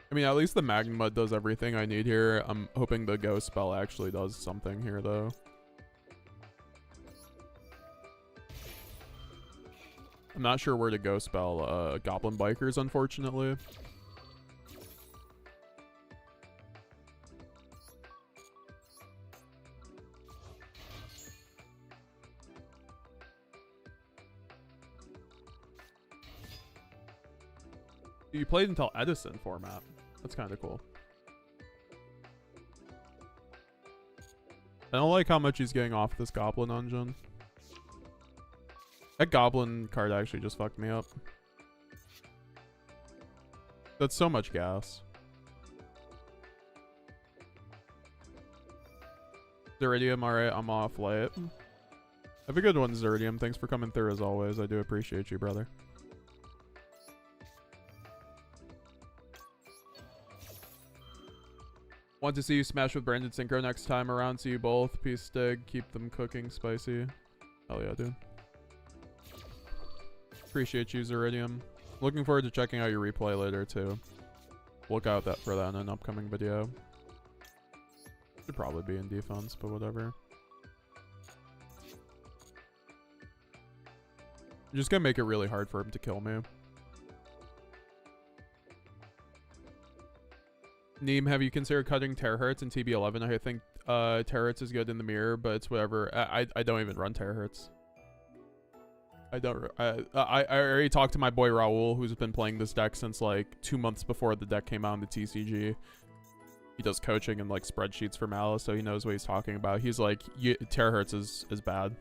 [SPEAKER 1] I mean, at least the Magma does everything I need here. I'm hoping the Ghost spell actually does something here, though. I'm not sure where to go spell Goblin Bikers, unfortunately. You played until Edison format. That's kind of cool. I don't like how much he's getting off this Goblin Dungeon. That Goblin card actually just fucked me up. That's so much gas. Zeridium, alright, I'm off late. Have a good one, Zeridium. Thanks for coming through as always. I do appreciate you, brother. Want to see you smash with Branded Synchro next time around. See you both. Peace, Stig. Keep them cooking spicy. Hell yeah, dude. Appreciate you, Zeridium. Looking forward to checking out your replay later, too. Look out for that in an upcoming video. Should probably be in defense, but whatever. I'm just gonna make it really hard for him to kill me. Neem, have you considered cutting terahertz in TB11? I think terahertz is good in the mirror, but it's whatever. I don't even run terahertz. I don't. I already talked to my boy Raul, who's been playing this deck since like 2 months before the deck came out in the TCG. He does coaching and like spreadsheets for Malice, so he knows what he's talking about. He's like, terahertz is bad.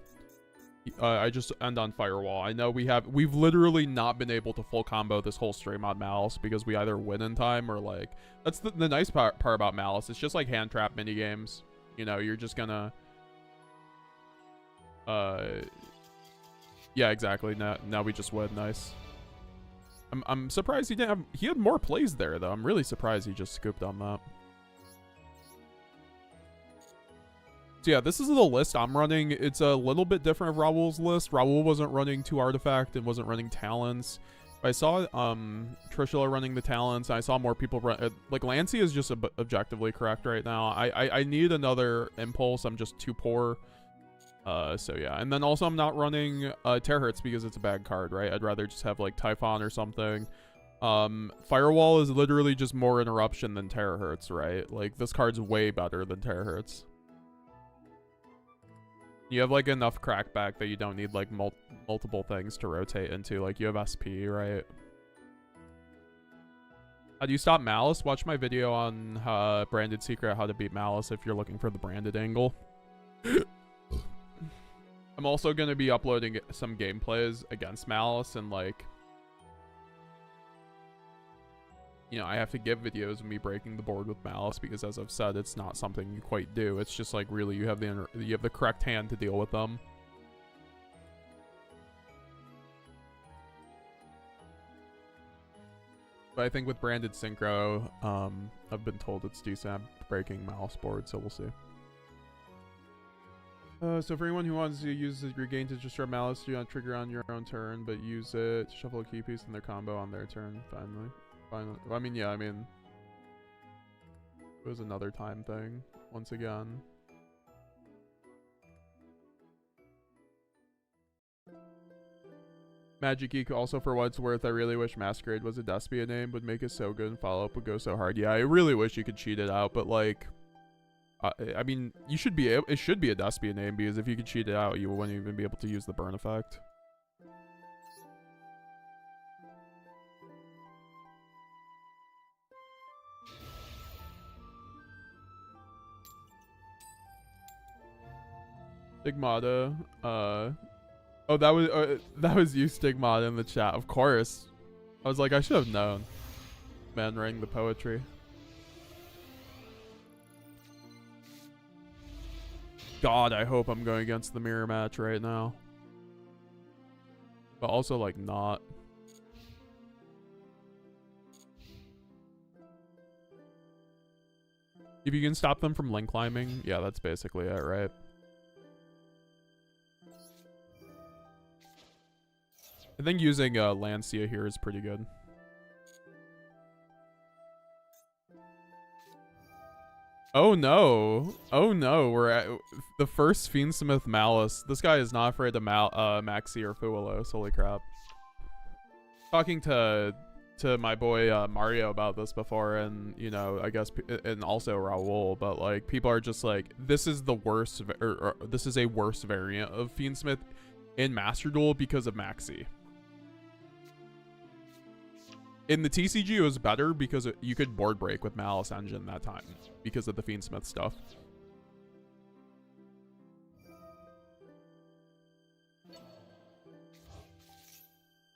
[SPEAKER 1] I just end on Firewall. I know we've literally not been able to full combo this whole stream on Malice because we either win in time or like, that's the nice part about Malice. It's just like hand trap mini games. You know, you're just gonna yeah, exactly. Now we just win. Nice. I'm surprised he didn't have, he had more plays there though. I'm really surprised he just scooped on that. So yeah, this is the list I'm running. It's a little bit different of Raul's list. Raul wasn't running 2 artifact and wasn't running talents. I saw Trishula running the talents. And I saw more people run. Like Lancey is just objectively correct right now. I need another impulse. I'm just too poor. So yeah, and then also I'm not running Terahertz because it's a bad card, right? I'd rather just have like Typhon or something. Firewall is literally just more interruption than Terahertz, right? Like this card's way better than Terahertz. You have like enough crackback that you don't need like multiple things to rotate into. Like you have SP, right? How do you stop Malice? Watch my video on Branded Secret, how to beat Malice if you're looking for the branded angle. I'm also going to be uploading some gameplays against Malice and like, you know, I have to give videos of me breaking the board with Malice because as I've said, it's not something you quite do. It's just like really you have the correct hand to deal with them. But I think with branded Synchro, I've been told it's decent at breaking Malice board, so we'll see. So for anyone who wants to use your gain to destroy Malice, do not trigger on your own turn, but use it to shuffle a key piece in their combo on their turn. Finally. Well, I mean, yeah, I mean, it was another time thing once again. Magic Geek, also for what it's worth, I really wish Masquerade was a Despia name, would make it so good and follow-up would go so hard. Yeah, I really wish you could cheat it out, but like, I mean, you should be able, it should be a Despia name because if you could cheat it out, you wouldn't even be able to use the burn effect. Stigmata, oh, that was you, Stigmata, in the chat. Of course. I was like, I should have known. Man writing the poetry. God, I hope I'm going against the mirror match right now. But also, like, not. If you can stop them from link climbing, yeah, that's basically it, right? I think using Lancia here is pretty good. Oh no. Oh no, we're at the first Fiendsmith Malice. This guy is not afraid of Maxi or Fuelos, holy crap. Talking to my boy Mario about this before, and you know, I guess, and also Raul, but like people are just like, this is the worst, or this is a worse variant of Fiendsmith in Master Duel because of Maxi. In the TCG, it was better because you could board break with Malice Engine that time because of the Fiendsmith stuff.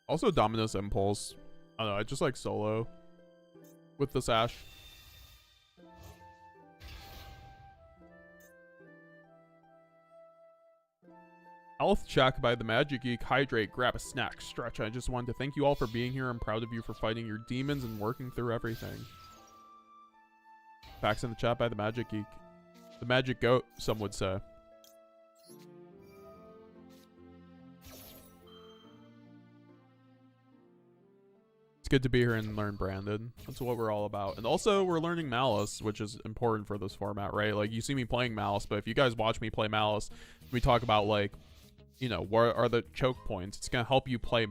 [SPEAKER 1] Also, Dominus Impulse. I don't know, I just like solo with the Sash. Health check by the Magic Geek. Hydrate, grab a snack, stretch. I just wanted to thank you all for being here. I'm proud of you for fighting your demons and working through everything. Facts in the chat by the Magic Geek. The Magic Goat, some would say. It's good to be here and learn Branded. That's what we're all about. And also, we're learning Malice, which is important for this format, right? Like, you see me playing Malice, but if you guys watch me play Malice, we talk about, like, you know, what are the choke points. It's gonna help you play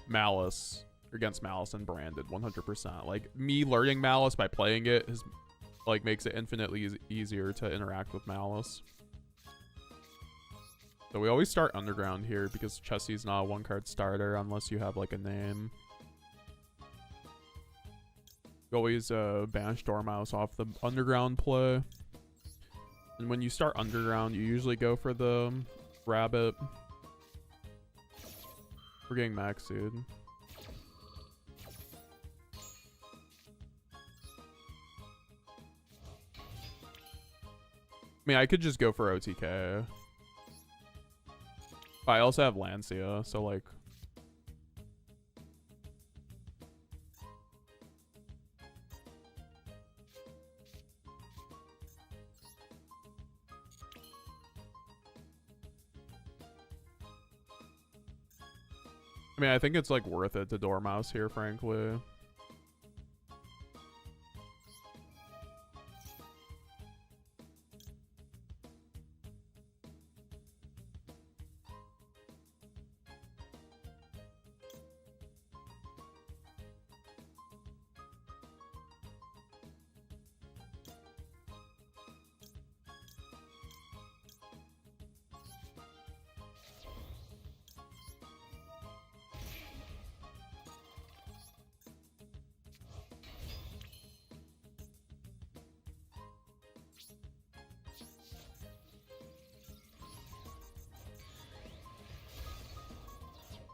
[SPEAKER 1] Malice against Malice and Branded 100%. Like, me learning Malice by playing it is, like, makes it infinitely easier to interact with Malice. So we always start Underground here because Chessie's not a one-card starter unless you have, like, a name. You always banish Dormouse off the Underground play. And when you start Underground, you usually go for the Rabbit. We're getting Maxed. I mean, I could just go for OTK. But I also have Lancia, so like... I mean, I think it's like worth it to Dormouse here, frankly.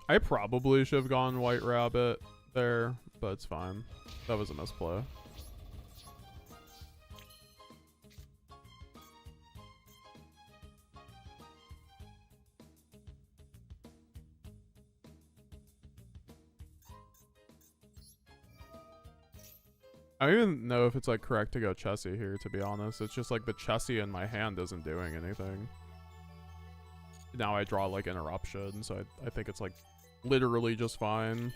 [SPEAKER 1] I probably should have gone White Rabbit there, but it's fine. That was a misplay. I don't even know if it's like correct to go Chessie here, to be honest. It's just like the Chessie in my hand isn't doing anything. Now I draw like Interruption, so I think it's like literally just fine.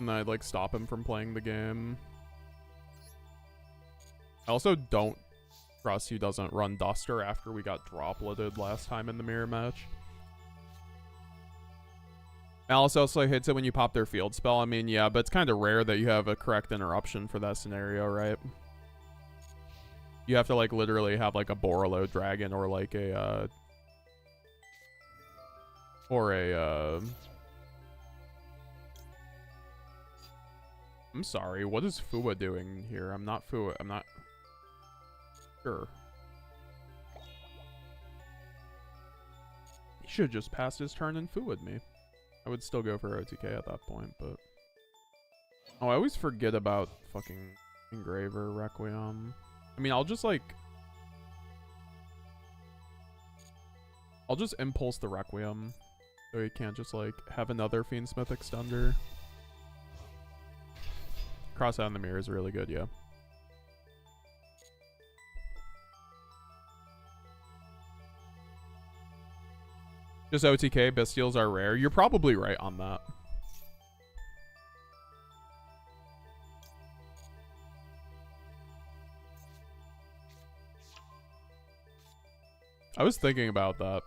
[SPEAKER 1] And I'd like stop him from playing the game. I also don't trust he doesn't run Duster after we got dropleted last time in the mirror match. Malice also hits it when you pop their field spell. I mean, yeah, but it's kind of rare that you have a correct interruption for that scenario, right? You have to like literally have like a Borolo Dragon or like a I'm sorry, what is Fua doing here? I'm not Fua. I'm not sure. He should have just passed his turn and Fua'd me. I would still go for OTK at that point, but... Oh, I always forget about fucking Engraver, Requiem. I mean, I'll just, like... I'll just Impulse the Requiem. So he can't just, like, have another Fiendsmith Extender. Cross out in the mirror is really good, yeah. Just OTK, Bestials are rare. You're probably right on that. I was thinking about that.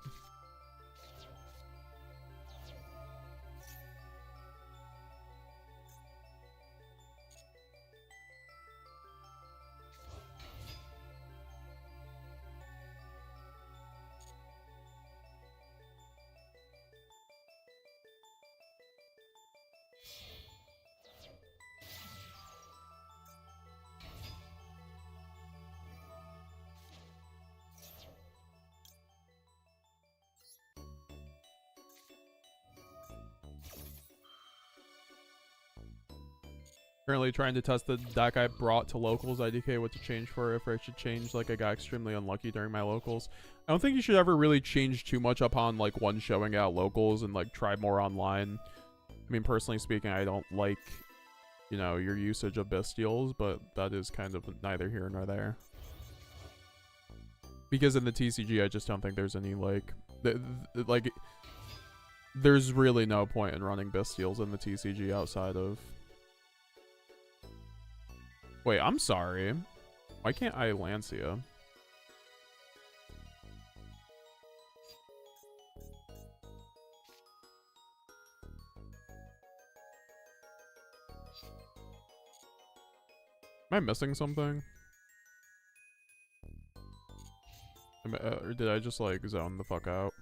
[SPEAKER 1] Currently trying to test the deck I brought to locals. IDK what to change for if I should change. Like, I got extremely unlucky during my locals. I don't think you should ever really change too much upon like one showing out locals and like try more online. I mean, personally speaking, I don't like, you know, your usage of Bestials, but that is kind of neither here nor there. Because in the TCG, I just don't think there's any like, there's really no point in running Bestials in the TCG outside of... Wait, I'm sorry. Why can't I Lancia? I missing something? Or did I just like zone the fuck out?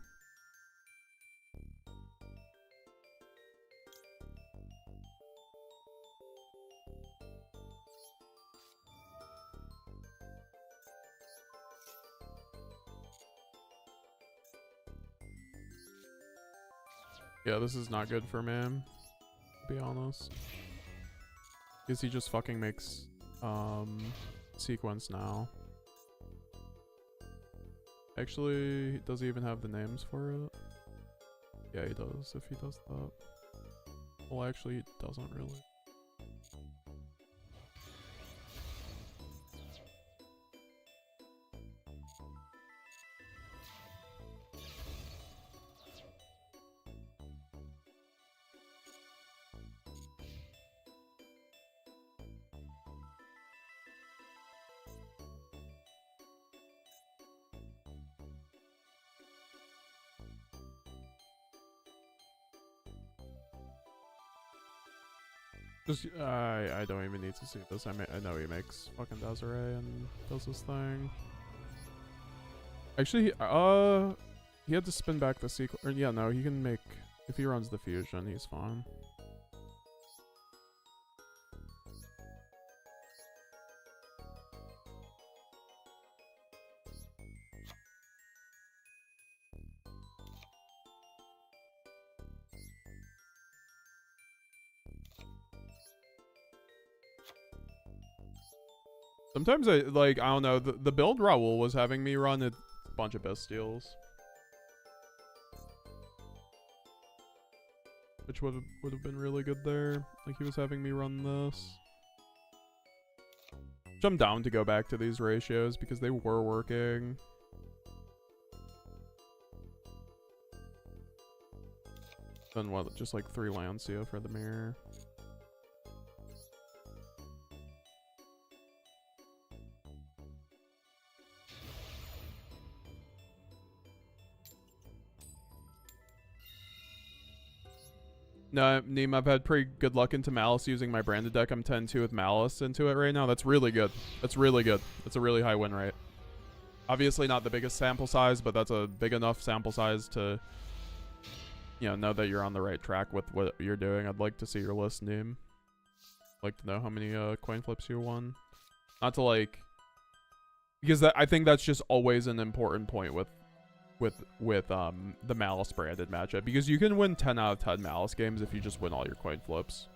[SPEAKER 1] Yeah, this is not good for me, to be honest. Because he just fucking makes sequence now. Actually, does he even have the names for it? Yeah, he does, if he does that. Well, actually, he doesn't really. Just, I don't even need to see this. I know he makes fucking Desiree and does this thing. Actually, he had to spin back the sequence. Or yeah, no, he can make, if he runs the fusion, he's fine. Sometimes I don't know, the build Raul was having me run a bunch of Bastiles. Which would have been really good there. Like he was having me run this. Which I'm down to go back to these ratios because they were working. Then what, just like 3 Lancia for the mirror. No, Neem, I've had pretty good luck into Malice using my branded deck. I'm 10-2 with Malice into it right now. That's really good. That's really good. That's a really high win rate. Obviously not the biggest sample size, but that's a big enough sample size to, you know that you're on the right track with what you're doing. I'd like to see your list, Neem. I'd like to know how many coin flips you won. Not to like, because I think that's just always an important point with the Malice branded matchup, because you can win 10 out of 10 Malice games if you just win all your coin flips.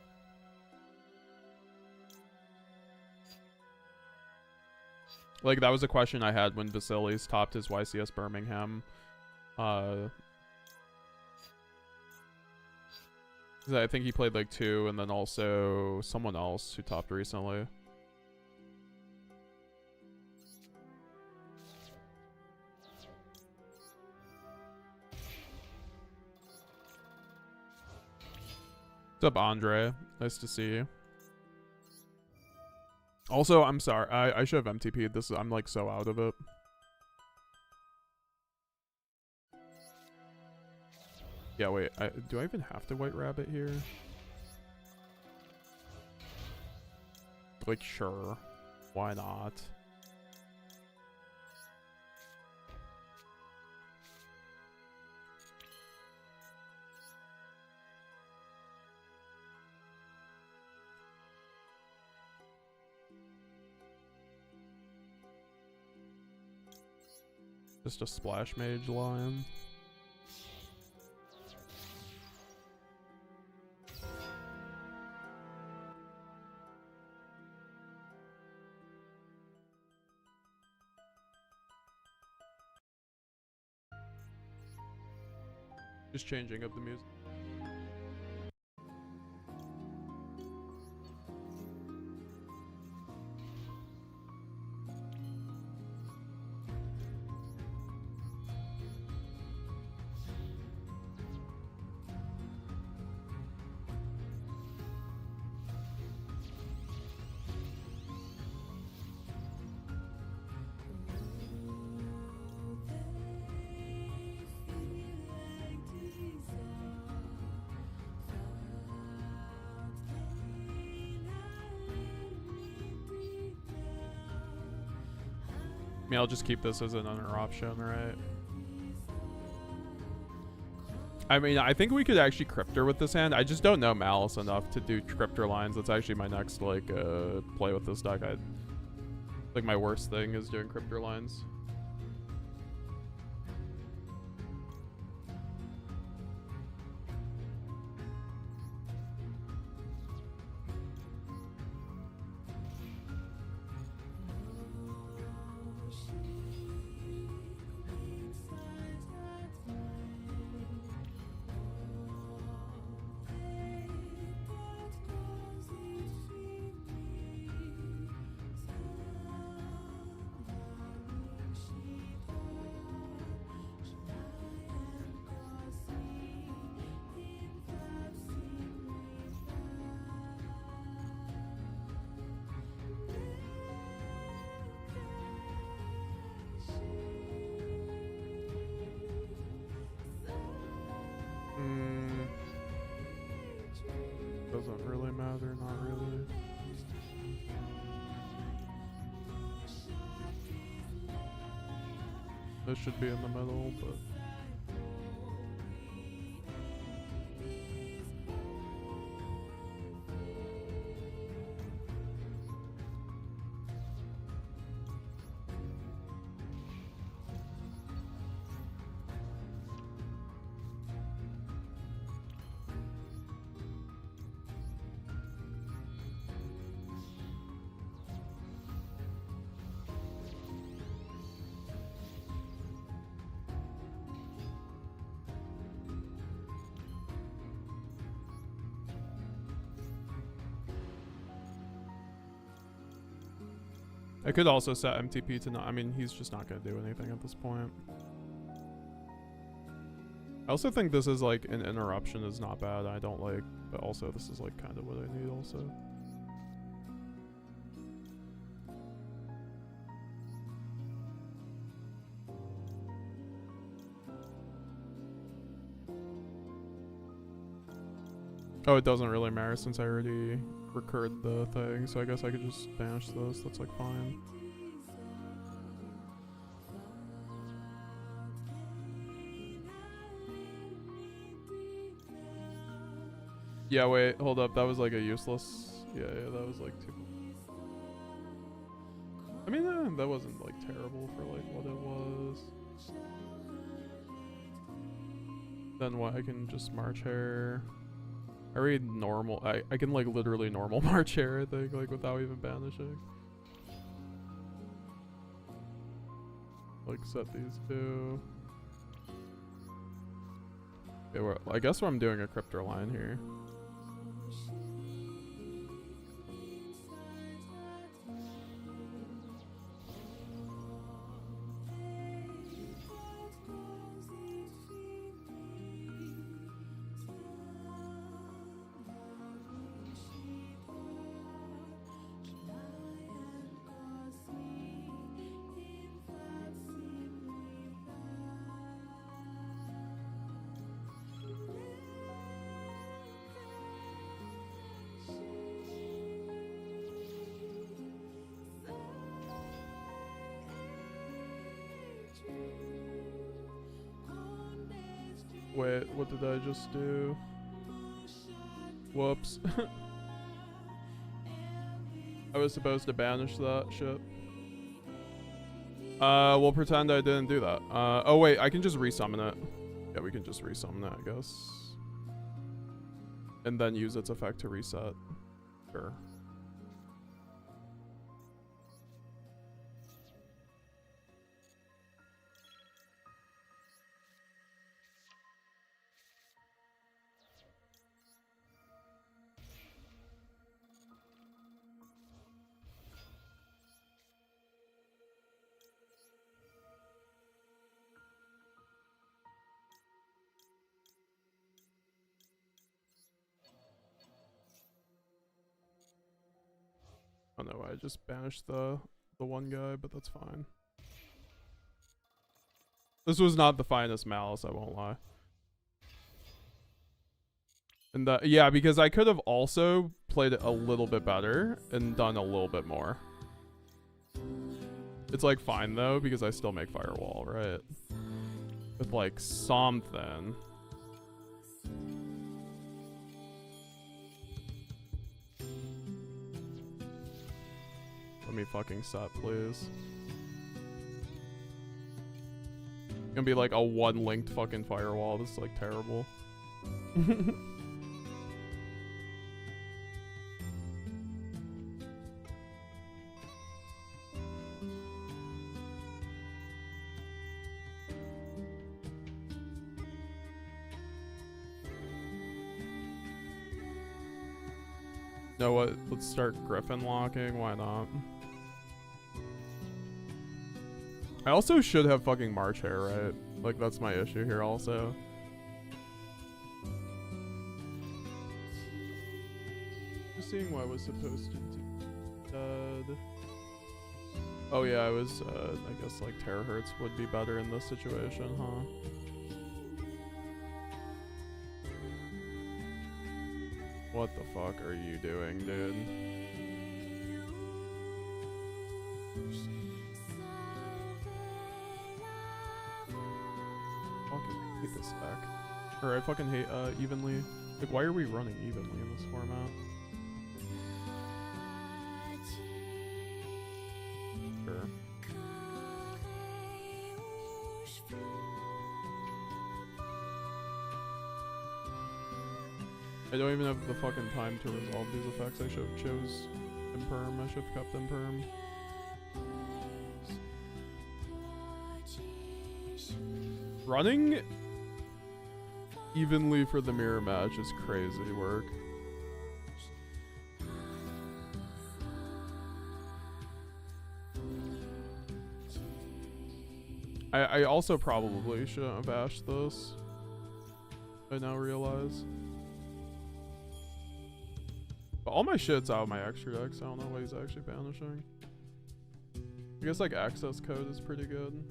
[SPEAKER 1] Like that was a question I had when Vasilis topped his YCS Birmingham. 'Cause I think he played like 2, and then also someone else who topped recently. What's up, Andre? Nice to see you. Also, I'm sorry. I should have MTP'd. This is, I'm like so out of it. Yeah, wait. Do I even have to White Rabbit here? Like, sure. Why not? Just a Splash Mage Lion. Just changing up the music. I mean, I'll just keep this as an interruption, right? I mean, I think we could actually Cryptor with this hand. I just don't know Malice enough to do Cryptor lines. That's actually my next, like, play with this deck. Like, my worst thing is doing Cryptor lines. Doesn't really matter, not really. This should be in the middle, but... I could also set MTP to not. I mean, he's just not going to do anything at this point. I also think this is like an interruption is not bad. I don't like, but also this is like kind of what I need also. Oh, it doesn't really matter since I already recurred the thing, so I guess I could just banish this. That's like fine. Yeah, wait, hold up. That was like a useless. Yeah, that was like too. I mean, that wasn't like terrible for like what it was. Then what? I can just March Hare. I read normal. I can like literally normal March Hare, I think, like without even banishing. Like set these two. Okay, well, I guess I'm doing a Cryptor line here. Wait, what did I just do? Whoops. I was supposed to banish that shit. We'll pretend I didn't do that. Oh wait, I can just resummon it. Yeah, we can just resummon it, I guess. And then use its effect to reset. Sure. Oh no, I just banished the one guy, but that's fine. This was not the finest Malice, I won't lie. And yeah, because I could have also played it a little bit better and done a little bit more. It's like fine though because I still make firewall, right? With like something. Let me fucking set, please. Gonna be like a one linked fucking firewall. This is like terrible. Know what? Let's start Griffin locking. Why not? I also should have fucking March hair, right? Like, that's my issue here also. Just seeing what I was supposed to do. Oh yeah, I was, I guess like terahertz would be better in this situation, huh? What the fuck are you doing, dude? Fucking hate this deck. Or I fucking hate evenly. Like, why are we running evenly in this format? Sure. I don't even have the fucking time to resolve these effects. I should have chose imperm. I should have kept imperm. Running evenly for the mirror match is crazy work. I also probably shouldn't have bashed this. I now realize. But all my shit's out of my extra decks. I don't know what he's actually banishing. I guess like access code is pretty good.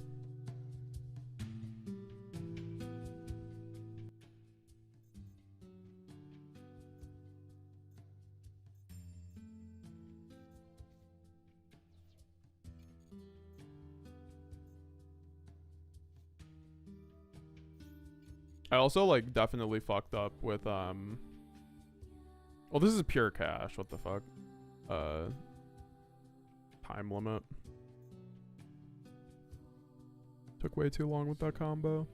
[SPEAKER 1] I also like definitely fucked up with well, this is pure cash. What the fuck? Time limit. Took way too long with that combo.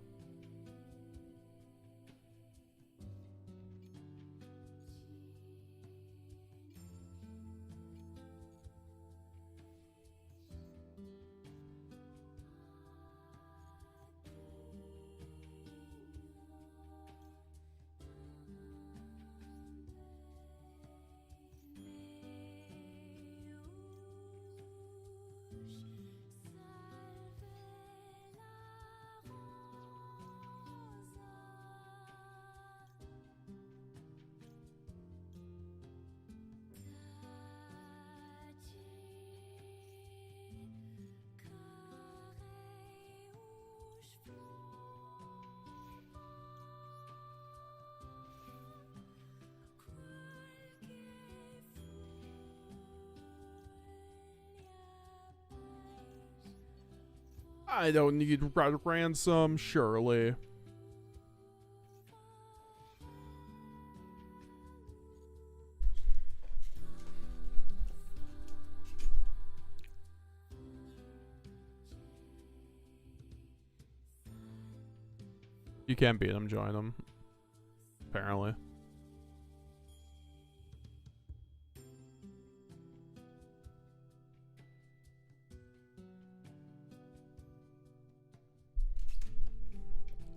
[SPEAKER 1] I don't need ransom, surely. You can't beat him, join him. Apparently.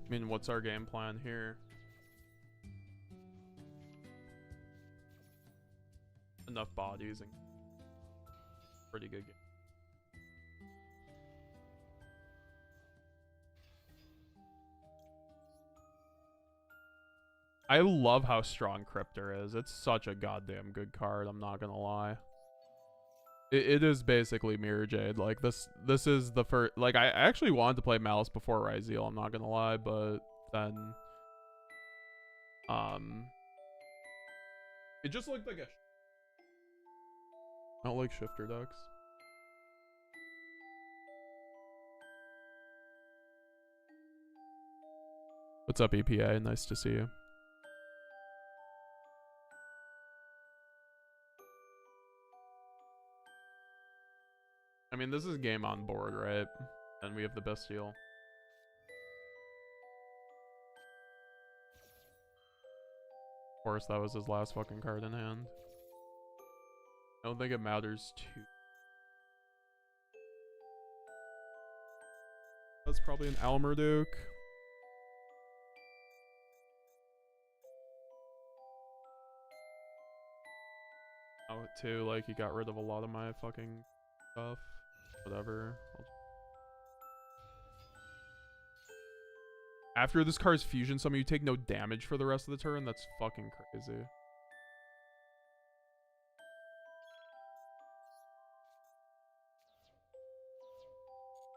[SPEAKER 1] I mean, what's our game plan here? Enough bodies and pretty good game. I love how strong Cryptor is. It's such a goddamn good card, I'm not gonna lie. It is basically Mirror Jade. Like, this is the first... Like, I actually wanted to play Malice before Ryzeal, I'm not gonna lie, but then... It just looked like a... I don't like shifter decks. What's up, EPA? Nice to see you. I mean, this is game on board, right? And we have the Bestial. Of course, that was his last fucking card in hand. I don't think it matters too. That's probably an Almerduke. Oh, too, like, he got rid of a lot of my fucking stuff. Whatever. After this card's fusion summon, you take no damage for the rest of the turn. That's fucking crazy.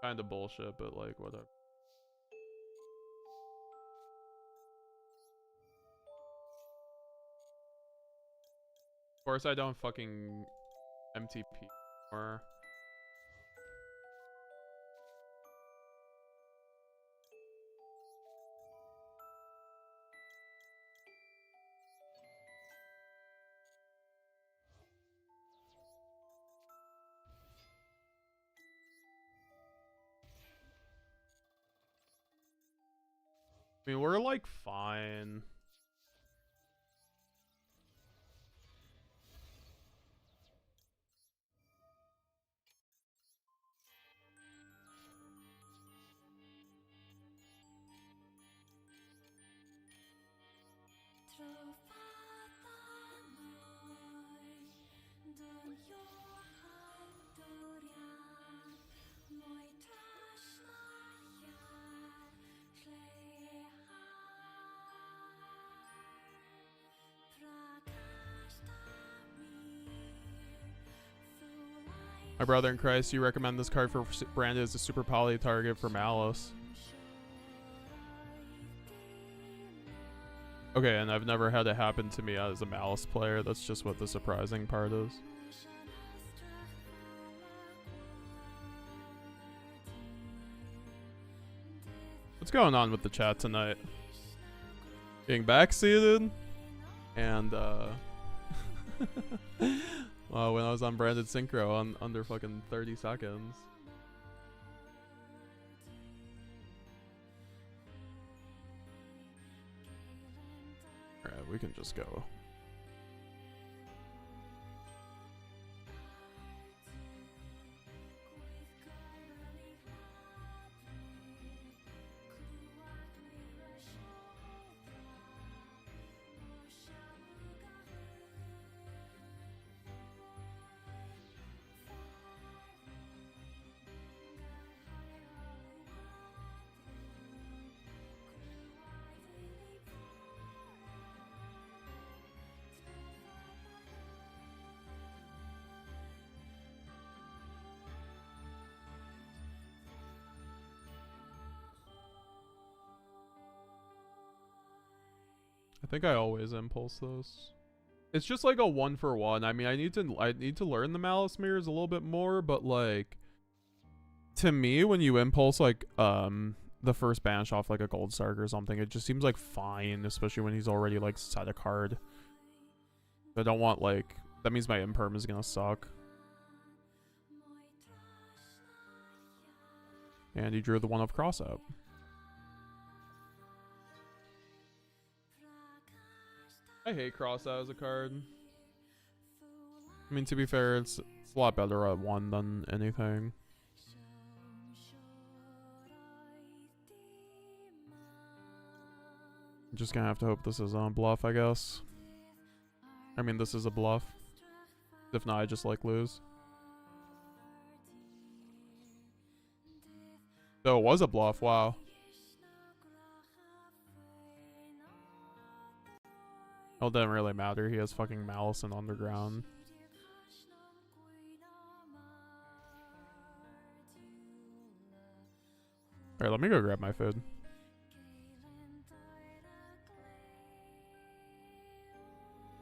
[SPEAKER 1] Kinda bullshit, but like, whatever. Of course, I don't fucking MTP or. I mean, we're like fine. My brother in Christ, you recommend this card for branded as a super poly target for Malice. Okay, and I've never had it happen to me as a Malice player. That's just what the surprising part is. What's going on with the chat tonight? Being backseated? And, well, when I was on branded Synchro on under fucking 30 seconds. Alright, we can just go. I think I always impulse those. It's just like a 1-for-1. I mean, I need to learn the Malice mirrors a little bit more, but like to me, when you impulse like the first banish off like a Gold Sark or something, it just seems like fine, especially when he's already like set a card. I don't want like that means my imperm is gonna suck. And he drew the one of cross out. I hate cross out as a card. I mean, to be fair, it's a lot better at 1 than anything. I'm just gonna have to hope this is on bluff, I guess. I mean, this is a bluff. If not, I just like lose. So it was a bluff, wow. Well, it doesn't really matter. He has fucking Malice and Underground. Alright, let me go grab my food.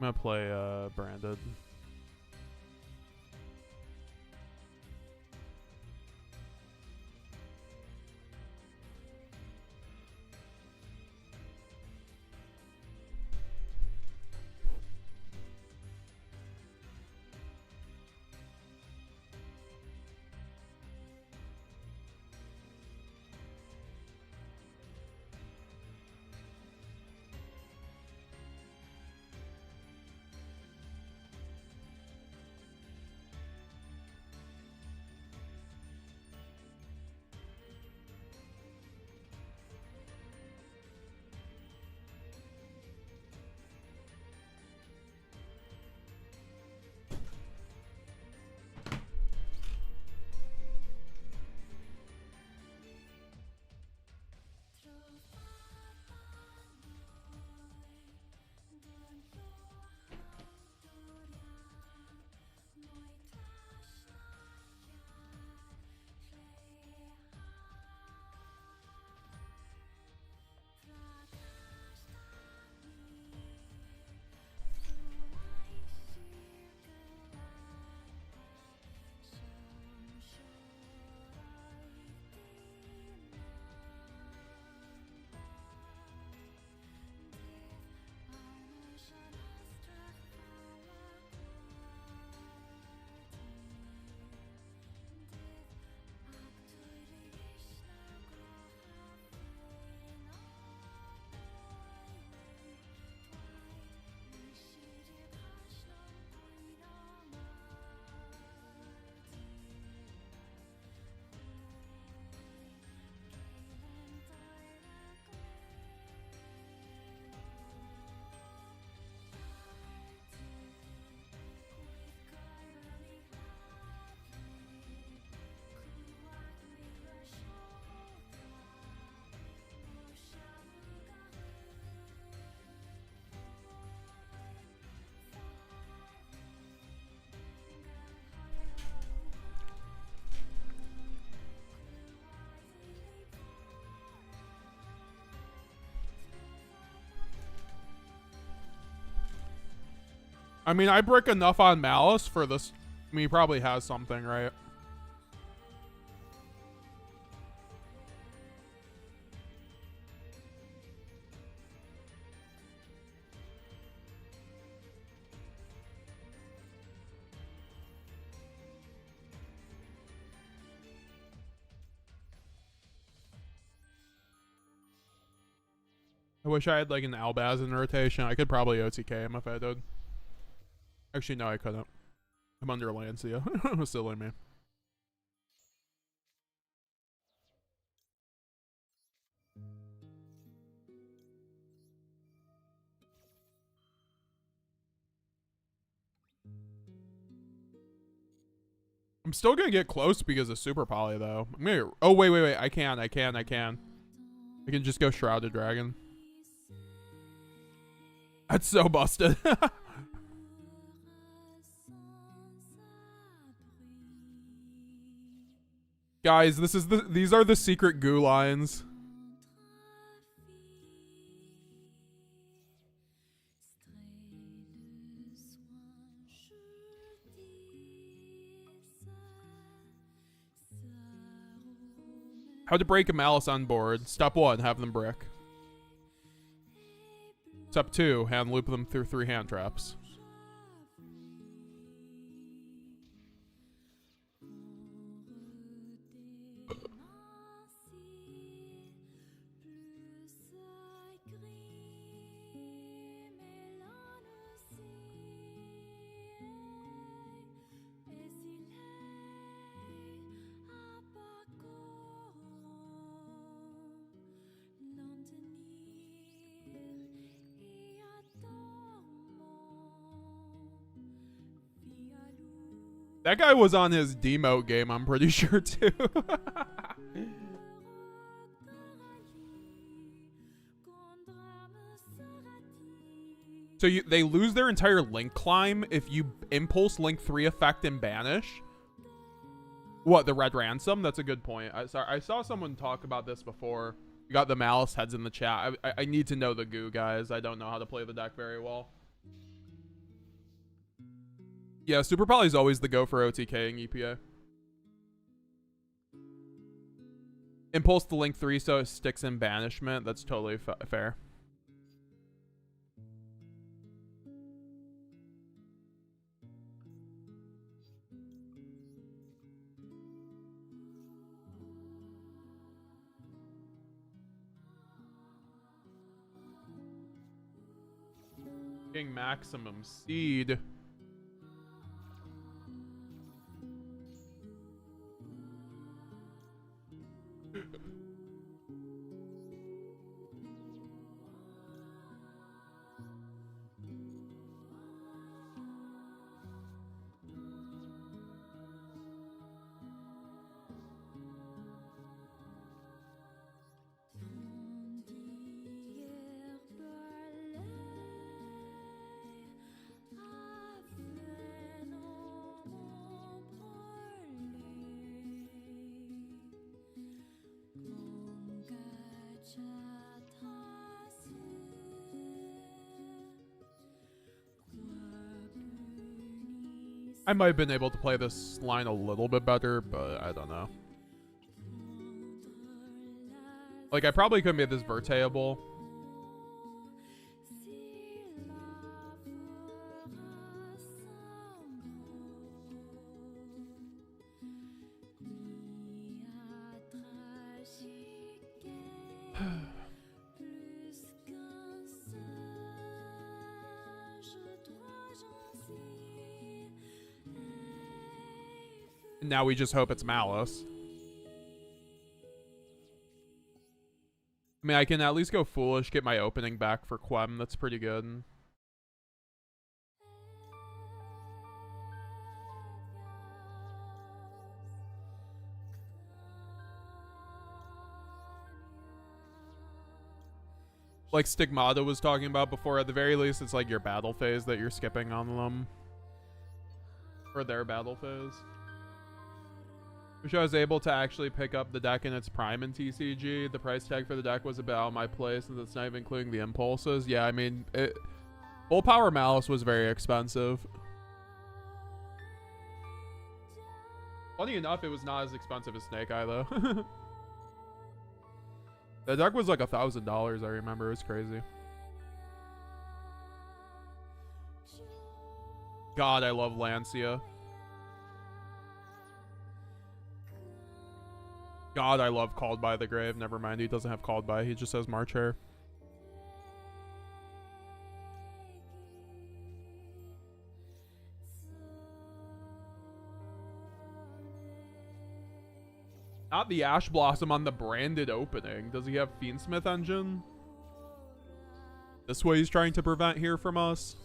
[SPEAKER 1] I'm gonna play branded. I mean, I brick enough on Malice for this. I mean, he probably has something, right? I wish I had like an Albaz in rotation. I could probably OTK him if I did. Actually, no, I couldn't. I'm under Lancia. Silly me. I'm still gonna get close because of Super Poly though. I'm gonna, oh wait. I can. I can just go Shrouded Dragon. That's so busted. Guys, these are the secret goo lines. How to break a Malice on board. Step 1, have them brick. Step 2, hand loop them through 3 hand traps. That guy was on his demote game, I'm pretty sure, too. So they lose their entire link climb if you impulse link 3 effect and banish. What, the red ransom? That's a good point. I saw someone talk about this before. You got the Malice heads in the chat. I need to know the goo, guys. I don't know how to play the deck very well. Yeah, Super Poly is always the go for OTKing EPA. Impulse the link 3 so it sticks in banishment. That's totally fair. Getting maximum seed. I might have been able to play this line a little bit better, but I don't know. Like, I probably could have made this vertable. Now we just hope it's Malice. I mean, I can at least go foolish, get my opening back for Quem. That's pretty good. Like Stigmata was talking about before, at the very least, it's like your battle phase that you're skipping on them. Or their battle phase. Wish I was able to actually pick up the deck in its prime in TCG. The price tag for the deck was about my place, and it's not even including the impulses. Yeah, I mean, Full power Malice was very expensive. Funny enough, it was not as expensive as Snake Eye though. The deck was like $1,000, I remember. It was crazy. God, I love Lancia. God, I love Called by the Grave. Never mind, he doesn't have Called by. He just has March Hare. Not the Ash Blossom on the branded opening. Does he have Fiendsmith Engine? This way he's trying to prevent here from us.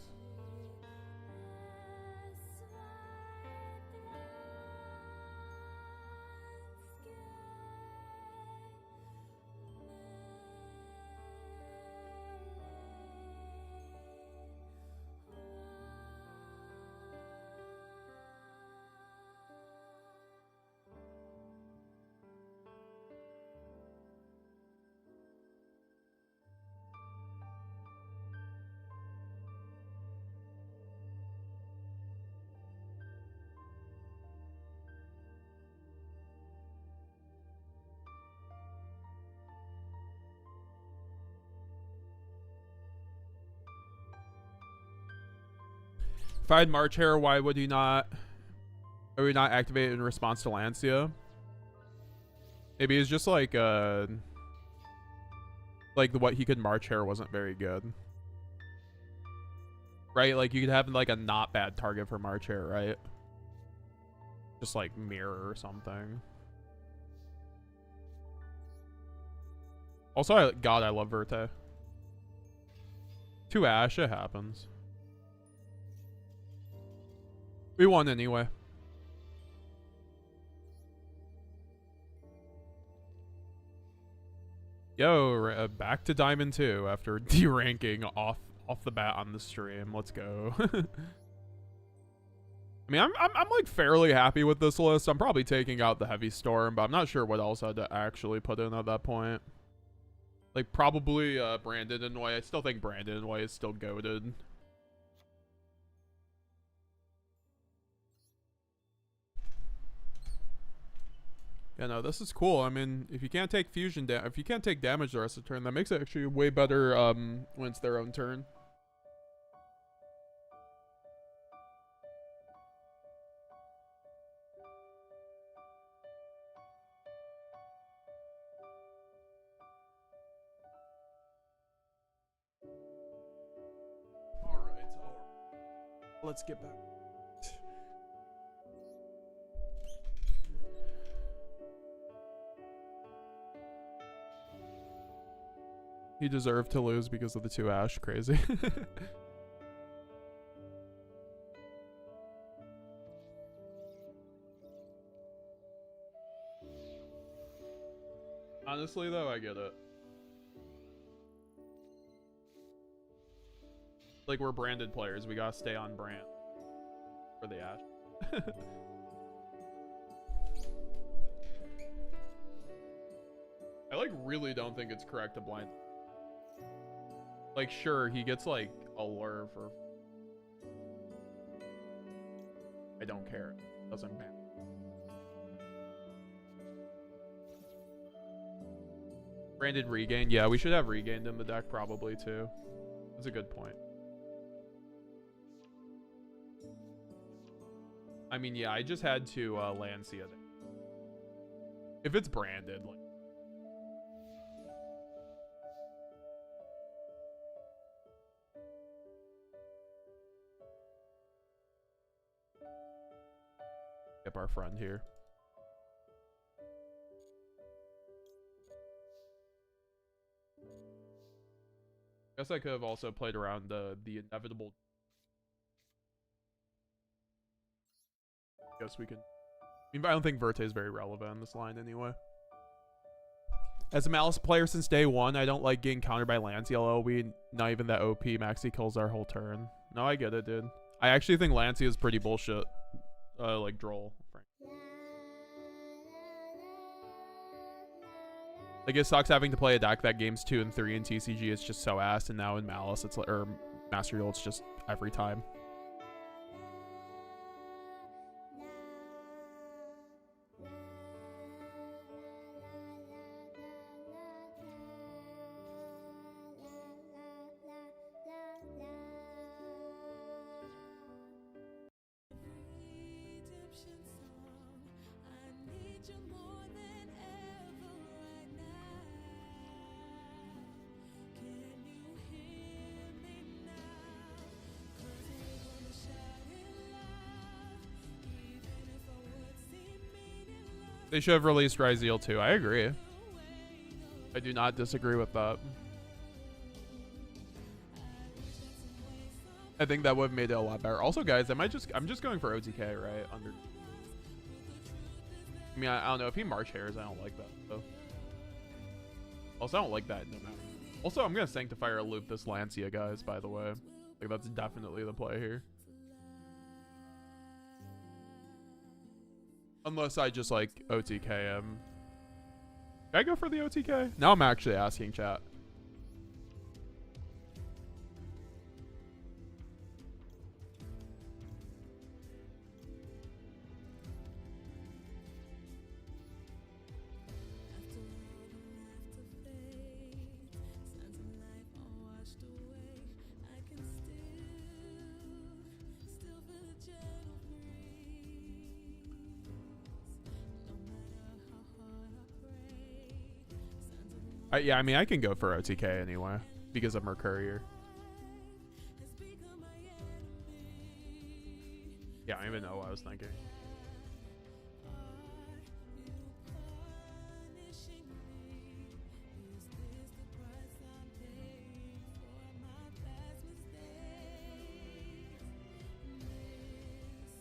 [SPEAKER 1] If I had March Hare, why would he not? Why would he not activate it in response to Lancia? Maybe it's just like what he could March Hare wasn't very good. Right? Like you could have like a not bad target for March Hare, right? Just like Mirror or something. Also, God, I love Verte. 2 Ash, it happens. We won anyway. Yo, back to Diamond 2 after de-ranking off the bat on the stream. Let's go. I mean, I'm like fairly happy with this list. I'm probably taking out the Heavy Storm, but I'm not sure what else I'd actually put in at that point. Like probably Brandon and Way. I still think Brandon and Way is still goated. Yeah, no, this is cool. I mean, if you can't take fusion if you can't take damage the rest of the turn, that makes it actually way better when it's their own turn. All right. Let's get back. He deserved to lose because of the 2 Ash. Crazy. Honestly, though, I get it. Like, we're branded players. We gotta stay on brand for the Ash. I, like, really don't think it's correct to blind. Like, sure, he gets, like, a lure for... I don't care. Doesn't matter. Branded Regain. Yeah, we should have Regained in the deck probably, too. That's a good point. I mean, yeah, I just had to Lancia. If it's branded, like... Our friend here. Guess I could have also played around the inevitable. Guess we can. I mean, I don't think Verte is very relevant in this line anyway. As a Malice player since day one, I don't like getting countered by Lancia. Not even that OP maxi kills our whole turn. No, I get it, dude. I actually think Lancia is pretty bullshit. Like Droll. Like, it sucks having to play a deck that games 2 and 3 in TCG is just so ass, and now in Malice it's like, or Master Duels just every time. They should have released Ryzeal too. I agree. I do not disagree with that. I think that would have made it a lot better. Also, guys, I'm just going for OTK, right? I mean, I don't know. If he March hairs, I don't like that, though. Also, I don't like that no matter. Also, I'm going to Sanctifier a loop this Lancia, guys, by the way. Like, that's definitely the play here. Unless I just, like, OTK him. Can I go for the OTK? Now I'm actually asking chat. Yeah, I mean, I can go for OTK anyway, because of Mercurier. Yeah, I don't even know what I was thinking.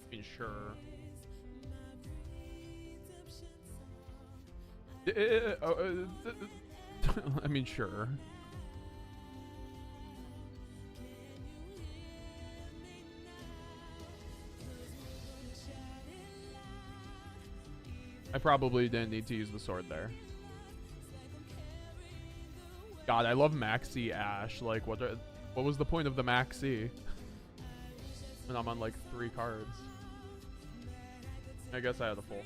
[SPEAKER 1] I mean, sure. I mean, sure. I probably didn't need to use the sword there. God, I love Maxi Ash. Like, what was the point of the Maxi? When I'm on like 3 cards. I guess I had a full.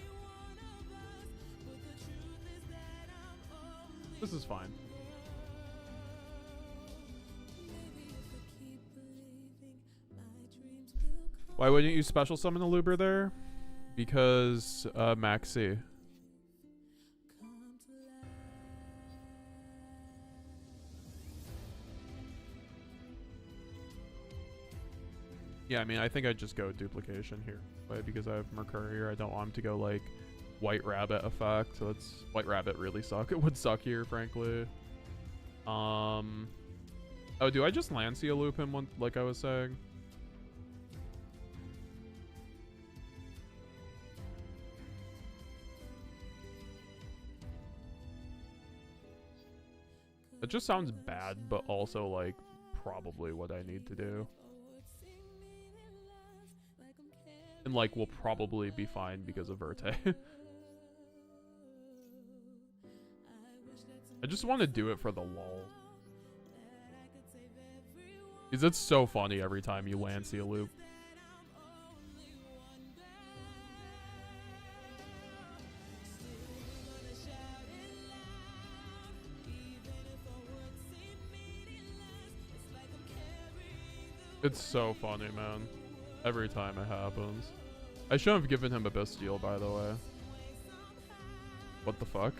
[SPEAKER 1] This is fine. Why wouldn't you special summon a Luber there? Because Maxi. Yeah, I mean, I think I'd just go duplication here, right? Because I have Mercurier. I don't want him to go like White Rabbit effect. So it's White Rabbit really suck. It would suck here, frankly. Oh, do I just Lancia loop him one, like I was saying? It just sounds bad, but also like probably what I need to do. And like we'll probably be fine because of Verte. I just want to do it for the lol. Because it's so funny every time you Lancia loop. It's so funny, man. Every time it happens. I shouldn't have given him a Bastille, by the way. What the fuck?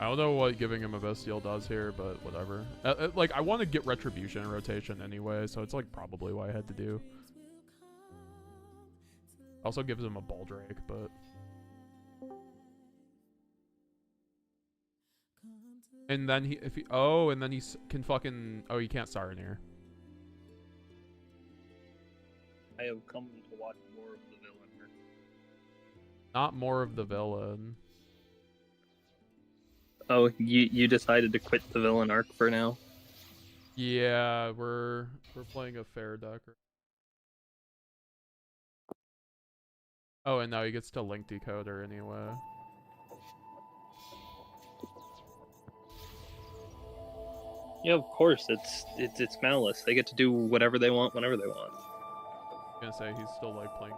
[SPEAKER 1] I don't know what giving him a Bastille does here, but whatever. Like, I want to get Retribution in rotation anyway, so it's like probably what I had to do. Also gives him a Baldrake, but... And then he can fucking... Oh, he can't Saronir.
[SPEAKER 6] I have come to watch more of the villain.
[SPEAKER 1] Not more of the villain.
[SPEAKER 6] Oh, you decided to quit the villain arc for now?
[SPEAKER 1] Yeah, we're playing a fair deck. Oh, and now he gets to Link Decoder anyway.
[SPEAKER 6] Yeah, of course. It's Malice. They get to do whatever they want whenever they want.
[SPEAKER 1] I'm gonna say he's still like playing.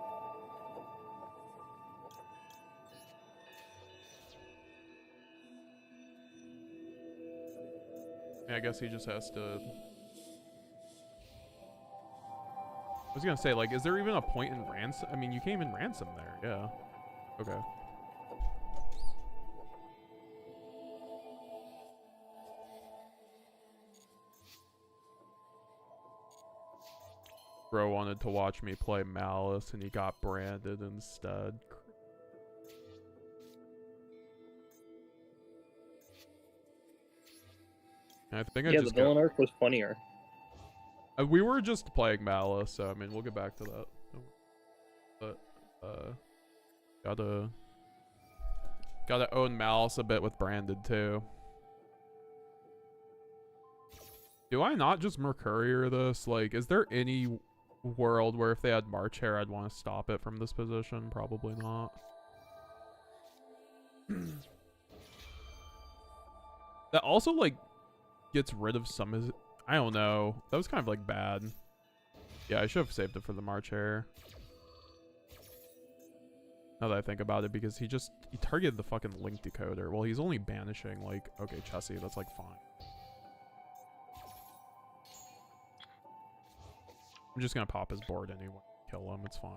[SPEAKER 1] Yeah, I guess he just has to. I was gonna say, like, is there even a point in ransom? I mean, you can't even ransom there. Yeah. Okay. Bro wanted to watch me play Malice, and he got branded instead. And I think
[SPEAKER 6] Yeah, the villain arc was funnier.
[SPEAKER 1] We were just playing Malice, so I mean, we'll get back to that. But gotta own Malice a bit with branded too. Do I not just Mercurier this? Like, is there any world where if they had March Hare, I'd want to stop it from this position? Probably not. That also, like, gets rid of some of... I don't know. That was kind of, like, bad. Yeah, I should have saved it for the March Hare. Now that I think about it, because he targeted the fucking link decoder. Well, he's only banishing, like... Okay, Chessie, that's, like, fine. I'm just gonna pop his board anyway. Kill him, it's fine.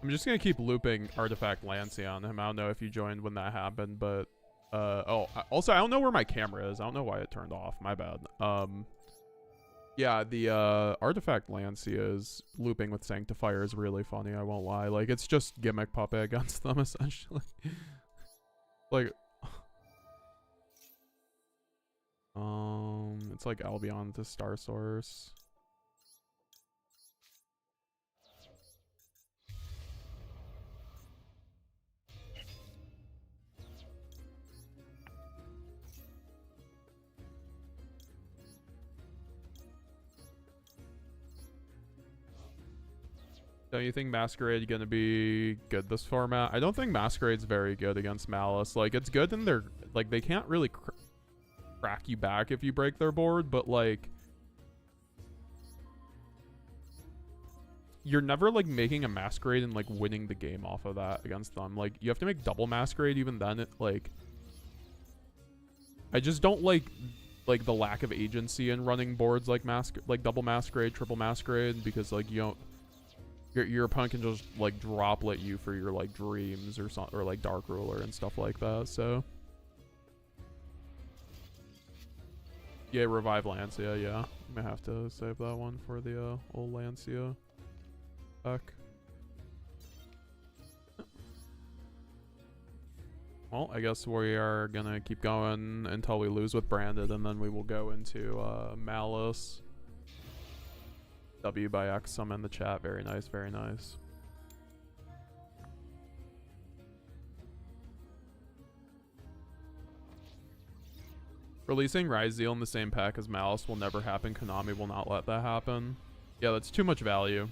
[SPEAKER 1] I'm just gonna keep looping Artifact Lancey on him. I don't know if you joined when that happened, but also I don't know where my camera is. I don't know why it turned off. My bad. Yeah, the Artifact Lancey is looping with Sanctifier is really funny. I won't lie. Like, it's just gimmick puppet against them essentially. Like, it's like Albion to Star Source. Don't you think Masquerade gonna be good this format? I don't think Masquerade's very good against Malice. Like, it's good in their... Like, they can't really crack you back if you break their board, but, like... You're never, like, making a Masquerade and, like, winning the game off of that against them. Like, you have to make double Masquerade even then. It, like... I just don't like the lack of agency in running boards like double Masquerade, triple Masquerade, because, like, you don't... Your opponent can just, like, droplet you for your, like, dreams or something, or, like, Dark Ruler and stuff like that, so. Yeah, revive Lancia, yeah. I'm gonna have to save that one for the, old Lancia deck. Well, I guess we are gonna keep going until we lose with Branded, and then we will go into, Malice. W by X, some in the chat. Very nice, very nice. Releasing Ryzeal in the same pack as Malice will never happen. Konami will not let that happen. Yeah, that's too much value.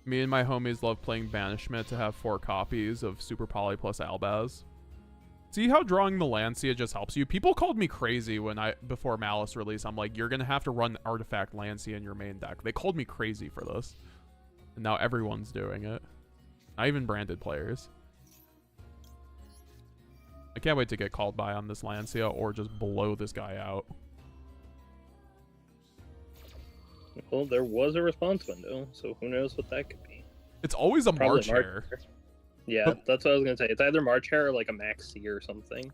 [SPEAKER 1] Me and my homies love playing Banishment to have 4 copies of Super Poly plus Albaz. See how drawing the Lancia just helps you? People called me crazy when before Malice release. I'm like, you're gonna have to run Artifact Lancia in your main deck. They called me crazy for this. And now everyone's doing it. Not even branded players. I can't wait to get called by on this Lancia or just blow this guy out.
[SPEAKER 6] Well, there was a response window, so who knows what that could be.
[SPEAKER 1] It's always a March Hare.
[SPEAKER 6] Yeah,
[SPEAKER 1] But
[SPEAKER 6] that's what I was gonna say. It's either March Hare or like a Max C or something.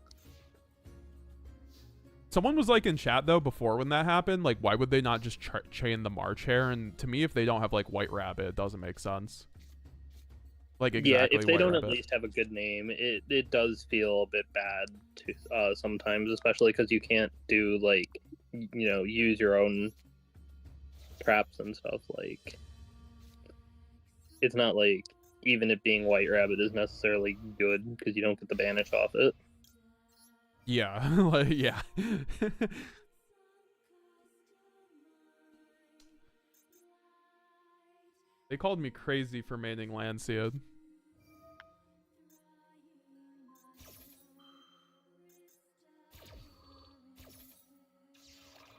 [SPEAKER 1] someone was like in chat though before when that happened, like why would they not just chain the March Hare? And to me, if they don't have like White Rabbit, it doesn't make sense. Like exactly.
[SPEAKER 6] Yeah, if they
[SPEAKER 1] White
[SPEAKER 6] don't
[SPEAKER 1] Rabbit.
[SPEAKER 6] at least have a good name, it does feel a bit bad to sometimes, especially because you can't do like use your own traps and stuff. Like it's not like even it being White Rabbit is necessarily good because you don't get the banish off it.
[SPEAKER 1] Yeah, like, yeah. They called me crazy for maining Lancia.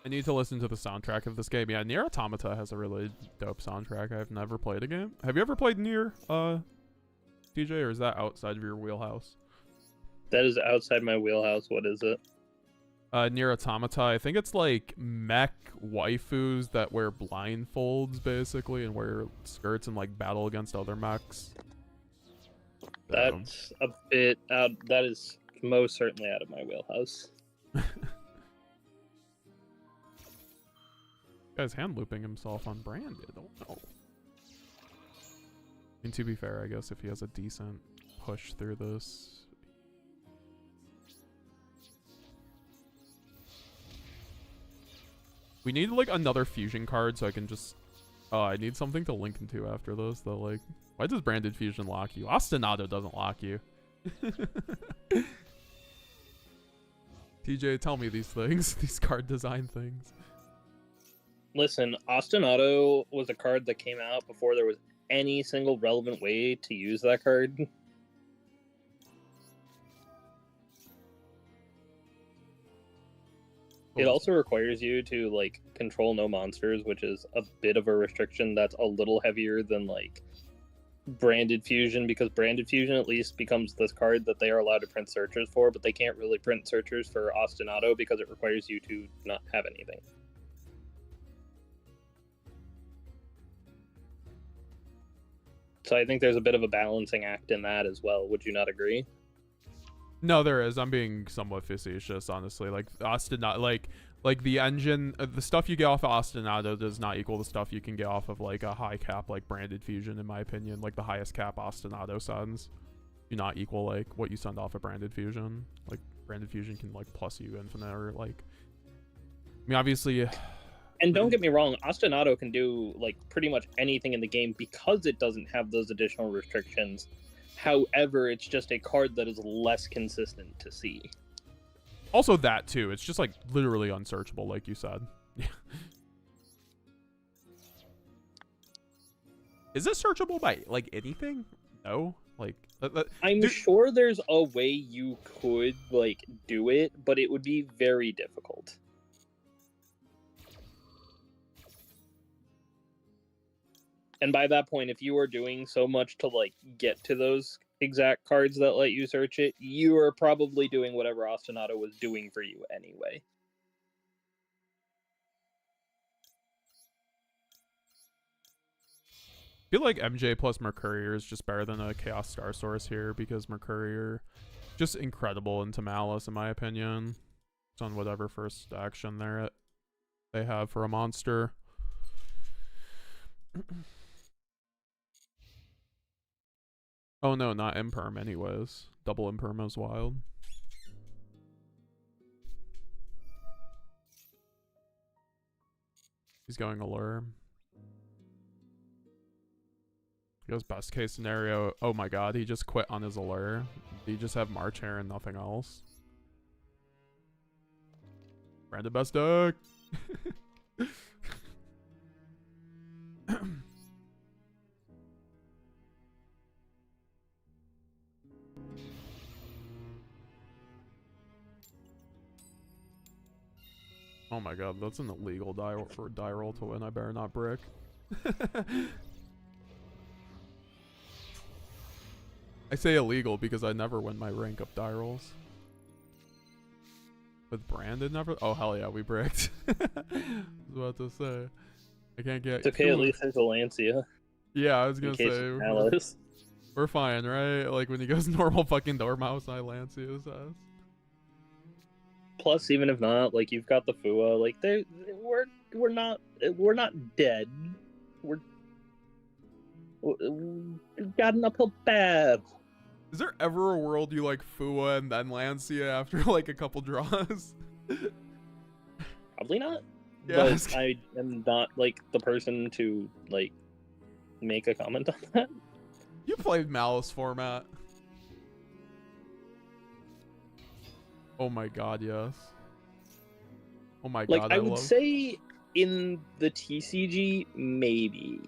[SPEAKER 1] I need to listen to the soundtrack of this game. Yeah, Nier Automata has a really dope soundtrack. I've never played a game. Have you ever played Nier, DJ, or is that outside of your wheelhouse?
[SPEAKER 6] That is outside my wheelhouse. What is it?
[SPEAKER 1] Nier Automata. I think it's like mech waifus that wear blindfolds, basically, and wear skirts and like battle against other mechs.
[SPEAKER 6] That's a bit out. That is most certainly out of my wheelhouse.
[SPEAKER 1] Guy's hand looping himself on branded. Oh no. And to be fair, I guess if he has a decent push through this. We need like another fusion card so I can just. Oh, I need something to link into after this though. Like, why does branded fusion lock you? Ostinato doesn't lock you. TJ, tell me these things, these card design things.
[SPEAKER 6] Listen, Ostinato was a card that came out before there was any single relevant way to use that card. It also requires you to, like, control no monsters, which is a bit of a restriction that's a little heavier than, like, Branded Fusion, because Branded Fusion at least becomes this card that they are allowed to print searchers for, but they can't really print searchers for Ostinato because it requires you to not have anything. So I think there's a bit of a balancing act in that as well. Would you not agree?
[SPEAKER 1] No, there is. I'm being somewhat facetious, honestly. Like Ostinato, like the engine, the stuff you get off of Ostinato does not equal the stuff you can get off of like a high cap, like Branded Fusion, in my opinion. Like the highest cap Ostinato sends do not equal like what you send off of Branded Fusion. Like Branded Fusion can like plus you infinite or like. I mean, obviously.
[SPEAKER 6] And don't get me wrong, Ostinato can do like pretty much anything in the game because it doesn't have those additional restrictions. However, it's just a card that is less consistent to see.
[SPEAKER 1] Also that too, it's just like literally unsearchable, like you said. Is this searchable by like anything? No, like
[SPEAKER 6] I'm sure there's a way you could like do it, but it would be very difficult. And by that point, if you are doing so much to like get to those exact cards that let you search it, you are probably doing whatever Ostinato was doing for you anyway.
[SPEAKER 1] I feel like MJ plus Mercurier is just better than a Chaos Star Source here because Mercurier just incredible into Malice in my opinion. It's on whatever first action they have for a monster. Oh no, not Imperm anyways. Double Imperm is wild. He's going Allure. He goes best case scenario. Oh my god, he just quit on his Allure. Did he just have March Hare and nothing else? Branded best deck! Oh my god, that's an illegal die roll to win. I better not brick. I say illegal because I never win my rank up die rolls. With Branded never? Oh hell yeah, we bricked. I was about to say. I can't get.
[SPEAKER 6] It's okay, at least there's a Lancia.
[SPEAKER 1] Yeah, I was gonna say.
[SPEAKER 6] Malice.
[SPEAKER 1] We're fine, right? Like when he goes normal fucking Dormouse, I Lancia his ass.
[SPEAKER 6] Plus, even if not, like you've got the Fua, like we're not dead. We've got an uphill path.
[SPEAKER 1] Is there ever a world you like Fua and then Lancia after like a couple draws?
[SPEAKER 6] Probably not.
[SPEAKER 1] Yeah,
[SPEAKER 6] but I am not like the person to like make a comment on that.
[SPEAKER 1] You played Malice format. Oh my god, yes. Oh my
[SPEAKER 6] Like,
[SPEAKER 1] god,
[SPEAKER 6] I would
[SPEAKER 1] love...
[SPEAKER 6] say in the TCG, maybe.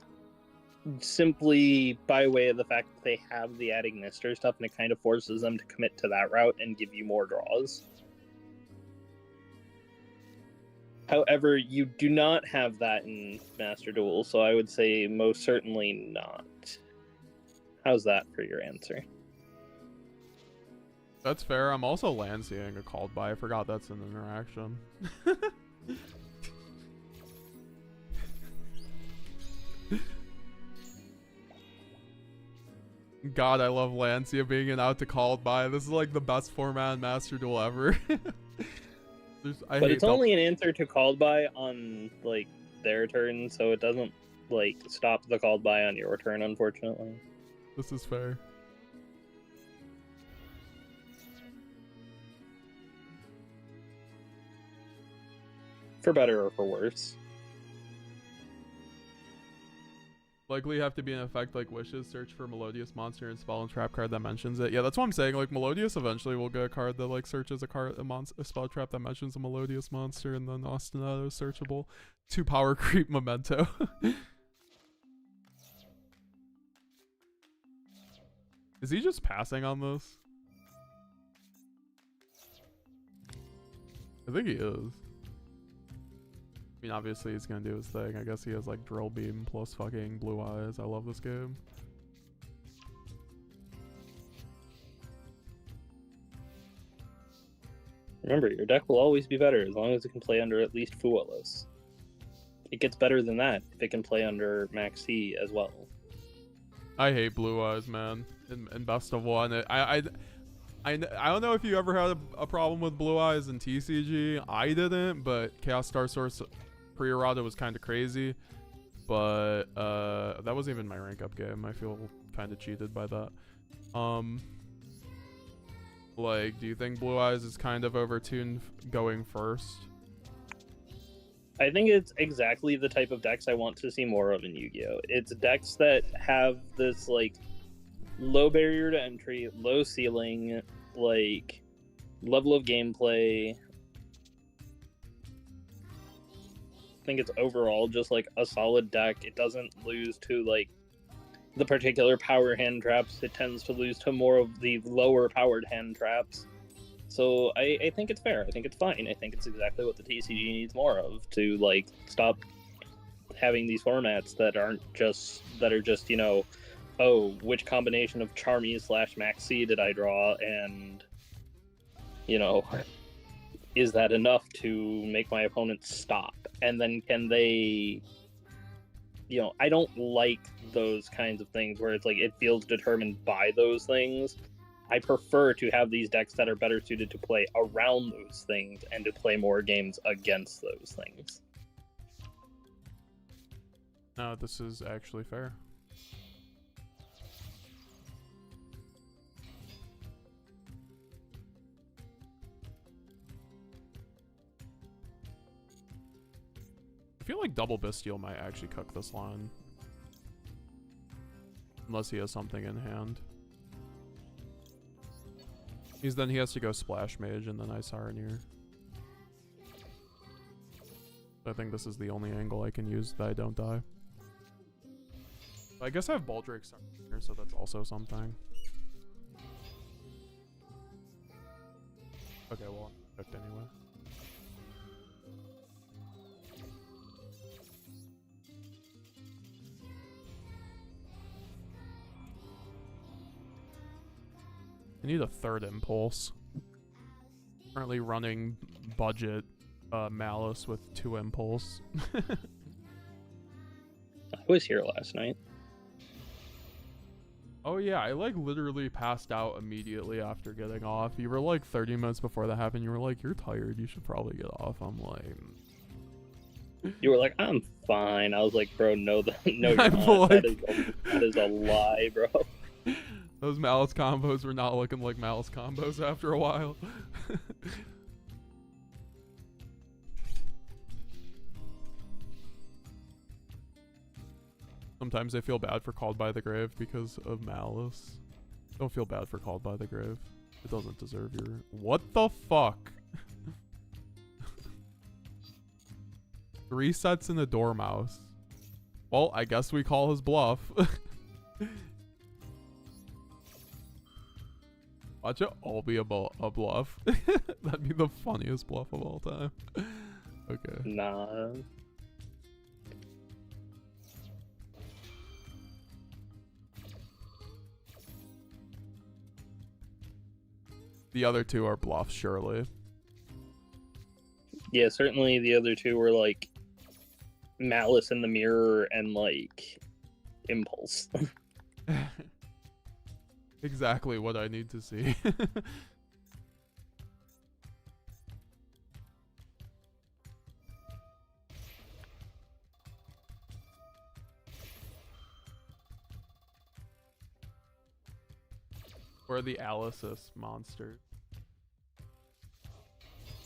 [SPEAKER 6] Simply by way of the fact that they have the adding Mister stuff, and it kind of forces them to commit to that route and give you more draws. However, you do not have that in Master Duel, so I would say most certainly not. How's that for your answer?
[SPEAKER 1] That's fair. I'm also Lancing a called by. I forgot that's an interaction. God, I love Lancia being an out to called by. This is like the best format in Master Duel ever.
[SPEAKER 6] But it's only an answer to called by on like their turn, so it doesn't like stop the called by on your turn, unfortunately.
[SPEAKER 1] This is fair.
[SPEAKER 6] For better or for worse.
[SPEAKER 1] Likely have to be an effect like Wishes, search for Melodious monster and spell and trap card that mentions it. Yeah, that's what I'm saying. Like Melodious eventually will get a card that like searches a spell trap that mentions a Melodious monster, and then Ostinato is searchable. 2 power creep Memento. Is he just passing on this? I think he is. I mean, obviously he's gonna do his thing. I guess he has like Drill Beam plus fucking Blue Eyes. I love this game.
[SPEAKER 6] Remember, your deck will always be better as long as it can play under at least Fuelos. It gets better than that if it can play under Maxi as well.
[SPEAKER 1] I hate Blue Eyes, man. In best of one, I don't know if you ever had a problem with Blue Eyes in TCG. I didn't, but Chaos Star Source pre-errata was kind of crazy. But that wasn't even my rank up game. I feel kind of cheated by that. Like, do you think Blue Eyes is kind of overtuned going first?
[SPEAKER 6] I think it's exactly the type of decks I want to see more of in Yu-Gi-Oh! It's decks that have this, like, low barrier to entry, low ceiling, like, level of gameplay. I think it's overall just, like, a solid deck. It doesn't lose to, like, the particular power hand traps. It tends to lose to more of the lower powered hand traps. So I think it's fair. I think it's fine. I think it's exactly what the TCG needs more of to like stop having these formats that are just, you know, oh, which combination of Charmy / Maxi did I draw, and you know, is that enough to make my opponent stop? And then can they, you know, I don't like those kinds of things where it's like it feels determined by those things. I prefer to have these decks that are better suited to play around those things and to play more games against those things.
[SPEAKER 1] No, this is actually fair. I feel like Double Bestial might actually cook this line. Unless he has something in hand. Then he has to go Splash Mage and then Isaranir. I think this is the only angle I can use that I don't die. I guess I have Baldric here, so that's also something. Okay, well, I'm cooked anyway. I need a third impulse. Currently running budget Malice with 2 impulse.
[SPEAKER 6] I was here last night.
[SPEAKER 1] Oh yeah, I like literally passed out immediately after getting off. You were like 30 minutes before that happened. You were like, you're tired. You should probably get off. I'm like...
[SPEAKER 6] You were like, I'm fine. I was like, bro, no, no, you're not.
[SPEAKER 1] Like...
[SPEAKER 6] That is a lie, bro.
[SPEAKER 1] Those Malice combos were not looking like Malice combos after a while. Sometimes I feel bad for Called by the Grave because of Malice. Don't feel bad for Called by the Grave. It doesn't deserve your... What the fuck? 3 sets in a Dormouse. Well, I guess we call his bluff. Watch it all be a bluff. That'd be the funniest bluff of all time. Okay.
[SPEAKER 6] Nah.
[SPEAKER 1] The other 2 are bluffs, surely.
[SPEAKER 6] Yeah, certainly the other 2 were like Malice in the Mirror and like Impulse.
[SPEAKER 1] Exactly what I need to see. Or the Alice's monster.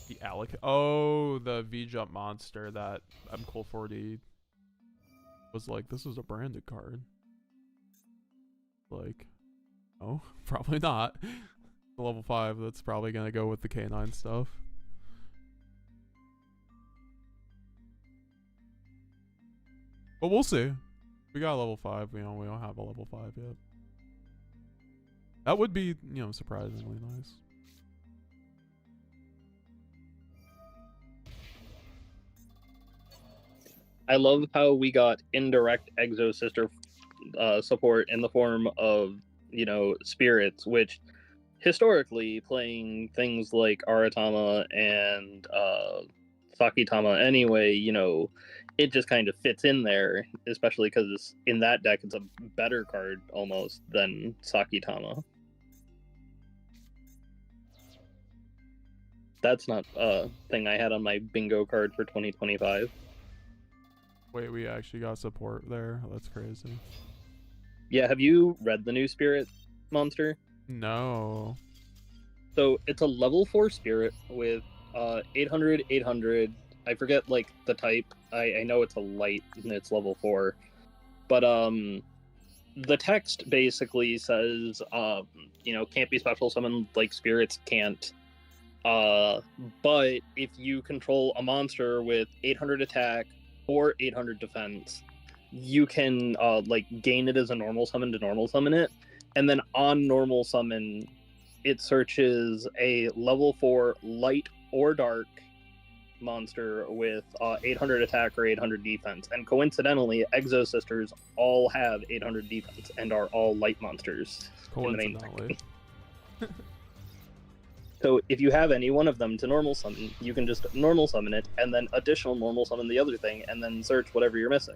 [SPEAKER 1] The Oh, the V-Jump monster that MCool40 was like, this is a branded card. Like, oh, probably not. Level 5, that's probably gonna go with the K9 stuff. But we'll see. We got a level 5, we don't have a level 5 yet. That would be, you know, surprisingly nice.
[SPEAKER 6] I love how we got indirect Exo Sister support in the form of, you know, spirits, which historically playing things like Aratama and Sakitama anyway, you know, it just kind of fits in there, especially because in that deck it's a better card almost than Sakitama. That's not a thing I had on my bingo card for 2025.
[SPEAKER 1] Wait, we actually got support there? That's crazy.
[SPEAKER 6] Yeah, have you read the new spirit monster?
[SPEAKER 1] No.
[SPEAKER 6] So it's a level 4 spirit with 800, 800. I forget like the type. I know it's a light and it's level 4. But the text basically says you know, can't be special summoned like spirits can't. But if you control a monster with 800 attack or 800 defense, you can like gain it as a normal summon to normal summon it, and then on normal summon it searches a level 4 light or dark monster with 800 attack or 800 defense. And coincidentally, Exo Sisters all have 800 defense and are all light monsters in the main deck. So if you have any one of them to normal summon, you can just normal summon it, and then additional normal summon the other thing, and then search whatever you're missing.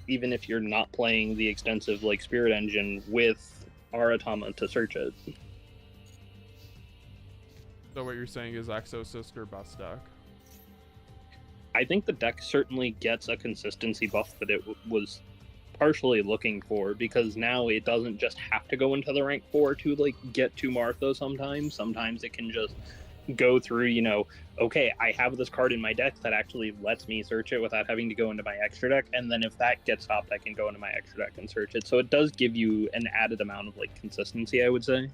[SPEAKER 6] Even if you're not playing the extensive like Spirit Engine with Aratama to search it.
[SPEAKER 1] So what you're saying is Exo Sister best deck?
[SPEAKER 6] I think the deck certainly gets a consistency buff that it was partially looking for, because now it doesn't just have to go into the rank 4 to like get to Martha sometimes it can just go through, you know, okay, I have this card in my deck that actually lets me search it without having to go into my extra deck, and then if that gets stopped I can go into my extra deck and search it. So it does give you an added amount of like consistency, I would say.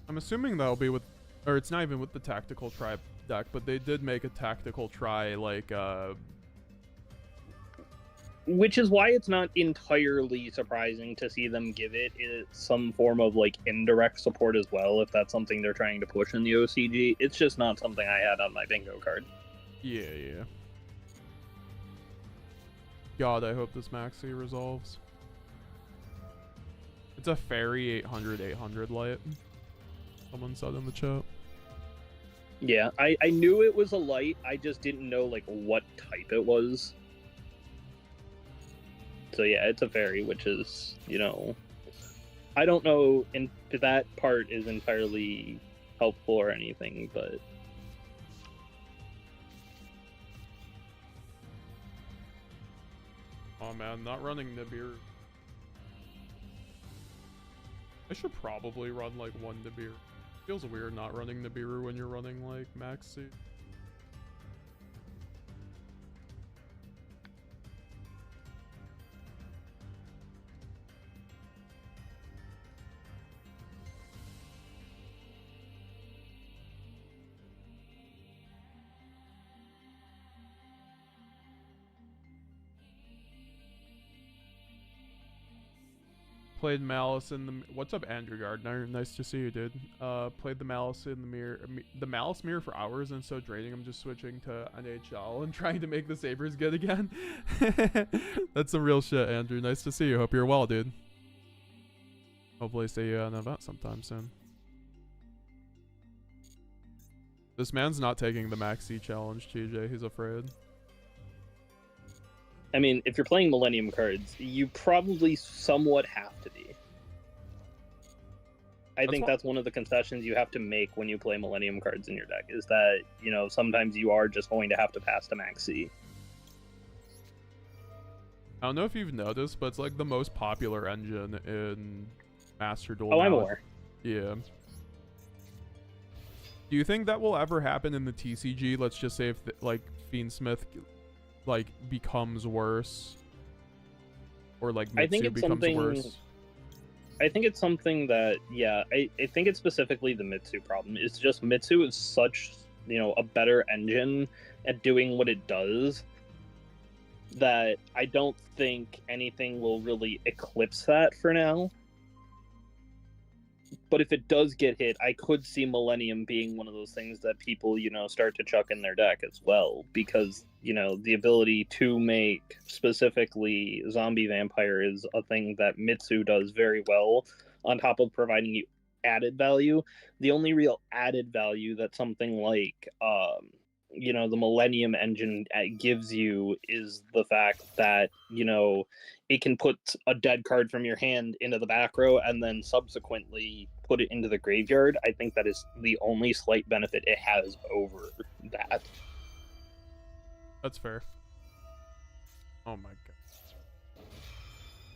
[SPEAKER 1] I'm assuming that'll be with, or it's not even with the Tactical Tri deck, but they did make a Tactical Tri like
[SPEAKER 6] which is why it's not entirely surprising to see them give it some form of like indirect support as well, if that's something they're trying to push in the OCG. It's just not something I had on my bingo card.
[SPEAKER 1] Yeah. God, I hope this Maxi resolves. It's a fairy 800 light. Someone said in the chat.
[SPEAKER 6] Yeah, I knew it was a light, I just didn't know like what type it was. So yeah, it's a fairy, which is, you know, I don't know if that part is entirely helpful or anything, but...
[SPEAKER 1] Oh man, not running Nibiru. I should probably run like one Nibiru. Feels weird not running Nibiru when you're running like Maxi. Played Malice in the. What's up, Andrew Gardner? Nice to see you, dude. Played the Malice in the mirror, the Malice mirror for hours, and so draining. I'm just switching to NHL and trying to make the Sabres good again. That's some real shit, Andrew. Nice to see you. Hope you're well, dude. Hopefully, see you at an event sometime soon. This man's not taking the Maxi challenge, TJ. He's afraid.
[SPEAKER 6] I mean, if you're playing Millennium cards, you probably somewhat have to be. I think that's one of the concessions you have to make when you play Millennium cards in your deck, is that, you know, sometimes you are just going to have to pass to Maxi.
[SPEAKER 1] I don't know if you've noticed, but it's like the most popular engine in Master Duel.
[SPEAKER 6] Oh,
[SPEAKER 1] now.
[SPEAKER 6] I'm aware.
[SPEAKER 1] Yeah. Do you think that will ever happen in the TCG? Let's just say if like Fiendsmith like becomes worse, or like Mitsu becomes worse.
[SPEAKER 6] I think it's something that, yeah, I think it's specifically the Mitsu problem. It's just Mitsu is such, you know, a better engine at doing what it does that I don't think anything will really eclipse that for now. But if it does get hit, I could see Millennium being one of those things that people, you know, start to chuck in their deck as well. Because, you know, the ability to make specifically Zombie Vampire is a thing that Mitsu does very well, on top of providing you added value. The only real added value that something like, you know, the Millennium engine gives you is the fact that, you know, it can put a dead card from your hand into the back row and then subsequently put it into the graveyard. I think that is the only slight benefit it has over that.
[SPEAKER 1] That's fair. Oh my god.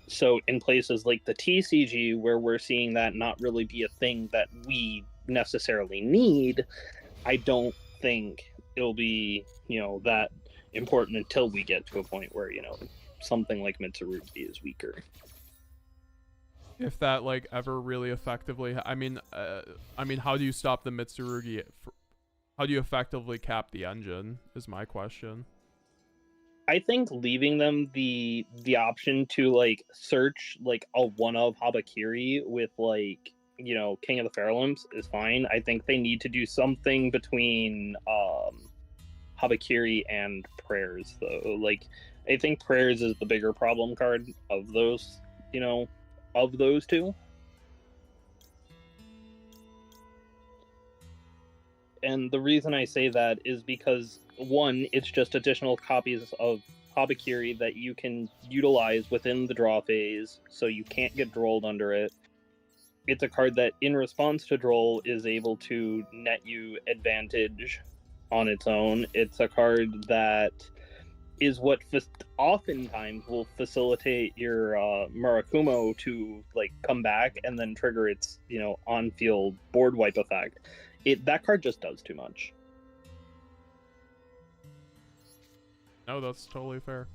[SPEAKER 6] So in places like the TCG, where we're seeing that not really be a thing that we necessarily need, I don't think it'll be, you know, that important until we get to a point where, you know, something like Mitsurugi is weaker.
[SPEAKER 1] If that like ever really effectively, I mean, how do you stop the Mitsurugi? How do you effectively cap the engine? Is my question.
[SPEAKER 6] I think leaving them the option to like search like a one of Habakiri with like, you know, King of the Feral Imps is fine. I think they need to do something between Habakiri and Prayers though. Like, I think Prayers is the bigger problem card of those, you know, of those two. And the reason I say that is because, one, it's just additional copies of Habakiri that you can utilize within the draw phase, so you can't get drolled under it. It's a card that, in response to droll, is able to net you advantage on its own. It's a card that is what oftentimes will facilitate your Murakumo to like come back and then trigger its, you know, on-field board wipe effect. That card just does too much.
[SPEAKER 1] No, that's totally fair.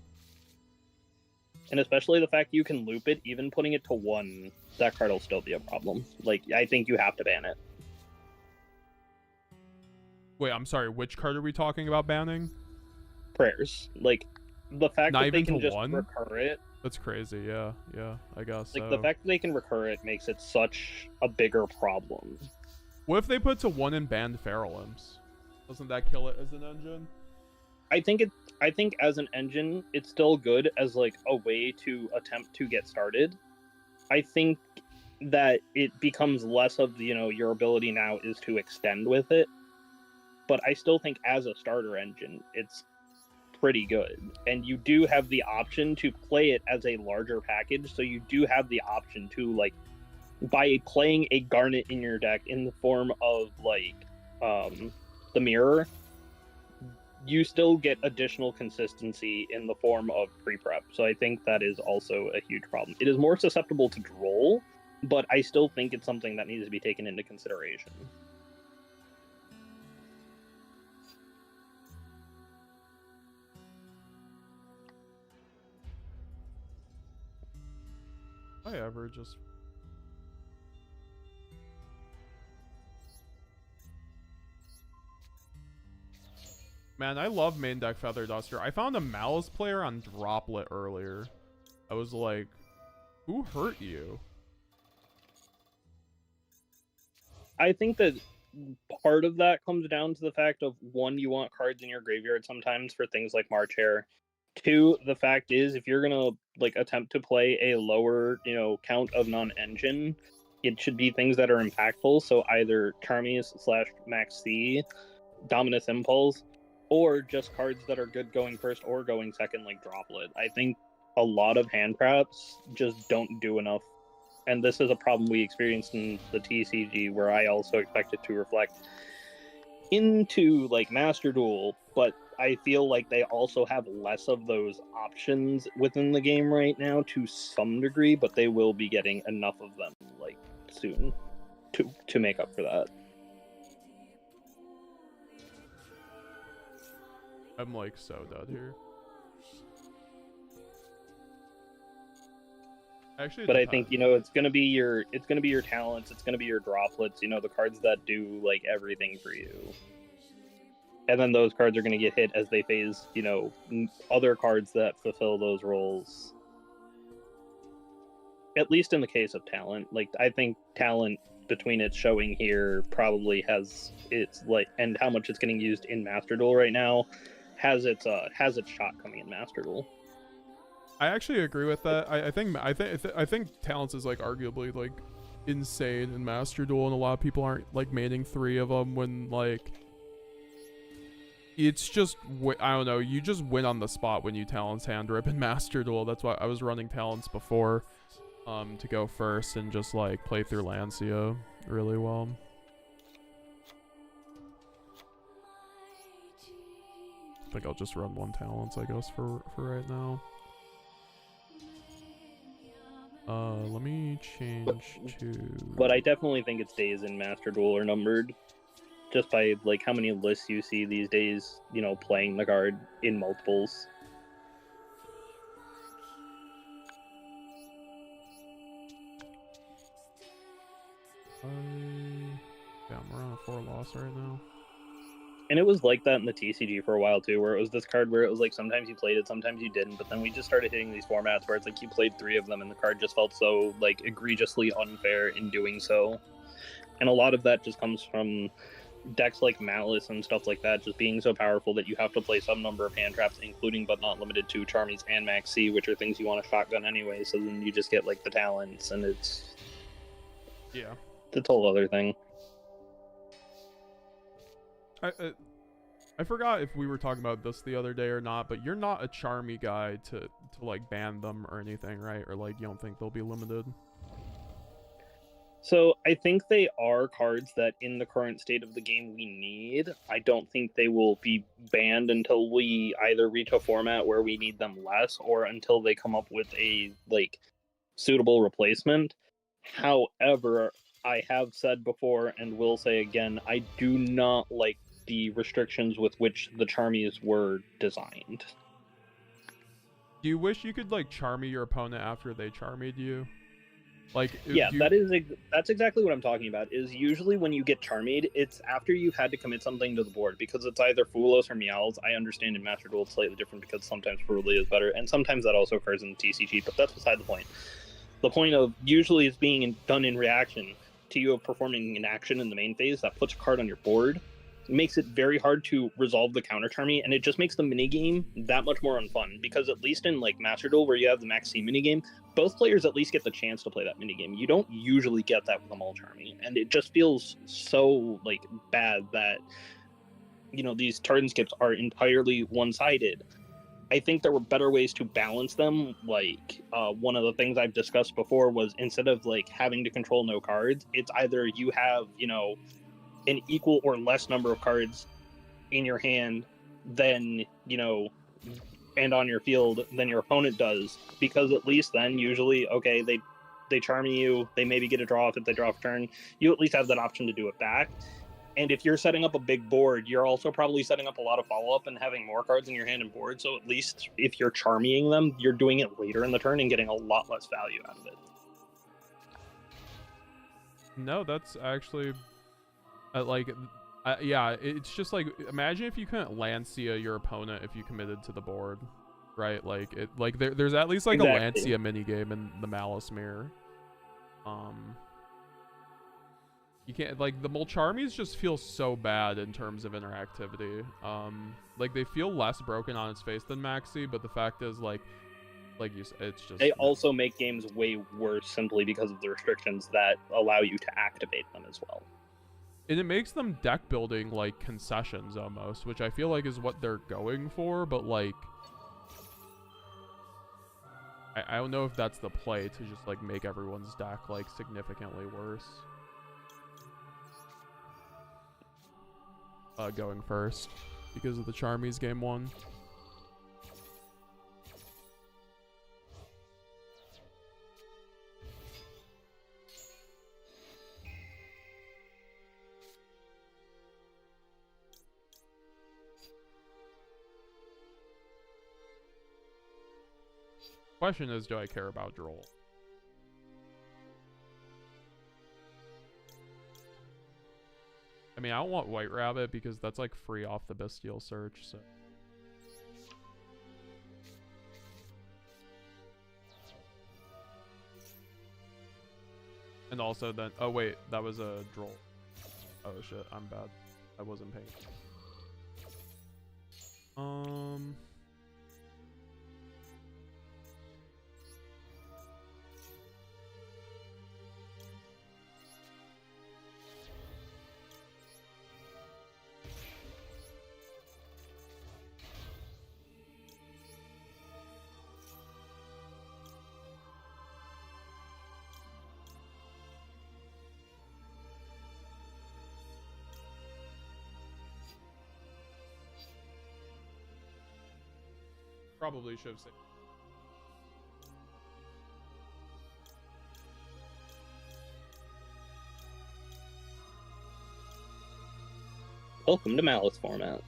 [SPEAKER 6] And especially the fact you can loop it, even putting it to 1, that card will still be a problem. Like, I think you have to ban it.
[SPEAKER 1] Wait, I'm sorry. Which card are we talking about banning?
[SPEAKER 6] Prayers. Like, the fact
[SPEAKER 1] Not
[SPEAKER 6] that they
[SPEAKER 1] even
[SPEAKER 6] can
[SPEAKER 1] to
[SPEAKER 6] just
[SPEAKER 1] 1?
[SPEAKER 6] recur it.
[SPEAKER 1] That's crazy. Yeah, I guess.
[SPEAKER 6] Like,
[SPEAKER 1] so.
[SPEAKER 6] the fact that they can recur it makes it such a bigger problem.
[SPEAKER 1] What if they put to 1 and banned Feral Imps? Doesn't that kill it as an engine?
[SPEAKER 6] I think as an engine, it's still good as like a way to attempt to get started. I think that it becomes less of, you know, your ability now is to extend with it. But I still think as a starter engine, it's pretty good. And you do have the option to play it as a larger package. So you do have the option to, like, by playing a Garnet in your deck in the form of like the mirror, you still get additional consistency in the form of pre-prep. So I think that is also a huge problem. It is more susceptible to droll, but I still think it's something that needs to be taken into consideration.
[SPEAKER 1] I ever just... Man, I love main deck Feather Duster. I found a Malice player on Droplet earlier. I was like, who hurt you?
[SPEAKER 6] I think that part of that comes down to the fact of, one, you want cards in your graveyard sometimes for things like March Hare. Two, the fact is, if you're gonna like attempt to play a lower, count of non-engine, it should be things that are impactful. So either Charmies / Max C, Dominus Impulse, or just cards that are good going first or going second, like Droplet. I think a lot of hand traps just don't do enough. And this is a problem we experienced in the TCG, where I also expect it to reflect into like Master Duel, but I feel like they also have less of those options within the game right now to some degree, but they will be getting enough of them like soon to make up for that.
[SPEAKER 1] I'm like so dead here. Actually,
[SPEAKER 6] But I think it's gonna be your talents, it's gonna be your droplets, the cards that do like everything for you. And then those cards are gonna get hit as they phase, other cards that fulfill those roles. At least in the case of talent, like I think talent between its showing here probably has its like, and how much it's getting used in Master Duel right now, has its shot coming in Master Duel.
[SPEAKER 1] I actually agree with that. I think Talents is like arguably like insane in Master Duel, and a lot of people aren't like maining 3 of them when like it's just I don't know, you just win on the spot when you Talents hand rip in Master Duel. That's why I was running Talents before to go first and just like play through Lancia really well. I think I'll just run 1 Talents, I guess, for right now. Let me change to...
[SPEAKER 6] But I definitely think its days in Master Duel are numbered. Just by, like, how many lists you see these days, playing the card in multiples.
[SPEAKER 1] Yeah, we're on a 4 loss right now.
[SPEAKER 6] And it was like that in the TCG for a while too, where it was this card where it was like sometimes you played it, sometimes you didn't, but then we just started hitting these formats where it's like you played 3 of them and the card just felt so like egregiously unfair in doing so. And a lot of that just comes from decks like Malice and stuff like that just being so powerful that you have to play some number of hand traps, including but not limited to Charmies and Max C, which are things you want to shotgun anyway, so then you just get like the talents, and it's a whole other thing.
[SPEAKER 1] I forgot if we were talking about this the other day or not, but you're not a Charmy guy to like ban them or anything, right? Or like you don't think they'll be limited?
[SPEAKER 6] So I think they are cards that in the current state of the game we need. I don't think they will be banned until we either reach a format where we need them less, or until they come up with a like suitable replacement. However, I have said before and will say again, I do not like the restrictions with which the Charmies were designed.
[SPEAKER 1] Do you wish you could like Charmy your opponent after they Charmied you? Like,
[SPEAKER 6] yeah, that's exactly what I'm talking about. Is usually when you get Charmied, it's after you've had to commit something to the board, because it's either Fulos or Meowls. I understand in Master Duel it's slightly different because sometimes Feruli is better, and sometimes that also occurs in the TCG, but that's beside the point. The point of usually is being done in reaction to you performing an action in the main phase that puts a card on your board. It makes it very hard to resolve the counter Charmy, and it just makes the minigame that much more unfun, because at least in like Master Duel, where you have the Max C minigame, both players at least get the chance to play that minigame. You don't usually get that with a Mall Charmy, and it just feels so like bad that these turn skips are entirely one-sided. I think there were better ways to balance them. Like one of the things I've discussed before was, instead of like having to control no cards, it's either you have an equal or less number of cards in your hand than and on your field than your opponent does, because at least then usually, okay, they charm you, they maybe get a draw if they draw a turn, you at least have that option to do it back. And if you're setting up a big board, you're also probably setting up a lot of follow-up and having more cards in your hand and board, so at least if you're charming them, you're doing it later in the turn and getting a lot less value out of it.
[SPEAKER 1] No, that's actually yeah, it's just like, imagine if you couldn't Lancia your opponent if you committed to the board, right? Like there's at least like a Lancia minigame in the Malice mirror. You can't, like, the Molcharmies just feel so bad in terms of interactivity. Like, they feel less broken on its face than Maxi, but the fact is, like you said, it's just...
[SPEAKER 6] They also make games way worse simply because of the restrictions that allow you to activate them as well.
[SPEAKER 1] And it makes them deck building, like, concessions almost, which I feel like is what they're going for, but, like... I don't know if that's the play, to just, like, make everyone's deck, like, significantly worse. Going first, because of the Charmies game 1. Question is, do I care about Droll? I mean, I don't want White Rabbit because that's like free off the Bestial Search, so. And also then, oh wait, that was a Droll. Oh shit, I'm bad. I wasn't paying. Probably should have saved.
[SPEAKER 6] Welcome to Malice format.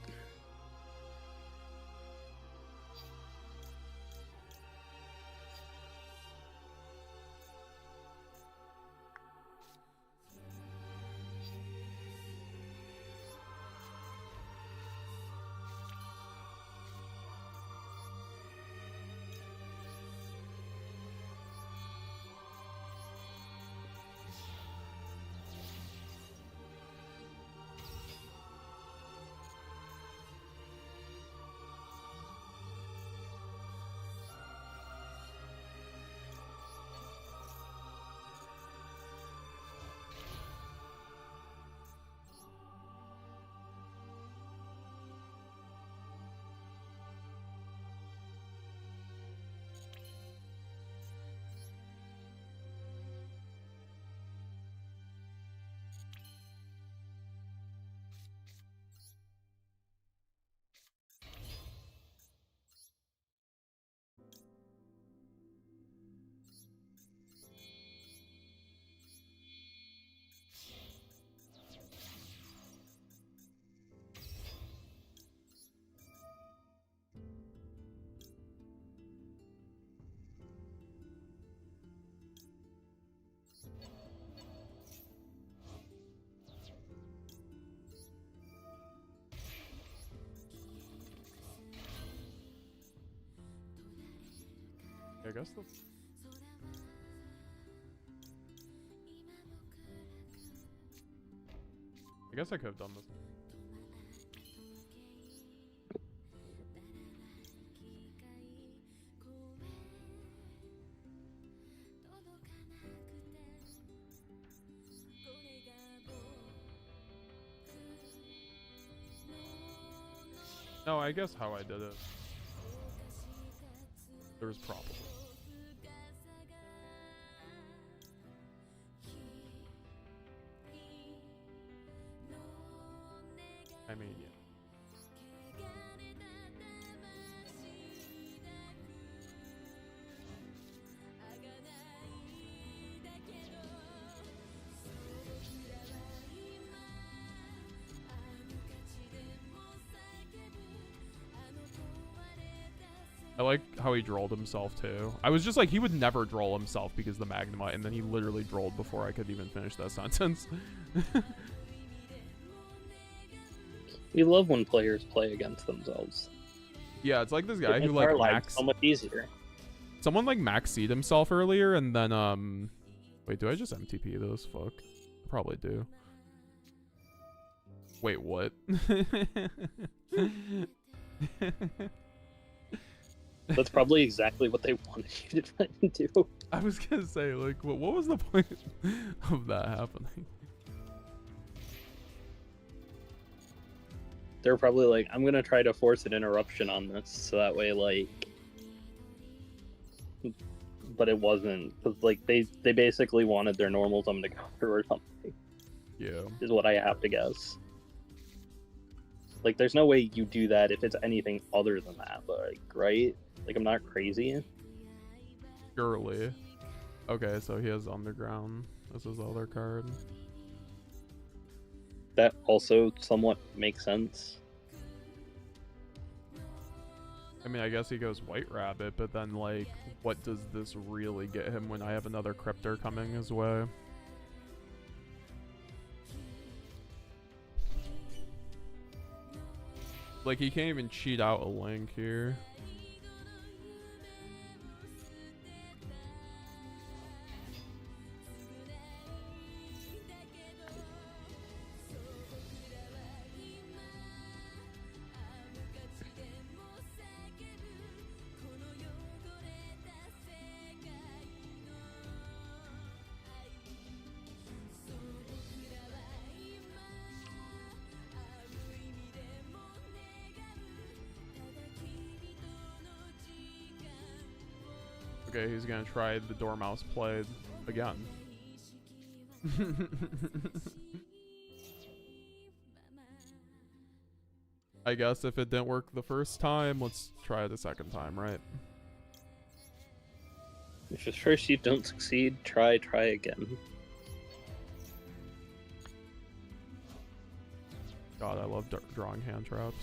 [SPEAKER 6] I guess the... I guess I could have done this. No, I guess how I did it. There was probably. I mean, yeah. I like how he drolled himself too. I was just like, he would never droll himself because the Magnemite, and then he literally drolled before I could even finish that sentence. We love when players play against themselves.
[SPEAKER 1] Yeah, it's like this guy
[SPEAKER 6] It
[SPEAKER 1] who
[SPEAKER 6] makes
[SPEAKER 1] like
[SPEAKER 6] our lives
[SPEAKER 1] max.
[SPEAKER 6] so much easier.
[SPEAKER 1] Someone like max-seed himself earlier, and then wait, do I just MTP those? Fuck, I probably do. Wait, what?
[SPEAKER 6] That's probably exactly what they wanted you to try and do.
[SPEAKER 1] I was gonna say, like, what was the point of that happening?
[SPEAKER 6] They're probably like, I'm gonna try to force an interruption on this, so that way, like, but it wasn't, because like they basically wanted their normal summon to go through or something.
[SPEAKER 1] Yeah.
[SPEAKER 6] Is what I have to guess. Like, there's no way you do that if it's anything other than that, like, right? Like, I'm not crazy.
[SPEAKER 1] Surely. Okay, so he has Underground as his other card.
[SPEAKER 6] That also somewhat makes sense.
[SPEAKER 1] I mean, I guess he goes White Rabbit, but then, like, what does this really get him when I have another Cryptor coming his way? Like, he can't even cheat out a Link here. Okay, he's gonna try the Dormouse play again. I guess if it didn't work the first time, let's try it the second time, right?
[SPEAKER 6] If at first you don't succeed, try again.
[SPEAKER 1] God, I love drawing hand traps.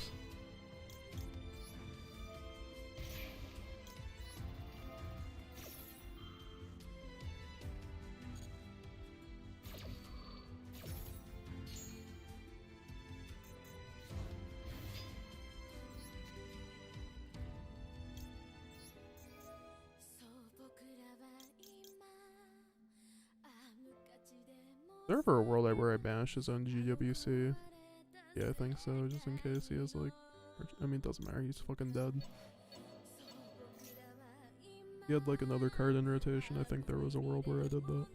[SPEAKER 1] Is there ever a world where I banish his own GWC? Yeah, I think so, just in case he has like... I mean, it doesn't matter, he's fucking dead. He had like another card in rotation, I think there was a world where I did that.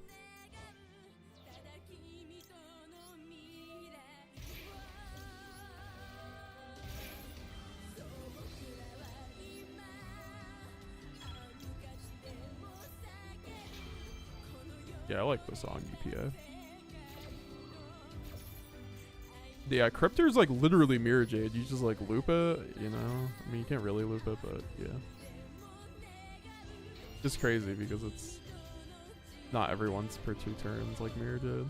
[SPEAKER 1] Yeah, I like the song EPA. Yeah, Cryptor's like literally Mirror Jade. You just like loop it, you know? I mean, you can't really loop it, but yeah. Just crazy because it's not everyone's per 2 turns like Mirror Jade.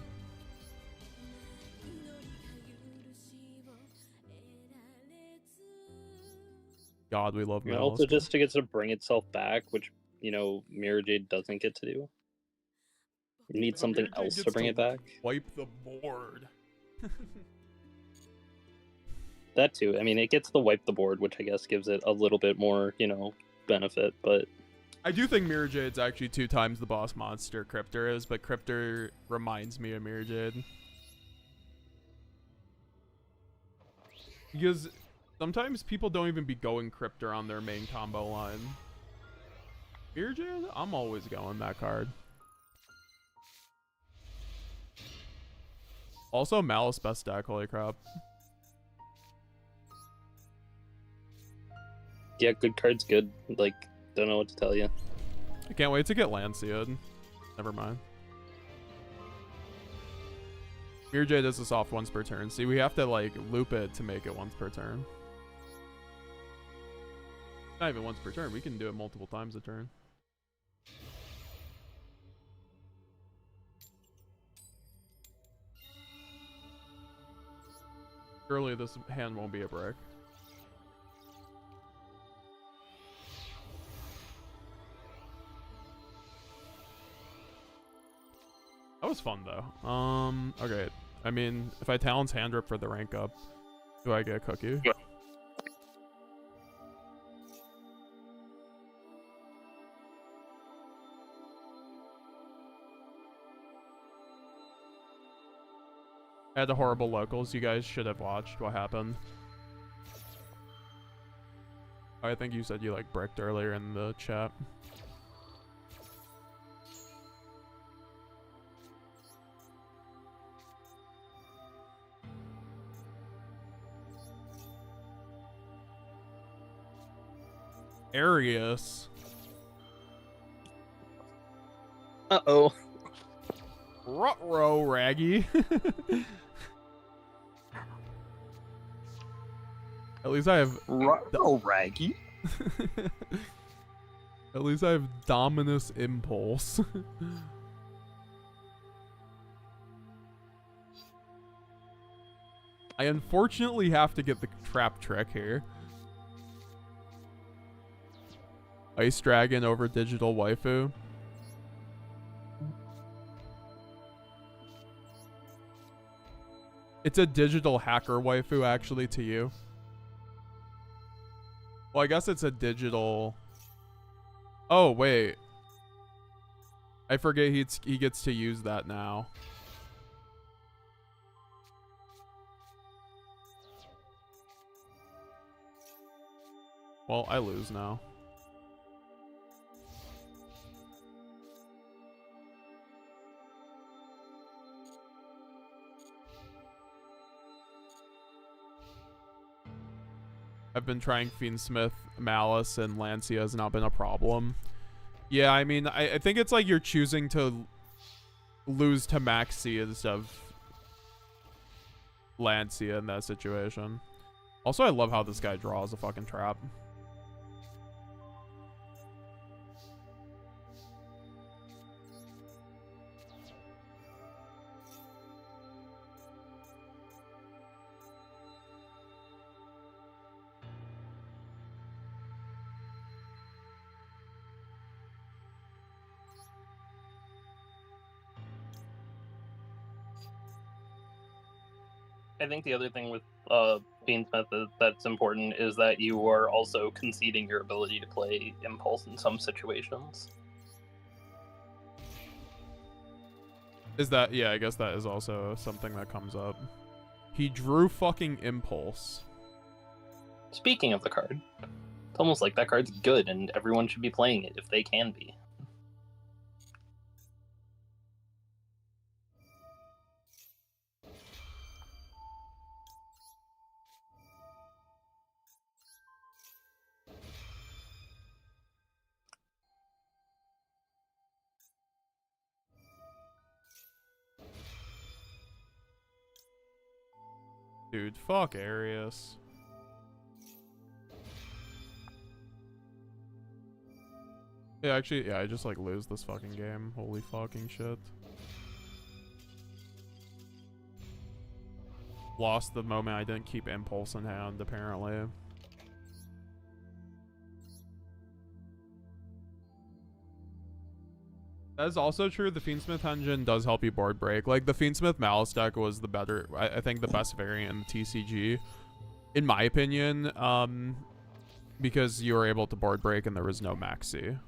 [SPEAKER 1] God, we love
[SPEAKER 6] And
[SPEAKER 1] Malice.
[SPEAKER 6] also just to get to bring itself back, which, you know, Mirror Jade doesn't get to do. You need something
[SPEAKER 1] Mirror Jade
[SPEAKER 6] else to
[SPEAKER 1] gets
[SPEAKER 6] bring it back.
[SPEAKER 1] Wipe the board.
[SPEAKER 6] That too. I mean, it gets the wipe the board, which I guess gives it a little bit more, you know, benefit, but...
[SPEAKER 1] I do think Mirror Jade's actually 2 times the boss monster Cryptor is, but Cryptor reminds me of Mirror Jade. Because sometimes people don't even be going Cryptor on their main combo line. Mirror Jade? I'm always going that card. Also, Malice best deck, holy crap.
[SPEAKER 6] Yeah, good card's good. Like, don't know what to tell you.
[SPEAKER 1] I can't wait to get Lanceiad. Never mind. Mirror Jade is a soft once per turn. See, we have to like loop it to make it once per turn. Not even once per turn. We can do it multiple times a turn. Surely this hand won't be a brick. That was fun though. Okay. I mean, if I Talon's Hand Rip for the rank up, do I get a cookie?
[SPEAKER 6] Yeah.
[SPEAKER 1] I had the horrible locals. You guys should have watched what happened. I think you said you like bricked earlier in the chat. Arius.
[SPEAKER 6] Uh-oh.
[SPEAKER 1] Ruh-roh, Raggy. At least I have...
[SPEAKER 7] Oh, Raggy.
[SPEAKER 1] At least I have Dominus Impulse. I unfortunately have to get the trap trick here. Ice Dragon over Digital Waifu. It's a digital hacker waifu, actually, to you. Well, I guess it's a digital... Oh, wait. I forget he gets to use that now. Well, I lose now. I've been trying Fiendsmith, Malice, and Lancia has not been a problem. Yeah, I mean, I think it's like you're choosing to lose to Maxi instead of Lancia in that situation. Also, I love how this guy draws a fucking trap.
[SPEAKER 6] I think the other thing with Fiendsmith that's important is that you are also conceding your ability to play Impulse in some situations.
[SPEAKER 1] Is that... Yeah, I guess that is also something that comes up. He drew fucking Impulse.
[SPEAKER 6] Speaking of the card, it's almost like that card's good and everyone should be playing it if they can be.
[SPEAKER 1] Dude, fuck Arius. Yeah, actually, yeah, I just like lose this fucking game. Holy fucking shit. Lost the moment I didn't keep Impulse in hand, apparently. That is also true. The Fiendsmith engine does help you board break. Like, the Fiendsmith Malice deck was the better, I think the best variant in the TCG, in my opinion, because you were able to board break and there was no Maxi.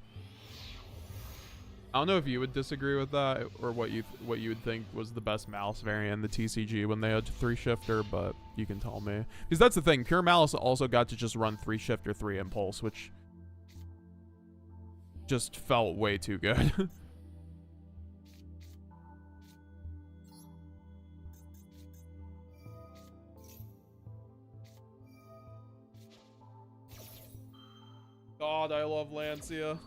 [SPEAKER 1] I don't know if you would disagree with that or what you would think was the best Malice variant in the TCG when they had 3-shifter, but you can tell me. Because that's the thing, Pure Malice also got to just run 3-shifter, 3-impulse, which just felt way too good. God, I love Lancia.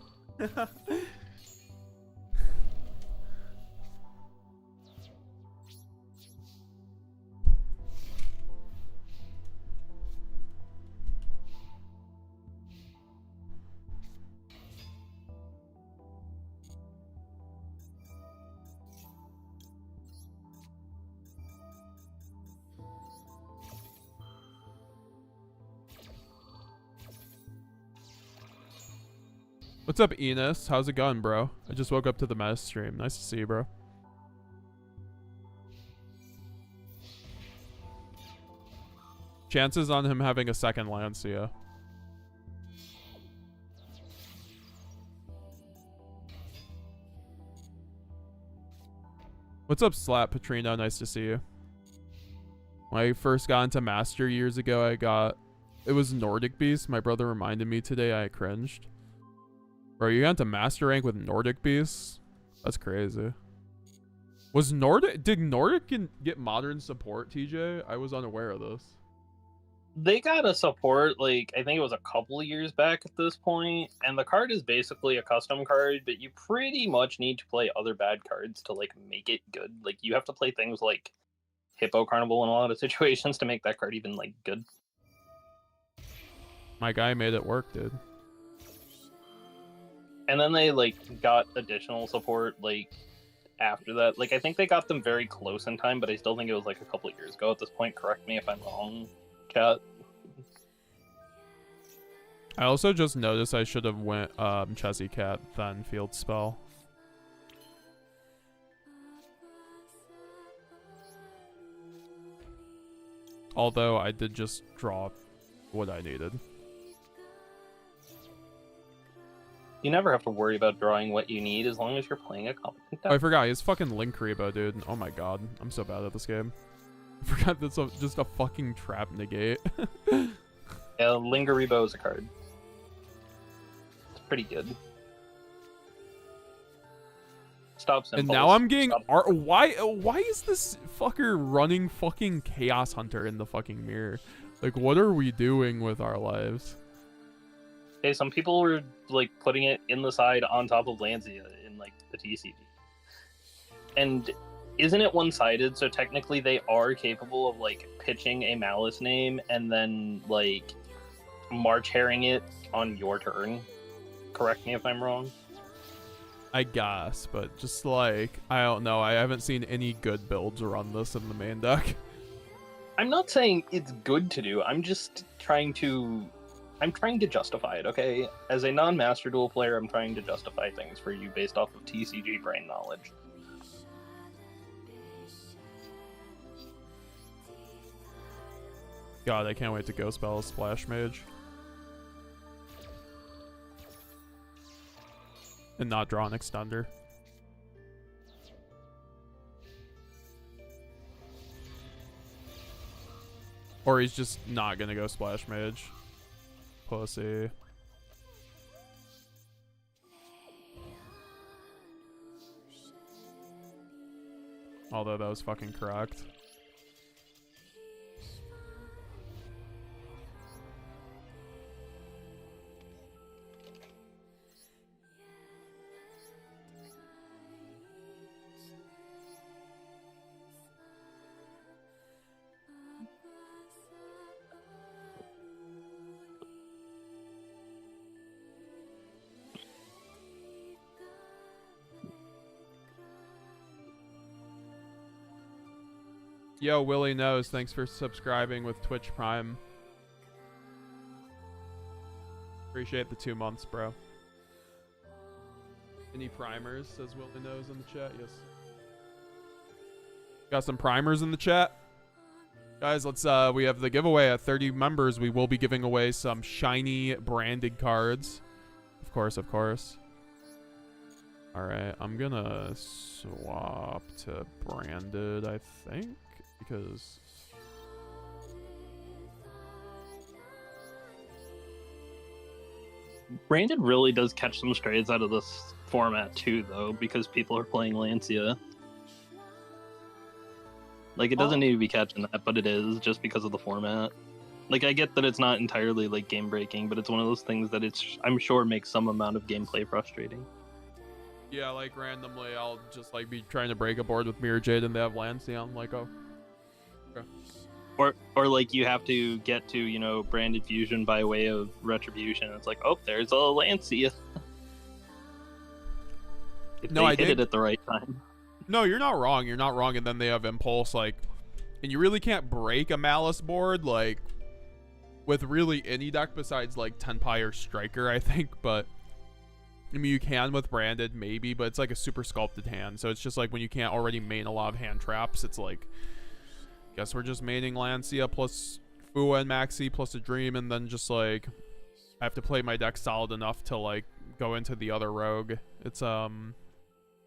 [SPEAKER 1] What's up, Enos? How's it going, bro? I just woke up to the mess stream. Nice to see you, bro. Chances on him having a second Lancia. What's up, Slap Petrino? Nice to see you. When I first got into Master years ago, it was Nordic Beast. My brother reminded me today, I cringed. Bro, you got into Master rank with Nordic Beasts? That's crazy. Did Nordic get modern support, TJ? I was unaware of this.
[SPEAKER 6] They got a support, like, I think it was a couple of years back at this point, and the card is basically a custom card, but you pretty much need to play other bad cards to, like, make it good. Like, you have to play things like Hippo Carnival in a lot of situations to make that card even, like, good.
[SPEAKER 1] My guy made it work, dude.
[SPEAKER 6] And then they, like, got additional support, like, after that. Like, I think they got them very close in time, but I still think it was, like, a couple of years ago at this point. Correct me if I'm wrong, chat.
[SPEAKER 1] I also just noticed I should have went Chessy Cat, then Field Spell. Although I did just draw what I needed.
[SPEAKER 6] You never have to worry about drawing what you need as long as you're playing a competent
[SPEAKER 1] Oh,
[SPEAKER 6] deck.
[SPEAKER 1] I forgot. He's fucking Link Rebo, dude. Oh my god. I'm so bad at this game. I forgot that's just a fucking trap negate.
[SPEAKER 6] Yeah, Lingaribo is a card. It's pretty good. Stops
[SPEAKER 1] And
[SPEAKER 6] impulse.
[SPEAKER 1] now I'm getting
[SPEAKER 6] Stop-
[SPEAKER 1] why is this fucker running fucking Chaos Hunter in the fucking mirror? Like, what are we doing with our lives?
[SPEAKER 6] Hey, some people were like putting it in the side on top of Lancia in like the TCG. And isn't it one-sided? So technically they are capable of like pitching a Malice name and then like March herring it on your turn. Correct me if I'm wrong.
[SPEAKER 1] I guess, but just like, I don't know. I haven't seen any good builds run this in the main deck.
[SPEAKER 6] I'm not saying it's good to do. I'm trying to justify it, okay? As a non-Master Duel player, I'm trying to justify things for you based off of TCG brain knowledge.
[SPEAKER 1] God, I can't wait to go spell a Splash Mage. And not draw an Extender. Or he's just not gonna go Splash Mage. Pussy. Although that was fucking correct. Yo, Willie Knows, thanks for subscribing with Twitch Prime. Appreciate the 2 months, bro. Any primers, says Willie Knows in the chat? Yes. Got some primers in the chat? Guys, let's, we have the giveaway at 30 members. We will be giving away some shiny branded cards. Of course, of course. Alright, I'm gonna swap to branded, I think. Because
[SPEAKER 6] Branded really does catch some strays out of this format too, though, because people are playing Lancia. Like, it doesn't need to be catching that, but it is, just because of the format. Like, I get that it's not entirely, like, game-breaking, but it's one of those things that I'm sure makes some amount of gameplay frustrating.
[SPEAKER 1] yeah, like randomly I'll just like be trying to break a board with Mirror Jade and they have Lancia. I'm like, oh. Okay.
[SPEAKER 6] Or like you have to get to, you know, Branded Fusion by way of Retribution. It's like, oh, there's a Lancia. If
[SPEAKER 1] No,
[SPEAKER 6] they
[SPEAKER 1] I
[SPEAKER 6] hit
[SPEAKER 1] did.
[SPEAKER 6] it at the right time.
[SPEAKER 1] No, you're not wrong. You're not wrong. And then they have Impulse, like, and you really can't break a Malice board, like, with really any deck besides, like, Tenpai or Striker, I think. But, I mean, you can with Branded, maybe, but it's like a super sculpted hand. So it's just like when you can't already main a lot of hand traps, it's like, guess we're just maining Lancia plus Fua and Maxi plus a Dream, and then just, like, I have to play my deck solid enough to, like, go into the other rogue. It's,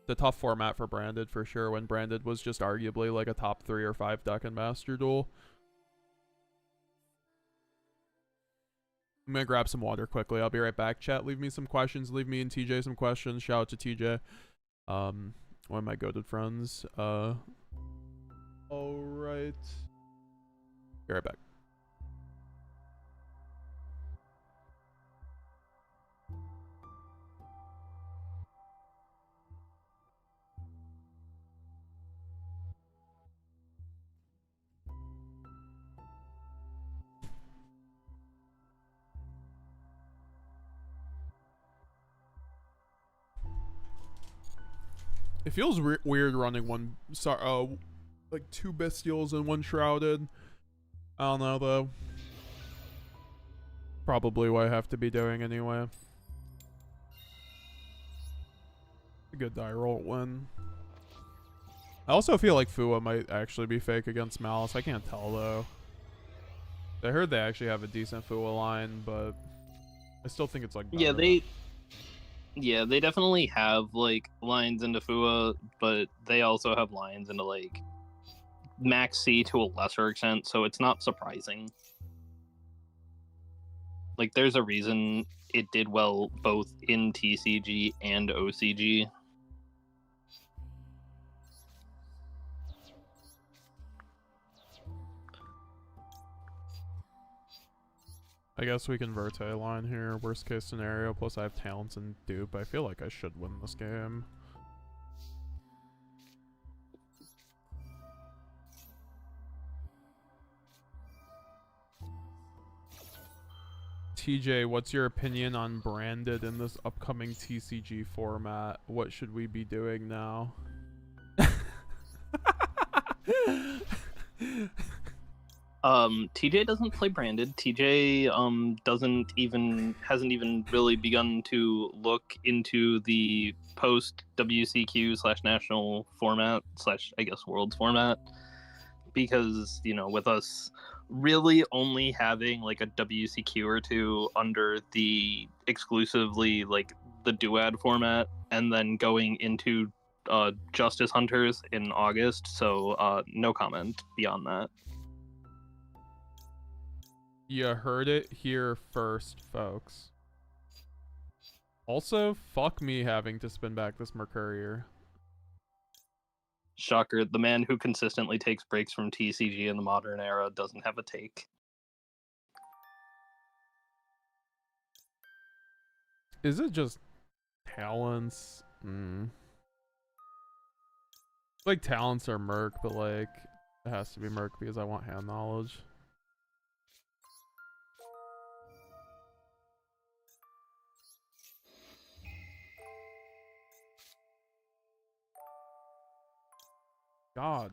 [SPEAKER 1] the tough format for Branded for sure, when Branded was just arguably like a top 3 or 5 deck in Master Duel. I'm gonna grab some water quickly. I'll be right back. Chat, leave me some questions. Leave me and TJ some questions. Shout out to TJ. One of my goated friends. All right. Be right back. It feels weird running like 2 bestials and 1 shrouded. I don't know though. Probably what I have to be doing anyway. A good die roll win. I also feel like Fua might actually be fake against Malice. I can't tell though. I heard they actually have a decent Fua line, but I still think it's like better.
[SPEAKER 6] Yeah, they definitely have like lines into Fua, but they also have lines into like Max C to a lesser extent, so it's not surprising. Like there's a reason it did well both in TCG and OCG.
[SPEAKER 1] I guess we can Verte line here. Worst case scenario. Plus I have talents and dupe. I feel like I should win this game. TJ, what's your opinion on branded in this upcoming TCG format? What should we be doing now?
[SPEAKER 6] TJ doesn't play branded. TJ hasn't even really begun to look into the post WCQ / national format / I guess worlds format, because with us really only having like a WCQ or 2 under the exclusively like the duad format, and then going into Justice Hunters in August, so no comment beyond that.
[SPEAKER 1] You heard it here first, folks. Also, fuck me having to spin back this Mercurier.
[SPEAKER 6] Shocker, the man who consistently takes breaks from TCG in the modern era doesn't have a take.
[SPEAKER 1] Is it just talents? Like talents are Merc, but like it has to be Merc because I want hand knowledge. God.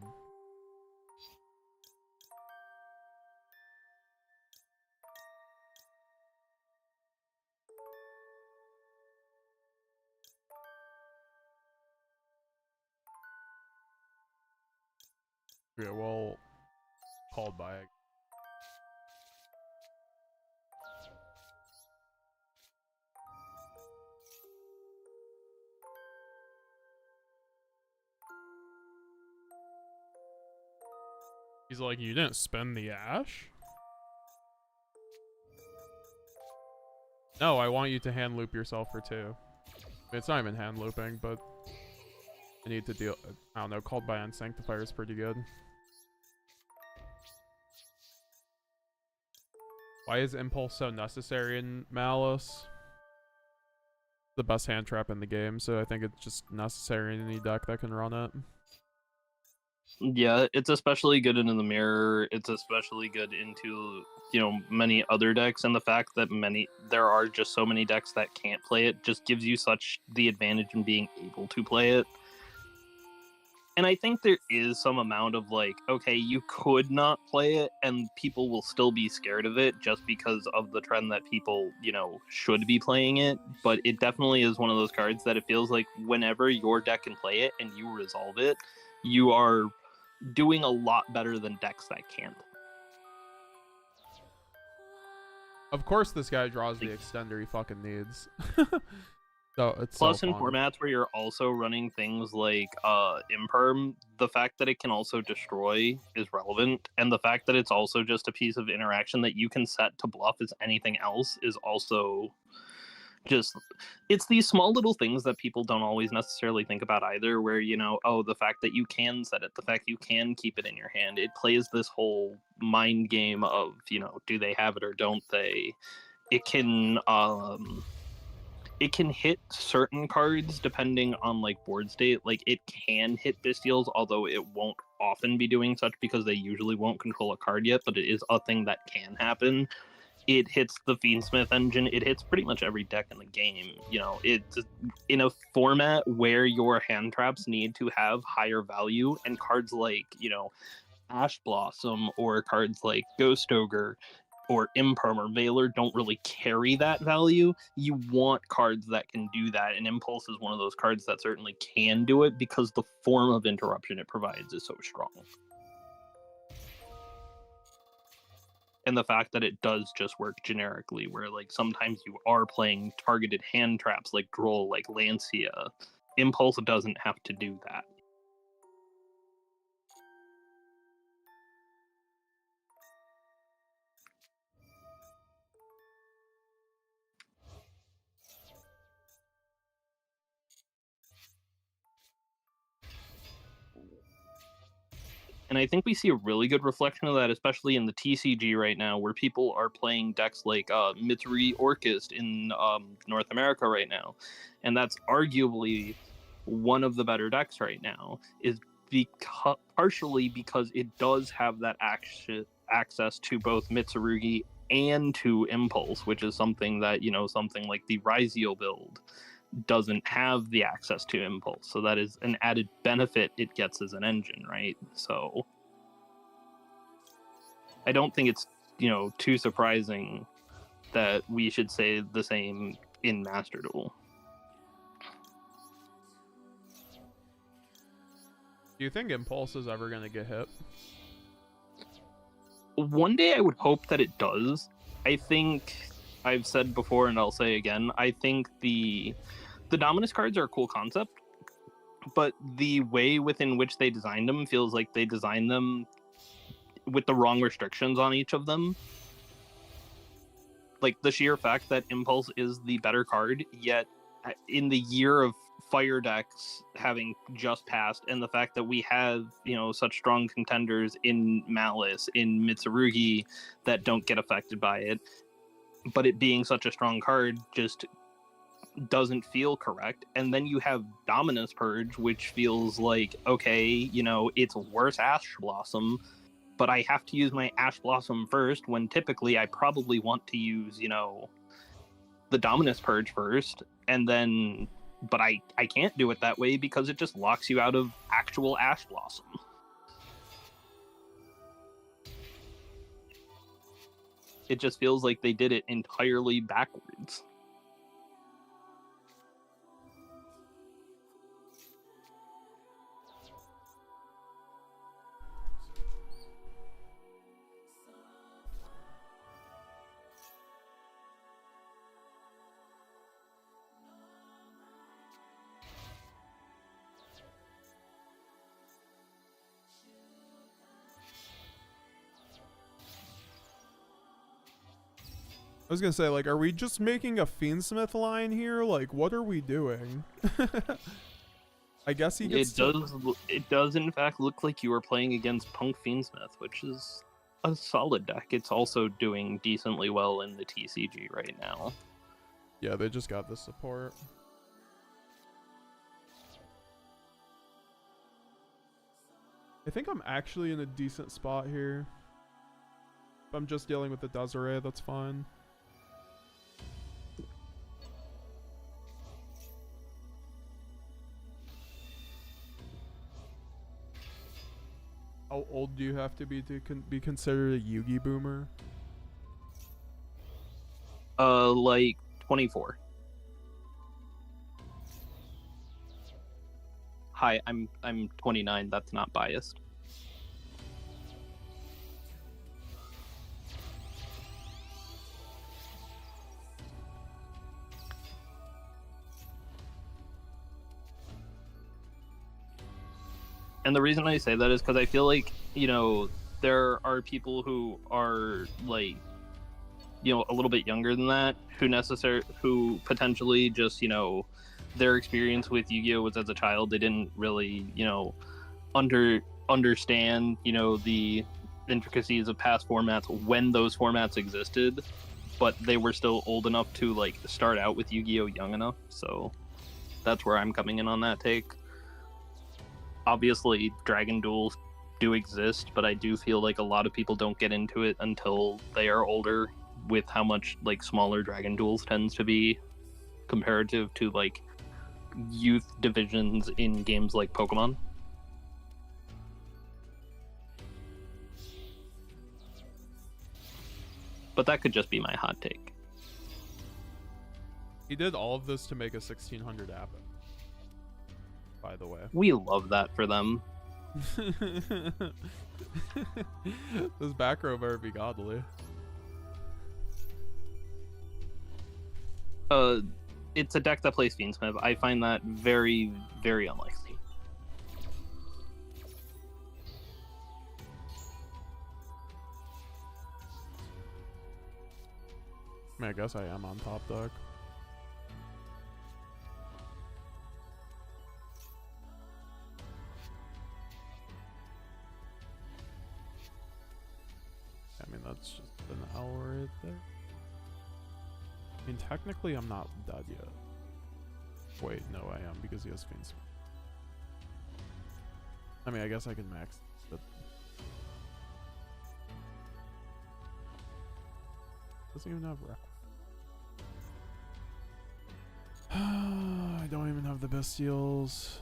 [SPEAKER 1] Okay, well, called by it. He's like, you didn't spend the ash? No, I want you to hand loop yourself for 2. It's not even hand looping, but I need to deal. I don't know, called by Unsanctifier is pretty good. Why is Impulse so necessary in Malice? The best hand trap in the game, so I think it's just necessary in any deck that can run it.
[SPEAKER 6] Yeah, it's especially good into the mirror. It's especially good into many other decks, and the fact that there are just so many decks that can't play it just gives you such the advantage in being able to play it. And I think there is some amount of like, okay, you could not play it and people will still be scared of it just because of the trend that people, should be playing it. But it definitely is one of those cards that it feels like whenever your deck can play it and you resolve it, you are doing a lot better than decks that can't.
[SPEAKER 1] Of course this guy draws the extender he fucking needs. So it's
[SPEAKER 6] Plus,
[SPEAKER 1] so
[SPEAKER 6] in
[SPEAKER 1] fun.
[SPEAKER 6] formats where you're also running things like imperm, the fact that it can also destroy is relevant, and the fact that it's also just a piece of interaction that you can set to bluff as anything else is also just, it's these small little things that people don't always necessarily think about either, where, you know, oh, the fact that you can set it, the fact you can keep it in your hand, it plays this whole mind game of, you know, do they have it or don't they? It can hit certain cards depending on like board state. Like it can hit Bestials, although it won't often be doing such because they usually won't control a card yet, but it is a thing that can happen. It hits the Fiendsmith engine. It hits pretty much every deck in the game. You know, it's in a format where your hand traps need to have higher value, and cards like, you know, Ash Blossom or cards like Ghost Ogre or Imperm or Veiler don't really carry that value. You want cards that can do that, and Impulse is one of those cards that certainly can do it because the form of interruption it provides is so strong. And the fact that it does just work generically, where like sometimes you are playing targeted hand traps like Droll, like Lancia. Impulse doesn't have to do that. And I think we see a really good reflection of that, especially in the TCG right now, where people are playing decks like Mitsuri Orchist in North America right now. And that's arguably one of the better decks right now, is partially because it does have that access to both Mitsurugi and to Impulse, which is something that, you know, something like the Rizio build doesn't have the access to Impulse. So that is an added benefit it gets as an engine, right? So I don't think it's, you know, too surprising that we should say the same in Master Duel.
[SPEAKER 1] Do you think Impulse is ever gonna get hit?
[SPEAKER 6] One day I would hope that it does. I think I've said before and I'll say again, I think the Dominus cards are a cool concept, but the way within which they designed them feels like they designed them with the wrong restrictions on each of them. Like the sheer fact that Impulse is the better card, yet in the year of fire decks having just passed, and the fact that we have, you know, such strong contenders in Malice, in Mitsurugi, that don't get affected by it, but it being such a strong card just doesn't feel correct. And then you have Dominus Purge, which feels like, okay, you know, it's worse Ash Blossom, but I have to use my Ash Blossom first, when typically I probably want to use, you know, the Dominus Purge first, and then, but I can't do it that way because it just locks you out of actual Ash Blossom. It just feels like they did it entirely backwards.
[SPEAKER 1] I was gonna say, like, are we just making a Fiendsmith line here? Like, what are we doing? I guess he gets
[SPEAKER 6] It does in fact look like you are playing against Punk Fiendsmith, which is a solid deck. It's also doing decently well in the TCG right now.
[SPEAKER 1] Yeah, they just got the support. I think I'm actually in a decent spot here. If I'm just dealing with the Desiree, that's fine. How old do you have to be be considered a Yugi boomer?
[SPEAKER 6] Like 24. Hi, I'm 29. That's not biased. And the reason I say that is because I feel like, you know, there are people who are like, you know, a little bit younger than that, who potentially just, you know, their experience with Yu-Gi-Oh was as a child. They didn't really, you know, understand, you know, the intricacies of past formats when those formats existed, but they were still old enough to like start out with Yu-Gi-Oh young enough. So that's where I'm coming in on that take. Obviously, Dragon Duels do exist, but I do feel like a lot of people don't get into it until they are older, with how much like smaller Dragon Duels tends to be comparative to like youth divisions in games like Pokemon. But that could just be my hot take.
[SPEAKER 1] He did all of this to make a 1600 happen. By the way.
[SPEAKER 6] We love that for them.
[SPEAKER 1] This back row better be godly.
[SPEAKER 6] It's a deck that plays Fiendsmith. I find that very, very unlikely.
[SPEAKER 1] I mean, I guess I am on top deck. I mean, that's just an L right there. I mean, technically, I'm not dead yet. Wait, no, I am, because he has Fiends. I mean, I guess I can max, but... doesn't even have rec. I don't even have the bestials.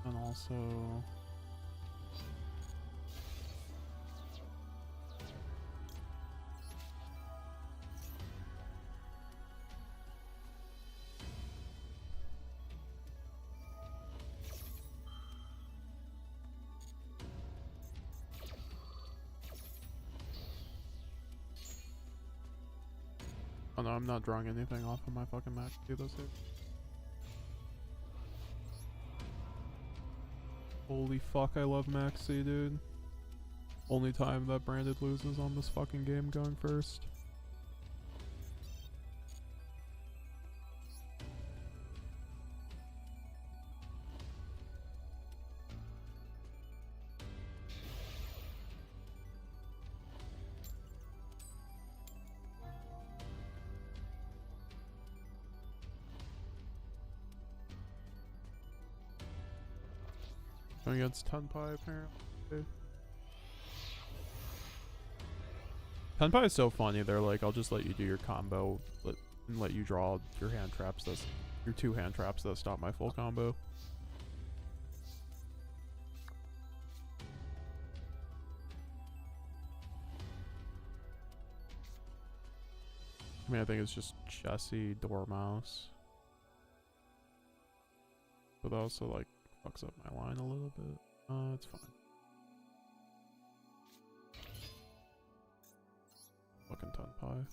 [SPEAKER 1] And also... oh no, I'm not drawing anything off of my fucking Mac to do this here. Holy fuck, I love Maxi, dude. Only time that Branded loses on this fucking game going first. Going against Tenpai, apparently. Tenpai is so funny. They're like, I'll just let you do your combo and let you draw your hand traps. Your 2 hand traps that stop my full combo. I mean, I think it's just Jesse, Dormouse. But that also, like, fucks up my line a little bit. It's fine. Fucking Tenpai.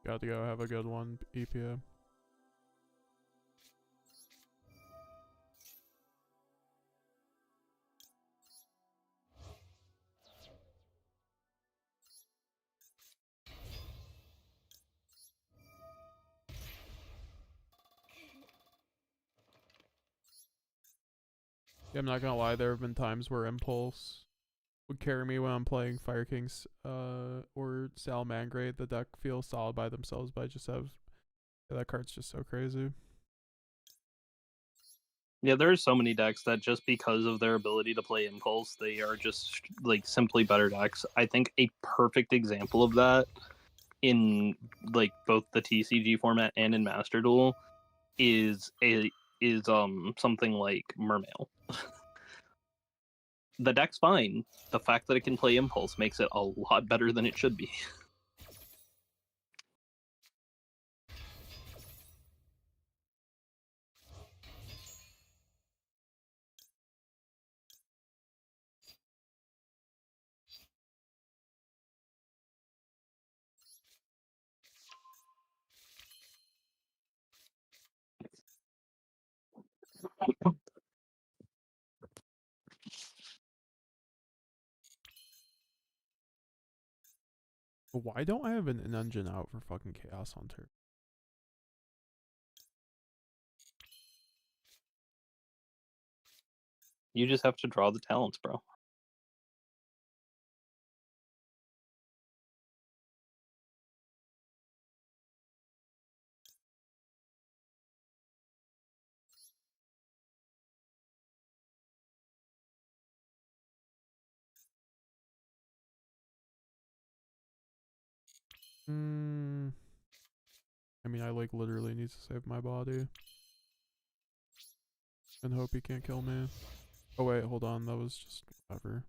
[SPEAKER 1] Got to go have a good one, EPA. Yeah, I'm not gonna lie, there have been times where Impulse would carry me when I'm playing Fire Kings or Salamangreat. The deck feels solid by themselves, but I just have... yeah, that card's just so crazy.
[SPEAKER 6] Yeah, there's so many decks that just because of their ability to play Impulse, they are just like simply better decks. I think a perfect example of that in like both the TCG format and in Master Duel is something like Mermail. The deck's fine. The fact that it can play Impulse makes it a lot better than it should be.
[SPEAKER 1] Why don't I have an engine out for fucking Chaos Hunter?
[SPEAKER 6] You just have to draw the talents, bro.
[SPEAKER 1] I mean, I like literally need to save my body. And hope he can't kill me. Oh wait, hold on, that was just whatever.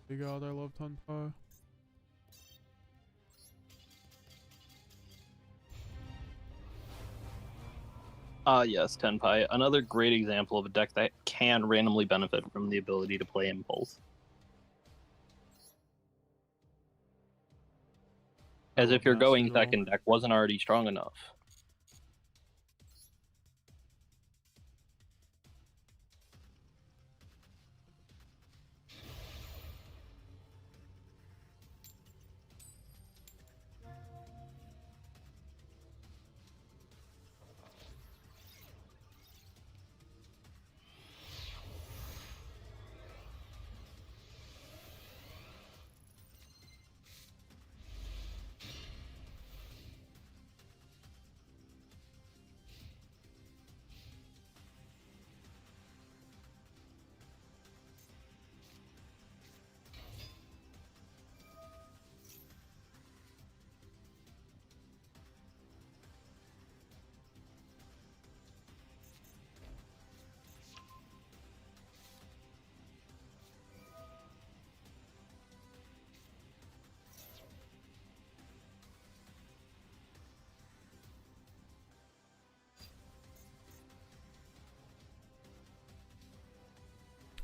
[SPEAKER 1] Hey God, I love Tenpai.
[SPEAKER 6] Yes, Tenpai. Another great example of a deck that can randomly benefit from the ability to play Impulse. As if your going second deck wasn't already strong enough.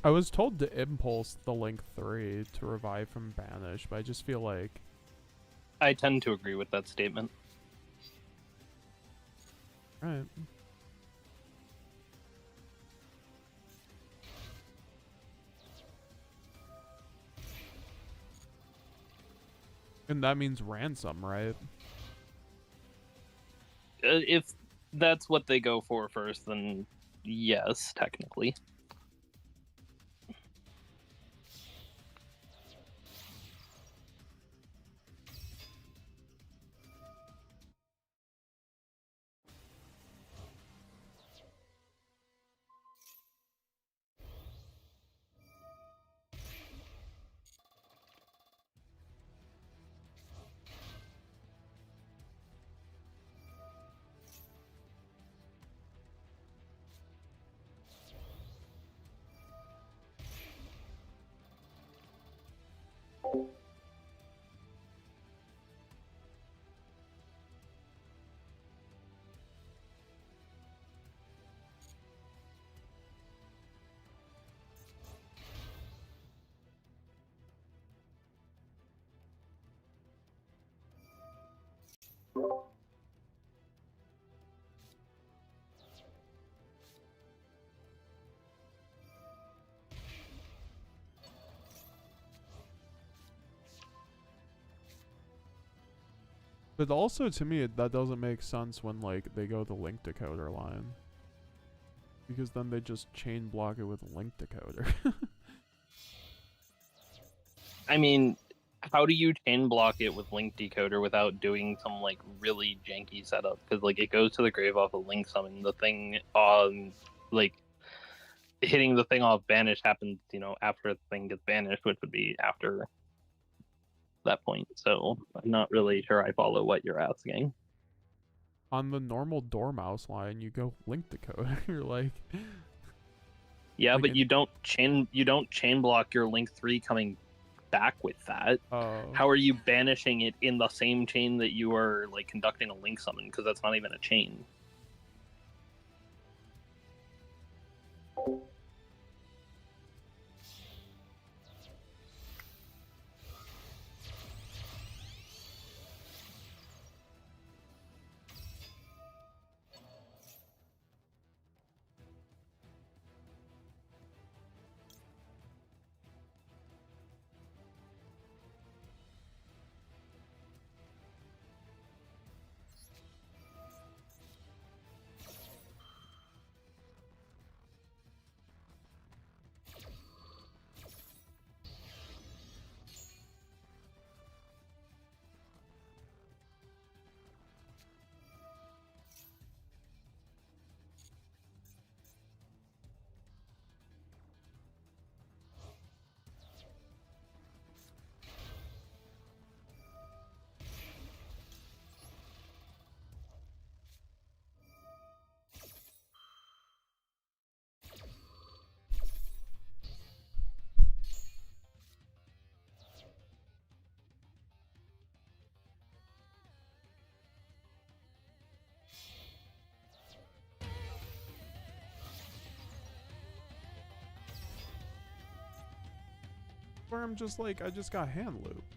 [SPEAKER 1] I was told to impulse the Link 3 to revive from Banish, but I just feel like...
[SPEAKER 6] I tend to agree with that statement.
[SPEAKER 1] Right. And that means ransom, right?
[SPEAKER 6] If that's what they go for first, then yes, technically.
[SPEAKER 1] But also, to me, that doesn't make sense when, like, they go the Link Decoder line. Because then they just chain block it with Link Decoder.
[SPEAKER 6] I mean, how do you chain block it with Link Decoder without doing some, like, really janky setup? Because, like, it goes to the grave off a Link Summon. The thing on, like, hitting the thing off Banish happens, you know, after the thing gets banished, which would be after that point. So I'm not really sure I follow what you're asking.
[SPEAKER 1] on the normal Dormouse line, you go link decoder. Like,
[SPEAKER 6] Yeah,
[SPEAKER 1] like
[SPEAKER 6] but
[SPEAKER 1] in-
[SPEAKER 6] you don't chain block your link 3 coming back with that. How are you banishing it in the same chain that you are like conducting a link summon? Because that's not even a chain.
[SPEAKER 1] where I'm just like, I just got hand looped.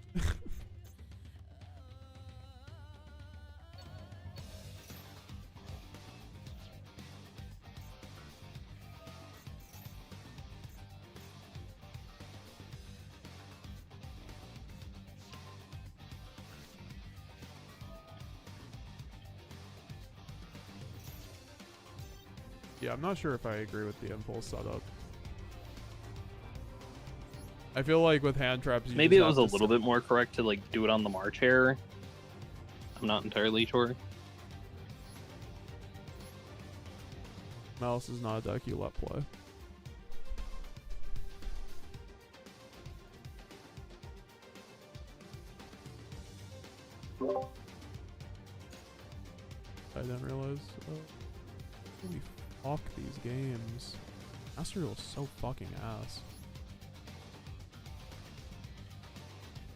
[SPEAKER 1] Yeah, I'm not sure if I agree with the impulse setup. I feel like with hand traps, you
[SPEAKER 6] Maybe
[SPEAKER 1] just
[SPEAKER 6] it was
[SPEAKER 1] have
[SPEAKER 6] a
[SPEAKER 1] to
[SPEAKER 6] little bit more correct to like do it on the March hair. I'm not entirely sure.
[SPEAKER 1] Malice is not a deck you let play. I didn't realize. Holy fuck these games. Master Duel is so fucking ass.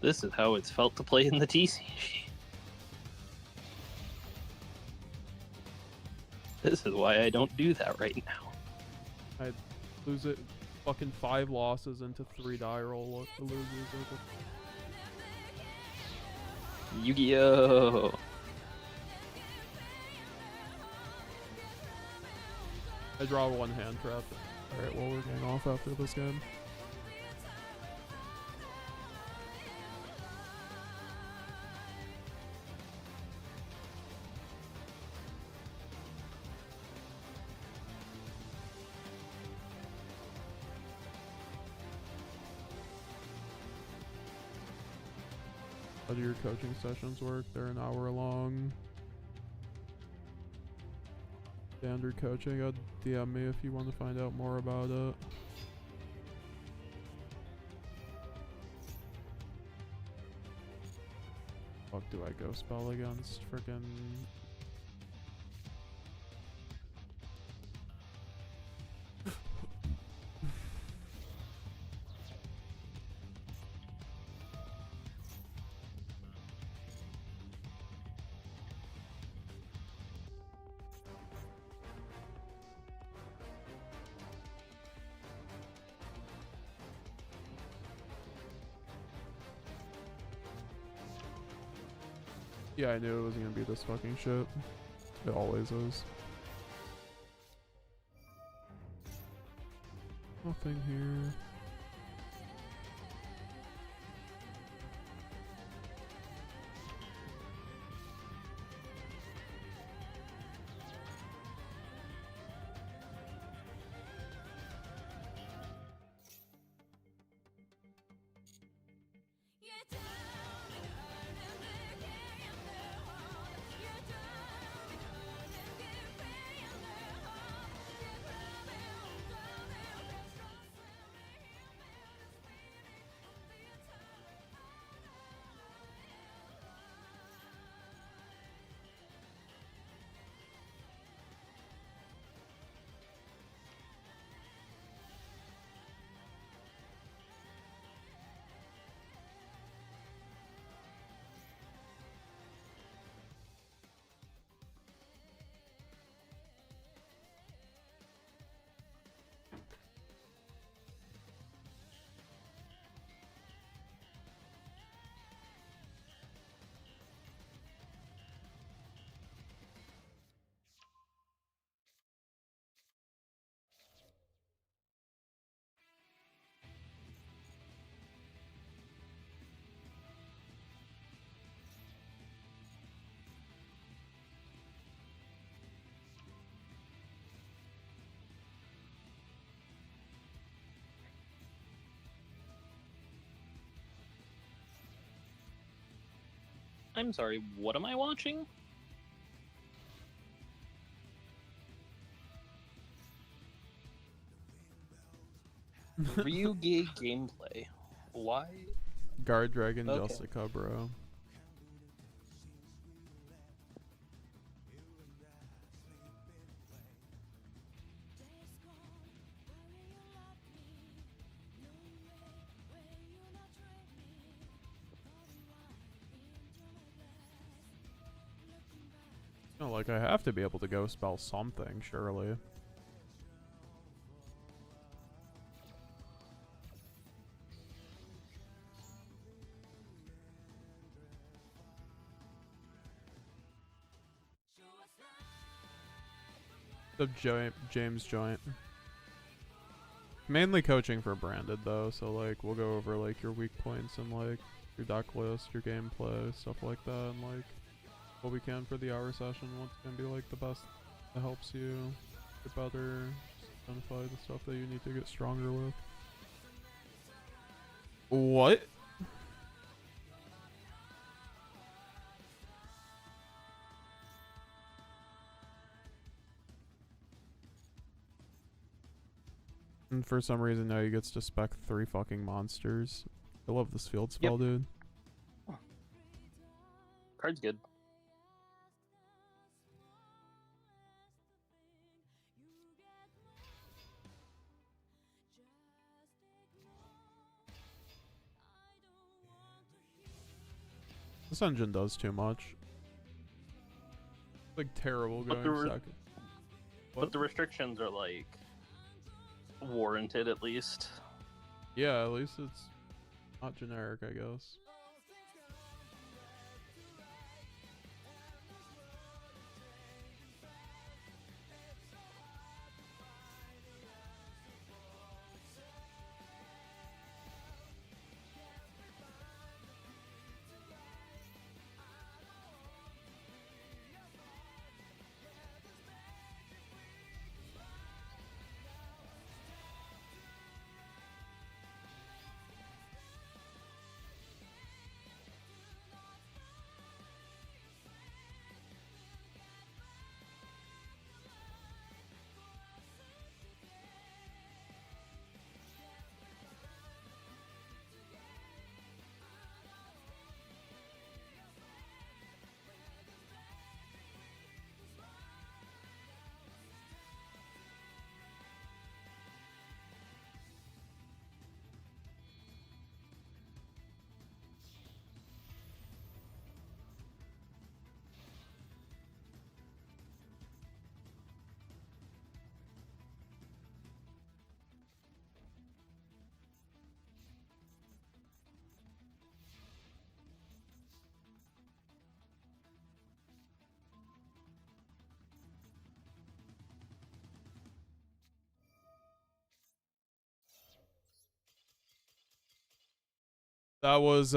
[SPEAKER 6] This is how it's felt to play in the TCG. This is why I don't do that right now.
[SPEAKER 1] I lose it fucking 5 losses into 3 die roll loses.
[SPEAKER 6] Yu-Gi-Oh!
[SPEAKER 1] I draw 1 hand trap. Alright, well, we're getting off after this game. How do your coaching sessions work? They're an hour long. Standard coaching. DM me if you want to find out more about it. Fuck, do I go spell against frickin'? Yeah, I knew it was gonna be this fucking shit. It always is. Nothing here.
[SPEAKER 6] I'm sorry, what am I watching? Ryugi gameplay. Why?
[SPEAKER 1] Guard Dragon
[SPEAKER 6] Okay.
[SPEAKER 1] Jessica, bro. No, like I have to be able to go spell something, surely. The James joint. Mainly coaching for branded though, so like we'll go over like your weak points and like your deck list, your gameplay, stuff like that, and like what we can for the hour session. What's gonna be like the best that helps you get better, just identify the stuff that you need to get stronger with. What? And for some reason now he gets to spec 3 fucking monsters. I love this field spell, dude.
[SPEAKER 6] Card's good.
[SPEAKER 1] This engine does too much. Like terrible
[SPEAKER 6] But
[SPEAKER 1] going second.
[SPEAKER 6] But the restrictions are like warranted at least.
[SPEAKER 1] Yeah, at least it's not generic, I guess. That was